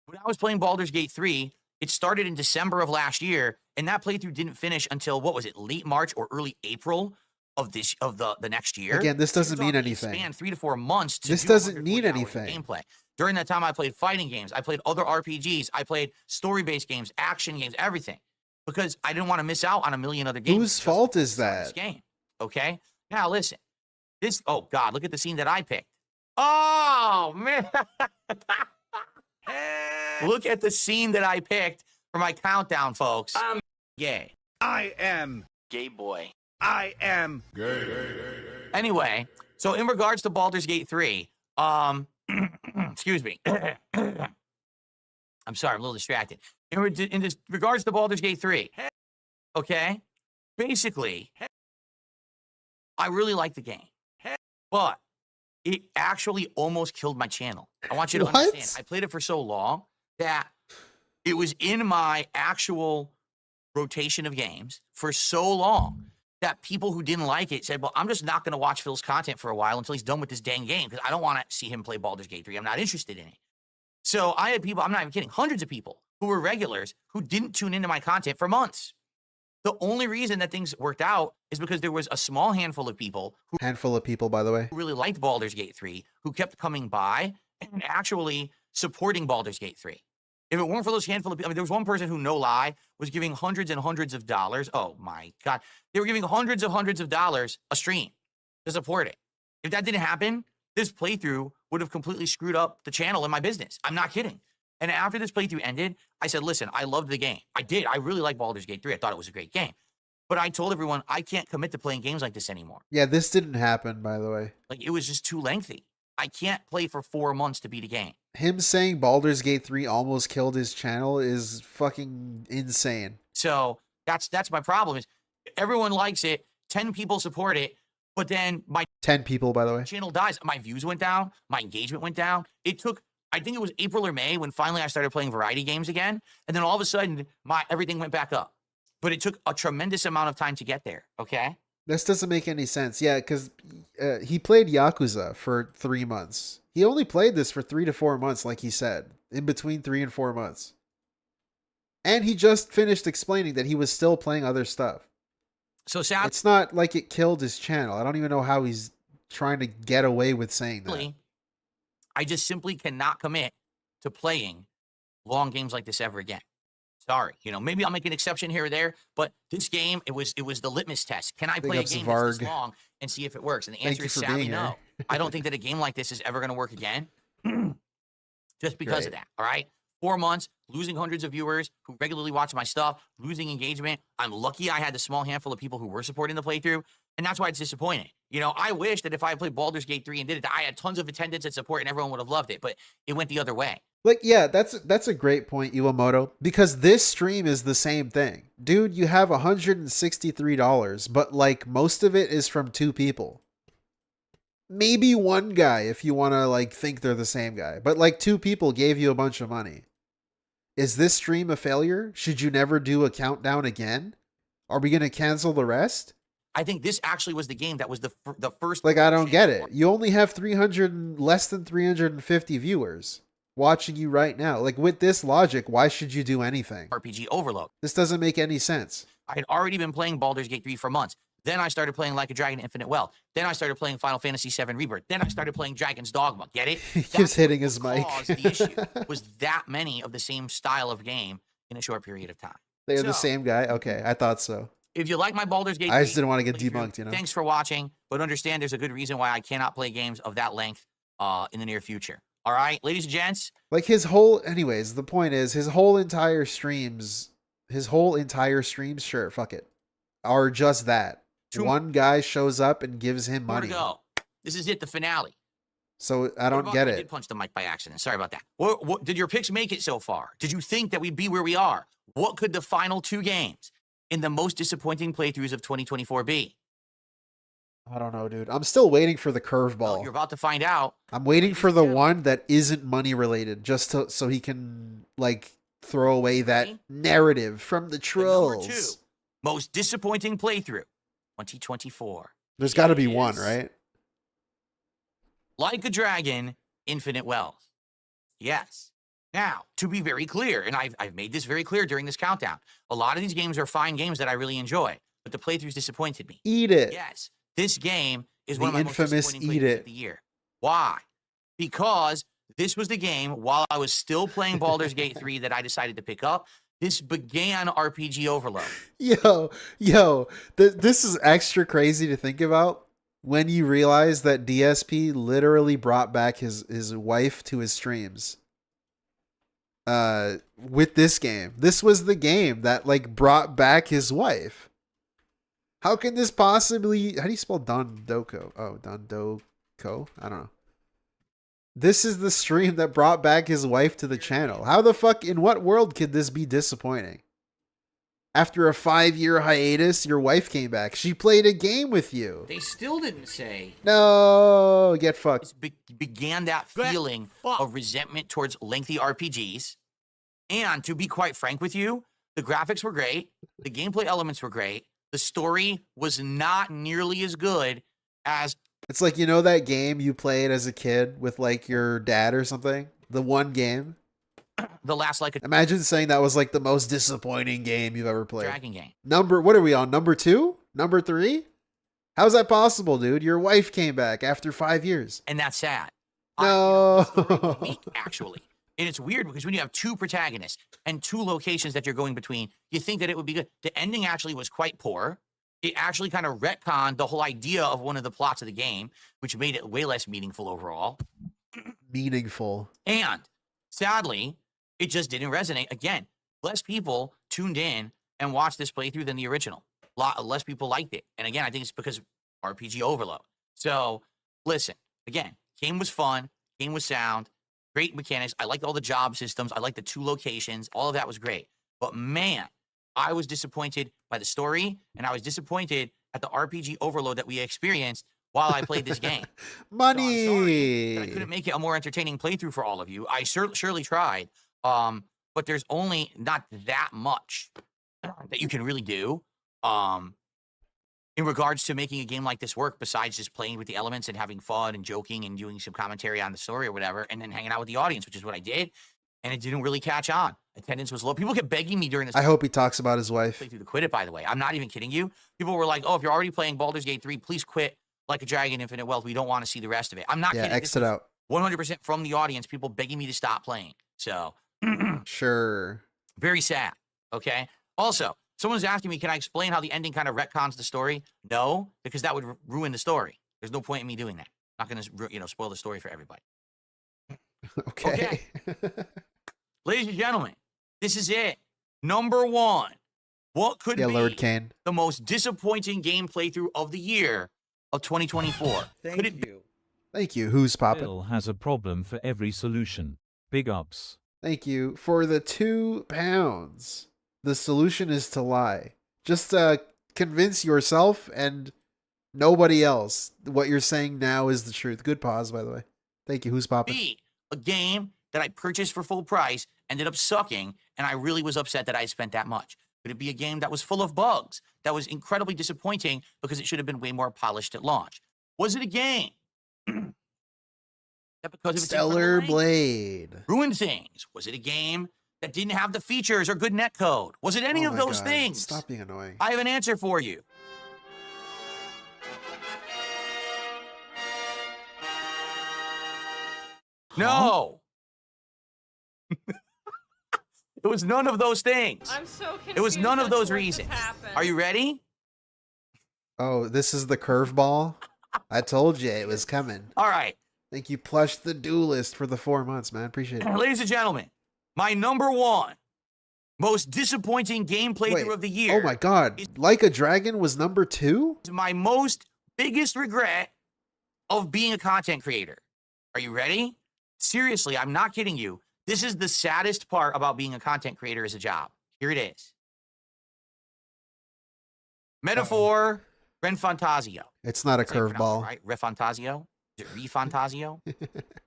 when I was playing Baldur's Gate 3, it started in December of last year, and that playthrough didn't finish until, what was it, late March or early April of the next year.
Again, this doesn't mean
It
anything.
spanned 3 to 4 months to
This
do
doesn't mean
140 hours of
anything.
gameplay. During that time, I played fighting games. I played other RPGs. I played story-based games, action games, everything. Because I didn't want to miss out on a million other games.
Whose fault is
This
that?
game. Okay? Now, listen. Oh, God, look at the scene that I picked. Oh, man. Look at the scene that I picked for my countdown, folks.
I'm gay.
I am
Gay boy.
I am
Anyway, so in regards to Baldur's Gate 3, excuse me. I'm sorry, I'm a little distracted. In regards to Baldur's Gate 3, okay, basically, I really like the game, but it actually almost killed my channel. I want you to understand. I played it for so long that it was in my actual rotation of games for so long that people who didn't like it said, well, I'm just not going to watch Phil's content for a while until he's done with this dang game because I don't want to see him play Baldur's Gate 3. I'm not interested in it. So I had people, I'm not even kidding, hundreds of people who were regulars who didn't tune into my content for months. The only reason that things worked out is because there was a small handful of people who
by the way,
really liked Baldur's Gate 3 who kept coming by and actually supporting Baldur's Gate 3. If it weren't for those handful of people, I mean, there was one person who, no lie, was giving hundreds and hundreds of dollars. Oh my God. They were giving hundreds of dollars a stream to support it. If that didn't happen, this playthrough would have completely screwed up the channel and my business. I'm not kidding. And after this playthrough ended, I said, listen, I loved the game. I did. I really like Baldur's Gate 3. I thought it was a great game. But I told everyone I can't commit to playing games like this anymore.
Yeah, this didn't happen, by the way.
Like, it was just too lengthy. I can't play for 4 months to beat a game.
Him saying Baldur's Gate 3 almost killed his channel is fucking insane.
So that's my problem is everyone likes it. 10 people support it. But then my
10 people, by the way.
channel dies. My views went down. My engagement went down. It took, I think it was April or May when finally I started playing variety games again. And then all of a sudden, everything went back up. But it took a tremendous amount of time to get there. Okay.
This doesn't make any sense. Yeah, because he played Yakuza for 3 months. He only played this for 3 to 4 months, like he said, in between 3 and 4 months. And he just finished explaining that he was still playing other stuff.
So sad.
It's not like it killed his channel. I don't even know how he's trying to get away with saying that.
I just simply cannot commit to playing long games like this ever again. Sorry, maybe I'll make an exception here or there, but this game, it was the litmus test. Can I play a game that's this long and see if it works? And the answer is sadly no. I don't think that a game like this is ever going to work again, just because of that. All right, 4 months, losing hundreds of viewers who regularly watch my stuff, losing engagement. I'm lucky I had the small handful of people who were supporting the playthrough, and that's why it's disappointing. I wish that if I played Baldur's Gate 3 and did it, I had tons of attendance and support, and everyone would have loved it. But it went the other way.
Like, yeah, that's a great point, Iwamoto, because this stream is the same thing. Dude, you have $163, but like most of it is from 2 people. Maybe 1 guy if you want to like think they're the same guy, but like 2 people gave you a bunch of money. Is this stream a failure? Should you never do a countdown again? Are we going to cancel the rest?
I think this actually was the game that was the first.
Like, I don't get it. You only have less than 350 viewers watching you right now. Like, with this logic, why should you do anything?
RPG overload.
This doesn't make any sense.
I had already been playing Baldur's Gate 3 for months. Then I started playing Like a Dragon Infinite Wealth. Then I started playing Final Fantasy VII Rebirth. Then I started playing Dragon's Dogma. Get it?
He keeps hitting his mic.
The issue was that many of the same style of game in a short period of time.
They're the same guy? Okay, I thought so.
If you like my Baldur's Gate 3,
I just didn't want to get debunked,
Thanks for watching, but understand there's a good reason why I cannot play games of that length in the near future. All right, ladies and gents?
Like anyways, the point is his whole entire streams, sure, fuck it, are just that. 1 guy shows up and gives him money.
More to go. This is it, the finale.
So I don't get it.
I did punch the mic by accident. Sorry about that. What did your picks make it so far? Did you think that we'd be where we are? What could the final 2 games in the most disappointing playthroughs of 2024 be?
I don't know, dude. I'm still waiting for the curveball.
Well, you're about to find out.
I'm waiting for the one that isn't money related, just so he can like throw away that narrative from the trolls.
Number 2, most disappointing playthrough, 2024.
There's got to be one, right?
Like a Dragon, Infinite Wealth. Yes. Now, to be very clear, and I've made this very clear during this countdown, a lot of these games are fine games that I really enjoy, but the playthroughs disappointed me.
Eat it.
Yes. This game is
The
one of my most
infamous
disappointing
eat
playthroughs
it.
of the year. Why? Because this was the game, while I was still playing Baldur's Gate 3, that I decided to pick up. This began RPG overload.
This is extra crazy to think about when you realize that DSP literally brought back his wife to his streams. With this game. This was the game that like brought back his wife. How can this possibly... How do you spell Dondoko? Oh, Dondoko? I don't know. This is the stream that brought back his wife to the channel. How the fuck... In what world could this be disappointing? After a 5-year hiatus, your wife came back. She played a game with you.
They still didn't say...
No, get fucked.
Began that feeling of resentment towards lengthy RPGs. And to be quite frank with you, the graphics were great. The gameplay elements were great. The story was not nearly as good as...
It's like, that game you played as a kid with like your dad or something? The one game?
The last like a...
Imagine saying that was like the most disappointing game you've ever played.
Dragon game.
What are we on? Number 2? Number 3? How's that possible, dude? Your wife came back after 5 years.
And that's sad.
No.
Weak, actually. And it's weird because when you have 2 protagonists and 2 locations that you're going between, you think that it would be good. The ending actually was quite poor. it actually kind of retconned the whole idea of one of the plots of the game, which made it way less meaningful overall.
Meaningful.
And sadly, it just didn't resonate. Again, less people tuned in and watched this playthrough than the original. Less people liked it. And again, I think it's because RPG overload. So listen, again, game was fun, game was sound, great mechanics. I liked all the job systems. I liked the 2 locations. All of that was great. But man, I was disappointed by the story, and I was disappointed at the RPG overload that we experienced while I played this game.
Money.
So I'm sorry that I couldn't make it a more entertaining playthrough for all of you. I surely tried, but there's only not that much that you can really do in regards to making a game like this work, besides just playing with the elements and having fun and joking and doing some commentary on the story or whatever, and then hanging out with the audience, which is what I did. And it didn't really catch on. Attendance was low. People kept begging me during this.
I hope he talks about his wife.
Playthrough to quit it, by the way. I'm not even kidding you. People were like, "Oh, if you're already playing Baldur's Gate 3, please quit Like a Dragon, Infinite Wealth. We don't want to see the rest of it." I'm not kidding.
Exit out.
100% from the audience. People begging me to stop playing. So
sure. Very
sad. Okay. Also, someone's asking me, can I explain how the ending kind of retcons the story? No, because that would ruin the story. There's no point in me doing that. I'm not going to, spoil the story for everybody.
Okay.
Ladies and gentlemen, this is it. Number 1. What could be
Lord Kane,
the most disappointing game playthrough of the year of 2024?
Thank you. Who's popping?
Bill has a problem for every solution. Big ups.
Thank you for the £2. The solution is to lie. Just convince yourself and nobody else what you're saying now is the truth. Good pause, by the way. Thank you. Who's popping?
B, a game that I purchased for full price, ended up sucking, and I really was upset that I spent that much. Could it be a game that was full of bugs, that was incredibly disappointing because it should have been way more polished at launch? Was it a game that because of its
Stellar
incredible
Blade
ruined things? Was it a game that didn't have the features or good netcode? Was it any
Oh
of
my
those
God.
things?
Stop being annoying.
I have an answer for you. No. It was none of those things.
I'm so confused.
It was none of
as
those
to what just
reasons.
happened.
Are you ready?
Oh, this is the curveball? I told you it was coming.
All right.
Thank you, Plush the Duelist, for the 4 months, man. Appreciate it.
Ladies and gentlemen, my number 1 most disappointing game playthrough of the year.
Oh my God. Like a Dragon was number 2?
Is my most biggest regret of being a content creator. Are you ready? Seriously, I'm not kidding you. This is the saddest part about being a content creator as a job. Here it is. Metaphor, Renfantasio.
It's not a curveball.
Right? Refantasio? Is it Refantasio?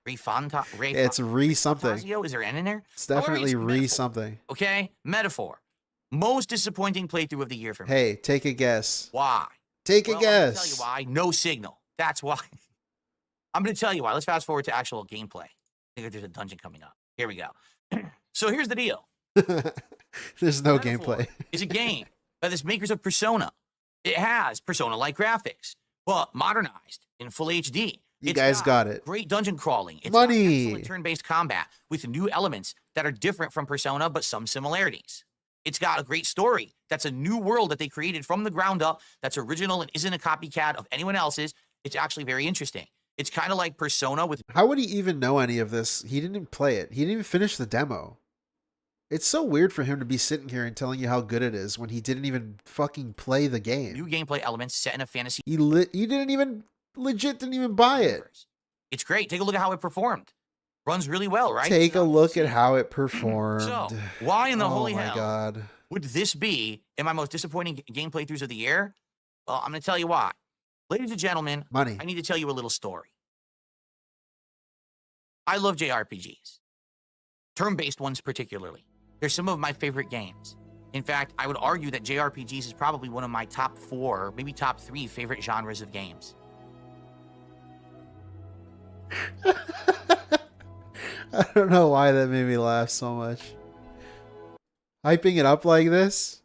It's re something.
Is there an in there?
It's definitely
However,
re
metaphor.
something.
Okay? Metaphor. Most disappointing playthrough of the year for me.
Hey, take a guess.
Why?
Take a
I'm gonna tell
guess.
you why. No signal. That's why. I'm going to tell you why. Let's fast forward to actual gameplay. I think there's a dungeon coming up. Here we go. So here's the deal.
There's no
Metaphor
gameplay.
is a game by the makers of Persona. It has Persona-like graphics, but modernized in full HD.
You guys got it.
Great dungeon crawling. It's
Money.
got excellent turn-based combat with new elements that are different from Persona, but some similarities. It's got a great story. That's a new world that they created from the ground up. That's original and isn't a copycat of anyone else's. It's actually very interesting. It's kind of like Persona with...
How would he even know any of this? He didn't even play it. He didn't even finish the demo. It's so weird for him to be sitting here and telling you how good it is when he didn't even fucking play the game.
new gameplay elements set in a fantasy...
He didn't even... Legit didn't even buy it.
It's great. Take a look at how it performed. Runs really well, right?
Take a look at how it performed.
So, why in the holy hell
God.
would this be in my most disappointing game playthroughs of the year? Well, I'm going to tell you why. Ladies and gentlemen,
Money.
I need to tell you a little story. I love JRPGs, turn-based ones particularly. They're some of my favorite games. In fact, I would argue that JRPGs is probably one of my top 4, maybe top 3 favorite genres of games.
I don't know why that made me laugh so much. Hyping it up like this,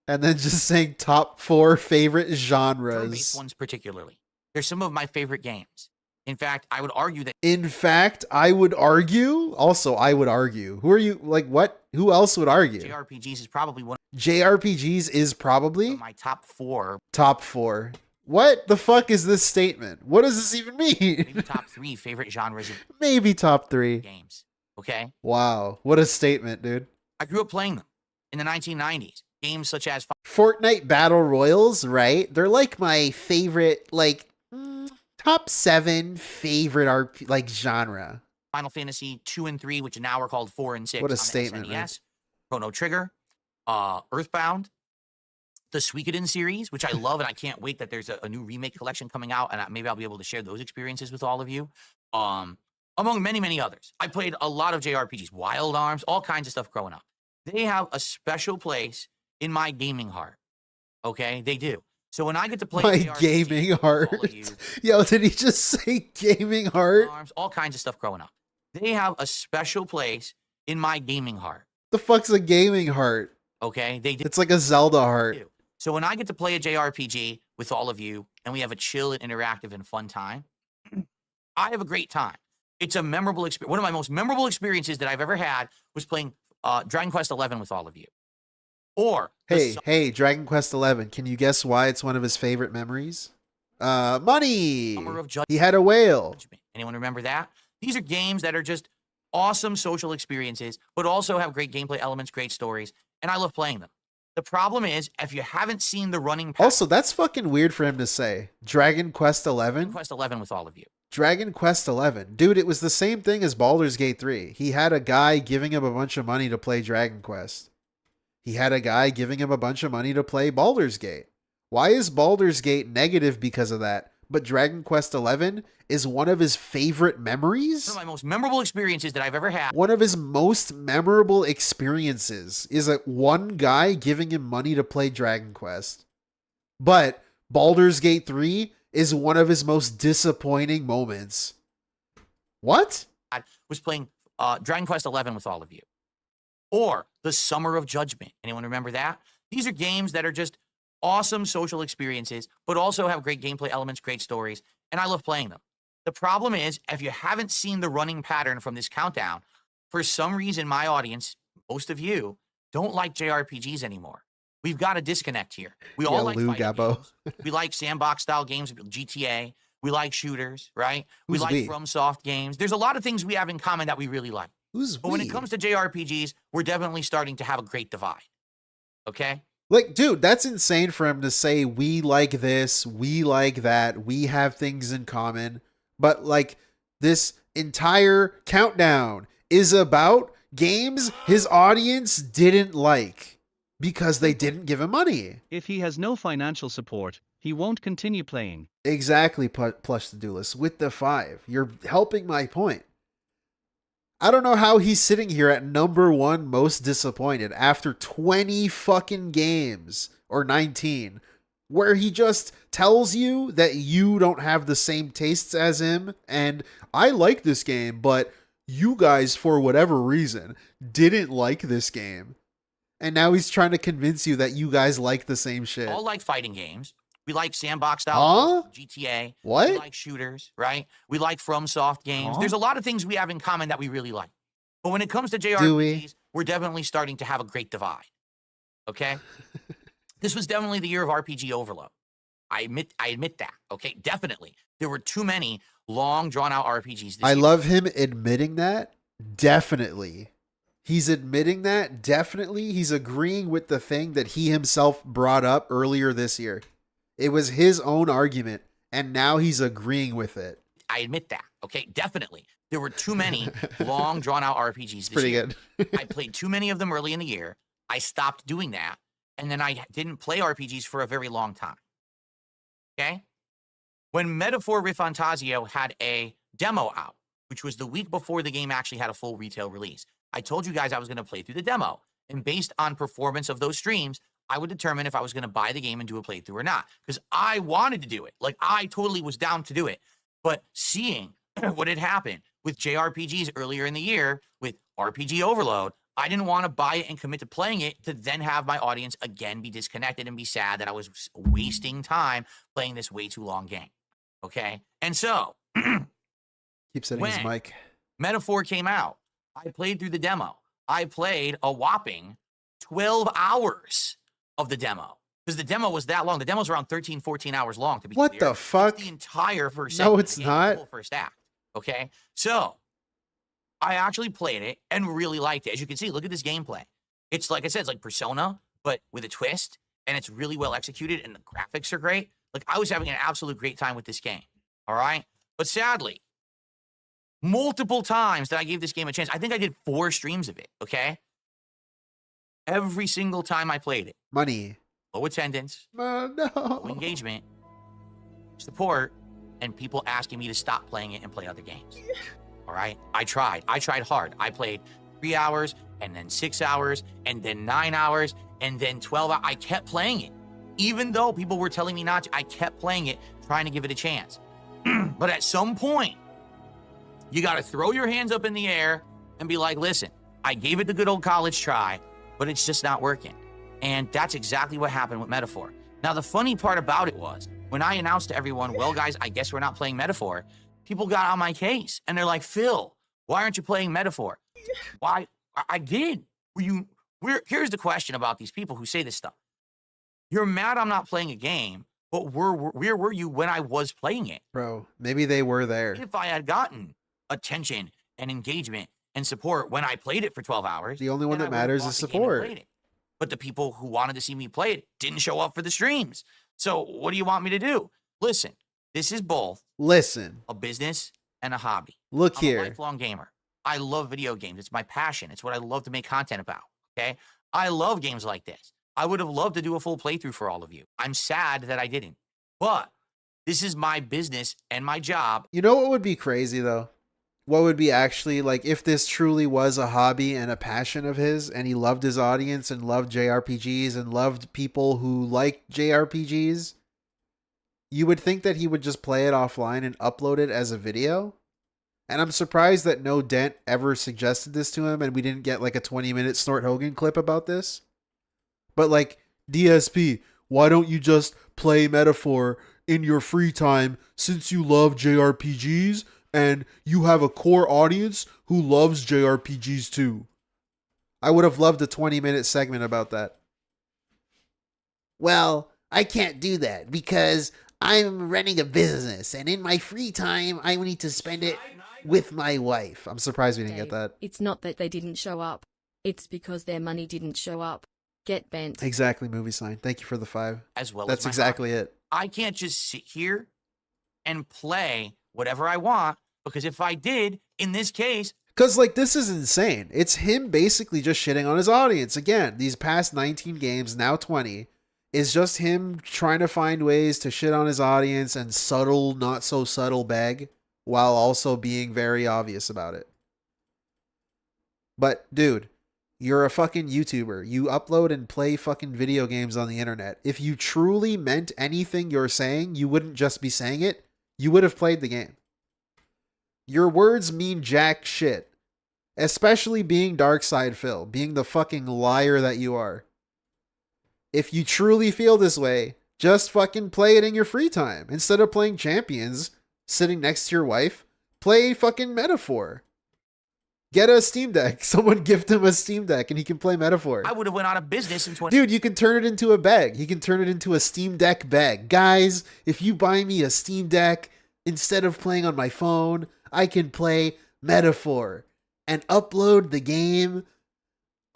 and then just saying top 4 favorite genres.
Turn-based ones particularly. They're some of my favorite games. In fact, I would argue that...
In fact, I would argue. Also, I would argue. Who are you? Like, what? Who else would argue?
JRPGs is probably one...
JRPGs is probably
my top 4.
Top 4. What the fuck is this statement? What does this even mean?
Maybe top 3 favorite genres of
Maybe top 3
games. Okay.
Wow, what a statement, dude.
I grew up playing them in the 1990s. Games such as
Fortnite Battle Royals, right? They're like my favorite, like top 7 favorite genre.
Final Fantasy 2 and 3, which now are called 4 and 6.
What a
on the
statement, man.
SNES, Chrono Trigger, Earthbound, the Suikoden series, which I love, and I can't wait that there's a new remake collection coming out, and maybe I'll be able to share those experiences with all of you. Among many, many others. I played a lot of JRPGs, Wild Arms, all kinds of stuff growing up. They have a special place in my gaming heart. Okay, they do. So when I get to play
my
JRPGs,
gaming heart.
you,
Yo, did he just say gaming heart?
Arms, all kinds of stuff growing up. They have a special place in my gaming heart.
The fuck's a gaming heart?
Okay, they do.
It's like a Zelda heart.
So when I get to play a JRPG with all of you, and we have a chill and interactive and fun time, I have a great time. It's a memorable experience. One of my most memorable experiences that I've ever had was playing Dragon Quest XI with all of you. Or
hey, Dragon Quest XI. Can you guess why it's one of his favorite memories? Money. He had a whale.
Anyone remember that? These are games that are just awesome social experiences, but also have great gameplay elements, great stories, and I love playing them. The problem is, if you haven't seen the running...
Also, that's fucking weird for him to say. Dragon Quest XI?
Dragon Quest XI with all of you.
Dragon Quest XI. Dude, it was the same thing as Baldur's Gate 3. He had a guy giving him a bunch of money to play Dragon Quest. He had a guy giving him a bunch of money to play Baldur's Gate. Why is Baldur's Gate negative because of that? But Dragon Quest XI is one of his favorite memories?
One of my most memorable experiences that I've ever had.
One of his most memorable experiences is one guy giving him money to play Dragon Quest. But Baldur's Gate 3 is one of his most disappointing moments. What?
I was playing Dragon Quest XI with all of you. Or The Summer of Judgment. Anyone remember that? These are games that are just awesome social experiences, but also have great gameplay elements, great stories, and I love playing them. The problem is, if you haven't seen the running pattern from this countdown, for some reason, my audience, most of you, don't like JRPGs anymore. We've got a disconnect here. We all like fighting games. We like sandbox-style games, GTA. We like shooters, right? We like FromSoft games. There's a lot of things we have in common that we really like. But when it comes to JRPGs, we're definitely starting to have a great divide. Okay?
Like, dude, that's insane for him to say we like this, we like that, we have things in common. But, like, this entire countdown is about games his audience didn't like because they didn't give him money.
If he has no financial support, he won't continue playing.
Exactly, Plush the Duelist, with the 5. You're helping my point. I don't know how he's sitting here at number 1 most disappointed after 20 fucking games, or 19, where he just tells you that you don't have the same tastes as him, and I like this game, but you guys, for whatever reason, didn't like this game. And now he's trying to convince you that you guys like the same shit.
All like fighting games. We like sandbox-style GTA.
What?
We like shooters, right? We like FromSoft games. There's a lot of things we have in common that we really like. But when it comes to JRPGs, we're definitely starting to have a great divide. Okay? This was definitely the year of RPG overload. I admit that. Okay? Definitely. There were too many long, drawn-out RPGs this year.
I love him admitting that. Definitely. He's admitting that. Definitely. He's agreeing with the thing that he himself brought up earlier this year. It was his own argument, and now he's agreeing with it.
I admit that. Okay, definitely. There were too many long, drawn-out RPGs this
Pretty
year.
good.
I played too many of them early in the year. I stopped doing that, and then I didn't play RPGs for a very long time. Okay? When Metaphor Rifantasio had a demo out, which was the week before the game actually had a full retail release, I told you guys I was going to play through the demo, and based on performance of those streams, I would determine if I was going to buy the game and do a playthrough or not, because I wanted to do it. Like, I totally was down to do it. But seeing what had happened with JRPGs earlier in the year with RPG Overload, I didn't want to buy it and commit to playing it to then have my audience again be disconnected and be sad that I was wasting time playing this way too long game. Okay? And so,
keep setting his mic.
Metaphor came out. I played through the demo. I played a whopping 12 hours of the demo. Because the demo was that long. The demo's around 13, 14 hours long, to be
What
clear.
the fuck?
It's the entire first
No,
segment
it's
of the game, the
not.
whole first act. Okay? So, I actually played it and really liked it. As you can see, look at this gameplay. It's like I said, it's like Persona, but with a twist, and it's really well executed, and the graphics are great. Like, I was having an absolute great time with this game. All right? But sadly, multiple times that I gave this game a chance, I think I did 4 streams of it, okay? Every single time I played it.
Money.
Low attendance.
No.
Low engagement. Support. And people asking me to stop playing it and play other games. All right? I tried. I tried hard. I played 3 hours, and then 6 hours, and then 9 hours, and then 12 hours. I kept playing it. Even though people were telling me not to, I kept playing it, trying to give it a chance. But at some point, you got to throw your hands up in the air and be like, listen, I gave it the good old college try, but it's just not working. And that's exactly what happened with Metaphor. Now, the funny part about it was, when I announced to everyone, well, guys, I guess we're not playing Metaphor, people got on my case. And they're like, Phil, why aren't you playing Metaphor? Why? I did. Here's the question about these people who say this stuff. You're mad I'm not playing a game, but where were you when I was playing it?
Bro, maybe they were there.
If I had gotten attention and engagement and support when I played it for 12 hours.
The only one that matters is support.
But the people who wanted to see me play it didn't show up for the streams. So what do you want me to do? Listen, this is both a business and a hobby.
Look here.
I'm a lifelong gamer. I love video games. It's my passion. It's what I love to make content about, okay? I love games like this. I would have loved to do a full playthrough for all of you. I'm sad that I didn't. But this is my business and my job.
You know what would be crazy, though? What would be actually, like, if this truly was a hobby and a passion of his, and he loved his audience and loved JRPGs and loved people who liked JRPGs, you would think that he would just play it offline and upload it as a video. And I'm surprised that no Dent ever suggested this to him and we didn't get like a 20-minute Snort Hogan clip about this. But like, DSP, why don't you just play Metaphor in your free time since you love JRPGs and you have a core audience who loves JRPGs too? I would have loved a 20-minute segment about that.
Well, I can't do that because I'm running a business and in my free time, I need to spend it with my wife.
I'm surprised we didn't get that.
It's not that they didn't show up. It's because their money didn't show up. Get bent.
Exactly, movie sign. Thank you for the 5.
As well
That's
as my
exactly
hobby.
it.
I can't just sit here and play whatever I want, because if I did, in this case...
Because, like, this is insane. It's him basically just shitting on his audience. Again, these past 19 games, now 20, is just him trying to find ways to shit on his audience and subtle, not so subtle beg, while also being very obvious about it. But, dude, you're a fucking YouTuber. You upload and play fucking video games on the internet. If you truly meant anything you're saying, you wouldn't just be saying it. You would have played the game. Your words mean jack shit. Especially being Darkside Phil, being the fucking liar that you are. If you truly feel this way, just fucking play it in your free time. Instead of playing Champions, sitting next to your wife, play fucking Metaphor. Get a Steam Deck. Someone gift him a Steam Deck and he can play Metaphor.
I would have went out of business in 20...
Dude, you can turn it into a bag. You can turn it into a Steam Deck bag. Guys, if you buy me a Steam Deck, instead of playing on my phone, I can play Metaphor and upload the game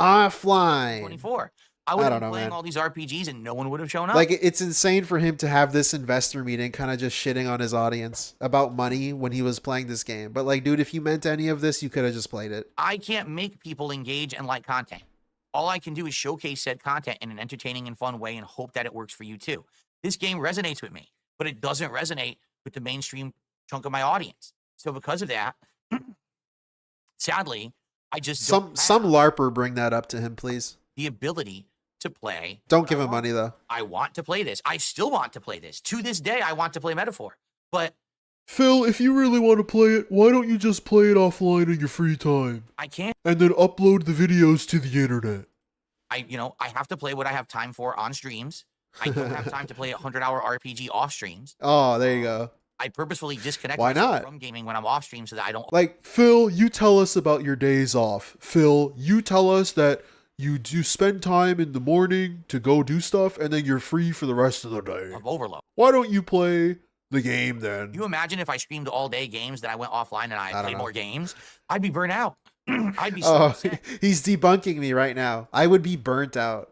offline.
24. I would have been playing all these RPGs and no one would have shown up.
Like, it's insane for him to have this investor meeting kind of just shitting on his audience about money when he was playing this game. But like, dude, if you meant any of this, you could have just played it.
I can't make people engage and like content. All I can do is showcase said content in an entertaining and fun way and hope that it works for you too. This game resonates with me, but it doesn't resonate with the mainstream chunk of my audience. So because of that, sadly, I just
some LARPer bring that up to him, please.
The ability to play.
Don't give him money though.
I want to play this. I still want to play this. To this day, I want to play Metaphor. But
Phil, if you really want to play it, why don't you just play it offline in your free time?
I can't.
And then upload the videos to the internet.
I have to play what I have time for on streams. I don't have time to play a 100-hour RPG off streams.
Oh, there you go.
I purposefully disconnect
Why
myself
not?
from gaming when I'm off stream so that I don't...
Like, Phil, you tell us about your days off. Phil, you tell us that you do spend time in the morning to go do stuff, and then you're free for the rest of the day.
Of overload.
Why don't you play the game then?
You imagine if I streamed all day games, that I went offline and I
don't
played
know.
more games? I'd be burnt out. I'd be so upset
He's debunking me right now. I would be burnt out.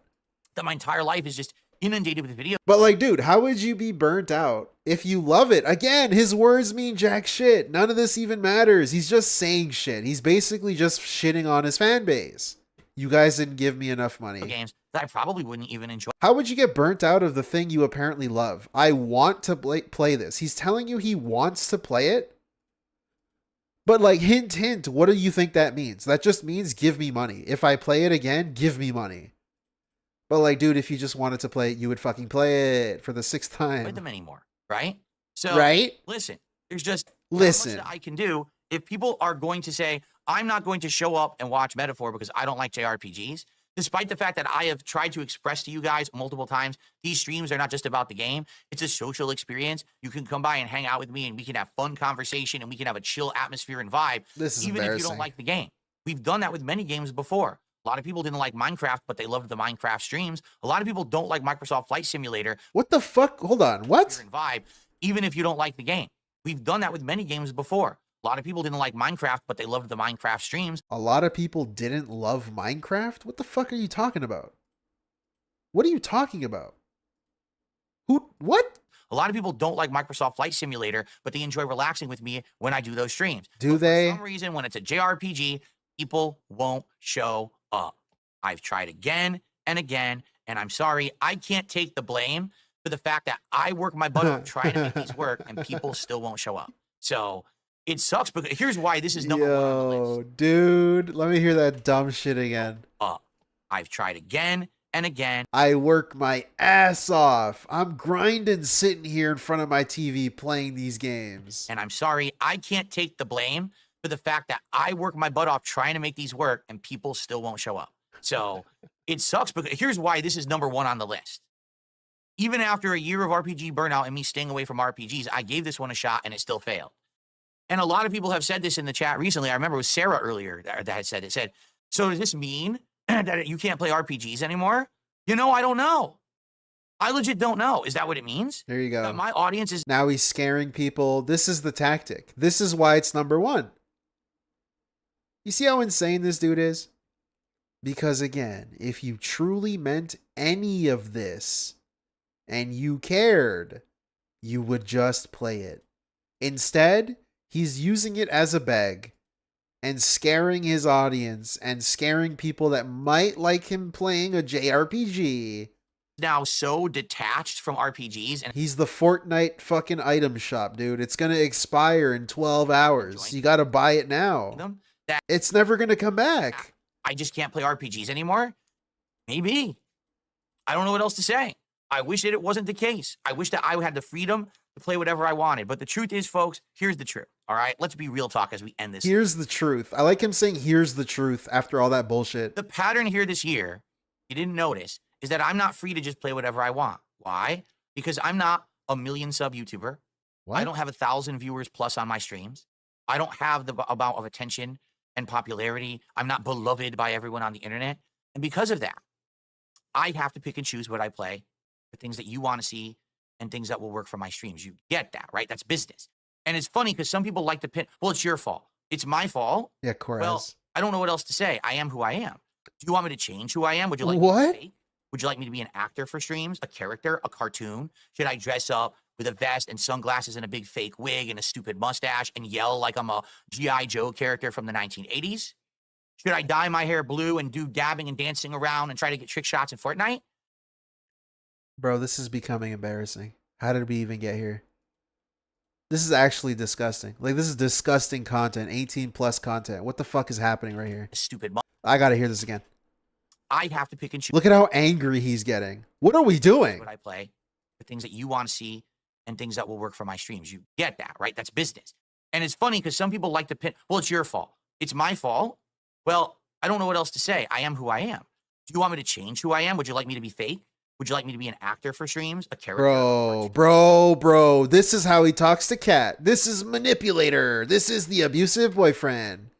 that my entire life is just inundated with videos.
But like, dude, how would you be burnt out if you love it? Again, his words mean jack shit. None of this even matters. He's just saying shit. He's basically just shitting on his fan base. You guys didn't give me enough money.
Games that I probably wouldn't even enjoy.
How would you get burnt out of the thing you apparently love? I want to play this. He's telling you he wants to play it. But like, hint, hint, what do you think that means? That just means give me money. If I play it again, give me money. But like, dude, if you just wanted to play it, you would fucking play it for the 6th time.
Play them anymore, right? So,
right?
Listen, there's just
Listen.
not much that I can do. If people are going to say, I'm not going to show up and watch Metaphor because I don't like JRPGs, despite the fact that I have tried to express to you guys multiple times, these streams are not just about the game. It's a social experience. You can come by and hang out with me and we can have fun conversation and we can have a chill atmosphere and vibe,
This is
even if you don't like the game. We've done that with many games before. A lot of people didn't like Minecraft, but they loved the Minecraft streams. A lot of people don't like Microsoft Flight Simulator.
What the fuck? Hold on. What?
And vibe, even if you don't like the game. We've done that with many games before. A lot of people didn't like Minecraft, but they loved the Minecraft streams.
A lot of people didn't love Minecraft? What the fuck are you talking about? What are you talking about? Who? What?
A lot of people don't like Microsoft Flight Simulator, but they enjoy relaxing with me when I do those streams.
Do they?
For some reason, when it's a JRPG, people won't show up. I've tried again and again, and I'm sorry, I can't take the blame for the fact that I work my butt off trying to make these work, and people still won't show up. So it sucks, because here's why this is number one on the list.
Dude, let me hear that dumb shit again.
I've tried again and again.
I work my ass off. I'm grinding sitting here in front of my TV playing these games.
And I'm sorry, I can't take the blame for the fact that I work my butt off trying to make these work and people still won't show up. So it sucks, because here's why this is number one on the list. Even after a year of RPG burnout and me staying away from RPGs, I gave this one a shot and it still failed. And a lot of people have said this in the chat recently. I remember it was Sarah earlier that had said it. Said, so does this mean that you can't play RPGs anymore? You know, I don't know. I legit don't know. Is that what it means?
There you go.
That my audience is...
Now he's scaring people. This is the tactic. This is why it's number one. You see how insane this dude is? Because again, if you truly meant any of this and you cared, you would just play it. Instead, he's using it as a beg and scaring his audience and scaring people that might like him playing a JRPG.
Now so detached from RPGs, and
he's the Fortnite fucking item shop, dude. It's gonna expire in 12 hours. You gotta buy it now. It's never gonna come back.
I just can't play RPGs anymore. Maybe. I don't know what else to say. I wish that it wasn't the case. I wish that I had the freedom to play whatever I wanted. But the truth is, folks, here's the truth. All right, let's be real talk as we end this.
Here's the truth. I like him saying, here's the truth after all that bullshit.
The pattern here this year, you didn't notice, is that I'm not free to just play whatever I want. Why? Because I'm not a million sub YouTuber.
What?
I don't have 1,000 viewers plus on my streams. I don't have the amount of attention and popularity. I'm not beloved by everyone on the internet. And because of that, I have to pick and choose what I play, the things that you want to see and things that will work for my streams. You get that, right? That's business. And it's funny because some people like to pin, well, it's your fault. It's my fault.
Yeah, Correz.
Well, I don't know what else to say. I am who I am. Do you want me to change who I am? Would you like
what?
Me to be fake? Would you like me to be an actor for streams, a character, a cartoon? Should I dress up with a vest and sunglasses and a big fake wig and a stupid mustache and yell like I'm a G.I. Joe character from the 1980s? Should I dye my hair blue and do dabbing and dancing around and try to get trick shots in Fortnite?
Bro, this is becoming embarrassing. How did we even get here? This is actually disgusting. Like, this is disgusting content, 18 plus content. What the fuck is happening right here?
Stupid.
I gotta hear this again.
I have to pick and choose.
Look at how angry he's getting. What are we doing?
What I play, the things that you want to see and things that will work for my streams. You get that, right? That's business. And it's funny because some people like to pin, well, it's your fault. It's my fault. Well, I don't know what else to say. I am who I am. Do you want me to change who I am? Would you like me to be fake? Would you like me to be an actor for streams? A character?
Bro. This is how he talks to Kat. This is manipulator. This is the abusive boyfriend.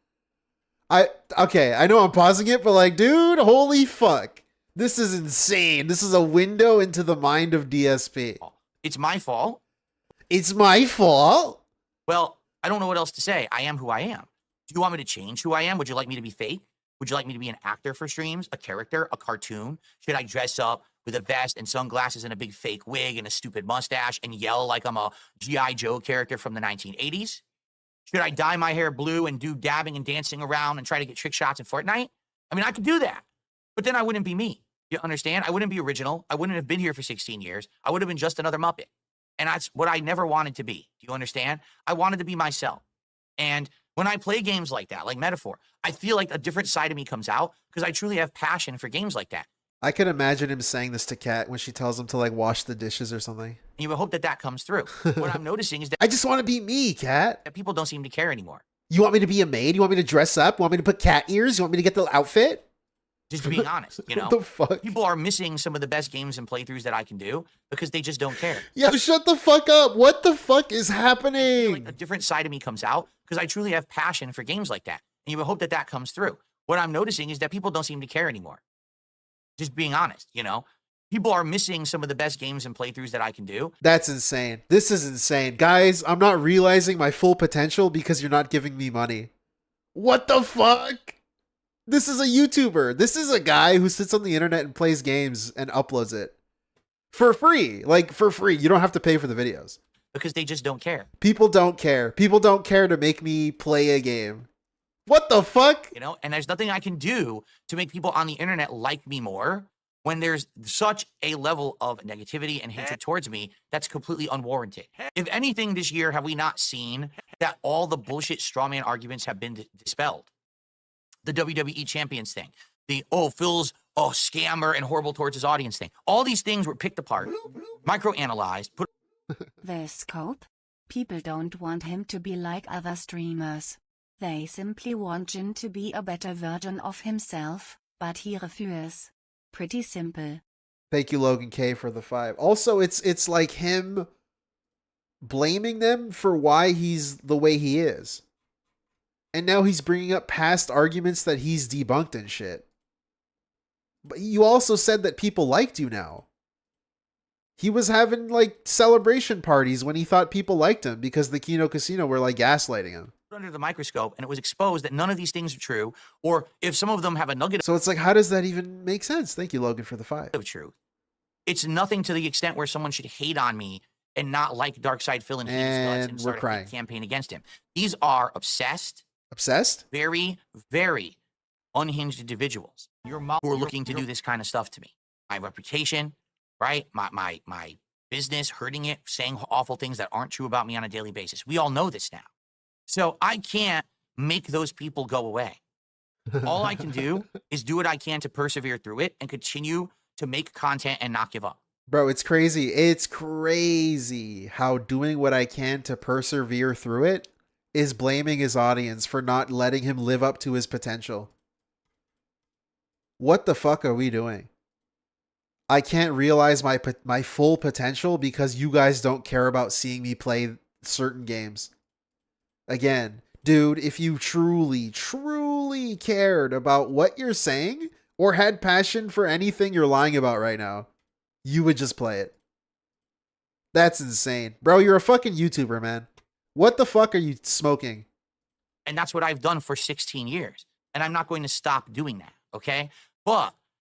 Okay, I know I'm pausing it, but like, dude, holy fuck. This is insane. This is a window into the mind of DSP.
It's my fault.
It's my fault?
Well, I don't know what else to say. I am who I am. Do you want me to change who I am? Would you like me to be fake? Would you like me to be an actor for streams, a character, a cartoon? Should I dress up with a vest and sunglasses and a big fake wig and a stupid mustache and yell like I'm a G.I. Joe character from the 1980s? Should I dye my hair blue and do dabbing and dancing around and try to get trick shots in Fortnite? I mean, I could do that, but then I wouldn't be me. You understand? I wouldn't be original. I wouldn't have been here for 16 years. I would have been just another Muppet. And that's what I never wanted to be. Do you understand? I wanted to be myself. And when I play games like that, like Metaphor, I feel like a different side of me comes out because I truly have passion for games like that.
I can imagine him saying this to Kat when she tells him to like wash the dishes or something.
And you would hope that that comes through. What I'm noticing is that
I just want to be me, Kat.
that people don't seem to care anymore.
You want me to be a maid? You want me to dress up? You want me to put cat ears? You want me to get the outfit?
Just being honest, you know.
What the fuck?
People are missing some of the best games and playthroughs that I can do because they just don't care.
Yo, shut the fuck up. What the fuck is happening?
Like a different side of me comes out because I truly have passion for games like that. And you would hope that that comes through. What I'm noticing is that people don't seem to care anymore. Just being honest, you know. People are missing some of the best games and playthroughs that I can do.
That's insane. This is insane. Guys, I'm not realizing my full potential because you're not giving me money. What the fuck? This is a YouTuber. This is a guy who sits on the internet and plays games and uploads it. For free. Like, for free. You don't have to pay for the videos.
Because they just don't care.
People don't care. People don't care to make me play a game. What the fuck?
You know, and there's nothing I can do to make people on the internet like me more when there's such a level of negativity and hatred towards me that's completely unwarranted. If anything this year, have we not seen that all the bullshit strawman arguments have been dispelled? The WWE champions thing, the, Phil's, scammer and horrible towards his audience thing. All these things were picked apart, microanalyzed, put.
The scope? People don't want him to be like other streamers. They simply want Jin to be a better version of himself, but he refuses. Pretty simple.
Thank you, Logan K, for the 5. Also, it's like him blaming them for why he's the way he is. And now he's bringing up past arguments that he's debunked and shit. But you also said that people liked you now. He was having like celebration parties when he thought people liked him because the Kino Casino were like gaslighting him.
Under the microscope, and it was exposed that none of these things are true, or if some of them have a nugget.
So it's like, how does that even make sense? Thank you, Logan, for the 5.
Of truth. It's nothing to the extent where someone should hate on me and not like Darkside Phil and hate his guts and start a campaign against him. These are obsessed, very, very unhinged individuals who are looking to do this kind of stuff to me. My reputation, right? My business, hurting it, saying awful things that aren't true about me on a daily basis. We all know this now. So I can't make those people go away. All I can do is do what I can to persevere through it and continue to make content and not give up.
Bro, it's crazy. It's crazy how doing what I can to persevere through it is blaming his audience for not letting him live up to his potential. What the fuck are we doing? I can't realize my full potential because you guys don't care about seeing me play certain games. Again, dude, if you truly, truly cared about what you're saying or had passion for anything you're lying about right now, you would just play it. That's insane. Bro, you're a fucking YouTuber, man. What the fuck are you smoking?
And that's what I've done for 16 years. And I'm not going to stop doing that, okay? But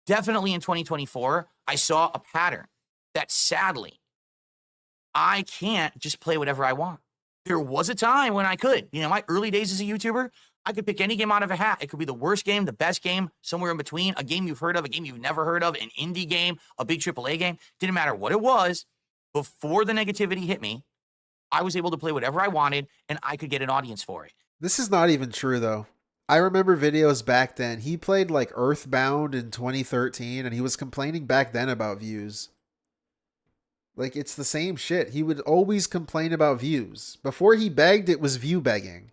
definitely in 2024, I saw a pattern that sadly, I can't just play whatever I want. There was a time when I could. You know, my early days as a YouTuber, I could pick any game out of a hat. It could be the worst game, the best game, somewhere in between, a game you've heard of, a game you've never heard of, an indie game, a big AAA game. Didn't matter what it was. Before the negativity hit me, I was able to play whatever I wanted, and I could get an audience for it.
This is not even true, though. I remember videos back then. He played like Earthbound in 2013, and he was complaining back then about views. Like, it's the same shit. He would always complain about views. Before he begged, it was view begging.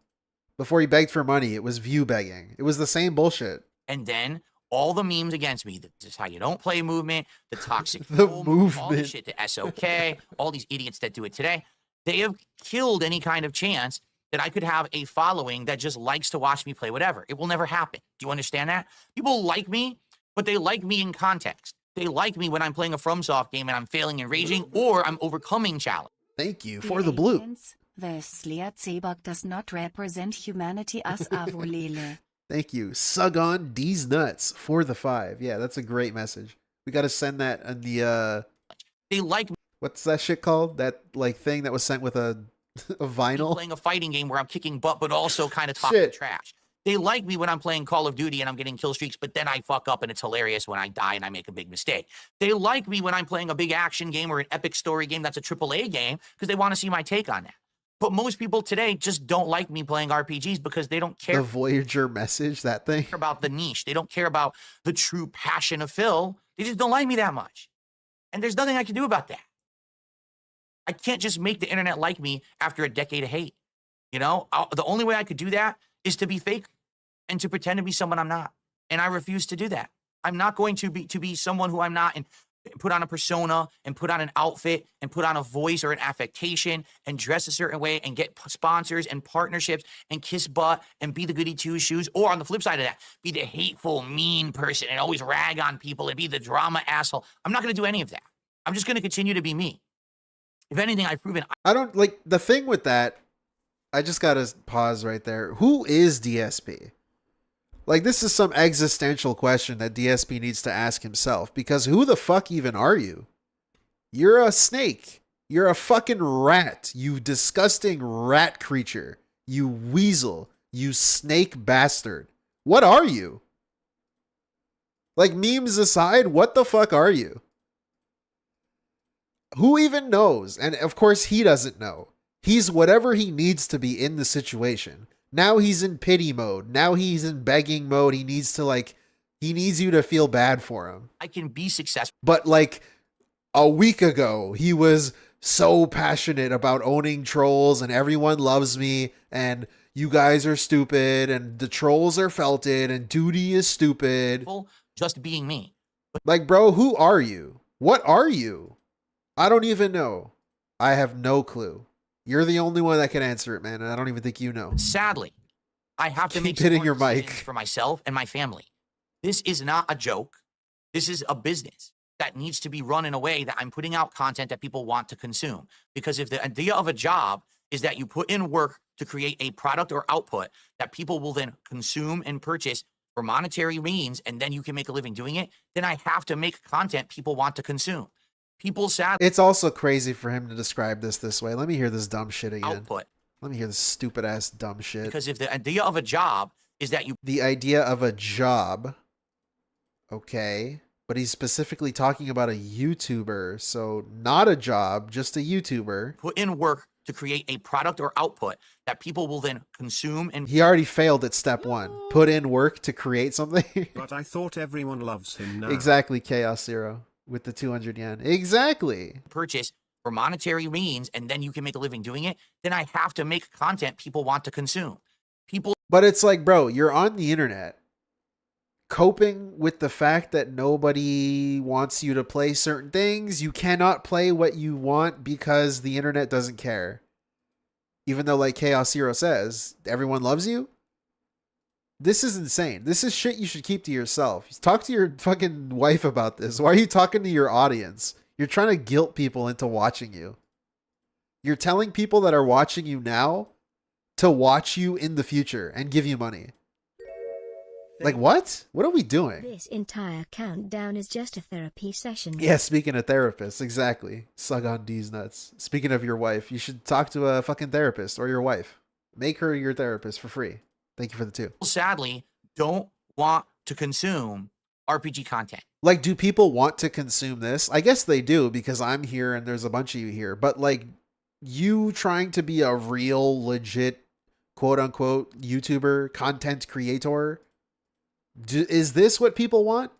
Before he begged for money, it was view begging. It was the same bullshit.
And then all the memes against me, this is how you don't play movement, the toxic
the
movement, all this shit, the SOK, all these idiots that do it today, they have killed any kind of chance that I could have a following that just likes to watch me play whatever. It will never happen. Do you understand that? People like me, but they like me in context. They like me when I'm playing a FromSoft game and I'm failing and raging, or I'm overcoming challenge.
Thank you for the blue.
Veslia Zebok does not represent humanity as Avulele.
Thank you. Sugon D's nuts for the 5. Yeah, that's a great message. We got to send that on the
They like me
what's that shit called? That like thing that was sent with a vinyl.
playing a fighting game where I'm kicking butt, but also kind of talking trash. They like me when I'm playing Call of Duty and I'm getting kill streaks, but then I fuck up and it's hilarious when I die and I make a big mistake. They like me when I'm playing a big action game or an epic story game that's a AAA game because they want to see my take on that. But most people today just don't like me playing RPGs because they don't care
The Voyager message, that thing.
about the niche. They don't care about the true passion of Phil. They just don't like me that much. And there's nothing I can do about that. I can't just make the internet like me after a decade of hate. You know, the only way I could do that is to be fake and to pretend to be someone I'm not. And I refuse to do that. I'm not going to be someone who I'm not and put on a persona and put on an outfit and put on a voice or an affectation and dress a certain way and get sponsors and partnerships and kiss butt and be the goody two shoes. Or on the flip side of that, be the hateful, mean person and always rag on people and be the drama asshole. I'm not going to do any of that. I'm just going to continue to be me. If anything, I've proven
I don't like the thing with that. I just got to pause right there. Who is DSP? Like, this is some existential question that DSP needs to ask himself, because who the fuck even are you? You're a snake. You're a fucking rat. You disgusting rat creature. You weasel. You snake bastard. What are you? Like, memes aside, what the fuck are you? Who even knows? And of course, he doesn't know. He's whatever he needs to be in the situation. Now he's in pity mode. Now he's in begging mode. He needs you to feel bad for him.
I can be successful.
But like a week ago, he was so passionate about owning trolls and everyone loves me and you guys are stupid and the trolls are felted and duty is stupid.
Just being me.
Like, bro, who are you? What are you? I don't even know. I have no clue. You're the only one that can answer it, man, and I don't even think you know.
Sadly, I have to make
hitting your
smart
mic
decisions for myself and my family. This is not a joke. This is a business that needs to be run in a way that I'm putting out content that people want to consume. Because if the idea of a job is that you put in work to create a product or output that people will then consume and purchase for monetary means, and then you can make a living doing it, then I have to make content people want to consume. People sadly.
It's also crazy for him to describe this way. Let me hear this dumb shit again.
Output.
Let me hear this stupid ass dumb shit.
Because if the idea of a job is that you.
The idea of a job. Okay. But he's specifically talking about a YouTuber. So not a job, just a YouTuber.
Put in work to create a product or output that people will then consume and.
He already failed at step 1. Put in work to create something.
But I thought everyone loves him now.
Exactly, Chaos Zero. With the 200 yen. Exactly.
Purchase for monetary means, and then you can make a living doing it, then I have to make content people want to consume.
But it's like, bro, you're on the internet coping with the fact that nobody wants you to play certain things. You cannot play what you want because the internet doesn't care. Even though, like Chaos Zero says, everyone loves you. This is insane. This is shit you should keep to yourself. Talk to your fucking wife about this. Why are you talking to your audience? You're trying to guilt people into watching you. You're telling people that are watching you now to watch you in the future and give you money. Like, what? What are we doing?
This entire countdown is just a therapy session.
Yeah, speaking of therapists, exactly. Sug on D's nuts. Speaking of your wife, you should talk to a fucking therapist or your wife. Make her your therapist for free. Thank you for the 2.
Sadly, don't want to consume RPG content.
Like, do people want to consume this? I guess they do because I'm here and there's a bunch of you here. But like, you trying to be a real, legit, quote unquote, YouTuber, content creator, is this what people want?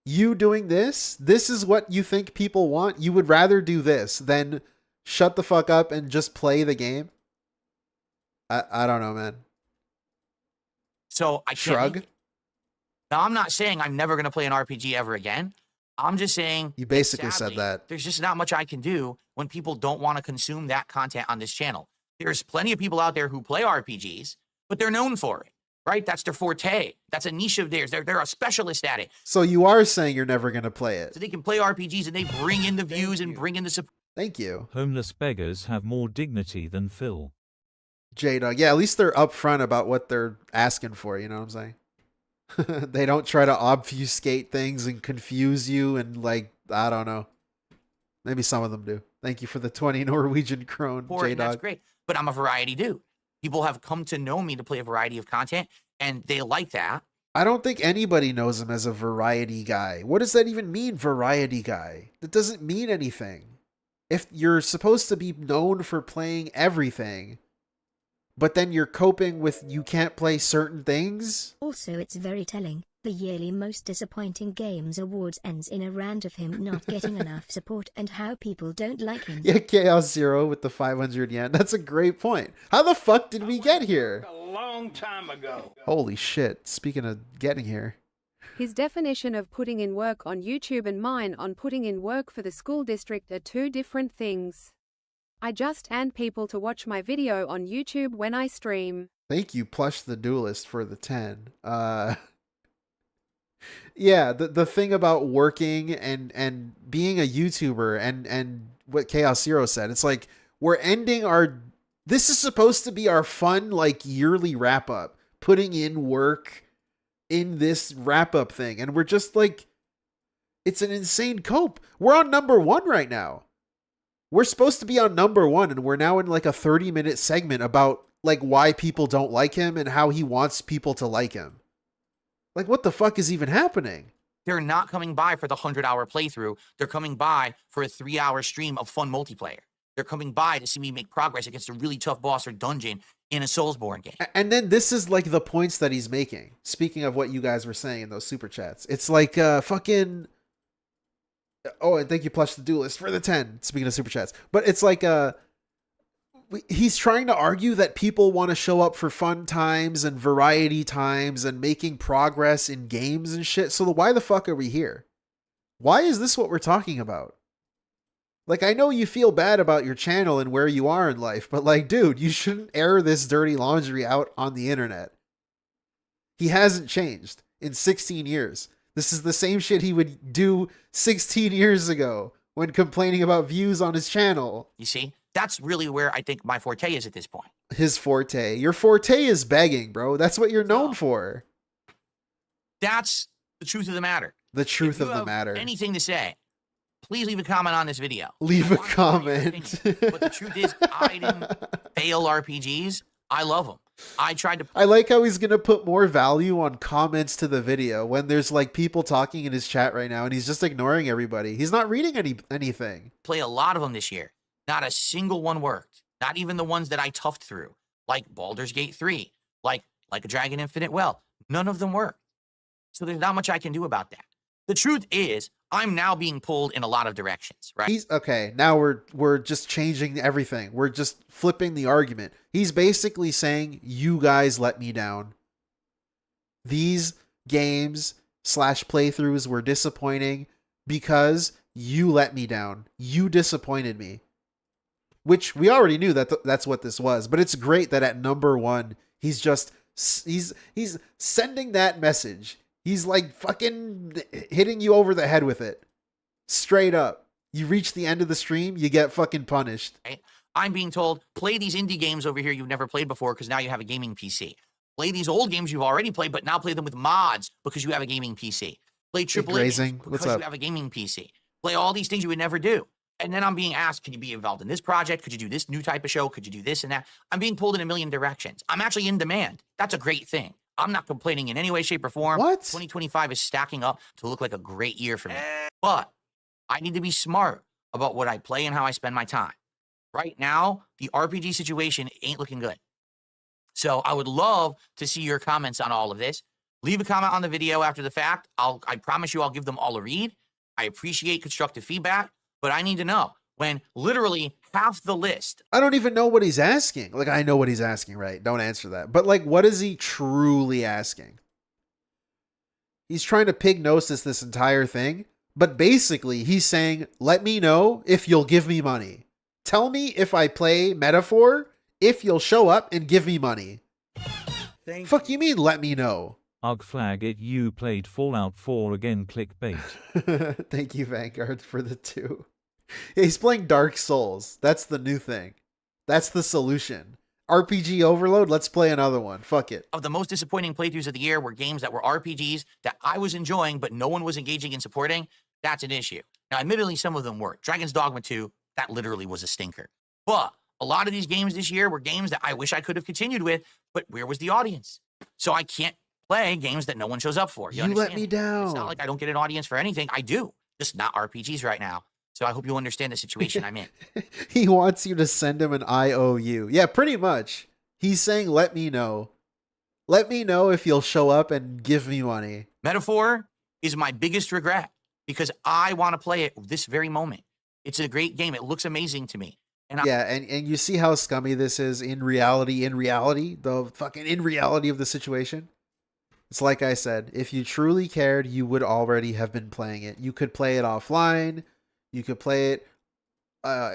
You doing this? This is what you think people want? You would rather do this than shut the fuck up and just play the game? I don't know, man.
So I
shrug.
Now, I'm not saying I'm never going to play an RPG ever again. I'm just saying
you basically
sadly,
said that
there's just not much I can do when people don't want to consume that content on this channel. There's plenty of people out there who play RPGs, but they're known for it, right? That's their forte. That's a niche of theirs. They're a specialist at it.
So you are saying you're never going to play it.
So they can play RPGs and they bring in the views and bring in the support.
Thank you.
Homeless beggars have more dignity than Phil.
J-Dog. Yeah, at least they're upfront about what they're asking for, you know what I'm saying? They don't try to obfuscate things and confuse you and, like, I don't know. Maybe some of them do. Thank you for the 20 Norwegian krone, J-Dog.
That's great. But I'm a variety dude. People have come to know me to play a variety of content, and they like that.
I don't think anybody knows him as a variety guy. What does that even mean, variety guy? That doesn't mean anything. If you're supposed to be known for playing everything, but then you're coping with you can't play certain things.
Also, it's very telling. The yearly Most Disappointing Games Awards ends in a rant of him not getting enough support and how people don't like him.
Yeah, Chaos Zero with the 500 yen. That's a great point. How the fuck did we get here?
A long time ago.
Holy shit. Speaking of getting here.
His definition of putting in work on YouTube and mine on putting in work for the school district are two different things. I just and people to watch my video on YouTube when I stream.
Thank you, Plush the Duelist, for the 10. Yeah, the thing about working and being a YouTuber and what Chaos Zero said, it's like we're ending our... This is supposed to be our fun, like, yearly wrap-up. Putting in work in this wrap-up thing. And we're just like... It's an insane cope. We're on #1 right now. We're supposed to be on #1, and we're now in like a 30-minute segment about like why people don't like him and how he wants people to like him. Like, what the fuck is even happening?
They're not coming by for the 100-hour playthrough. They're coming by for a 3-hour stream of fun multiplayer. They're coming by to see me make progress against a really tough boss or dungeon in a Soulsborne game.
And then this is like the points that he's making. Speaking of what you guys were saying in those super chats, it's like fucking... Oh, and thank you, Plush the Duelist, for the 10. Speaking of super chats. But it's like he's trying to argue that people want to show up for fun times and variety times and making progress in games and shit. So why the fuck are we here? Why is this what we're talking about? Like, I know you feel bad about your channel and where you are in life, but like, dude, you shouldn't air this dirty laundry out on the internet. He hasn't changed in 16 years. This is the same shit he would do 16 years ago when complaining about views on his channel.
You see? That's really where I think my forte is at this point.
His forte. Your forte is begging, bro. That's what you're known for.
That's the truth of the matter.
The truth of the
If you
matter.
have anything to say, please leave a comment on this video.
Leave a comment.
But the truth is, I didn't fail RPGs. I love them. I tried to...
I like how he's going to put more value on comments to the video when there's like people talking in his chat right now and he's just ignoring everybody. He's not reading anything.
Play a lot of them this year. Not a single one worked. Not even the ones that I toughed through. Like Baldur's Gate 3. Like a Dragon Infinite Well. None of them worked. So there's not much I can do about that. The truth is, I'm now being pulled in a lot of directions, right?
He's okay. Now we're just changing everything. We're just flipping the argument. He's basically saying, you guys let me down. These games / playthroughs were disappointing because you let me down. You disappointed me. Which we already knew that that's what this was. But it's great that at #1, he's just, he's sending that message. He's like fucking hitting you over the head with it. Straight up. You reach the end of the stream, you get fucking punished.
Right? I'm being told, play these indie games over here you've never played before because now you have a gaming PC. Play these old games you've already played, but now play them with mods because you have a gaming PC. Play AAA games because you have a gaming PC. Play all these things you would never do. And then I'm being asked, can you be involved in this project? Could you do this new type of show? Could you do this and that? I'm being pulled in a million directions. I'm actually in demand. That's a great thing. I'm not complaining in any way, shape, or form.
What?
2025 is stacking up to look like a great year for me. But I need to be smart about what I play and how I spend my time. Right now, the RPG situation ain't looking good. So I would love to see your comments on all of this. Leave a comment on the video after the fact. I promise you I'll give them all a read. I appreciate constructive feedback, but I need to know when literally half the list.
I don't even know what he's asking. Like, I know what he's asking, right? Don't answer that. But like, what is he truly asking? He's trying to pignosis this entire thing, but basically he's saying, let me know if you'll give me money. Tell me if I play Metaphor if you'll show up and give me money.
Thank
Fuck you mean let me know?
Ugh flag it, you played Fallout 4 again, clickbait.
Thank you, Vanguard, for the 2. Yeah, he's playing Dark Souls. That's the new thing. That's the solution. RPG overload, let's play another one. Fuck it.
Of the most disappointing playthroughs of the year were games that were RPGs that I was enjoying, but no one was engaging in supporting. That's an issue. Now, admittedly, some of them were. Dragon's Dogma 2, that literally was a stinker. But a lot of these games this year were games that I wish I could have continued with, but where was the audience? So I can't play games that no one shows up for.
You let me down.
It's not like I don't get an audience for anything. I do. Just not RPGs right now. So I hope you understand the situation I'm in.
He wants you to send him an IOU. Yeah, pretty much. He's saying, let me know. Let me know if you'll show up and give me money.
Metaphor is my biggest regret because I want to play it this very moment. It's a great game. It looks amazing to me. And
and you see how scummy this is in reality, the fucking in reality of the situation. It's like I said, if you truly cared, you would already have been playing it. You could play it offline. You could play it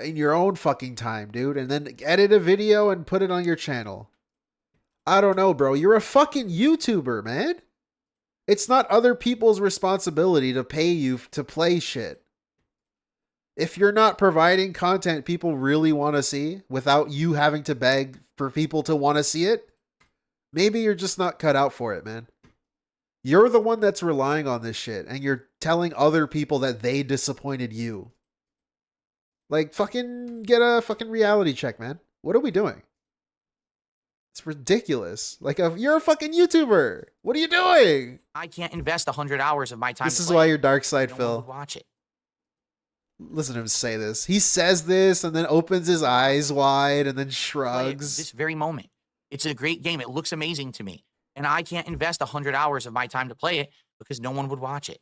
in your own fucking time, dude, and then edit a video and put it on your channel. I don't know, bro. You're a fucking YouTuber, man. It's not other people's responsibility to pay you to play shit. If you're not providing content people really want to see without you having to beg for people to want to see it, maybe you're just not cut out for it, man. You're the one that's relying on this shit, and you're telling other people that they disappointed you. Like, fucking get a fucking reality check, man. What are we doing? It's ridiculous. Like, you're a fucking YouTuber. What are you doing?
I can't invest 100 hours of my time.
This is why you're dark side, Phil.
Watch it.
Listen to him say this. He says this and then opens his eyes wide and then shrugs.
This very moment. It's a great game. It looks amazing to me. And I can't invest 100 hours of my time to play it because no one would watch it.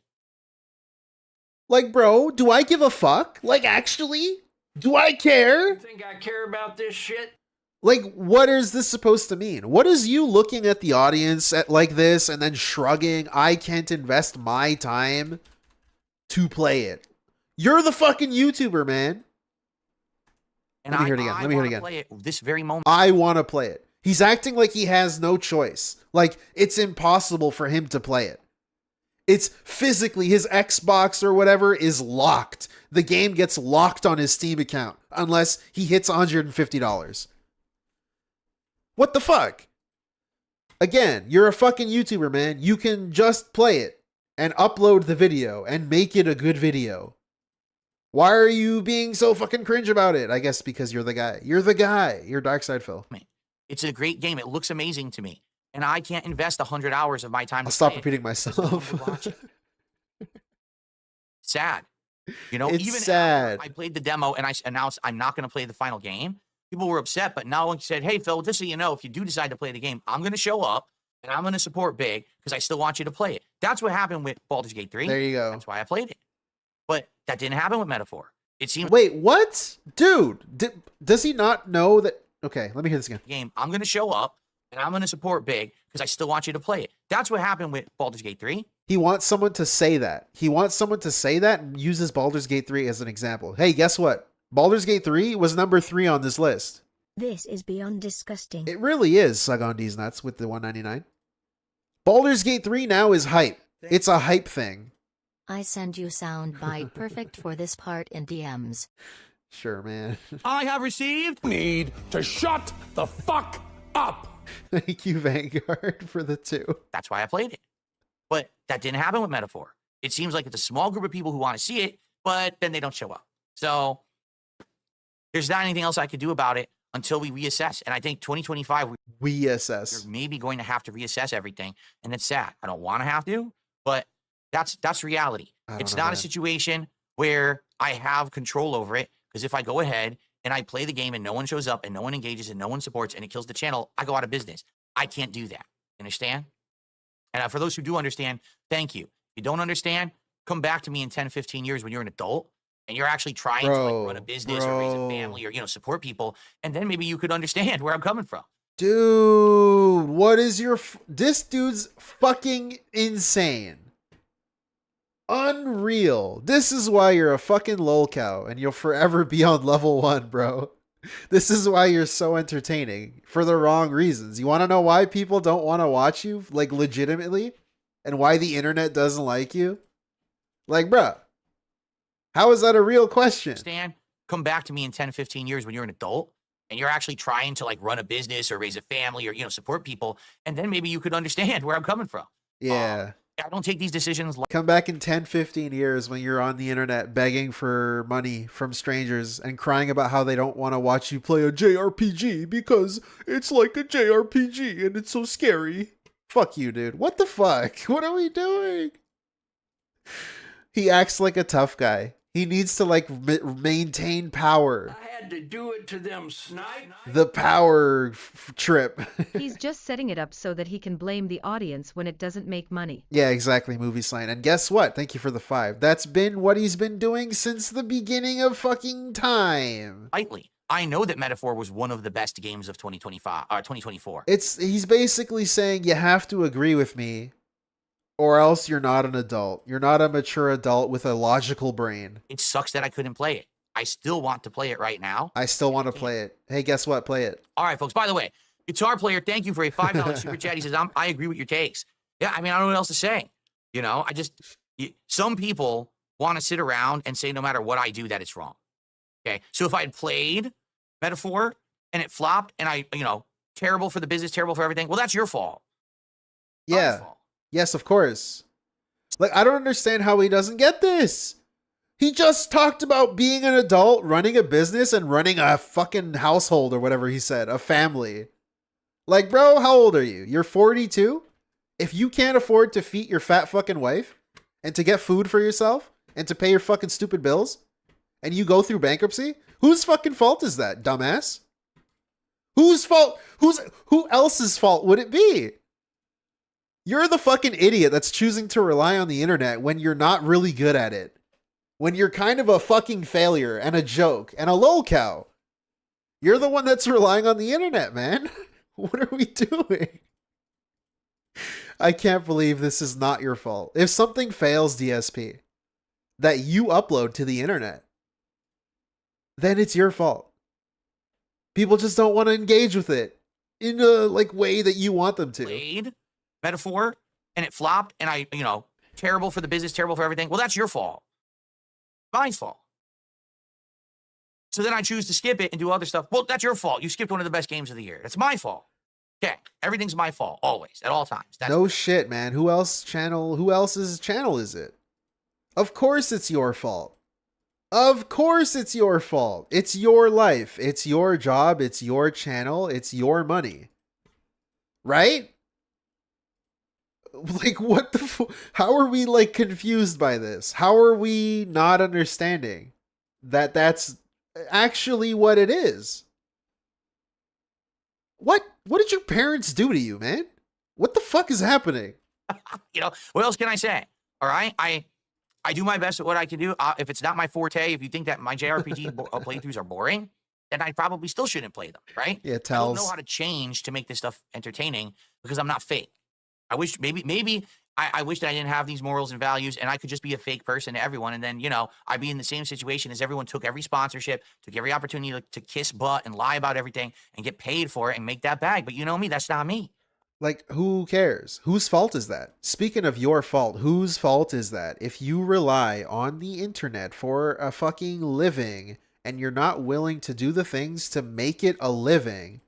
Like, bro, do I give a fuck? Like, actually? Do I care?
You think I care about this shit?
Like, what is this supposed to mean? What is you looking at the audience like this and then shrugging, I can't invest my time to play it? You're the fucking YouTuber, man.
And
Let me hear it again. Let me hear it again.
Play it this very moment.
I want to play it. He's acting like he has no choice. Like, it's impossible for him to play it. It's physically, his Xbox or whatever is locked. The game gets locked on his Steam account unless he hits $150. What the fuck? Again, you're a fucking YouTuber, man. You can just play it and upload the video and make it a good video. Why are you being so fucking cringe about it? I guess because you're the guy. You're the guy. You're Dark Side Phil.
It's a great game. It looks amazing to me. And I can't invest 100 hours of my time.
I'll stop repeating myself.
Sad. You know,
it's
even
sad.
I played the demo and I announced I'm not going to play the final game. People were upset, but now one said, hey, Phil, just so you know, if you do decide to play the game, I'm going to show up and I'm going to support big because I still want you to play it. That's what happened with Baldur's Gate 3.
There you go.
That's why I played it. But that didn't happen with Metaphor. It seems.
Wait, what? Dude, does he not know that? Okay, let me hear this again.
Game. I'm going to show up and I'm going to support big because I still want you to play it. That's what happened with Baldur's Gate 3.
He wants someone to say that. He wants someone to say that and uses Baldur's Gate 3 as an example. Hey, guess what? Baldur's Gate 3 was number 3 on this list.
This is beyond disgusting.
It really is, Sug on D's nuts with the 199. Baldur's Gate 3 now is hype. It's a hype thing.
I send you soundbite perfect for this part in DMs.
Sure, man.
I have received need to shut the fuck up.
Thank you, Vanguard, for the 2.
That's why I played it. But that didn't happen with Metaphor. It seems like it's a small group of people who want to see it, but then they don't show up. So there's not anything else I could do about it until we reassess. And I think 2025,
we assess.
We're maybe going to have to reassess everything. And it's sad. I don't want to have to, but that's reality. It's not a situation where I have control over it. Because if I go ahead and I play the game and no one shows up and no one engages and no one supports and it kills the channel, I go out of business. I can't do that. Understand? And for those who do understand, thank you. If you don't understand, come back to me in 10, 15 years when you're an adult and you're actually trying to like run a business or raise a family or, support people. And then maybe you could understand where I'm coming from.
Dude, what is your... This dude's fucking insane. Unreal. This is why you're a fucking lolcow and you'll forever be on level 1, bro. This is why you're so entertaining for the wrong reasons. You want to know why people don't want to watch you, like legitimately, and why the internet doesn't like you? Like, bruh, how is that a real question?
Stan, come back to me in 10, 15 years when you're an adult and you're actually trying to like run a business or raise a family or, you know, support people. And then maybe you could understand where I'm coming from.
Yeah.
I don't take these decisions like
Come back in 10, 15 years when you're on the internet begging for money from strangers and crying about how they don't want to watch you play a JRPG because it's like a JRPG and it's so scary. Fuck you, dude. What the fuck? What are we doing? He acts like a tough guy. He needs to like maintain power.
I had to do it to them, snipe.
The power trip.
He's just setting it up so that he can blame the audience when it doesn't make money.
Yeah, exactly, movie sign. And guess what? Thank you for the 5. That's been what he's been doing since the beginning of fucking time.
lightly. I know that Metaphor was one of the best games of 2024.
He's basically saying you have to agree with me or else you're not an adult. You're not a mature adult with a logical brain.
It sucks that I couldn't play it. I still want to play it right now.
I still want to play it. Hey, guess what? Play it.
All right, folks. By the way, Guitar Player, thank you for a $5 super chat. He says, I agree with your takes. Yeah, I mean, I don't know what else to say. You know, some people want to sit around and say no matter what I do that it's wrong. Okay, so if I had played Metaphor and it flopped and terrible for the business, terrible for everything, well, that's your fault.
Yeah. Fault. Yes, of course. Like, I don't understand how he doesn't get this. He just talked about being an adult, running a business, and running a fucking household or whatever he said, a family. Like, bro, how old are you? You're 42? If you can't afford to feed your fat fucking wife and to get food for yourself and to pay your fucking stupid bills and you go through bankruptcy, whose fucking fault is that, dumbass? Whose fault? Who else's fault would it be? You're the fucking idiot that's choosing to rely on the internet when you're not really good at it. When you're kind of a fucking failure and a joke and a lolcow. You're the one that's relying on the internet, man. What are we doing? I can't believe this is not your fault. If something fails, DSP, that you upload to the internet, then it's your fault. People just don't want to engage with it in a way that you want them to.
Played Metaphor and it flopped and terrible for the business, terrible for everything. Well, that's your fault. My fault. So then I choose to skip it and do other stuff. Well, that's your fault. You skipped one of the best games of the year. That's my fault. Okay, everything's my fault, always, at all times.
No shit, man. Who else's channel is it? Of course it's your fault. Of course it's your fault. It's your life. It's your job. It's your channel. It's your money. Right? What the how are we confused by this? How are we not understanding that that's actually what it is? What did your parents do to you, man? What the fuck is happening?
What else can I say? All right, I do my best at what I can do. If it's not my forte, if you think that my JRPG playthroughs are boring, then I probably still shouldn't play them, right?
Yeah,
I don't know how to change to make this stuff entertaining because I'm not fake. I wish maybe I wish that I didn't have these morals and values and I could just be a fake person to everyone. And then, I'd be in the same situation as everyone took every sponsorship, took every opportunity to kiss butt and lie about everything and get paid for it and make that bag. But you know me, that's not me.
Who cares? Whose fault is that? Speaking of your fault, whose fault is that? If you rely on the internet for a fucking living and you're not willing to do the things to make it a living,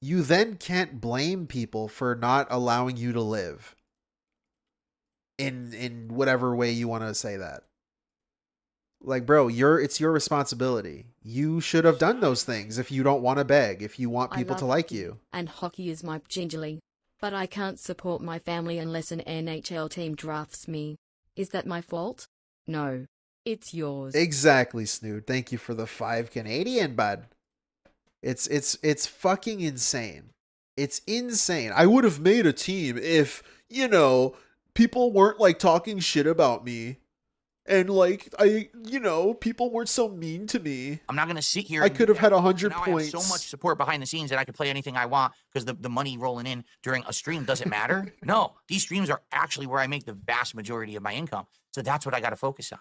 you then can't blame people for not allowing you to live. In whatever way you want to say that. Bro, it's your responsibility. You should have done those things if you don't want to beg, if you want people to like you.
And hockey is my gingerly. But I can't support my family unless an NHL team drafts me. Is that my fault? No. It's yours.
Exactly, Snood. Thank you for the 5 Canadian, bud. It's fucking insane. It's insane. I would have made a team if, people weren't talking shit about me. And people weren't so mean to me.
I'm not going to sit here.
I could have had 100 points.
I have so much support behind the scenes that I could play anything I want because the money rolling in during a stream doesn't matter. No, these streams are actually where I make the vast majority of my income. So that's what I got to focus on.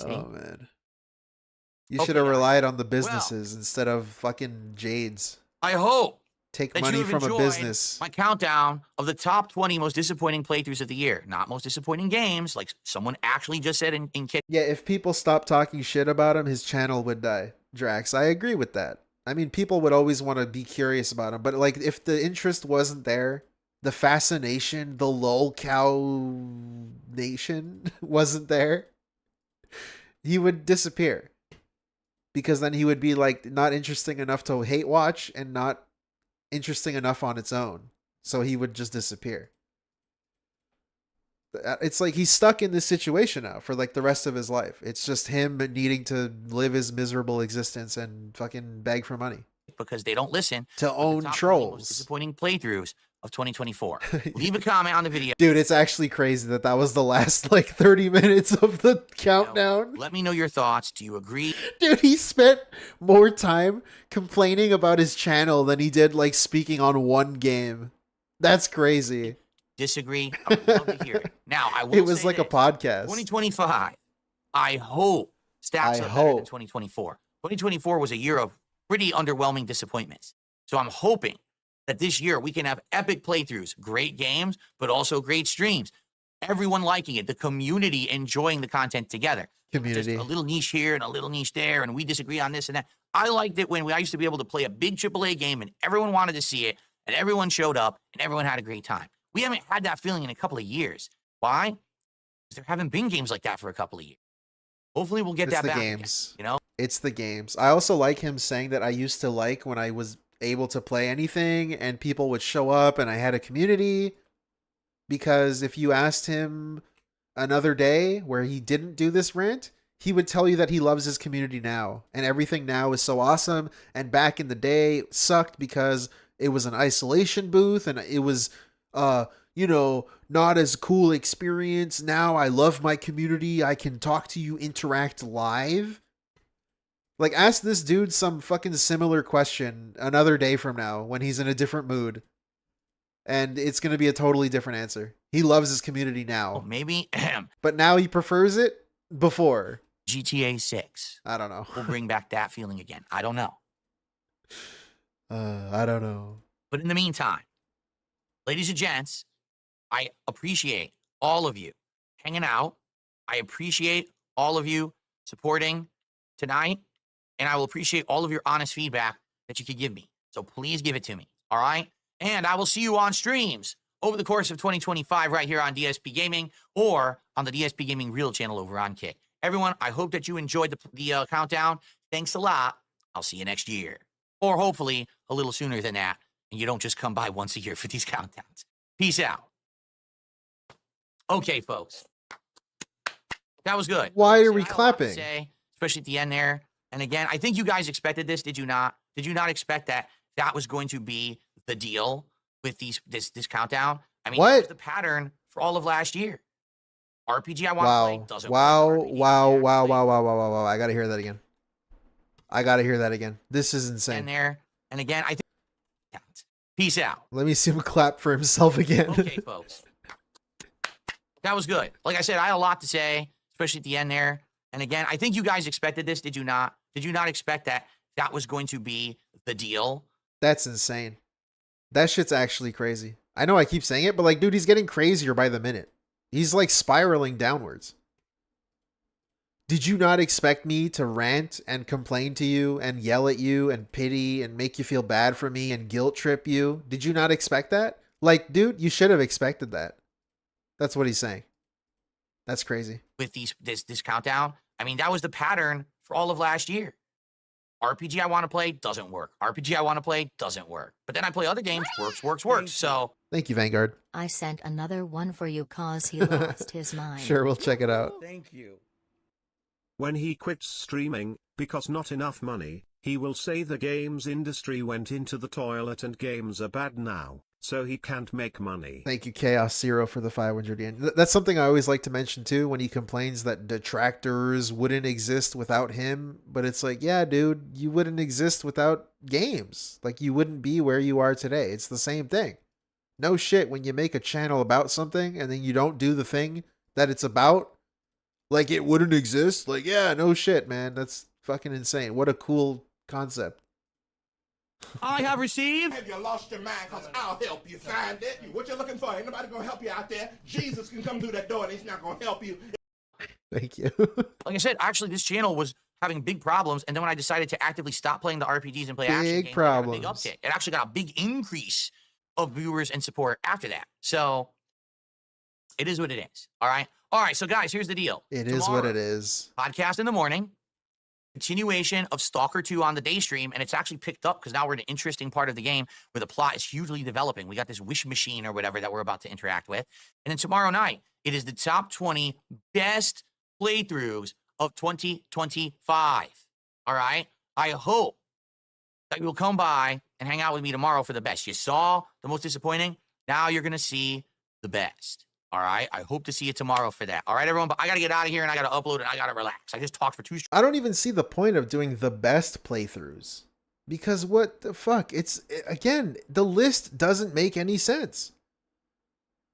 See?
Oh, man. You should have relied on the businesses instead of fucking Jades.
I hope
Take
that
money
you have
from a
enjoyed
business.
my countdown of the top 20 most disappointing playthroughs of the year. Not most disappointing games, like someone actually just said in Kit.
Yeah, if people stopped talking shit about him, his channel would die. Drax, I agree with that. I mean, people would always want to be curious about him, but like if the interest wasn't there, the fascination, the lolcow nation wasn't there, he would disappear. Because then he would be like not interesting enough to hate watch and not interesting enough on its own. So he would just disappear. It's like he's stuck in this situation now for like the rest of his life. It's just him needing to live his miserable existence and fucking beg for money.
Because they don't listen
to own
the top 20
trolls.
most disappointing playthroughs of 2024. Leave a comment on the video.
Dude, it's actually crazy that was the last like 30 minutes of the countdown.
Let me know your thoughts. Do you agree?
Dude, he spent more time complaining about his channel than he did like speaking on one game. That's crazy.
Disagree? I would love to hear it. Now, I will
It was
say
like a
this.
podcast.
2025, I hope stacks up better than 2024. 2024 was a year of pretty underwhelming disappointments. So I'm hoping that this year we can have epic playthroughs, great games, but also great streams. Everyone liking it, the community enjoying the content together.
Community.
Just a little niche here and a little niche there, and we disagree on this and that. I liked it when I used to be able to play a big AAA game and everyone wanted to see it, and everyone showed up, and everyone had a great time. We haven't had that feeling in a couple of years. Why? Because there haven't been games like that for a couple of years. Hopefully we'll get
It's
that
the
back
games.
again, you know?
It's the games. I also like him saying that I used to like when I was able to play anything and people would show up and I had a community. Because if you asked him another day where he didn't do this rant, he would tell you that he loves his community now. And everything now is so awesome. And back in the day it sucked because it was an isolation booth and it was not as cool experience. Now I love my community. I can talk to you, interact live. Like, ask this dude some fucking similar question another day from now when he's in a different mood. And it's going to be a totally different answer. He loves his community now.
Well, maybe.
But now he prefers it before.
GTA 6.
I don't know.
We'll bring back that feeling again. I don't know.
I don't know.
But in the meantime, ladies and gents, I appreciate all of you hanging out. I appreciate all of you supporting tonight. And I will appreciate all of your honest feedback that you could give me. So please give it to me. All right? And I will see you on streams over the course of 2025 right here on DSP Gaming or on the DSP Gaming Real channel over on Kick. Everyone, I hope that you enjoyed the countdown. Thanks a lot. I'll see you next year. Or hopefully a little sooner than that. And you don't just come by once a year for these countdowns. Peace out. Okay, folks. That was good.
Why are we clapping?
Especially at the end there. And again, I think you guys expected this, did you not? Did you not expect that was going to be the deal with this countdown? I mean, that was the pattern for all of last year. RPG I want to play doesn't work.
Wow. I gotta hear that again. This is insane.
And there. And again, I think. Peace out.
Let me see him clap for himself again.
Okay, folks. That was good. Like I said, I had a lot to say, especially at the end there. And again, I think you guys expected this, did you not? Did you not expect that was going to be the deal?
That's insane. That shit's actually crazy. I know I keep saying it, but like, dude, he's getting crazier by the minute. He's like spiraling downwards. Did you not expect me to rant and complain to you and yell at you and pity and make you feel bad for me and guilt trip you? Did you not expect that? Like, dude, you should have expected that. That's what he's saying. That's crazy.
With this countdown, I mean, that was the pattern for all of last year. RPG I want to play doesn't work. RPG I want to play doesn't work. But then I play other games, works. So
thank you, Vanguard.
I sent another one for you cause he lost his mind.
Sure, we'll check it out.
Thank you.
When he quits streaming, because not enough money, he will say the games industry went into the toilet and games are bad now, so he can't make money.
Thank you, Chaos Zero, for the 500 yen. That's something I always like to mention too when he complains that detractors wouldn't exist without him. But it's like, yeah, dude, you wouldn't exist without games. Like, you wouldn't be where you are today. It's the same thing. No shit, when you make a channel about something and then you don't do the thing that it's about, like it wouldn't exist. Like, yeah, no shit, man. That's fucking insane. What a cool concept.
I have received.
Have you lost your mind? Because I'll help you find it. What you looking for? Ain't nobody going to help you out there. Jesus can come through that door and he's not going to help you.
Thank you.
Like I said, actually, this channel was having big problems, and then when I decided to actively stop playing the RPGs and play action games, I got a big uptick. It actually got a big increase of viewers and support after that. So it is what it is. All right. All right. So guys, here's the deal.
It is what it is.
Podcast in the morning. Continuation of Stalker 2 on the day stream, and it's actually picked up because now we're in an interesting part of the game where the plot is hugely developing. We got this wish machine or whatever that we're about to interact with. And then tomorrow night, it is the top 20 best playthroughs of 2025. All right? I hope that you will come by and hang out with me tomorrow for the best. You saw the most disappointing. Now you're going to see the best. All right. I hope to see you tomorrow for that. All right, everyone. But I got to get out of here and I got to upload and I got to relax. I just talked for 2 straight.
I don't even see the point of doing the best playthroughs. Because what the fuck? It's, again, the list doesn't make any sense.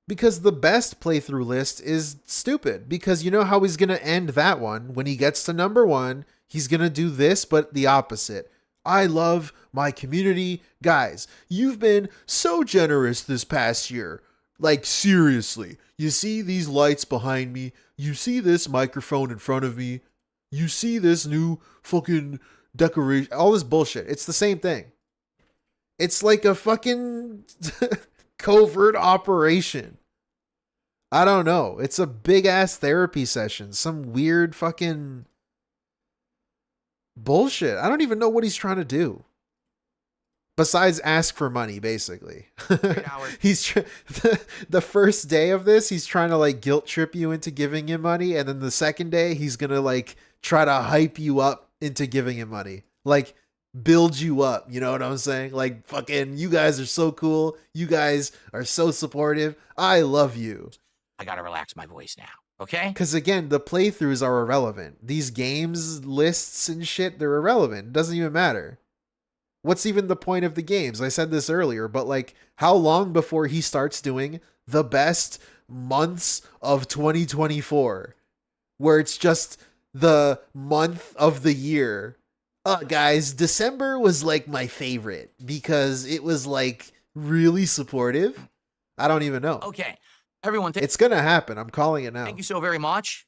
Because the best playthrough list is stupid. Because you know how he's going to end that one? When he gets to number 1, he's going to do this, but the opposite. I love my community. Guys, you've been so generous this past year. Like, seriously, you see these lights behind me, you see this microphone in front of me, you see this new fucking decoration, all this bullshit. It's the same thing. It's like a fucking covert operation. I don't know. It's a big ass therapy session. Some weird fucking bullshit. I don't even know what he's trying to do. Besides ask for money, basically. He's the first day of this, he's trying to like guilt trip you into giving him money, and then the second day, he's gonna like try to hype you up into giving him money, like build you up. You know what I'm saying? Like fucking, you guys are so cool. You guys are so supportive. I love you.
I gotta relax my voice now. Okay?
Because again, the playthroughs are irrelevant. These games lists and shit, they're irrelevant. It doesn't even matter. What's even the point of the games? I said this earlier, but like, how long before he starts doing the best months of 2024, where it's just the month of the year? Guys, December was like my favorite because it was like really supportive. I don't even know.
Okay. Everyone,
it's going to happen. I'm calling it now.
Thank you so very much.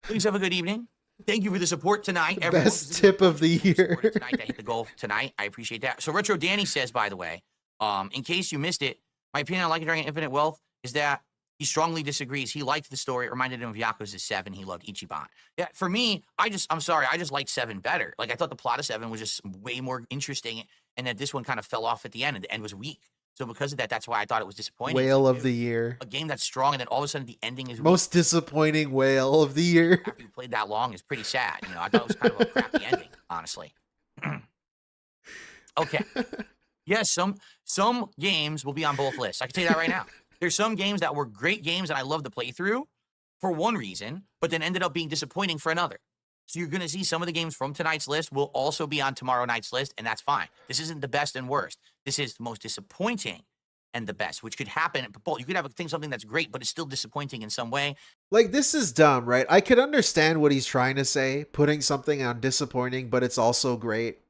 Please have a good evening. Thank you for the support tonight, everyone.
Best tip of the year.
Tonight, that hit the goal tonight. I appreciate that. So Retro Danny says, by the way, in case you missed it, my opinion on Like a Dragon Infinite Wealth is that he strongly disagrees. He liked the story. It reminded him of Yakuza 7. He loved Ichiban. Yeah, for me, I'm sorry, I just liked 7 better. Like, I thought the plot of 7 was just way more interesting, and that this one kind of fell off at the end, and the end was weak. So because of that, that's why I thought it was disappointing.
Whale of the year.
A game that's strong, and then all of a sudden the ending is
most disappointing whale of the year.
After you played that long, is pretty sad. You know, I thought it was kind of a crappy ending, honestly. Okay. Yes, some games will be on both lists. I can tell you that right now. There's some games that were great games and I love to play through for one reason, but then ended up being disappointing for another. So you're going to see some of the games from tonight's list will also be on tomorrow night's list, and that's fine. This isn't the best and worst. This is the most disappointing and the best, which could happen. You could have something that's great, but it's still disappointing in some way.
Like, this is dumb, right? I could understand what he's trying to say, putting something on disappointing, but it's also great.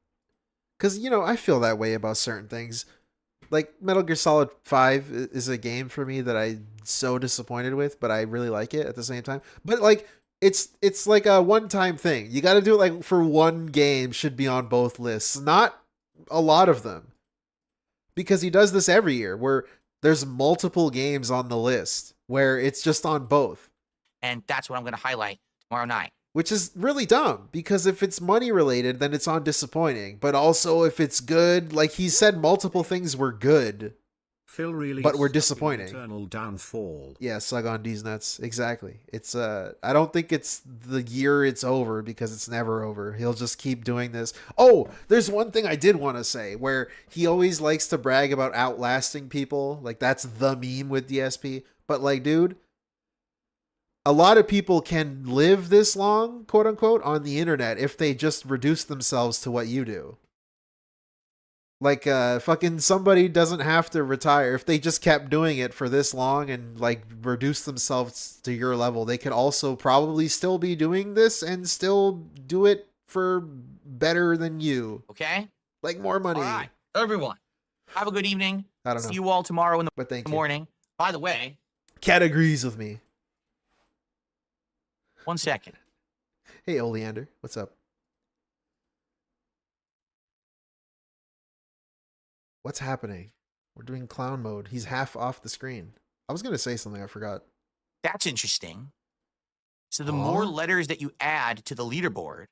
Because, you know, I feel that way about certain things. Like, Metal Gear Solid 5 is a game for me that I'm so disappointed with, but I really like it at the same time. But, like, it's like a one-time thing. You got to do it like for one game should be on both lists, not a lot of them. Because he does this every year where there's multiple games on the list where it's just on both.
And that's what I'm going to highlight tomorrow night.
Which is really dumb because if it's money related, then it's on disappointing. But also if it's good, like he said, multiple things were good.
Phil really
but we're disappointing.
Eternal downfall.
Yeah, sug on these nuts. Exactly. It's I don't think it's the year it's over because it's never over. He'll just keep doing this. Oh, there's one thing I did want to say where he always likes to brag about outlasting people. Like that's the meme with DSP. But like, dude, a lot of people can live this long, quote unquote, on the internet if they just reduce themselves to what you do. Like, fucking somebody doesn't have to retire. If they just kept doing it for this long and, like, reduce themselves to your level, they could also probably still be doing this and still do it for better than you.
Okay?
Like, more money.
All right. Everyone, have a good evening.
I don't know.
See you all tomorrow in the
But thank you.
morning. By the way,
Cat agrees with me.
1 second.
Hey, Oleander. What's up? What's happening? We're doing clown mode. He's half off the screen. I was going to say something. I forgot.
That's interesting. So the more letters that you add to the leaderboard,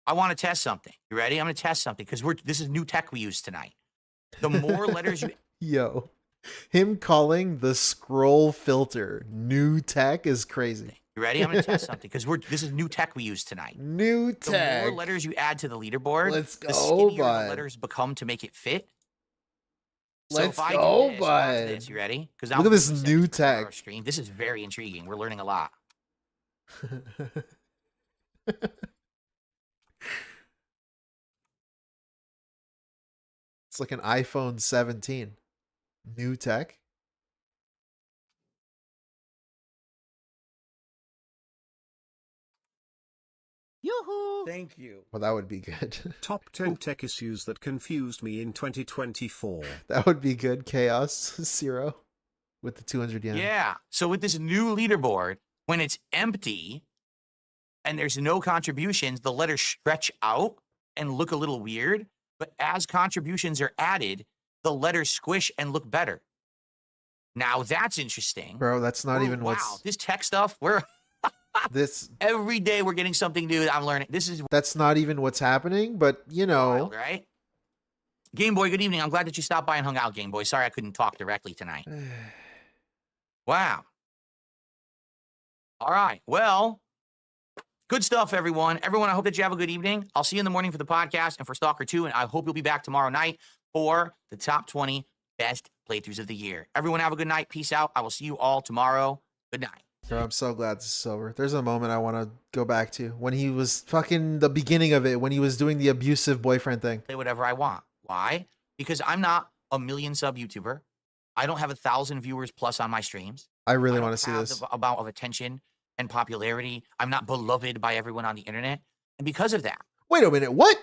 I want to test something. You ready? I'm going to test something because this is new tech we use tonight. The more letters you...
Yo, him calling the scroll filter new tech is crazy.
You ready? I'm going to test something because this is new tech we use tonight.
New tech.
The more letters you add to the leaderboard, the
go,
skinnier
bud.
the letters become to make it fit. So
Let's
if I
go,
do this, watch
bud.
this. You ready? Because
Look at this new tech.
Stream. This is very intriguing. We're learning a lot.
It's like an iPhone 17. New tech.
Yoo-hoo!
Thank you.
Well, that would be good.
Top 10 tech issues that confused me in 2024.
That would be good. Chaos Zero with the 200 yen.
Yeah. So with this new leaderboard, when it's empty and there's no contributions, the letters stretch out and look a little weird. But as contributions are added, the letters squish and look better. Now that's interesting.
Bro, that's not even
wow,
what's...
this tech stuff,
this
every day we're getting something new that I'm learning.
That's not even what's happening, but you know.
Wild, right? Game Boy, good evening. I'm glad that you stopped by and hung out, Game Boy. Sorry I couldn't talk directly tonight. Wow. All right. Well, good stuff, everyone. Everyone, I hope that you have a good evening. I'll see you in the morning for the podcast and for Stalker 2, and I hope you'll be back tomorrow night for the top 20 best playthroughs of the year. Everyone have a good night. Peace out. I will see you all tomorrow. Good night.
Bro, I'm so glad this is over. There's a moment I want to go back to when he was fucking the beginning of it, when he was doing the abusive boyfriend thing.
Play whatever I want. Why? Because I'm not a million sub YouTuber. I don't have 1,000 viewers plus on my streams.
I really want to see this.
The amount of attention and popularity. I'm not beloved by everyone on the internet. And because of that.
Wait a minute. What?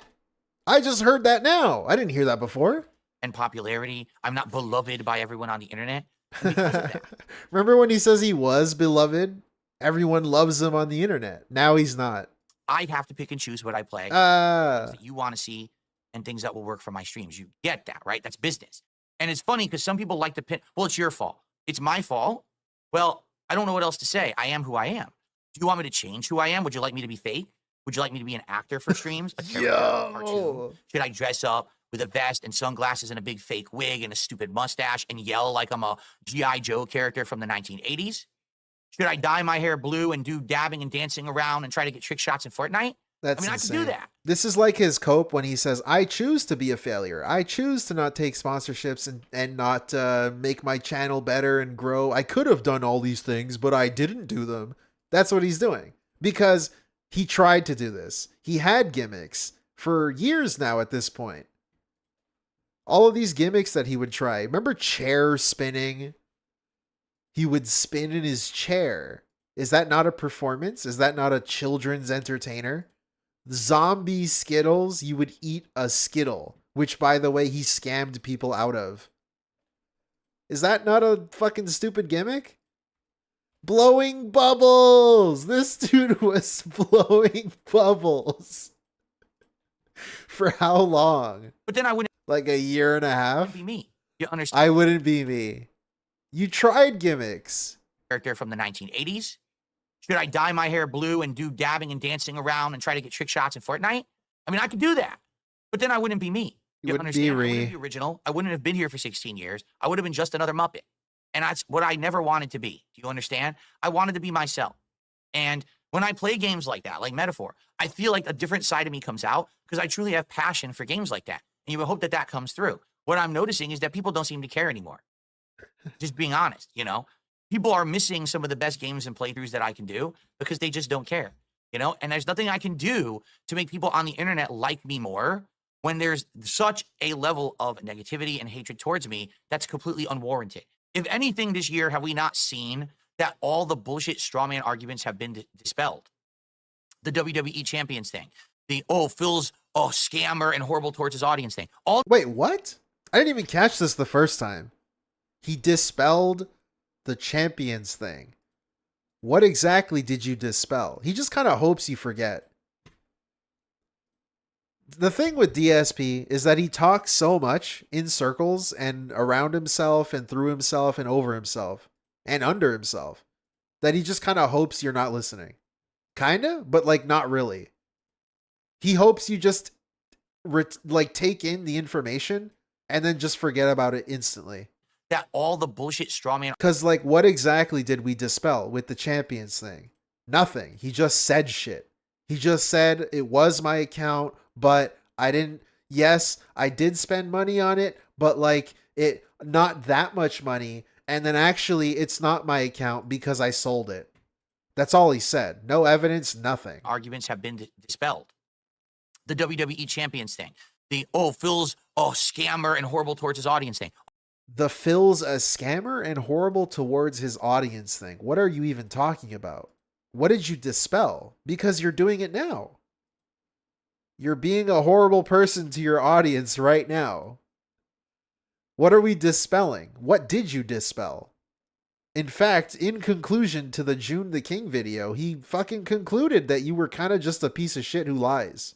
I just heard that now. I didn't hear that before.
And popularity. I'm not beloved by everyone on the internet. And because of that.
Remember when he says he was beloved? Everyone loves him on the internet. Now he's not.
I have to pick and choose what I play. Things that you want to see and things that will work for my streams. You get that, right? That's business. And it's funny because some people like to pin, well, it's your fault. It's my fault. Well, I don't know what else to say. I am who I am. Do you want me to change who I am? Would you like me to be fake? Would you like me to be an actor for streams? A character, a cartoon? Should I dress up with a vest and sunglasses and a big fake wig and a stupid mustache and yell like I'm a G.I. Joe character from the 1980s? Should I dye my hair blue and do dabbing and dancing around and try to get trick shots in Fortnite?
That's
I
insane.
can do that.
This is like his cope when he says, I choose to be a failure. I choose to not take sponsorships and not make my channel better and grow. I could have done all these things, but I didn't do them. That's what he's doing. Because he tried to do this. He had gimmicks for years now at this point. All of these gimmicks that he would try. Remember chair spinning? He would spin in his chair. Is that not a performance? Is that not a children's entertainer? Zombie Skittles, you would eat a Skittle, which, by the way, he scammed people out of. Is that not a fucking stupid gimmick? Blowing bubbles! This dude was blowing bubbles. For how long?
But then I wouldn't.
Like a year and a half?
Be me. You understand?
I wouldn't be me. You tried gimmicks.
Character from the 1980s. Should I dye my hair blue and do dabbing and dancing around and try to get trick shots in Fortnite? I mean, I could do that. But then I wouldn't be me.
You wouldn't
understand?
be
I wouldn't be original. I wouldn't have been here for 16 years. I would have been just another Muppet. And that's what I never wanted to be. Do you understand? I wanted to be myself. And when I play games like that, like Metaphor, I feel like a different side of me comes out because I truly have passion for games like that. And you would hope that that comes through. What I'm noticing is that people don't seem to care anymore. Just being honest, you know? People are missing some of the best games and playthroughs that I can do because they just don't care, you know? And there's nothing I can do to make people on the internet like me more when there's such a level of negativity and hatred towards me that's completely unwarranted. If anything this year, have we not seen that all the bullshit strawman arguments have been dispelled? The WWE champions thing, the Phil's scammer and horrible towards his audience thing.
Wait, what? I didn't even catch this the first time. He dispelled the champions thing. What exactly did you dispel? He just kind of hopes you forget. The thing with DSP is that he talks so much in circles and around himself and through himself and over himself and under himself that he just kind of hopes you're not listening. Kinda, but like not really. He hopes you just take in the information and then just forget about it instantly.
That all the bullshit strawman.
Because like, what exactly did we dispel with the champions thing? Nothing. He just said shit. He just said it was my account, but I didn't. Yes, I did spend money on it, but like it, not that much money. And then actually, it's not my account because I sold it. That's all he said. No evidence, nothing.
Arguments have been dispelled. The WWE champions thing, the Phil's scammer and horrible towards his audience thing.
The Phil's a scammer and horrible towards his audience thing. What are you even talking about? What did you dispel? Because you're doing it now. You're being a horrible person to your audience right now. What are we dispelling? What did you dispel? In fact, in conclusion to the June the King video, he fucking concluded that you were kind of just a piece of shit who lies.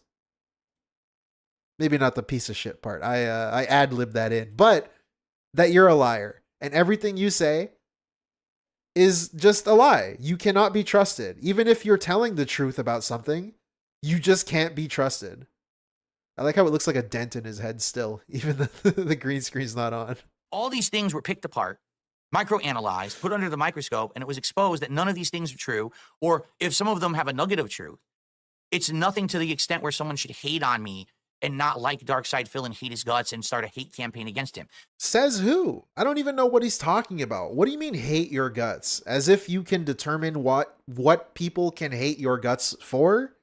Maybe not the piece of shit part. I ad-libbed that in. But that you're a liar. And everything you say is just a lie. You cannot be trusted. Even if you're telling the truth about something, you just can't be trusted. I like how it looks like a dent in his head still, even though the green screen's not on.
All these things were picked apart, microanalyzed, put under the microscope, and it was exposed that none of these things are true, or if some of them have a nugget of truth, it's nothing to the extent where someone should hate on me and not like Darkside Phil and hate his guts and start a hate campaign against him.
Says who? I don't even know what he's talking about. What do you mean hate your guts? As if you can determine what people can hate your guts for?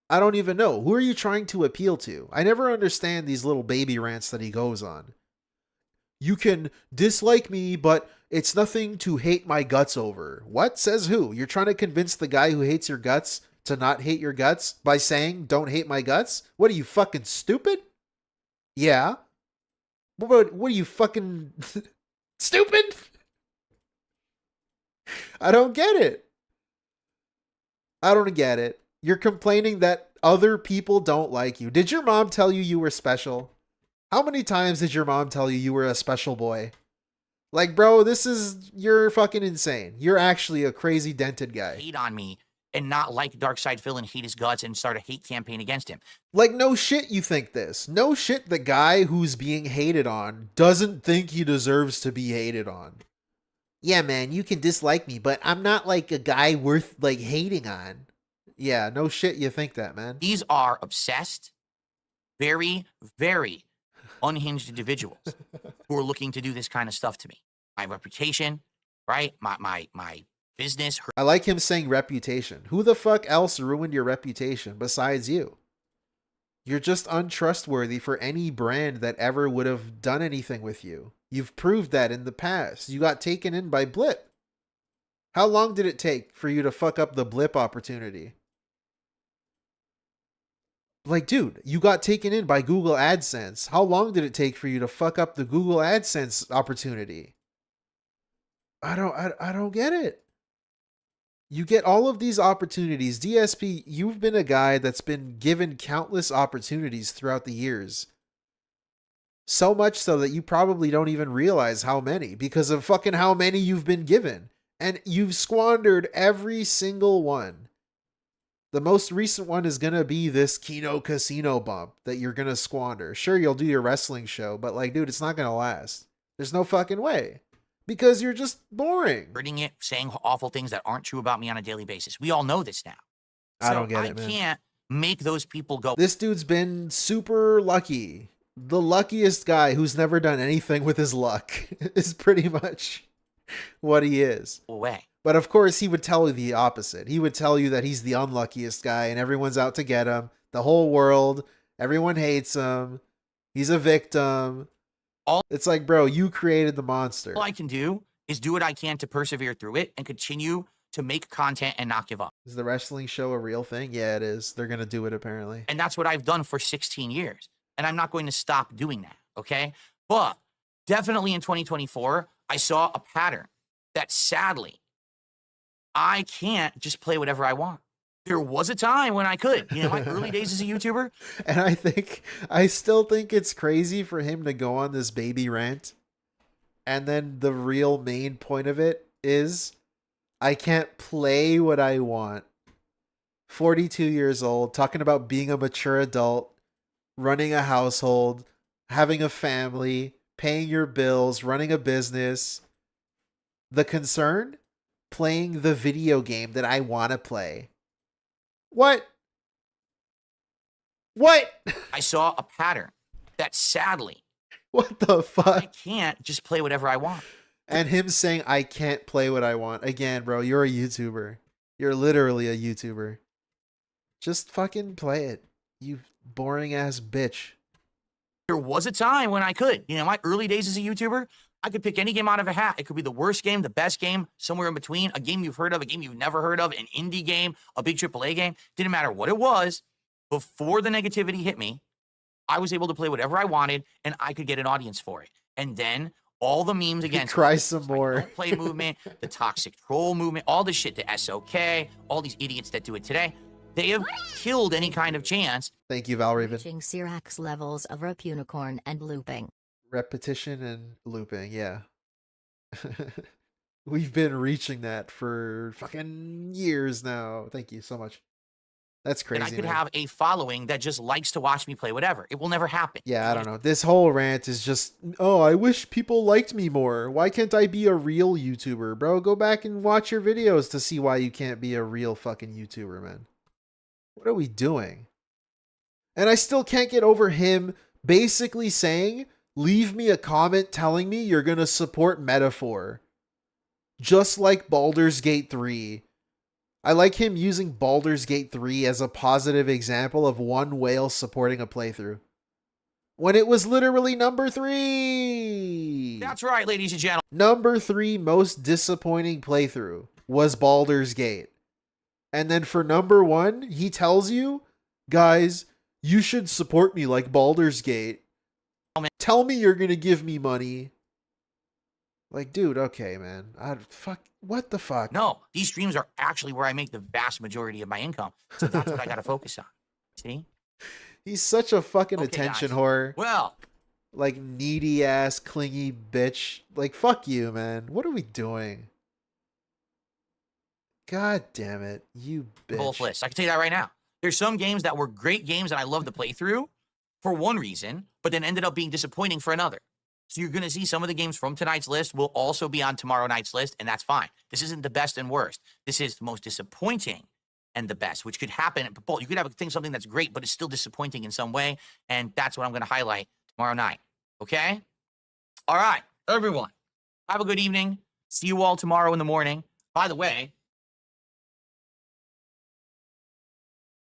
I don't even know. Who are you trying to appeal to? I never understand these little baby rants that he goes on. You can dislike me, but it's nothing to hate my guts over. What? Says who? You're trying to convince the guy who hates your guts to not hate your guts by saying, don't hate my guts? What are you, fucking stupid? Yeah. What are you, fucking stupid? I don't get it. I don't get it. You're complaining that other people don't like you. Did your mom tell you you were special? How many times did your mom tell you you were a special boy? Like, bro, you're fucking insane. You're actually a crazy dented guy.
Hate on me and not like Darkside Phil and hate his guts and start a hate campaign against him.
Like, no shit you think this. No shit the guy who's being hated on doesn't think he deserves to be hated on.
Yeah, man, you can dislike me, but I'm not like a guy worth like hating on.
Yeah, no shit you think that, man.
These are obsessed, very, very unhinged individuals who are looking to do this kind of stuff to me. My reputation, right? My business.
I like him saying reputation. Who the fuck else ruined your reputation besides you? You're just untrustworthy for any brand that ever would have done anything with you. You've proved that in the past. You got taken in by Blip. How long did it take for you to fuck up the Blip opportunity? Like, dude, you got taken in by Google AdSense. How long did it take for you to fuck up the Google AdSense opportunity? I don't get it. You get all of these opportunities. DSP, you've been a guy that's been given countless opportunities throughout the years. So much so that you probably don't even realize how many, because of fucking how many you've been given. And you've squandered every single one. The most recent one is going to be this Kino Casino bump that you're going to squander. Sure, you'll do your wrestling show, but like, dude, it's not going to last. There's no fucking way. Because you're just boring.
Hurting it, saying awful things that aren't true about me on a daily basis. We all know this now.
I don't get it, man.
I can't make those people go.
This dude's been super lucky. The luckiest guy who's never done anything with his luck is pretty much what he is.
Away.
But of course, he would tell you the opposite. He would tell you that he's the unluckiest guy and everyone's out to get him. The whole world Everyone hates him. He's a victim. It's like, bro, you created the monster.
All I can do is do what I can to persevere through it and continue to make content and not give up.
Is the wrestling show a real thing? Yeah, it is. They're going to do it apparently.
And that's what I've done for 16 years. And I'm not going to stop doing that, okay? But definitely in 2024, I saw a pattern that sadly, I can't just play whatever I want. There was a time when I could, my early days as a YouTuber.
And I still think it's crazy for him to go on this baby rant. And then the real main point of it is I can't play what I want. 42 years old, talking about being a mature adult, running a household, having a family, paying your bills, running a business. The concern? Playing the video game that I want to play. What?
I saw a pattern that sadly,
what the fuck?
I can't just play whatever I want.
And him saying, I can't play what I want. Again, bro, you're a YouTuber. You're literally a YouTuber. Just fucking play it, you boring ass bitch.
There was a time when I could. My early days as a YouTuber, I could pick any game out of a hat. It could be the worst game, the best game, somewhere in between, a game you've heard of, a game you've never heard of, an indie game, a big AAA game. Didn't matter what it was. Before the negativity hit me, I was able to play whatever I wanted, and I could get an audience for it. And then all the memes against
cry some more.
Don't play movement, the toxic troll movement, all this shit, the SOK, all these idiots that do it today. They have killed any kind of chance.
Thank you, Valraven.
Reaching Sirax levels of rope unicorn and looping.
Repetition and looping, yeah. We've been reaching that for fucking years now. Thank you so much. That's crazy.
And I could have a following that just likes to watch me play whatever. It will never happen.
Yeah, I don't know. This whole rant is just, oh, I wish people liked me more. Why can't I be a real YouTuber? Bro, go back and watch your videos to see why you can't be a real fucking YouTuber, man. What are we doing? And I still can't get over him basically saying, leave me a comment telling me you're going to support Metaphor. Just like Baldur's Gate 3. I like him using Baldur's Gate 3 as a positive example of one whale supporting a playthrough. When it was literally number 3.
That's right, ladies and gentlemen.
Number 3 most disappointing playthrough was Baldur's Gate. And then for number 1, he tells you, guys, you should support me like Baldur's Gate. Tell me you're going to give me money. Like, dude, okay, man. What the fuck?
No, these streams are actually where I make the vast majority of my income. So that's what I got to focus on. See?
He's such a fucking attention whore.
Well.
Like, needy ass, clingy bitch. Like, fuck you, man. What are we doing? God damn it. You bitch.
Both lists. I can tell you that right now. There's some games that were great games and I love to play through for one reason, but then ended up being disappointing for another. So you're going to see some of the games from tonight's list will also be on tomorrow night's list, and that's fine. This isn't the best and worst. This is the most disappointing and the best, which could happen. But you could have something that's great, but it's still disappointing in some way, and that's what I'm going to highlight tomorrow night. Okay? All right, everyone. Have a good evening. See you all tomorrow in the morning. By the way,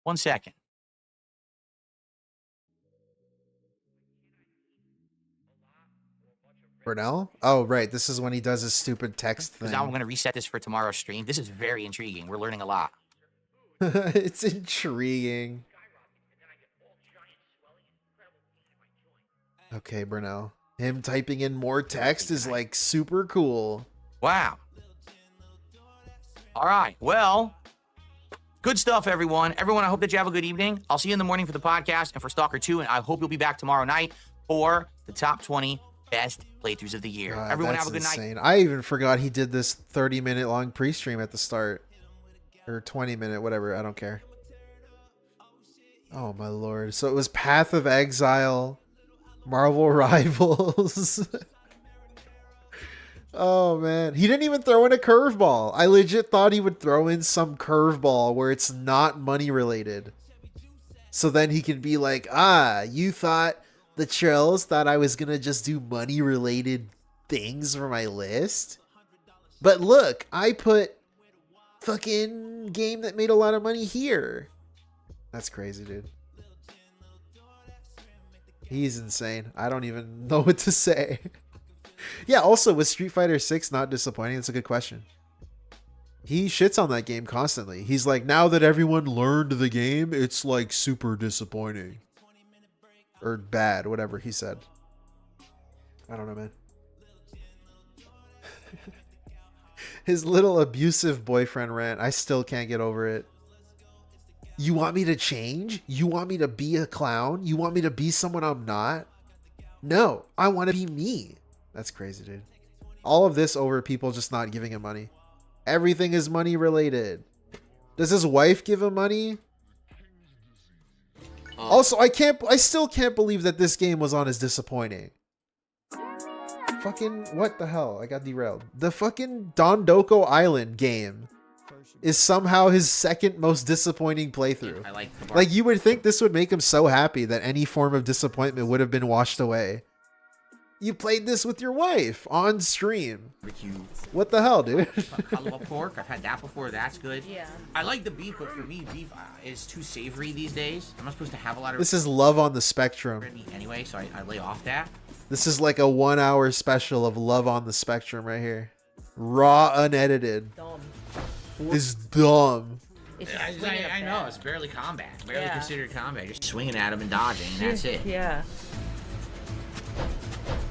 one second.
Brunel? Oh, right. This is when he does his stupid text thing.
Now I'm going to reset this for tomorrow's stream. This is very intriguing. We're learning a lot.
It's intriguing. Okay, Brunel. Him typing in more text is like super cool.
Wow. All right. Well, good stuff, everyone. Everyone, I hope that you have a good evening. I'll see you in the morning for the podcast and for Stalker 2, and I hope you'll be back tomorrow night for the top 20 best playthroughs of the year. Everyone have a good night.
I even forgot he did this 30-minute long pre-stream at the start. Or 20-minute, whatever. I don't care. Oh, my lord. So it was Path of Exile, Marvel Rivals. Oh, man. He didn't even throw in a curveball. I legit thought he would throw in some curveball where it's not money related. So then he can be like, you thought the trolls thought I was going to just do money related things for my list? But look, I put fucking game that made a lot of money here. That's crazy, dude. He's insane. I don't even know what to say. Yeah, also, was Street Fighter 6 not disappointing? That's a good question. He shits on that game constantly. He's like, now that everyone learned the game, it's like super disappointing. Or bad, whatever he said. I don't know, man. His little abusive boyfriend rant, I still can't get over it. You want me to change? You want me to be a clown? You want me to be someone I'm not? No, I want to be me. That's crazy, dude. All of this over people just not giving him money. Everything is money related. Does his wife give him money? Also, I still can't believe that this game was on as disappointing. Fucking, what the hell? I got derailed. The fucking Dondoko Island game is somehow his second most disappointing playthrough.
I like the
Like, you would think this would make him so happy that any form of disappointment would have been washed away. You played this with your wife on stream. What the hell, dude?
Kalua pork. I've had that before. That's good.
Yeah.
I like the beef, but for me, beef is too savory these days. I'm not supposed to have a lot of.
This is love on the spectrum.
red meat anyway, so I lay off that.
This is like a 1 hour special of love on the spectrum right here. Raw, unedited.
Dumb.
It's dumb.
It's just
I
swinging at
know.
that.
It's barely combat. Barely
Yeah.
considered combat. Just swinging at him and dodging, and that's it.
Yeah.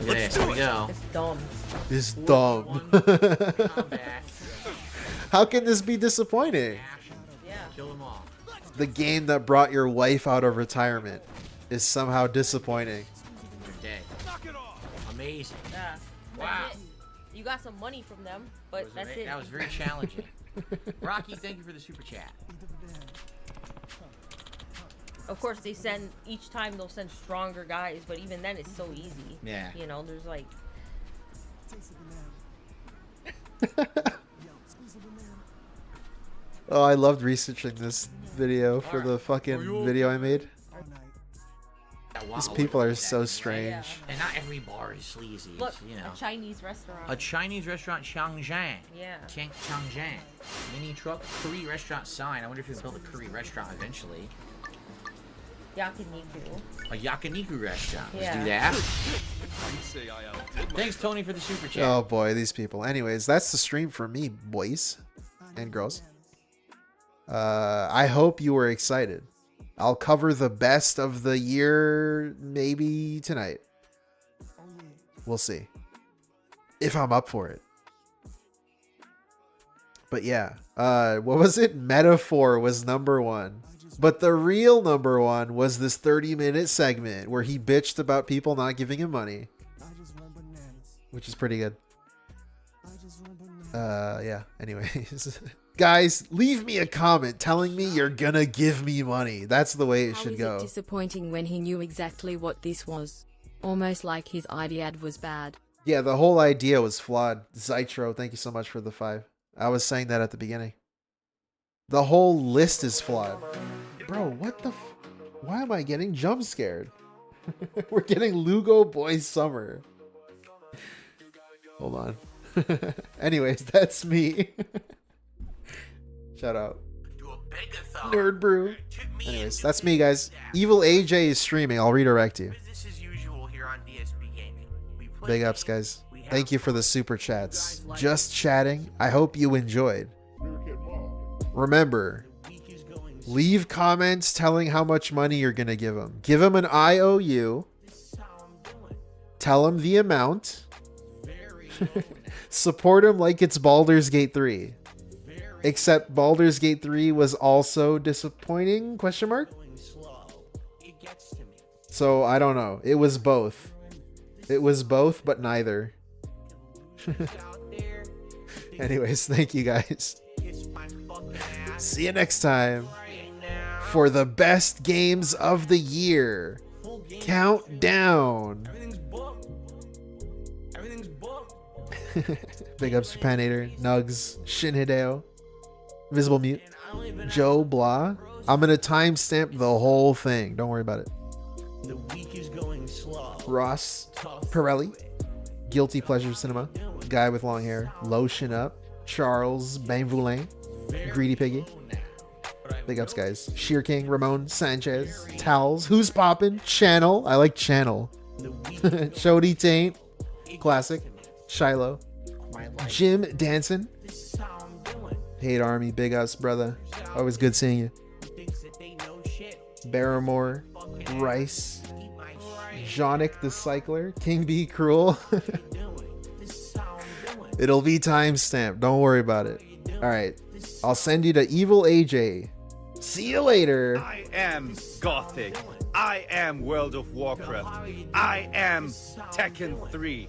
Look at this. Here we go.
It's dumb.
It's dumb. How can this be disappointing?
Yeah.
Kill them all.
The game that brought your wife out of retirement is somehow disappointing.
You're dead. Amazing.
Yeah.
Wow.
You got some money from them, but that's it.
That was very challenging. Rocky, thank you for the super chat.
Of course, they send each time they'll send stronger guys, but even then it's so easy.
Yeah.
You know, there's like.
Oh, I loved researching this video for the fucking video I made. These people are so strange.
And not every bar is sleazy.
Look,
It's, you know.
a Chinese restaurant.
A Chinese restaurant, Changjiang.
Yeah.
Changjiang. Mini truck, curry restaurant sign. I wonder if you'll build a curry restaurant eventually.
Yakiniku.
A yakiniku restaurant. Let's
Yeah.
do that. Thanks, Tony, for the super chat.
Oh boy, these people. Anyways, that's the stream for me, boys and girls. I hope you were excited. I'll cover the best of the year maybe tonight. We'll see. If I'm up for it. But yeah, what was it? Metaphor was #1. But the real #1 was this 30-minute segment where he bitched about people not giving him money. Which is pretty good. Yeah, anyways. Guys, leave me a comment telling me you're gonna give me money. That's the way it
How
should
is
go.
it disappointing when he knew exactly what this was? Almost like his idea was bad.
Yeah, the whole idea was flawed. Zytro, thank you so much for the 5. I was saying that at the beginning. The whole list is flawed. Bro, what the why am I getting jump scared? We're getting Lugo Boy Summer. Hold on. Anyways, that's me. Shout out. Nerd Brew. Anyways, that's me, guys. Evil AJ is streaming. I'll redirect you.
Business as usual here on DSP Gaming. We play
Big ups, guys. Thank you for the super chats. Just chatting. I hope you enjoyed. Remember, leave comments telling how much money you're going to give them. Give them an IOU. Tell them the amount. Support them like it's Baldur's Gate 3. Except Baldur's Gate 3 was also disappointing? Question mark? So I don't know. It was both. It was both, but neither. Anyways, thank you guys. See you next time for the best games of the year. Countdown. Big ups Japanator, Nugs, Shin Hideo, Visible Mute, Joe Blah. I'm gonna timestamp the whole thing. Don't worry about it. Ross Pirelli, Guilty Pleasure Cinema, Guy with Long Hair, Lotion Up, Charles Bainvoulin, Greedy Piggy, Big ups, guys. Sheer King, Ramon, Sanchez, Towels, Who's Poppin', Channel. I like Channel. Shody Taint, classic. Shiloh, Jim Danson. Hate Army, big ups, brother. Always good seeing you. Barrymore, Rice, Jonic the Cycler, King B Cruel. It'll be timestamped. Don't worry about it. All right. I'll send you to Evil AJ. See you later.
I am Gothic. I am World of Warcraft. I am Tekken 3.